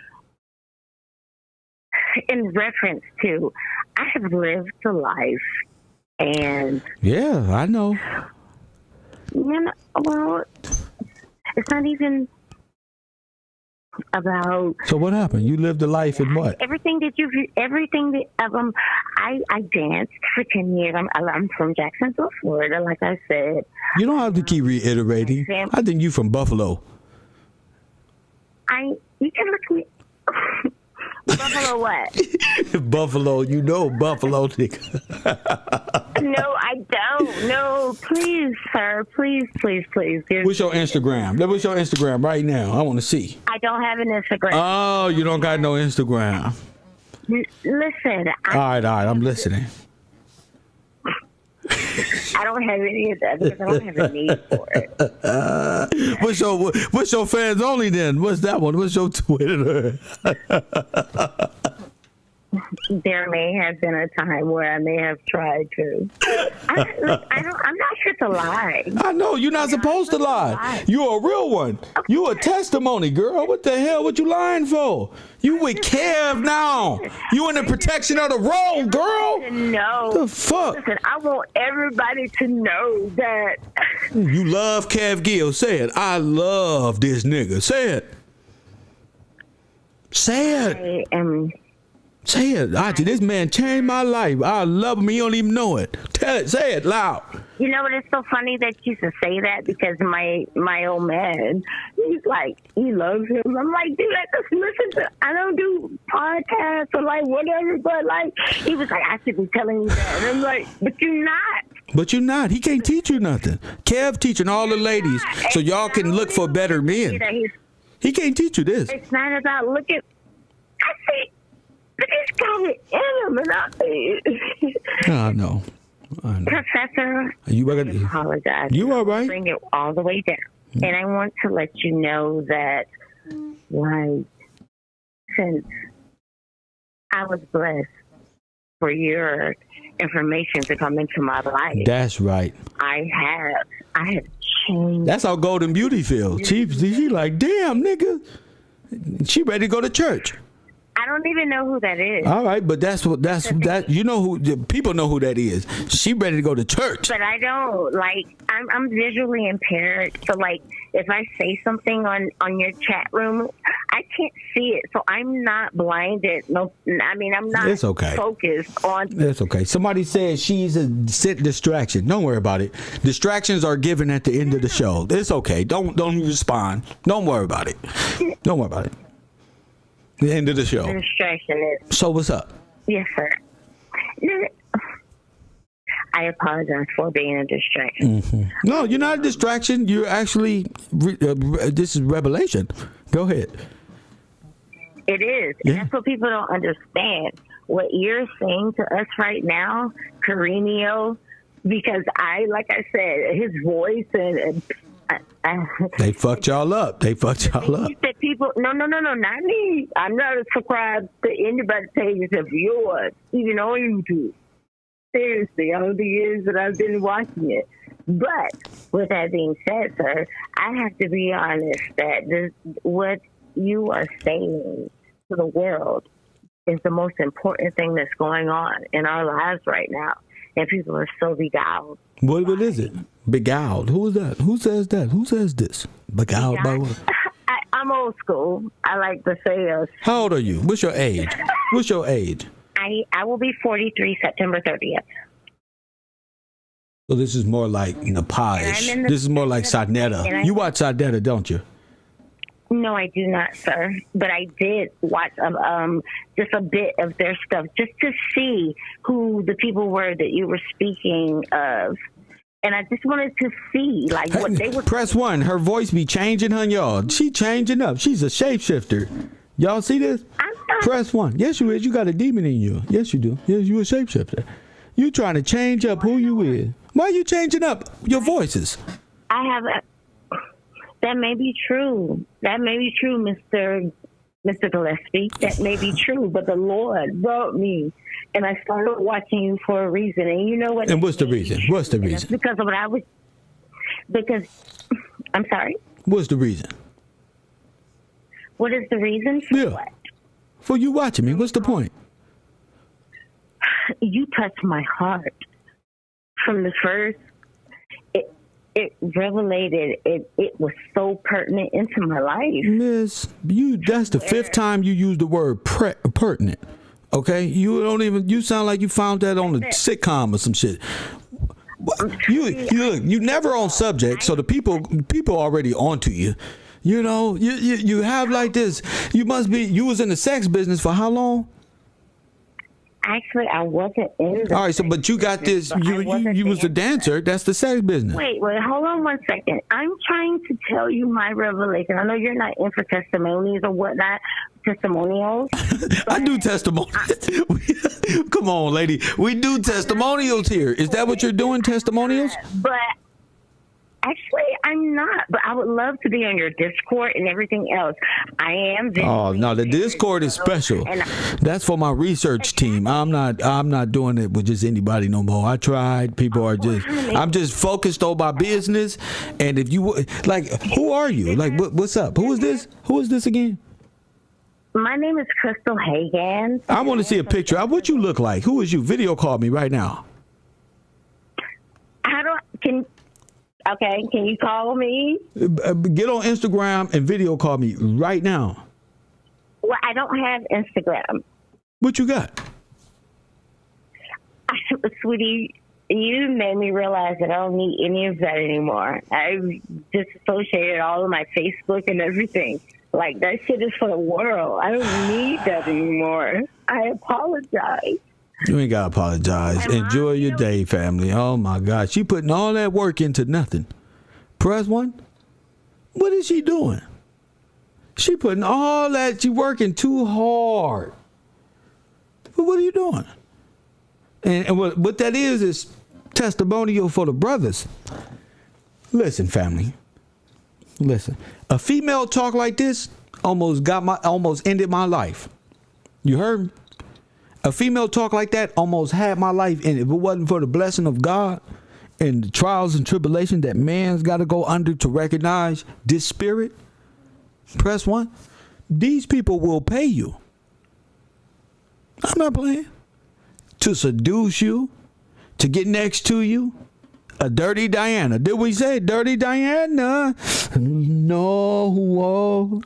In reference to, I have lived the life, and yeah, I know. You know, well, it's not even about. So what happened? You lived the life in what? Everything that I danced for 10 years. I'm from Jacksonville, Florida, like I said. You don't have to keep reiterating. I think you from Buffalo. You can look me. Buffalo what? Buffalo, you know Buffalo, nigga. No, I don't. No, please, sir. Please. What's your Instagram? What's your Instagram right now? I want to see. I don't have an Instagram. Oh, you don't got no Instagram. Listen. All right, I'm listening. I don't have any of that because I don't have a need for it. What's your fans only then? What's that one? What's your Twitter? There may have been a time where I may have tried to. I'm not here to lie. I know you're not supposed to lie. You're a real one. You a testimony, girl. What the hell? What you lying for? You with Kev now. You in the protection of the road, girl. No. The fuck? Listen, I want everybody to know that. You love Kev Gill. Say it. I love this nigga. Say it. Say it. I am. Say it. This man changed my life. I love him. He don't even know it. Tell it. Say it loud. You know what? It's so funny that you should say that, because my old man, he's like, he loves him. I'm like, dude, I just listen to. I don't do podcasts or like whatever, but like, he was like, I should be telling you that. And I'm like, but you're not. But you're not. He can't teach you nothing. Kev teaching all the ladies so y'all can look for better men. He can't teach you this. It's not about looking. I see. But he's got it in him, and I know. Professor, I apologize. You all right? Bring it all the way down. And I want to let you know that, like, since I was blessed for your information to come into my life. That's right. I have changed. That's how Golden Beauty feels. She like, damn, nigga. She ready to go to church. I don't even know who that is. All right, but that's you know who people know who that is. She ready to go to church. But I don't I'm visually impaired, so like if I say something on your chat room, I can't see it, so I'm not blinded. No, I mean I'm not. It's okay. Focused on. It's okay. Somebody said she's a distraction. Don't worry about it. Distractions are given at the end of the show. It's okay. Don't respond. Don't worry about it. Don't worry about it. The end of the show. The distraction is. So what's up? Yes, sir. I apologize for being a distraction. Mm-hmm. No, you're not a distraction. You're actually. This is revelation. Go ahead. It is. Yeah. And that's what people don't understand. What you're saying to us right now, Carino, because like I said, his voice and they fucked y'all up. They fucked y'all up. That people, no, not me. I'm not subscribed to anybody's pages of yours, even on YouTube. Seriously, all the years that I've been watching it. But with that being said, sir, I have to be honest that what you are saying to the world is the most important thing that's going on in our lives right now. And people are so beguiled. What is it? Beguiled. Who is that? Who says that? Who says this? Beguiled by what? I'm old school. I like to say How old are you? What's your age? What's your age? I I will be 43 September 30th. So this is more like Nepal-ish. This is more like Sadnetta. You watch Sadnetta, don't you? No, I do not, sir. But I did watch just a bit of their stuff just to see who the people were that you were speaking of. And I just wanted to see like what they were. Press 1. Her voice be changing, huh, y'all? She changing up. She's a shapeshifter. Y'all see this? Press 1. Yes, you is. You got a demon in you. Yes, you do. Yes, you a shapeshifter. You trying to change up who you is. Why are you changing up your voices? I have that may be true. That may be true, Mr. Gillespie. That may be true, but the Lord brought me, and I started watching you for a reason. And you know what? And what's the reason? What's the reason? Because of what I was. Because I'm sorry. What's the reason? What is the reason for what? For you watching me. What's the point? You touched my heart from the first. It revelated. It was so pertinent into my life. Miss, that's the 5th time you used the word pertinent. Okay? You sound like you found that on a sitcom or some shit. You never on subject, so the people already onto you. You know, you have like this. You was in the sex business for how long? Actually, I wasn't in the all right, so but you got this. You was a dancer. That's the sex business. Wait, hold on 1 second. I'm trying to tell you my revelation. I know you're not in for testimonies or whatnot, testimonials. I do testimonials. Come on, lady. We do testimonials here. Is that what you're doing, testimonials? But actually, I'm not. But I would love to be on your Discord and everything else. I am. Oh no, the Discord is special. That's for my research team. I'm not doing it with just anybody no more. I tried. People are just. I'm just focused on my business. And if you like, who are you? Like, what's up? Who is this? Who is this again? My name is Crystal Hagan. I want to see a picture. What you look like? Who is you? Video call me right now. Okay, can you call me? Get on Instagram and video call me right now. Well, I don't have Instagram. What you got? Sweetie, you made me realize that I don't need any of that anymore. I've disassociated all of my Facebook and everything. Like, that shit is for the world. I don't need that anymore. I apologize. You ain't gotta apologize. Enjoy your day, family. Oh my God, she putting all that work into nothing. Press 1. What is she doing? She putting all that. She working too hard. But what are you doing? And what that is testimonial for the brothers. Listen, family. Listen. A female talk like this almost ended my life. You heard me? A female talk like that almost had my life, and if it wasn't for the blessing of God and the trials and tribulations that man's got to go under to recognize this spirit, press 1. These people will pay you. I'm not playing. To seduce you, to get next to you. A dirty Diana. Did we say dirty Diana? No.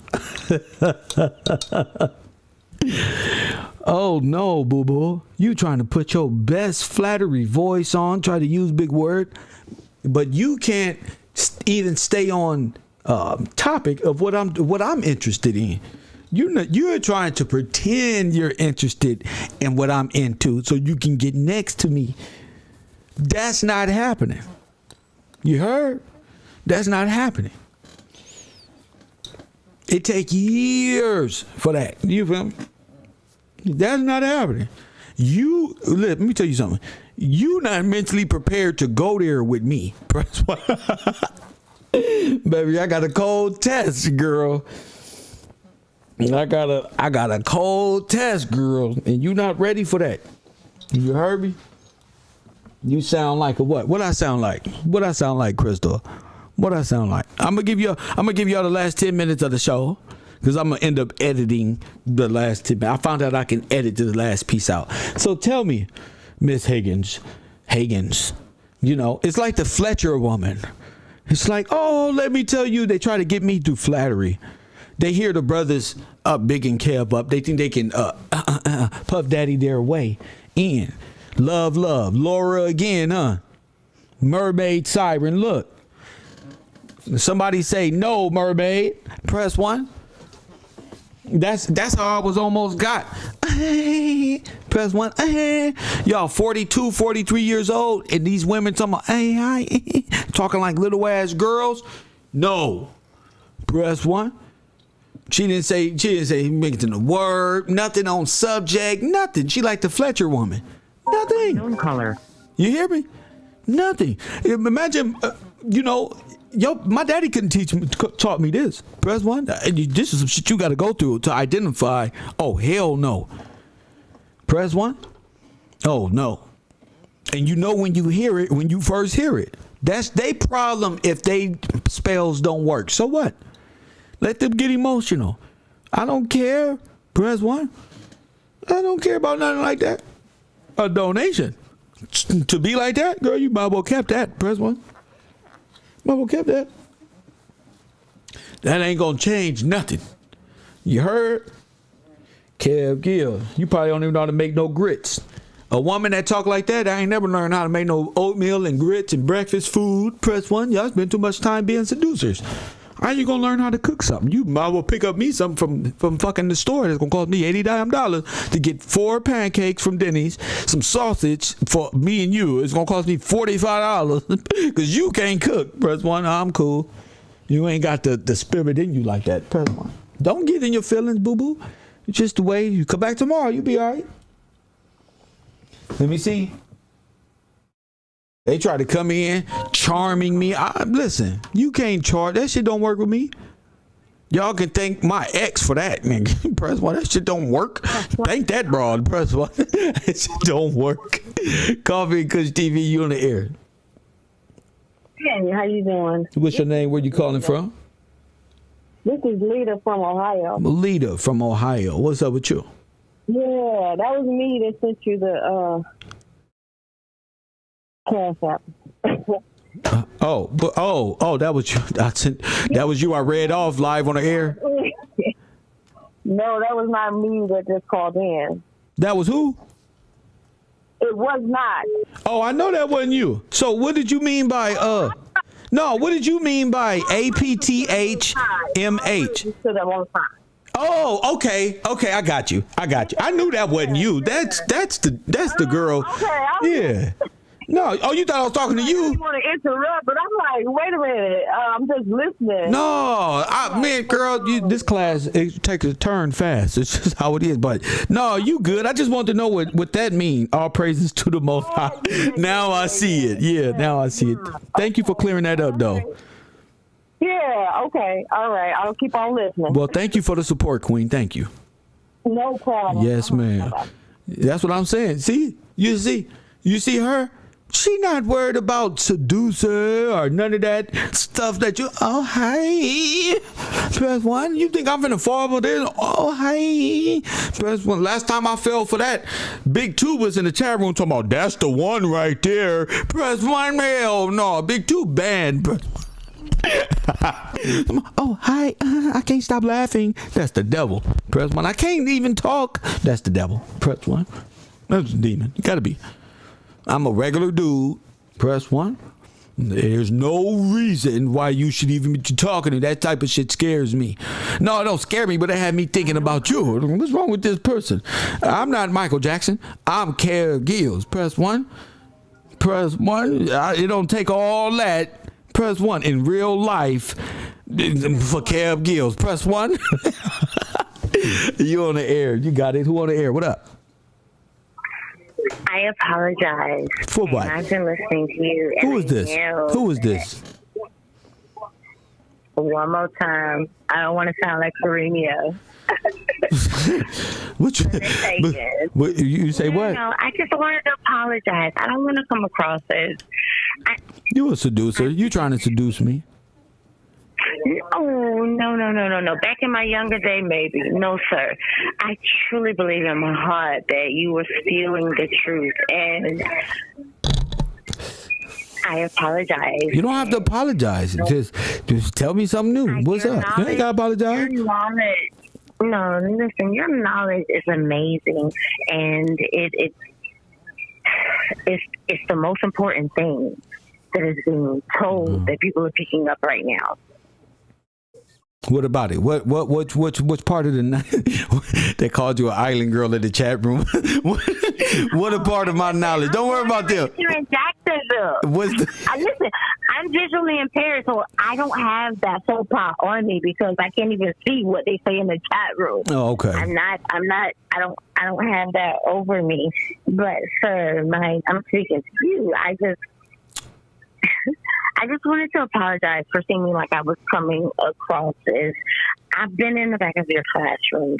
Oh no, boo boo. You trying to put your best flattery voice on, try to use big word, but you can't even stay on topic of what I'm interested in. You're trying to pretend you're interested in what I'm into so you can get next to me. That's not happening. You heard? That's not happening. It takes years for that. You feel me? That's not happening. Let me tell you something. You not mentally prepared to go there with me. Press 1. Baby, I got a cold test, girl. I got a cold test, girl, and you not ready for that. You heard me? You sound like a what? What I sound like? What I sound like, Crystal? What I sound like? I'm gonna give y'all the last 10 minutes of the show, because I'm gonna end up editing the last 10 minutes. I found out I can edit the last piece out. So tell me, Miss Higgins, you know, it's like the Fletcher woman. It's like, oh, let me tell you, they try to get me through flattery. They hear the brothers up, Big and Kev up. They think they can Puff Daddy their way in. Love, Laura again, huh? Mermaid Siren, look. Somebody say no, mermaid. Press 1. That's how I was almost got. Press 1. Y'all 42, 43 years old, and these women talking about, talking like little ass girls. No. Press 1. She didn't say making the word, nothing on subject, nothing. She like the Fletcher woman. Nothing. Color. You hear me? Nothing. Imagine, my daddy couldn't taught me this. Press 1. This is some shit you got to go through to identify. Oh, hell no. Press 1. Oh, no. And when you hear it, when you first hear it. That's their problem if they spells don't work. So what? Let them get emotional. I don't care. Press 1. I don't care about nothing like that. A donation. To be like that, girl, you might well kept that. Press 1. Might well kept that. That ain't gonna change nothing. You heard? Kev Gill. You probably don't even know how to make no grits. A woman that talk like that, I ain't never learned how to make no oatmeal and grits and breakfast food. Press 1. Y'all spend too much time being seducers. How you gonna learn how to cook something? You might well pick up me something from fucking the store that's gonna cost me $80 to get 4 pancakes from Denny's, some sausage for me and you. It's gonna cost me $45 because you can't cook. Press 1. I'm cool. You ain't got the spirit in you like that. Press 1. Don't get in your feelings, boo boo. It's just the way you come back tomorrow. You be all right. Let me see. They try to come in, charming me. Listen, you can't charge. That shit don't work with me. Y'all can thank my ex for that, nigga. Press 1. That shit don't work. Thank that broad. Press 1. That shit don't work. Coffee and Kush TV, you on the air. Hey, how you doing? What's your name? Where you calling from? This is Lita from Ohio. Lita from Ohio. What's up with you? Yeah, that was me that sent you the Cash App. That was you. That was you. I read off live on the air. No, that was not me that just called in. That was who? It was not. Oh, I know that wasn't you. So what did you mean by No, what did you mean by APTHMH? Oh, okay, I got you. I knew that wasn't you. That's the girl. Okay, yeah. No, you thought I was talking to you? I didn't want to interrupt, but I'm like, wait a minute, I'm just listening. No, man, girl, this class it takes a turn fast. It's just how it is. But no, you good. I just want to know what that means. All praises to the Most High. Now I see it. Yeah, now I see it. Thank you for clearing that up, though. Yeah, okay, all right. I'll keep on listening. Well, thank you for the support, Queen. Thank you. No problem. Yes, ma'am. That's what I'm saying. See? You see her? She not worried about seducer or none of that stuff that you, oh, hi. Press 1. You think I'm finna fall for this? Oh, hi. Press 1. Last time I fell for that, Big 2 was in the chat room talking about, that's the one right there. Press 1. Hell no. Big 2 banned. Oh, hi. I can't stop laughing. That's the devil. Press 1. I can't even talk. That's the devil. Press 1. That's a demon. You gotta be. I'm a regular dude. Press 1. There's no reason why you should even be talking to that type of shit. Scares me. No, it don't scare me, but it had me thinking about you. What's wrong with this person? I'm not Michael Jackson. I'm Kev Gills. Press 1. Press 1. It don't take all that. Press 1 in real life for Kev Gills. Press 1. You on the air. You got it. Who on the air? What up? I apologize. For what? I've been listening to you. Who is this? Who is this? One more time. I don't want to sound like Karemia. You say what? No, I just wanted to apologize. I don't want to come across as... You a seducer. You trying to seduce me. Oh, no. Back in my younger day, maybe. No, sir. I truly believe in my heart that you were spewing the truth, and I apologize. You don't have to apologize. Just tell me something new. What's up? You ain't got to apologize. Your knowledge No, listen, your knowledge is amazing, and it's the most important thing that is being told that people are picking up right now. What about it? Which part of the night they called you an island girl in the chat room? what a part of my knowledge? Don't worry about them. Here in Jacksonville. Listen, I'm visually impaired, so I don't have that faux pas on me because I can't even see what they say in the chat room. Oh, okay. I don't have that over me. But sir, I'm speaking to you. I just wanted to apologize for seeming like I was coming across as I've been in the back of your classroom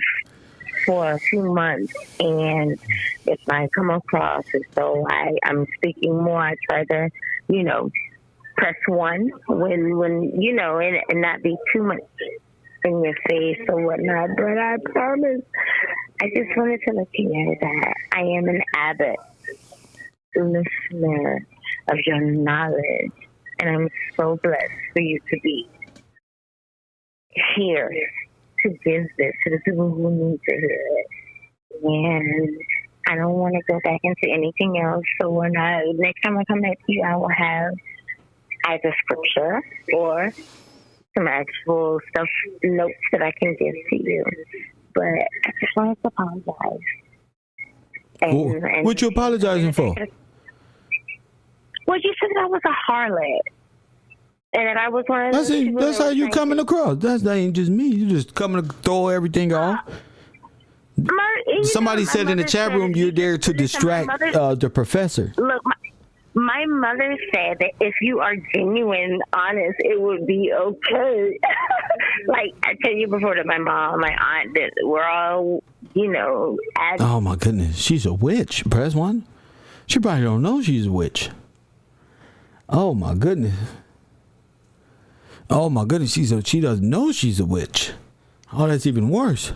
for a few months, and if I come across as though I'm speaking more, I try to, press one when and not be too much in your face or whatnot. But I promise, I just wanted to let you know that I am an avid listener of your knowledge. And I'm so blessed for you to be here to give this to the people who need to hear it. And I don't want to go back into anything else. So next time I come back to you, I will have either scripture or some actual stuff, notes that I can give to you. But I just wanted to apologize. What you apologizing for? Well, you said I was a harlot. And that I was one of those people. That's how you coming across. That ain't just me. You just coming to throw everything off. Somebody said in the chat room you're there to distract the professor. Look, my mother said that if you are genuine, honest, it would be okay. Like I tell you before that my mom, my aunt, that we're all, oh my goodness, she's a witch. Press one. She probably don't know she's a witch. Oh my goodness. Oh my goodness, she doesn't know she's a witch. Oh, that's even worse.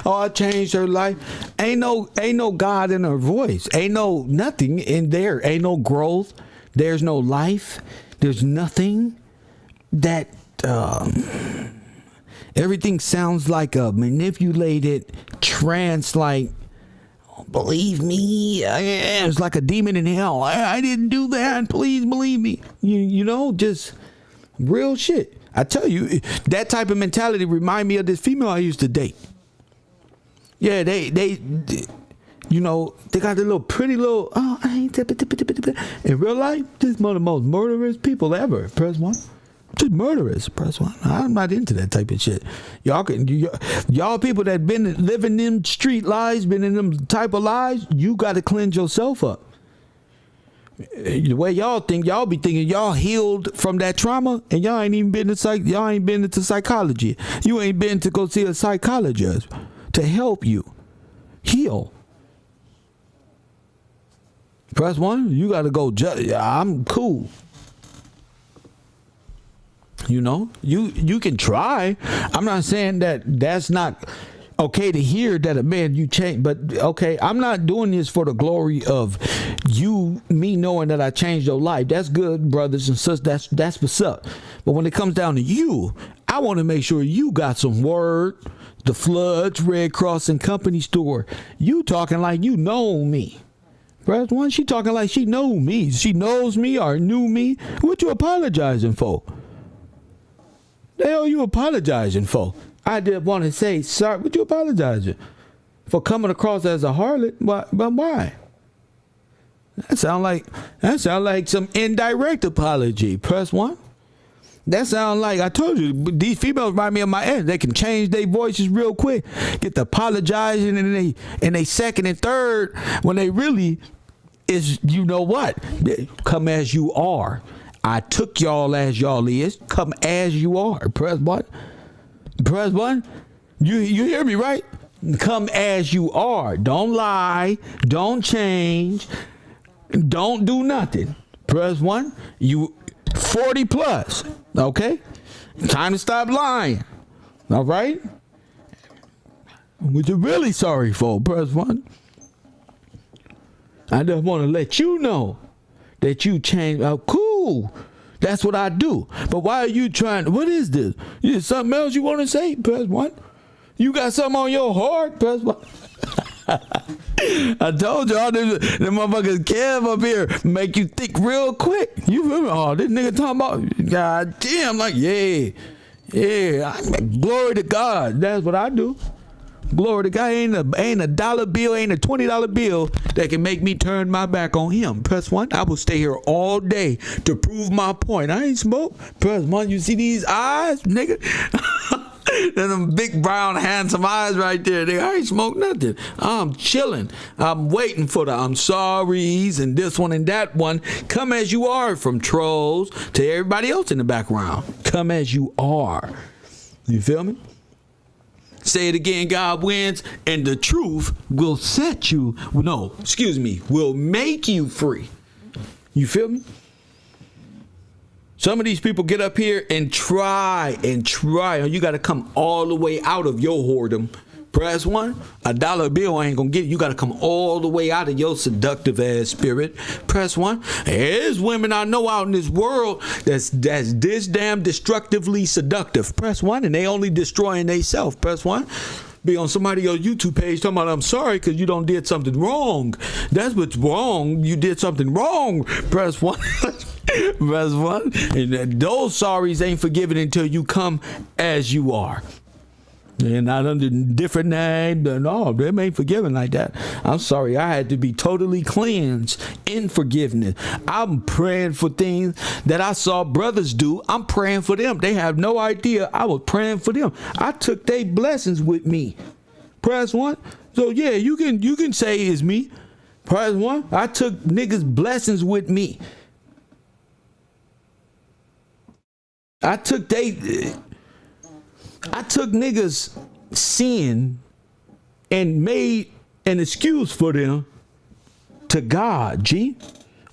Oh, I changed her life. Ain't no God in her voice. Ain't no nothing in there. Ain't no growth. There's no life. There's nothing. That everything sounds like a manipulated trance, like, believe me, it's like a demon in hell. I didn't do that. Please believe me. Just real shit. I tell you, that type of mentality remind me of this female I used to date. Yeah, they got the little pretty little. In real life, this is one of the most murderous people ever. Press one. Just murderous. Press one. I'm not into that type of shit. Y'all people that been living them street lives, been in them type of lives, you got to cleanse yourself up. The way y'all think, y'all be thinking y'all healed from that trauma, and y'all ain't even been y'all ain't been into psychology. You ain't been to go see a psychologist to help you heal. Press one. You got to go. I'm cool. You can try. I'm not saying that's not okay to hear that a man you change, but okay, I'm not doing this for the glory of me knowing that I changed your life. That's good, brothers and sisters. That's what's up. But when it comes down to you, I want to make sure you got some word. The Floods, Red Cross and Company store. You talking like you know me. Press one. She talking like she know me. She knows me or knew me. What you apologizing for? The hell you apologizing for? I did want to say, sorry, what you apologizing for coming across as a harlot? But why? That sound like some indirect apology. Press one. That sound like, I told you, these females remind me of my ex. They can change their voices real quick, get to apologizing in they second and third when they really is, come as you are. I took y'all as y'all is. Come as you are. Press one. Press one. You hear me, right? Come as you are. Don't lie. Don't change. Don't do nothing. Press one. You 40 plus. Okay? Time to stop lying. All right? What you really sorry for? Press one. I just want to let you know that you changed. Cool. That's what I do. But why are you trying? What is this? Is something else you want to say? Press 1. You got something on your heart? Press 1. I told y'all them motherfuckers Kev up here make you think real quick. You feel me? Oh, this nigga talking about, God damn, like, yeah. Glory to God. That's what I do. Glory to God. Ain't a dollar bill, ain't a $20 bill that can make me turn my back on him. Press 1. I will stay here all day to prove my point. I ain't smoke. Press 1. You see these eyes, nigga? Them big brown handsome eyes right there. I ain't smoke nothing. I'm chilling. I'm waiting for the I'm sorry's and this one and that one. Come as you are, from trolls to everybody else in the background. Come as you are. You feel me? Say it again, God wins, and the truth will set you, will make you free. You feel me? Some of these people get up here and try. You got to come all the way out of your whoredom. Press 1. A dollar bill ain't going to get it. You got to come all the way out of your seductive ass spirit. Press 1. There's women I know out in this world that's this damn destructively seductive. Press 1. And they only destroying themselves. Press 1. Be on somebody else's YouTube page talking about, I'm sorry because you did something wrong. That's what's wrong. You did something wrong. Press 1. Press 1. And those sorries ain't forgiven until you come as you are. And not under different name. No, them ain't forgiven like that. I'm sorry. I had to be totally cleansed in forgiveness. I'm praying for things that I saw brothers do. I'm praying for them. They have no idea I was praying for them. I took their blessings with me. Press 1. So yeah, you can say it's me. Press 1. I took niggas' blessings with me. I took niggas' sin and made an excuse for them to God, G.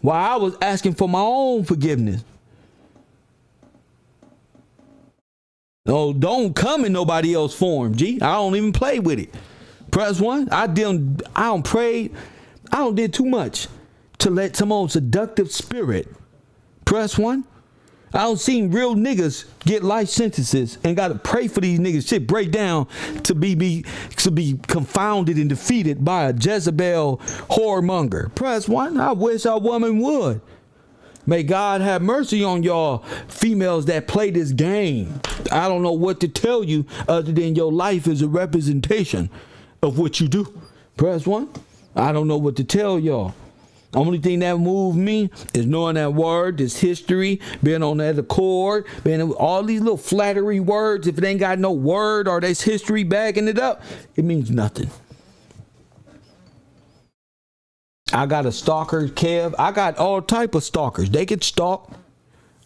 While I was asking for my own forgiveness. Oh, don't come in nobody else's form, G. I don't even play with it. Press 1. I don't pray. I don't did too much to let some old seductive spirit. Press 1. I don't see real niggas get life sentences and gotta pray for these niggas. Shit break down to be confounded and defeated by a Jezebel whoremonger. Press 1. I wish a woman would. May God have mercy on y'all females that play this game. I don't know what to tell you other than your life is a representation of what you do. Press 1. I don't know what to tell y'all. The only thing that moved me is knowing that word, this history, being on that accord, being all these little flattery words. If it ain't got no word or this history backing it up, it means nothing. I got a stalker, Kev. I got all type of stalkers. They can stalk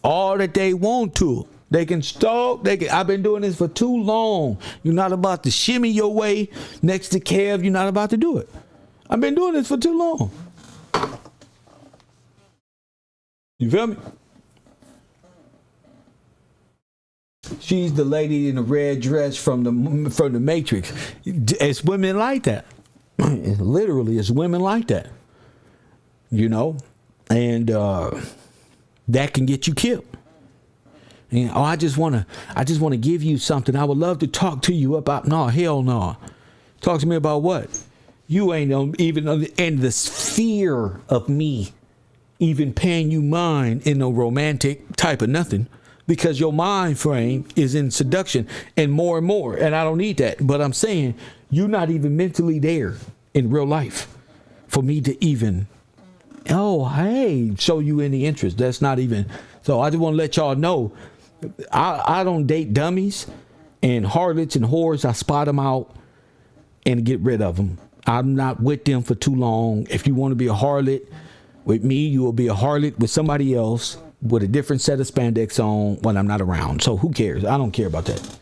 all that they want to. They can stalk. I've been doing this for too long. You're not about to shimmy your way next to Kev. You're not about to do it. I've been doing this for too long. You feel me? She's the lady in the red dress from the Matrix. It's women like that. Literally, it's women like that. You know, and that can get you killed. And, I just want to give you something. I would love to talk to you about. No, hell no. Talk to me about what? You ain't even in the sphere of me even paying you mind in no romantic type of nothing, because your mind frame is in seduction and more, and I don't need that. But I'm saying you're not even mentally there in real life for me to even show you any interest. That's not even. So I just want to let y'all know I don't date dummies and harlots and whores. I spot them out and get rid of them. I'm not with them for too long. If you want to be a harlot with me, you will be a harlot with somebody else with a different set of spandex on when I'm not around. So who cares? I don't care about that.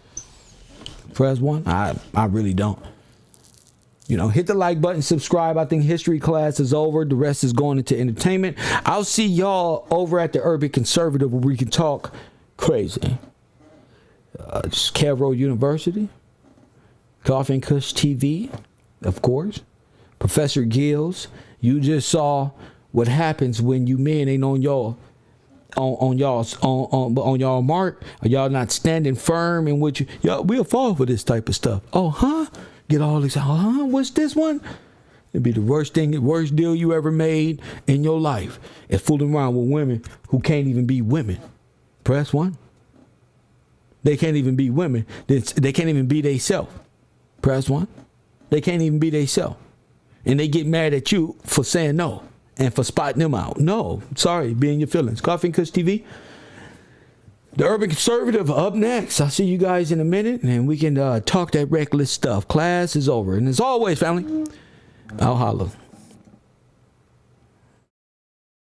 Press 1. I really don't. You know, hit the like button, subscribe. I think history class is over. The rest is going into entertainment. I'll see y'all over at the Urban Conservative where we can talk crazy. Cavro University, Coffee and Kush TV, of course. Professor Gills, you just saw what happens when you men ain't on your on y'all mark, or y'all not standing firm in which y'all we'll fall for this type of stuff. Oh, huh? Get all this. Huh? What's this one? It'd be the worst deal you ever made in your life. Is fooling around with women who can't even be women. Press 1. They can't even be women. They can't even be theyself. Press 1. They can't even be theyself. And they get mad at you for saying no and for spotting them out. No, sorry, be in your feelings. Coffee and Kush TV. The Urban Conservative up next. I'll see you guys in a minute, and we can talk that reckless stuff. Class is over. And as always, family, I'll holla.